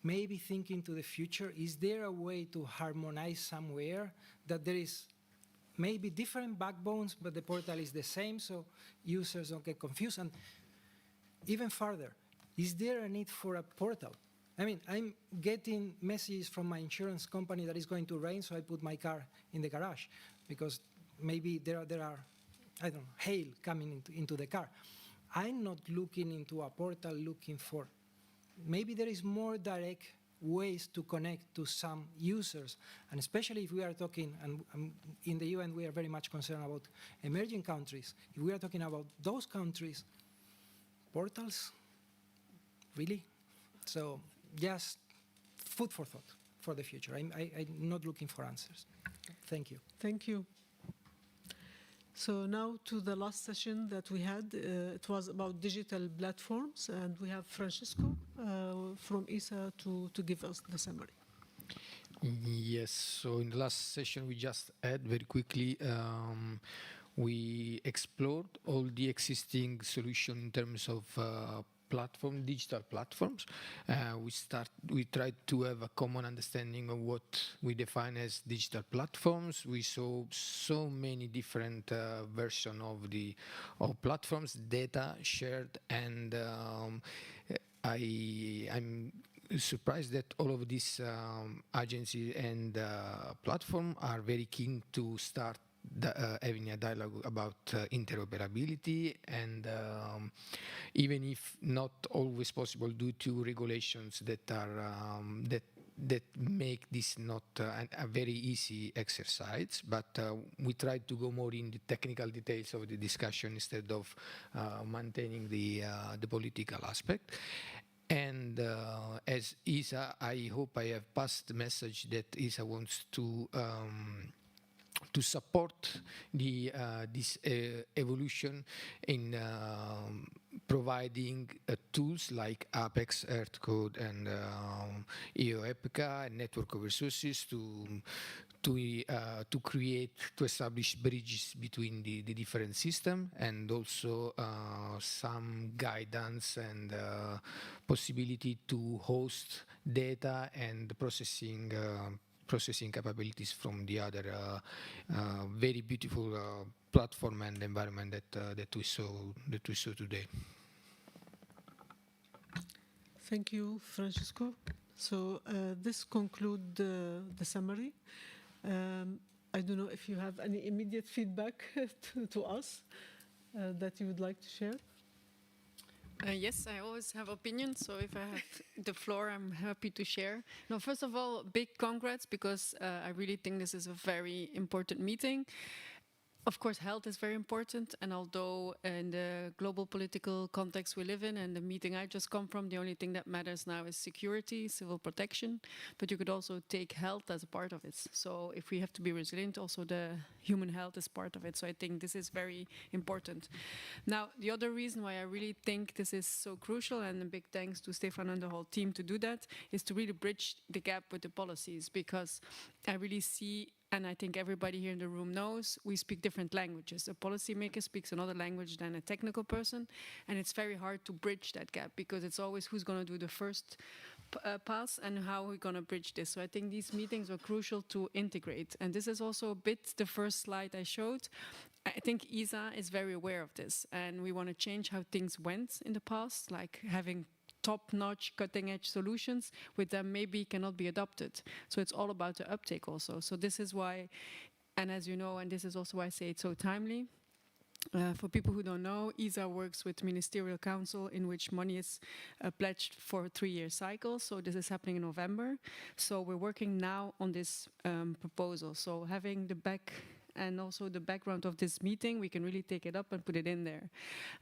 maybe thinking to the future, is there a way to harmonize somewhere that there is maybe different backbones, but the portal is the same so users don't get confused? And even further, is there a need for a portal? I mean, I'm getting messages from my insurance company that it's going to rain, so I put my car in the garage because maybe there are I don't know, hail coming into the car. I'm not looking into a portal looking for maybe there is more direct ways to connect to some users, and especially if we are talking, and in the UN we are very much concerned about emerging countries. If we are talking about those countries, portals, really? So just food for thought for the future. I'm not looking for answers. Thank you. Thank you. So now to the last session that we had. It was about digital platforms, and we have Francisco from ESA to give us the summary. Yes, so in the last session we just had very quickly, we explored all the existing solutions in terms of digital platforms. We tried to have a common understanding of what we define as digital platforms. We saw so many different versions of platforms, data shared, and I'm surprised that all of these agencies and platforms are very keen to start having a dialogue about interoperability, and even if not always possible due to regulations that are that make this not a very easy exercise, but we tried to go more in the technical details of the discussion instead of maintaining the political aspect. And as ESA, I hope I have passed the message that ESA wants to support this evolution in providing tools like Apex, Earthcode, and EO4Health and network of resources to establish bridges between the different systems, and also some guidance and possibility to host data and processing capabilities from the other very beautiful platform and environment that we saw today. Thank you, Francisco. So this concludes the summary. I don't know if you have any immediate feedback to us that you would like to share. Yes, I always have opinions, so if I have the floor, I'm happy to share. No, first of all, big congrats, because I really think this is a very important meeting. Of course, health is very important, and although in the global political context we live in and the meeting I just come from, the only thing that matters now is security, civil protection, but you could also take health as a part of it. So if we have to be resilient, also the human health is part of it. So I think this is very important. Now, the other reason why I really think this is so crucial, and a big thanks to Stefan and the whole team to do that, is to really bridge the gap with the policies, because I really see, and I think everybody here in the room knows, we speak different languages. A policymaker speaks another language than a technical person, and it's very hard to bridge that gap, because it's always who's going to do the first pass and how we're going to bridge this. So I think these meetings are crucial to integrate. And this is also a bit the first slide I showed. I think ESA is very aware of this, and we want to change how things went in the past, like having top-notch, cutting-edge solutions with them maybe cannot be adopted. So it's all about the uptake also. So this is why, and as you know, and this is also why I say it's so timely. For people who don't know, ESA works with Ministerial Council, in which money is pledged for a 3-year cycle. So this is happening in November. So we're working now on this proposal. So having the back and also the background of this meeting, we can really take it up and put it in there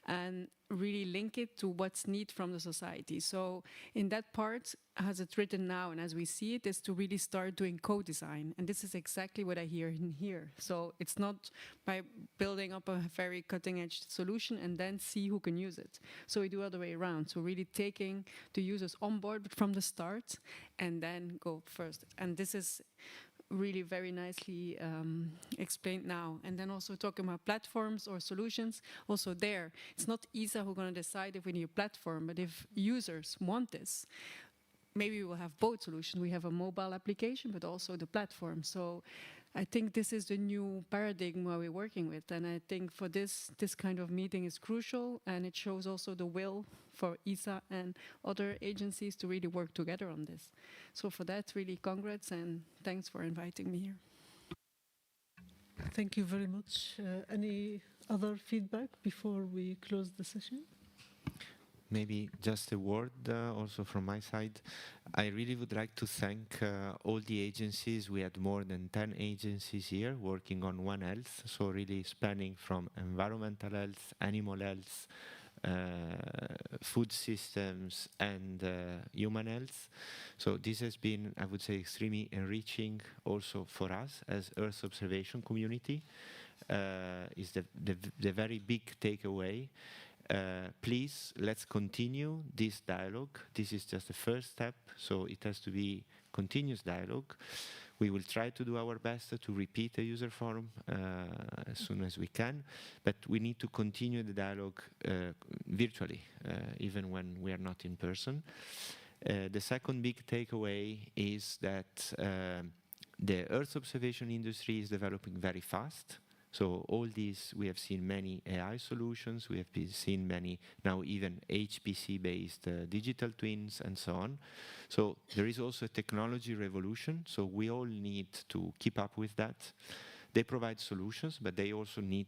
and really link it to what's needed from the society. So in that part, as it's written now and as we see it, is to really start doing co-design. And this is exactly what I hear in here. So it's not by building up a very cutting-edge solution and then see who can use it. So we do the other way around. So really taking the users on board from the start and then go first. And this is really very nicely explained now. And then also talking about platforms or solutions, also there, it's not ESA who's going to decide if we need a platform, but if users want this, maybe we will have both solutions. We have a mobile application, but also the platform. So I think this is the new paradigm we're working with. And I think for this kind of meeting is crucial, and it shows also the will for ESA and other agencies to really work together on this. So for that, really congrats, and thanks for inviting me here. Thank you very much. Any other feedback before we close the session? maybe just a word also from my side. I really would like to thank all the agencies. We had more than 10 agencies here working on One Health, so really spanning from environmental health, animal health, food systems, and human health. So this has been, I would say, extremely enriching also for us as Earth observation community. Is the very big takeaway. Please, let's continue this dialogue. This is just the first step, so it has to be continuous dialogue. We will try to do our best to repeat the user forum as soon as we can, but we need to continue the dialogue virtually, even when we are not in person. The second big takeaway is that the Earth observation industry is developing very fast. So all these, we have seen many AI solutions, we have seen many now even HPC-based digital twins and so on. So there is also a technology revolution, so we all need to keep up with that. They provide solutions, but they also need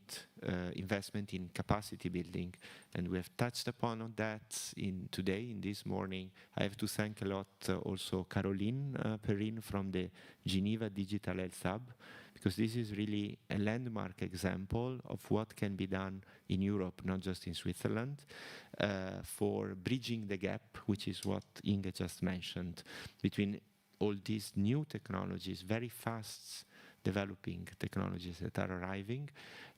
investment in capacity building, and we have touched upon that today, in this morning. I have to thank a lot also Caroline Perrin from the Geneva Digital Health Hub, because this is really a landmark example of what can be done in Europe, not just in Switzerland, for bridging the gap, which is what Inge just mentioned, between all these new technologies, very fast developing technologies that are arriving,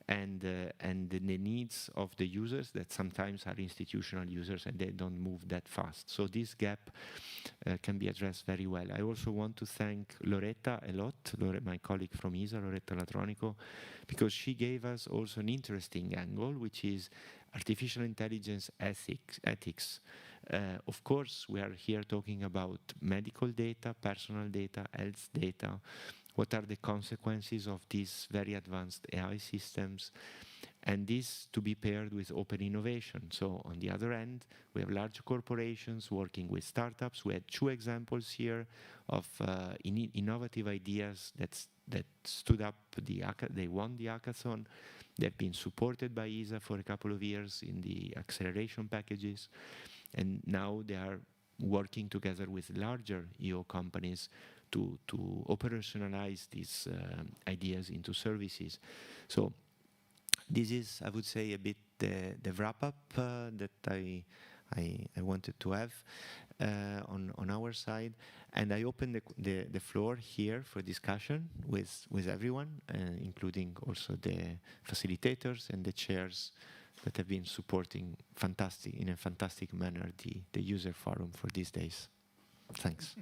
and the needs of the users that sometimes are institutional users and they don't move that fast. So this gap can be addressed very well. I also want to thank Loretta a lot, my colleague from ESA, Loretta Latronico, because she gave us also an interesting angle, which is artificial intelligence ethics. Of course, we are here talking about medical data, personal data, health data. What are the consequences of these very advanced AI systems? And this to be paired with open innovation. So on the other end, we have large corporations working with startups. We had 2 examples here of innovative ideas that stood up, they won the hackathon. They've been supported by ESA for a couple of years in the acceleration packages. And now they are working together with larger EO companies to operationalize these ideas into services. So this is, I would say, a bit the wrap-up that I wanted to have on our side. And I open the floor here for discussion with everyone, including also the facilitators and the chairs that have been supporting in a fantastic manner the user forum for these days. Thanks.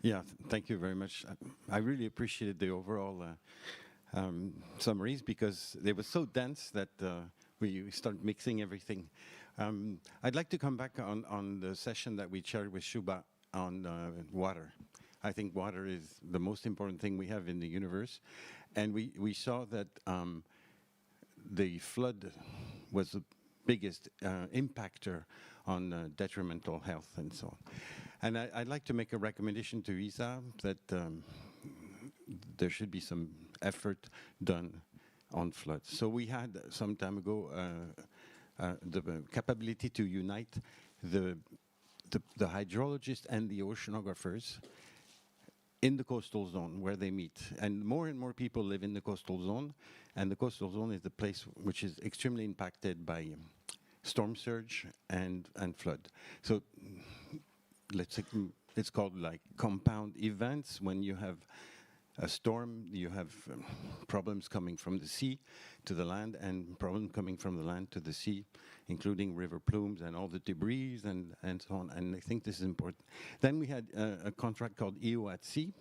Yeah, thank you very much. I really appreciated the overall summaries because they were so dense that we started mixing everything. I'd like to come back on the session that we chaired with Shuba on water. I think water is the most important thing we have in the universe. And we saw that the flood was the biggest impactor on detrimental health and so on. And I'd like to make a recommendation to ESA that there should be some effort done on floods. So we had some time ago the capability to unite the hydrologists and the oceanographers in the coastal zone where they meet. And more people live in the coastal zone, and the coastal zone is the place which is extremely impacted by storm surge and flood. So let's say it's called like compound events. When you have a storm, you have problems coming from the sea to the land and problems coming from the land to the sea, including river plumes and all the debris and so on. And I think this is important. Then we had a contract called EO at Sea,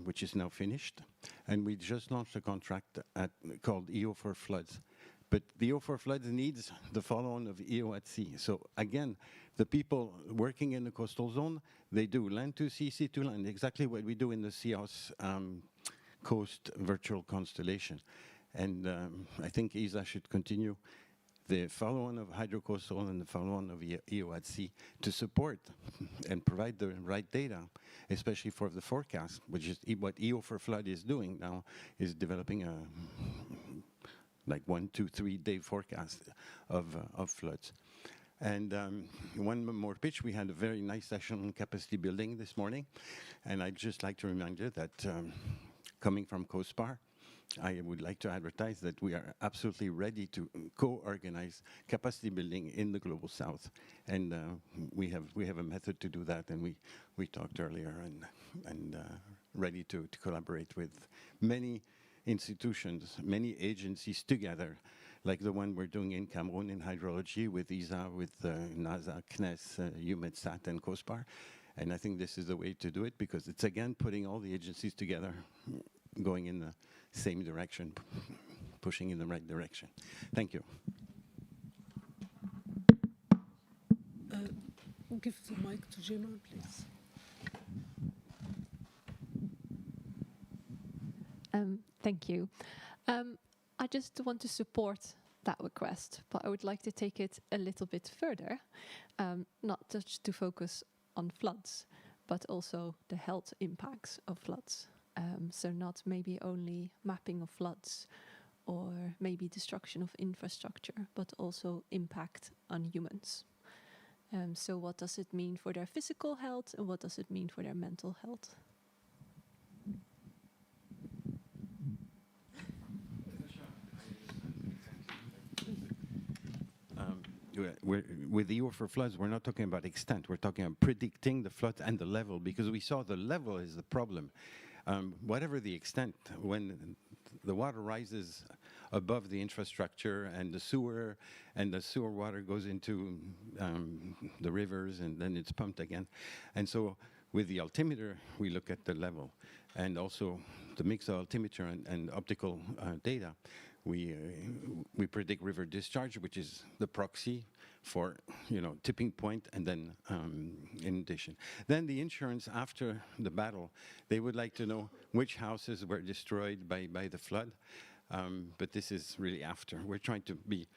which is now finished. And we just launched a contract called EO4Floods. But the EO4Floods needs the follow-on of EO at Sea. So again, the people working in the coastal zone, they do land to sea, sea to land, exactly what we do in the CEOS coast virtual constellation. And I think ESA should continue the follow-on of hydrocoastal and the follow-on of EO at sea to support and provide the right data, especially for the forecast, which is what EO4Flood is doing now, is developing a like 1, 2, 3 day forecast of floods. And one more pitch, we had a very nice session on capacity building this morning. And I'd just like to remind you that coming from COSPAR, I would like to advertise that we are absolutely ready to co-organize capacity building in the Global South. And we have a method to do that, and we talked earlier, and ready to collaborate with many institutions, many agencies together, like the one we're doing in Cameroon in hydrology with ESA, with NASA, CNES, UMEDSAT, and COSPAR. And I think this is the way to do it, because it's, again, putting all the agencies together, going in the same direction, pushing in the right direction. Thank you. Give the mic to Gemma, please. Thank you. I just want to support that request, but I would like to take it a little bit further, not just to focus on floods, but also the health impacts of floods. So not maybe only mapping of floods or maybe destruction of infrastructure, but also impact on humans. So what does it mean for their physical health, and what does it mean for their mental health? With EO4Floods, we're not talking about extent, we're talking about predicting the floods and the level, because we saw the level is the problem. Whatever the extent, when the water rises above the infrastructure and the sewer water goes into the rivers, and then it's pumped again. And so with the altimeter, we look at the level, and also the mix of altimeter and optical data. We predict river discharge, which is the proxy for, tipping point, and then inundation. Then the insurance, after the battle, they would like to know which houses were destroyed by the flood. But this is really after. We're trying to be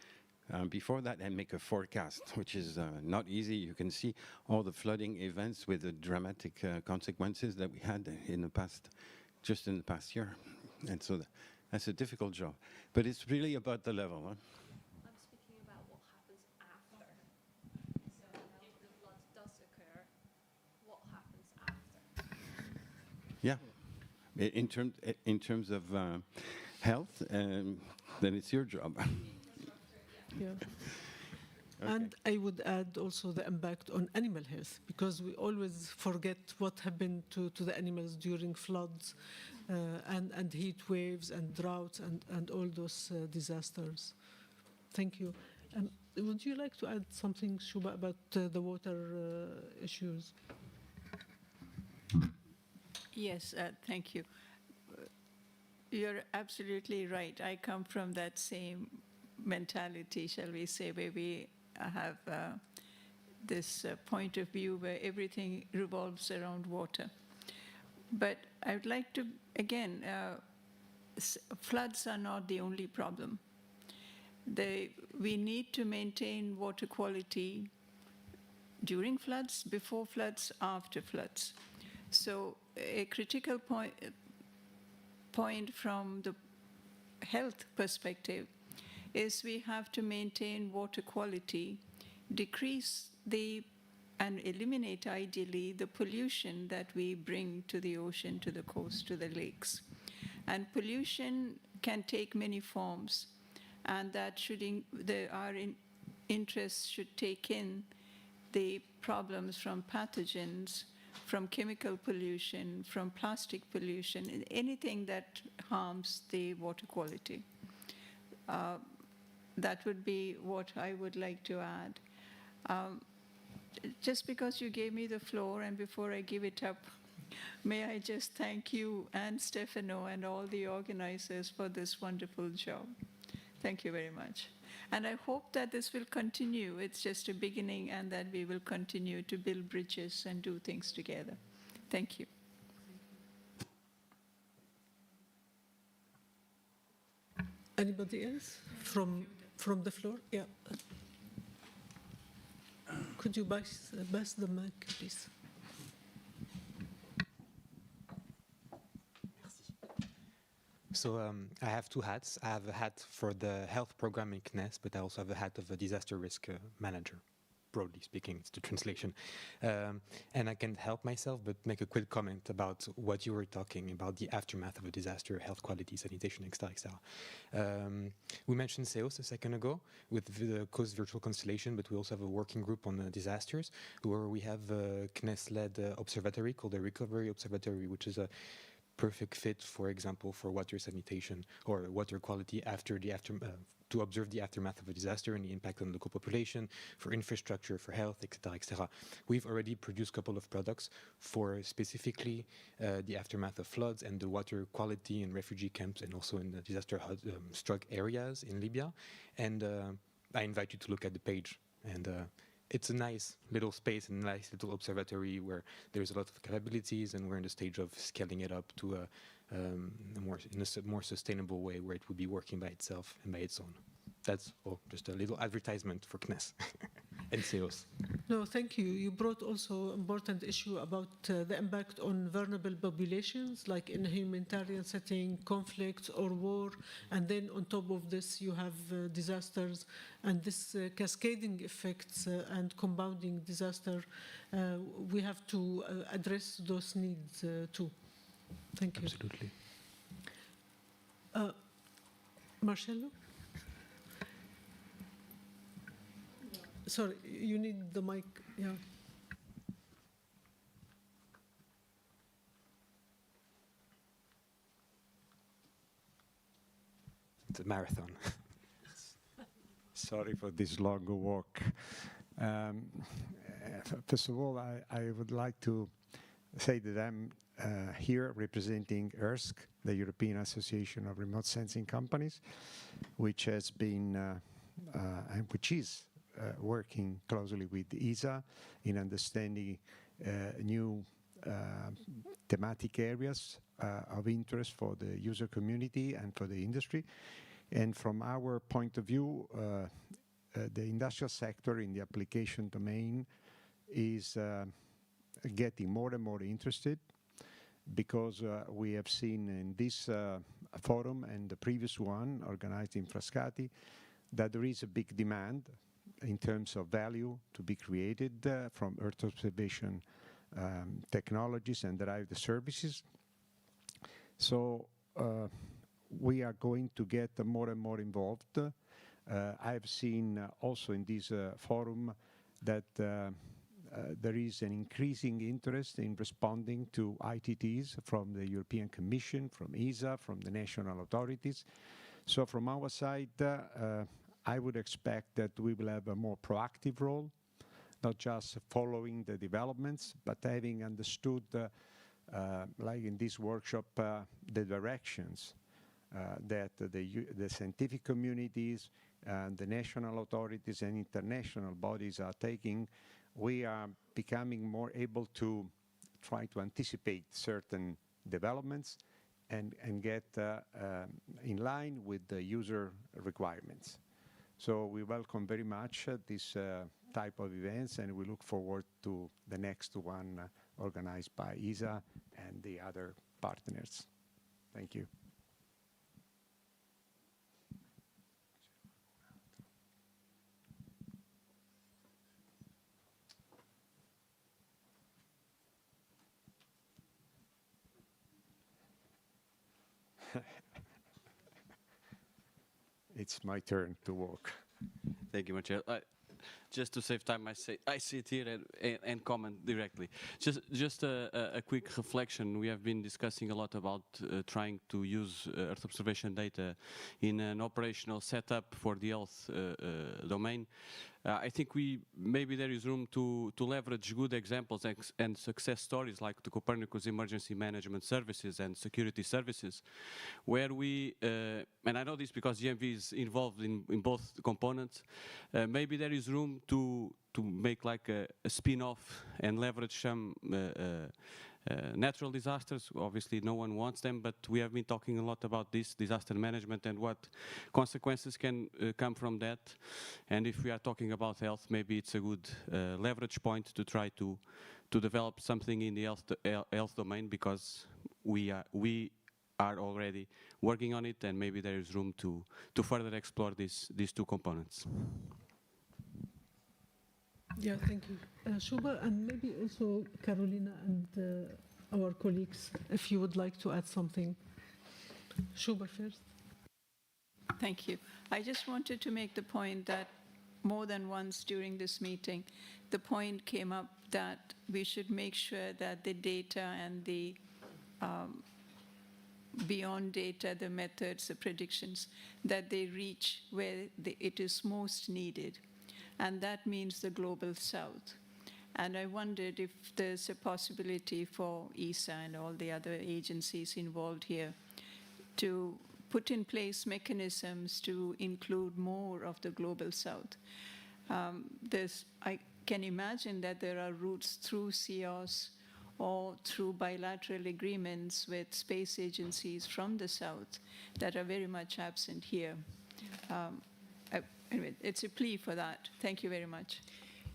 before that and make a forecast, which is not easy. You can see all the flooding events with the dramatic consequences that we had in the past, just in the past year. And so that's a difficult job. But it's really about the level. Huh? I'm speaking about what happens after. So if the flood does occur, what happens after? Yeah. In terms of health, then it's your job. Yeah. Okay. And I would add also the impact on animal health, because we always forget what happened to the animals during floods and heat waves and droughts and all those disasters. Thank you. Would you like to add something, Shuba, about the water issues? Yes, thank you. You're absolutely right. I come from that same mentality, shall we say, where we have this point of view where everything revolves around water. But I would like to, again, floods are not the only problem. We need to maintain water quality during floods, before floods, after floods. So a critical point from the health perspective is we have to maintain water quality, decrease and eliminate ideally the pollution that we bring to the ocean, to the coast, to the lakes. And pollution can take many forms, and that our interests should take in the problems from pathogens, from chemical pollution, from plastic pollution, anything that harms the water quality. That would be what I would like to add. Just because you gave me the floor, and before I give it up, may I just thank you and Stefano and all the organizers for this wonderful job. Thank you very much. And I hope that this will continue. It's just a beginning, and that we will continue to build bridges and do things together. Thank you. Anybody else from from the floor, yeah. Could you pass the mic, please? So I have two hats. I have a hat for the health program in CNES, but I also have a hat of a disaster risk manager. Broadly speaking, it's the translation. And I can't help myself but make a quick comment about what you were talking about, the aftermath of a disaster, health quality, sanitation, etc., etc. We mentioned SEOS a second ago with the COS virtual constellation, but we also have a working group on disasters where we have a CNES-led observatory called the Recovery Observatory, which is a perfect fit, for example, for water sanitation or water quality after the to observe the aftermath of a disaster and the impact on local population, for infrastructure, for health, etc., etc. We've already produced a couple of products for specifically the aftermath of floods and the water quality in refugee camps and also in the disaster-struck areas in Libya. And I invite you to look at the page. And it's a nice little space and a nice little observatory where there's a lot of capabilities, and we're in the stage of scaling it up to in a more sustainable way where it would be working by itself and by its own. That's just a little advertisement for CNES and SEOS. No, thank you. You brought also important issue about the impact on vulnerable populations, like in a humanitarian setting, conflict or war, and then on top of this you have disasters, and this cascading effects and compounding disaster. We have to address those needs too. Thank you. Absolutely. Marcello? Sorry, you need the mic, yeah. It's a marathon. Sorry for this long walk. First of all, I would like to say that I'm here representing ERSC, the European Association of Remote Sensing Companies, which has been, and which is working closely with ESA in understanding new thematic areas of interest for the user community and for the industry. And from our point of view, the industrial sector in the application domain is getting more and more interested, because we have seen in this forum and the previous one organized in Frascati that there is a big demand in terms of value to be created from Earth observation technologies and derived services. So we are going to get more and more involved. I've seen also in this forum that there is an increasing interest in responding to ITTs from the European Commission, from ESA, from the national authorities. So from our side, I would expect that we will have a more proactive role, not just following the developments, but having understood, like in this workshop, the directions that the scientific communities and the national authorities and international bodies are taking. We are becoming more able to try to anticipate certain developments and get in line with the user requirements. So we welcome very much this type of events, and we look forward to the next one organized by ESA and the other partners. Thank you. It's my turn to walk. Thank you, Marcello. Just to save time, I sit here and comment directly. Just a quick reflection. We have been discussing a lot about trying to use Earth observation data in an operational setup for the health domain. I think maybe there is room to leverage good examples and success stories like the Copernicus Emergency Management Services and Security Services, where we, and I know this because GMV is involved in both components, maybe there is room to make like a spin-off and leverage some natural disasters. Obviously, no one wants them, but we have been talking a lot about this disaster management and what consequences can come from that. And if we are talking about health, maybe it's a good leverage point to try to develop something in the health domain, because we are already working on it, and maybe there is room to further explore these two components. Yeah, thank you. Shuba, and maybe also Carolina and our colleagues, if you would like to add something. Shuba first. Thank you. I just wanted to make the point that more than once during this meeting, the point came up that we should make sure that the data and the beyond data, the methods, the predictions, that they reach where it is most needed. And that means the global south. And I wondered if there's a possibility for ESA and all the other agencies involved here to put in place mechanisms to include more of the global south. I can imagine that there are routes through CEOs or through bilateral agreements with space agencies from the south that are very much absent here. Anyway, it's a plea for that. Thank you very much.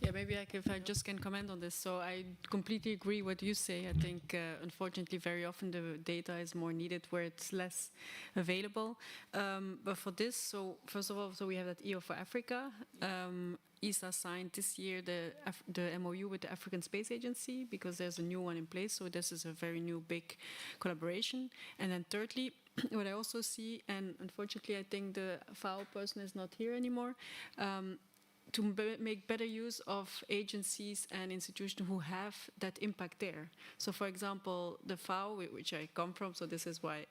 Yeah, maybe if I just can comment on this. So I completely agree what you say. I think, unfortunately, very often the data is more needed where it's less available. But for this, so first of all, so we have that EO4Africa. ESA signed this year the MOU with the African Space Agency, because there's a new one in place. So this is a very new, big collaboration. And then thirdly, what I also see, and unfortunately I think the FAO person is not here anymore, to make better use of agencies and institutions who have that impact there. So for example, the FAO, which I come from, so this is why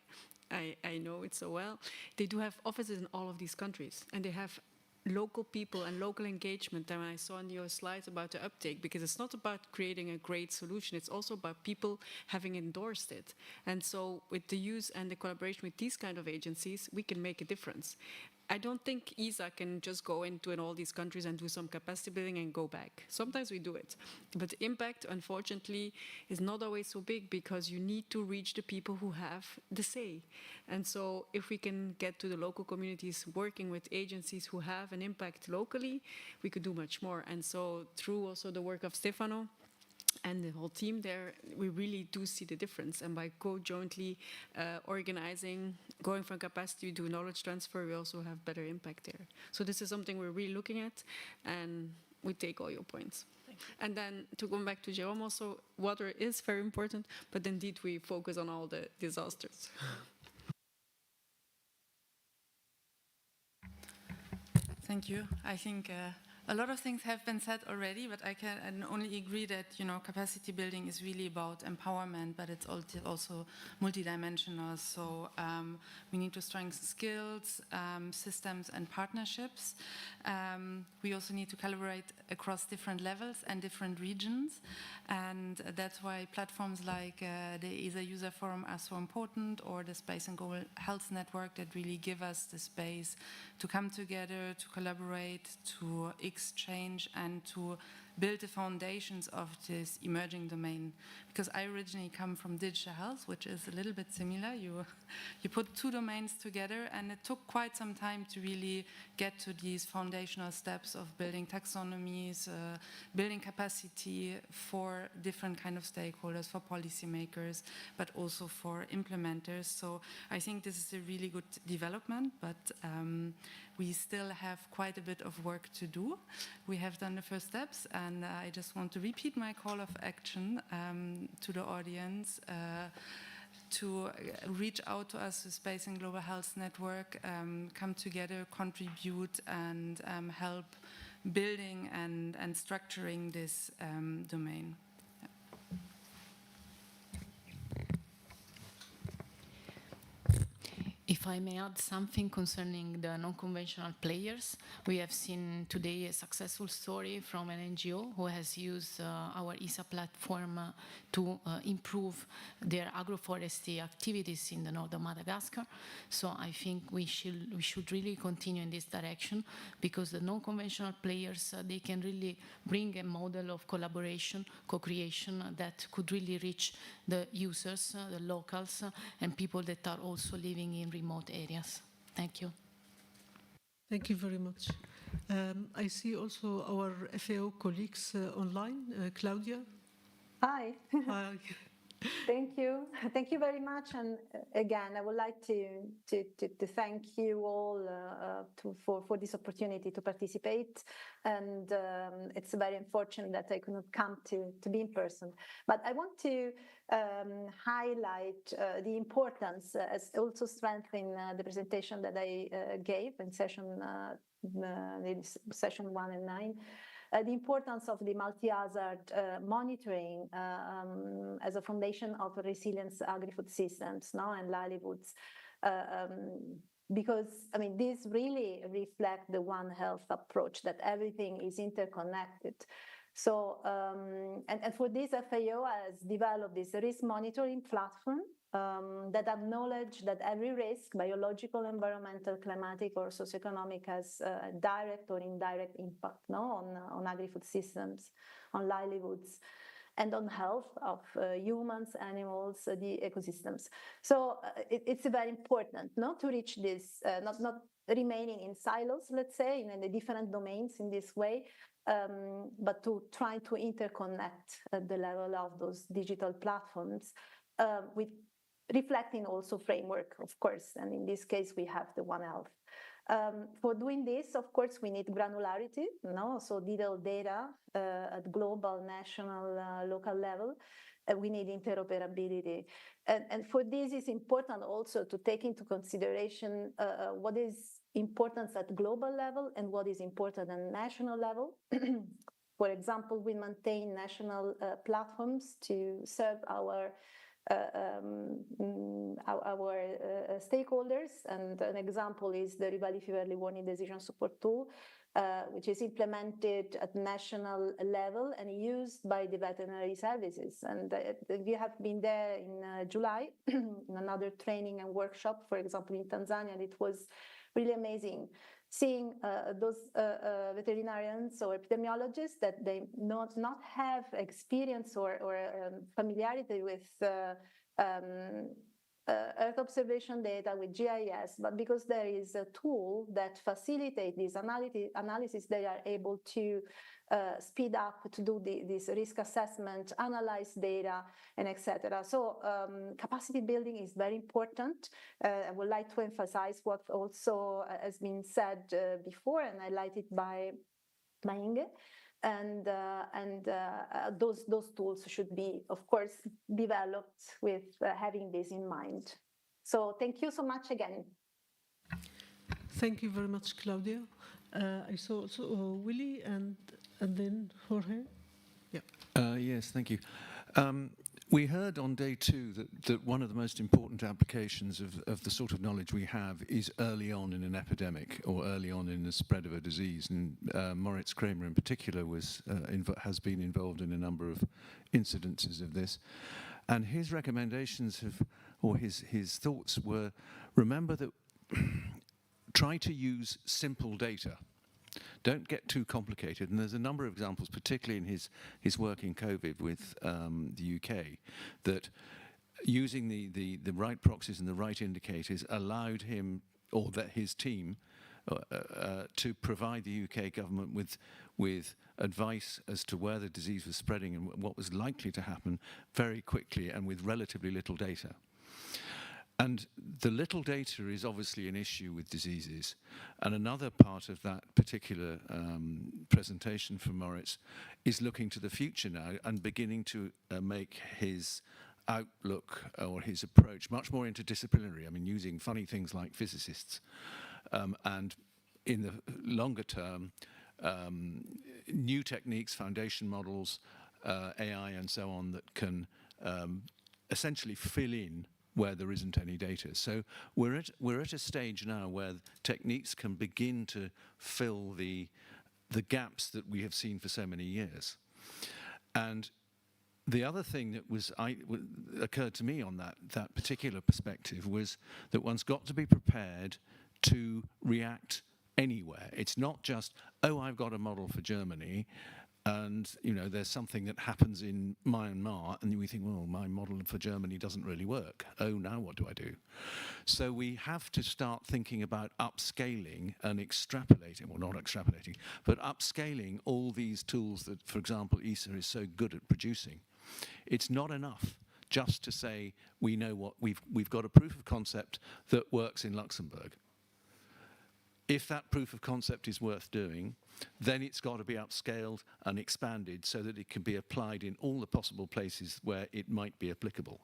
I know it so well, they do have offices in all of these countries, and they have local people and local engagement. And I saw in your slides about the uptake, because it's not about creating a great solution, it's also about people having endorsed it. And so with the use and the collaboration with these kind of agencies, we can make a difference. I don't think ESA can just go into all these countries and do some capacity building and go back. Sometimes we do it. But the impact, unfortunately, is not always so big, because you need to reach the people who have the say. And so if we can get to the local communities working with agencies who have an impact locally, we could do much more. And so through also the work of Stefano and the whole team there, we really do see the difference. And by jointly organizing, going from capacity to knowledge transfer, we also have better impact there. So this is something we're really looking at, and we take all your points. And then to come back to Jerome also, water is very important, but indeed we focus on all the disasters. Thank you. I think a lot of things have been said already, but I can only agree that, you know, capacity building is really about empowerment, but it's also multidimensional. So we need to strengthen skills, systems, and partnerships. We also need to collaborate across different levels and different regions, and that's why platforms like the ESA User Forum are so important, or the Space and Global Health Network, that really give us the space to come together, to collaborate, to exchange, and to build the foundations of this emerging domain. Because I originally come from digital health, which is a little bit similar. You put two domains together, and it took quite some time to really get to these foundational steps of building taxonomies, building capacity for different kind of stakeholders, for policymakers, but also for implementers. So I think this is a really good development, but we still have quite a bit of work to do. We have done the first steps, and I just want to repeat my call of action to the audience to reach out to us, the Space and Global Health Network, come together, contribute, and help building and structuring this domain. If I may add something concerning the non-conventional players, we have seen today a successful story from an NGO who has used our ESA platform to improve their agroforestry activities in the north of Madagascar. So I think we should really continue in this direction, because the non-conventional players, they can really bring a model of collaboration, co-creation that could really reach the users, the locals, and people that are also living in remote areas. Thank you. Thank you very much. I see also our FAO colleagues online. Claudia? Hi. Hi. Thank you. Thank you very much. And again, I would like to thank you all for this opportunity to participate. And it's very unfortunate that I could not come to be in person. But I want to highlight the importance, as also strengthen the presentation that I gave in session 1 and 9. The importance of the multi-hazard monitoring as a foundation of resilient agri-food systems and livelihoods. Because, I mean, this really reflects the One Health approach, that everything is interconnected. So, and for this, FAO has developed this risk monitoring platform that acknowledge that every risk, biological, environmental, climatic, or socioeconomic, has a direct or indirect impact on agri-food systems, on livelihoods, and on health of humans, animals, the ecosystems. So it's very important to reach this, not remaining in silos, let's say, in the different domains in this way, but to try to interconnect at the level of those digital platforms with reflecting also framework, of course, and in this case we have the One Health. For doing this, of course, we need granularity, so detailed data at global, national, local level. We need interoperability. And for this, it's important also to take into consideration what is important at global level and what is important at national level. For example, we maintain national platforms to serve our stakeholders, and an example is the Rivali Fever Early Warning Decision Support Tool, which is implemented at national level and used by the veterinary services. And we have been there in July in another training and workshop, for example, in Tanzania, and it was really amazing seeing those veterinarians or epidemiologists that they not have experience or familiarity with Earth observation data, with GIS, but because there is a tool that facilitates this analysis, they are able to speed up to do this risk assessment, analyze data, and etc. So capacity building is very important. I would like to emphasize what also has been said before and highlighted by Inge. And those tools should be, of course, developed with having this in mind. So thank you so much again. Thank you very much, Claudia. I saw also Willy and then Jorge. Yeah. Yes, thank you. We heard on day 2 that one of the most important applications of the sort of knowledge we have is early on in an epidemic or early on in the spread of a disease. And Moritz Kramer in particular has been involved in a number of incidences of this. And his recommendations his thoughts were, remember that try to use simple data. Don't get too complicated. And there's a number of examples, particularly in his work in COVID with the UK, that using the right proxies and the right indicators allowed him, or that his team, to provide the UK government with advice as to where the disease was spreading and what was likely to happen very quickly and with relatively little data. And the little data is obviously an issue with diseases. And another part of that particular presentation from Moritz is looking to the future now and beginning to make his outlook or his approach much more interdisciplinary. I mean, using funny things like physicists. And in the longer term, new techniques, foundation models, AI and so on that can essentially fill in where there isn't any data. So we're at a stage now where techniques can begin to fill the gaps that we have seen for so many years. And the other thing that occurred to me on that particular perspective was that one's got to be prepared to react anywhere. It's not just, oh, I've got a model for Germany, and there's something that happens in Myanmar, and we think, well, my model for Germany doesn't really work. Oh, now what do I do? So we have to start thinking about upscaling and extrapolating, well, not extrapolating, but upscaling all these tools that, for example, ESA is so good at producing. It's not enough just to say we know what we've got a proof of concept that works in Luxembourg. If that proof of concept is worth doing, then it's got to be upscaled and expanded so that it can be applied in all the possible places where it might be applicable.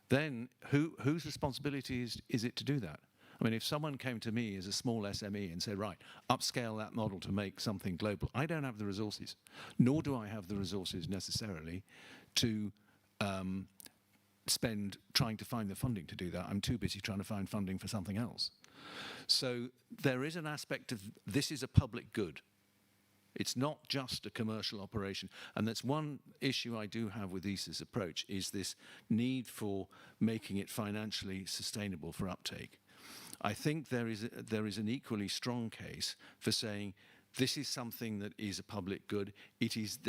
Then whose responsibility is it to do that? I mean, if someone came to me as a small SME and said, right, upscale that model to make something global, I don't have the resources, nor do I have the resources necessarily to spend trying to find the funding to do that. I'm too busy trying to find funding for something else. So there is an aspect of this is a public good. It's not just a commercial operation. And that's one issue I do have with ESA's approach, is this need for making it financially sustainable for uptake. I think there is an equally strong case for saying this is something that is a public good. It is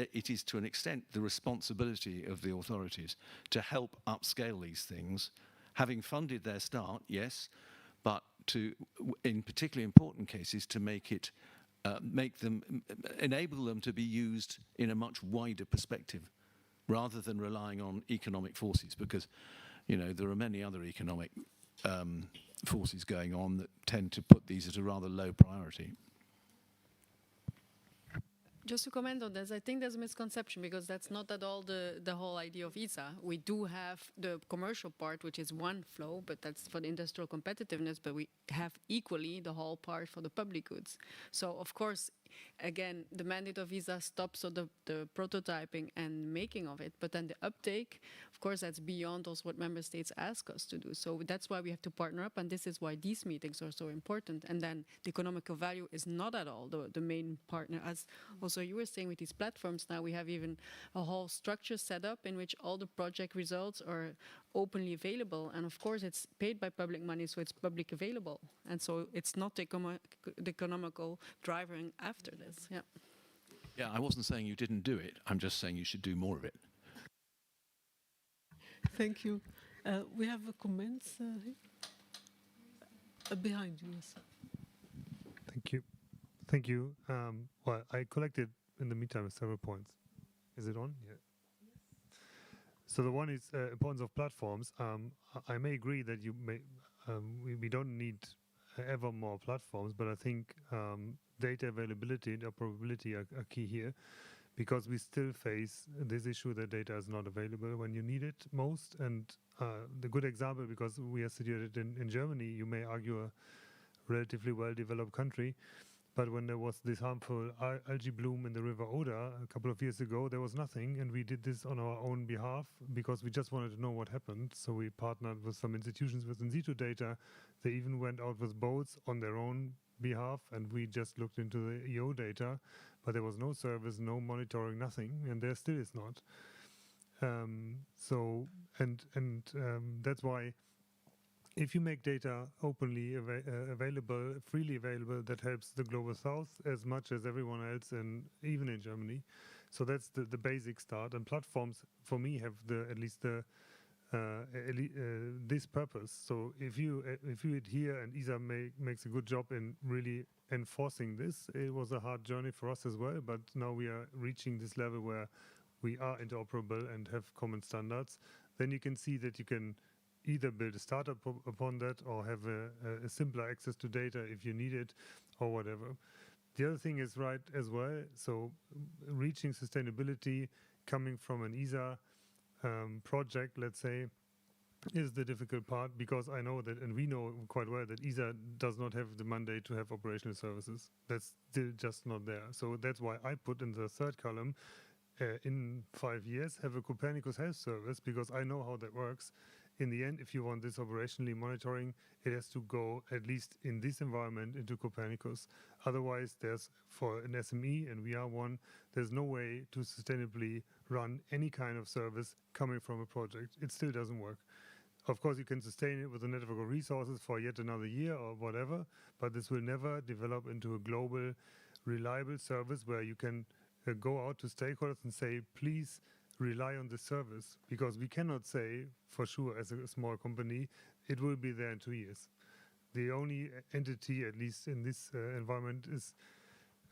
to an extent the responsibility of the authorities to help upscale these things, having funded their start, yes, but to, in particularly important cases, to enable them to be used in a much wider perspective, rather than relying on economic forces, because there are many other economic forces going on that tend to put these at a rather low priority. Just to comment on this, I think there's a misconception, because that's not at all the whole idea of ESA. We do have the commercial part, which is one flow, but that's for the industrial competitiveness, but we have equally the whole part for the public goods. So, of course, again, the mandate of ESA stops on the prototyping and making of it, but then the uptake, of course, that's beyond also what member states ask us to do. So that's why we have to partner up, and this is why these meetings are so important. And then the economical value is not at all the main partner. As also you were saying with these platforms, now we have even a whole structure set up in which all the project results are openly available, and of course it's paid by public money, so it's public available, and so it's not the economical driver after this. Yeah, I wasn't saying you didn't do it, I'm just saying you should do more of it. Thank you. We have a comment behind you. Yes. Thank you. Well, I collected in the meantime several points. Is it on? Yeah. So the one is importance of platforms. I may agree that we don't need ever more platforms, but I think data availability and interoperability are key here, because we still face this issue that data is not available when you need it most. And the good example, because we are situated in Germany, you may argue a relatively well-developed country, but when there was this harmful algae bloom in the River Oder a couple of years ago, there was nothing, and we did this on our own behalf because we just wanted to know what happened. So we partnered with some institutions with in situ data. They even went out with boats on their own behalf, and we just looked into the EO data, but there was no service, no monitoring, nothing, and there still is not. That's why, if you make data openly available, freely available, that helps the global south as much as everyone else, and even in Germany. So that's the basic start. And platforms, for me, have at least this purpose. So if you adhere, and ESA makes a good job in really enforcing this, it was a hard journey for us as well. But now we are reaching this level where we are interoperable and have common standards. Then you can see that you can either build a startup upon that, or have a simpler access to data if you need it, or whatever. The other thing is right as well. So reaching sustainability coming from an ESA project, let's say, is the difficult part, because I know that, and we know quite well, that ESA does not have the mandate to have operational services. That's still just not there. So that's why I put in the third column, in 5 years, have a Copernicus Health Service, because I know how that works. in the end, if you want this operationally monitoring, it has to go, at least in this environment, into Copernicus. Otherwise, there's, for an SME, and we are one, there's no way to sustainably run any kind of service coming from a project. It still doesn't work. Of course, you can sustain it with a network of resources for yet another year or whatever, but this will never develop into a global, reliable service where you can go out to stakeholders and say, please rely on this service, because we cannot say for sure as a small company, it will be there in 2 years. The only entity, at least in this environment, is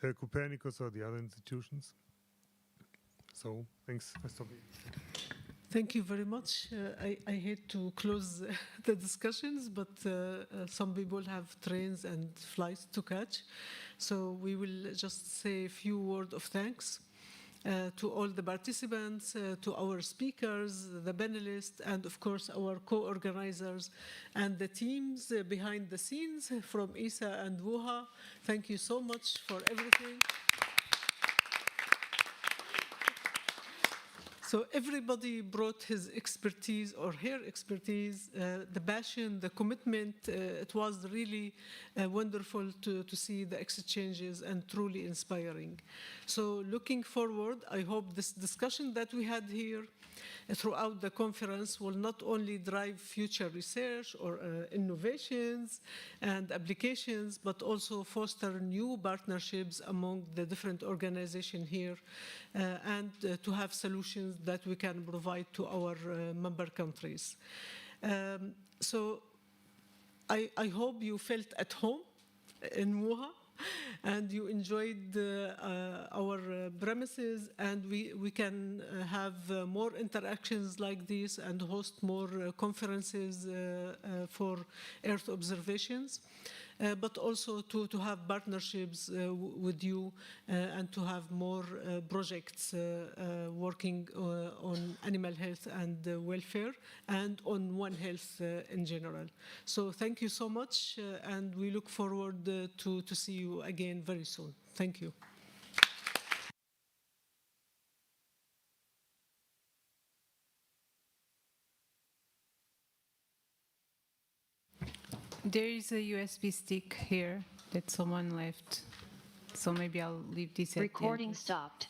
Copernicus or the other institutions. So, thanks. I stop here. Thank you very much. I hate to close the discussions, but some people have trains and flights to catch. So we will just say a few words of thanks to all the participants, to our speakers, the panelists, and of course our co-organizers and the teams behind the scenes from ESA and WUHA. Thank you so much for everything. So everybody brought his expertise or her expertise, the passion, the commitment. It was really wonderful to see the exchanges and truly inspiring. So looking forward, I hope this discussion that we had here throughout the conference will not only drive future research or innovations and applications, but also foster new partnerships among the different organizations here and to have solutions that we can provide to our member countries. So I hope you felt at home in WUHA and you enjoyed our premises, and we can have more interactions like this and host more conferences for Earth observations. But also to have partnerships with you and to have more projects working on animal health and welfare and on One Health in general. So thank you so much, and we look forward to see you again very soon. Thank you. There is a USB stick here that someone left, so maybe I'll leave this at the end. Recording stopped.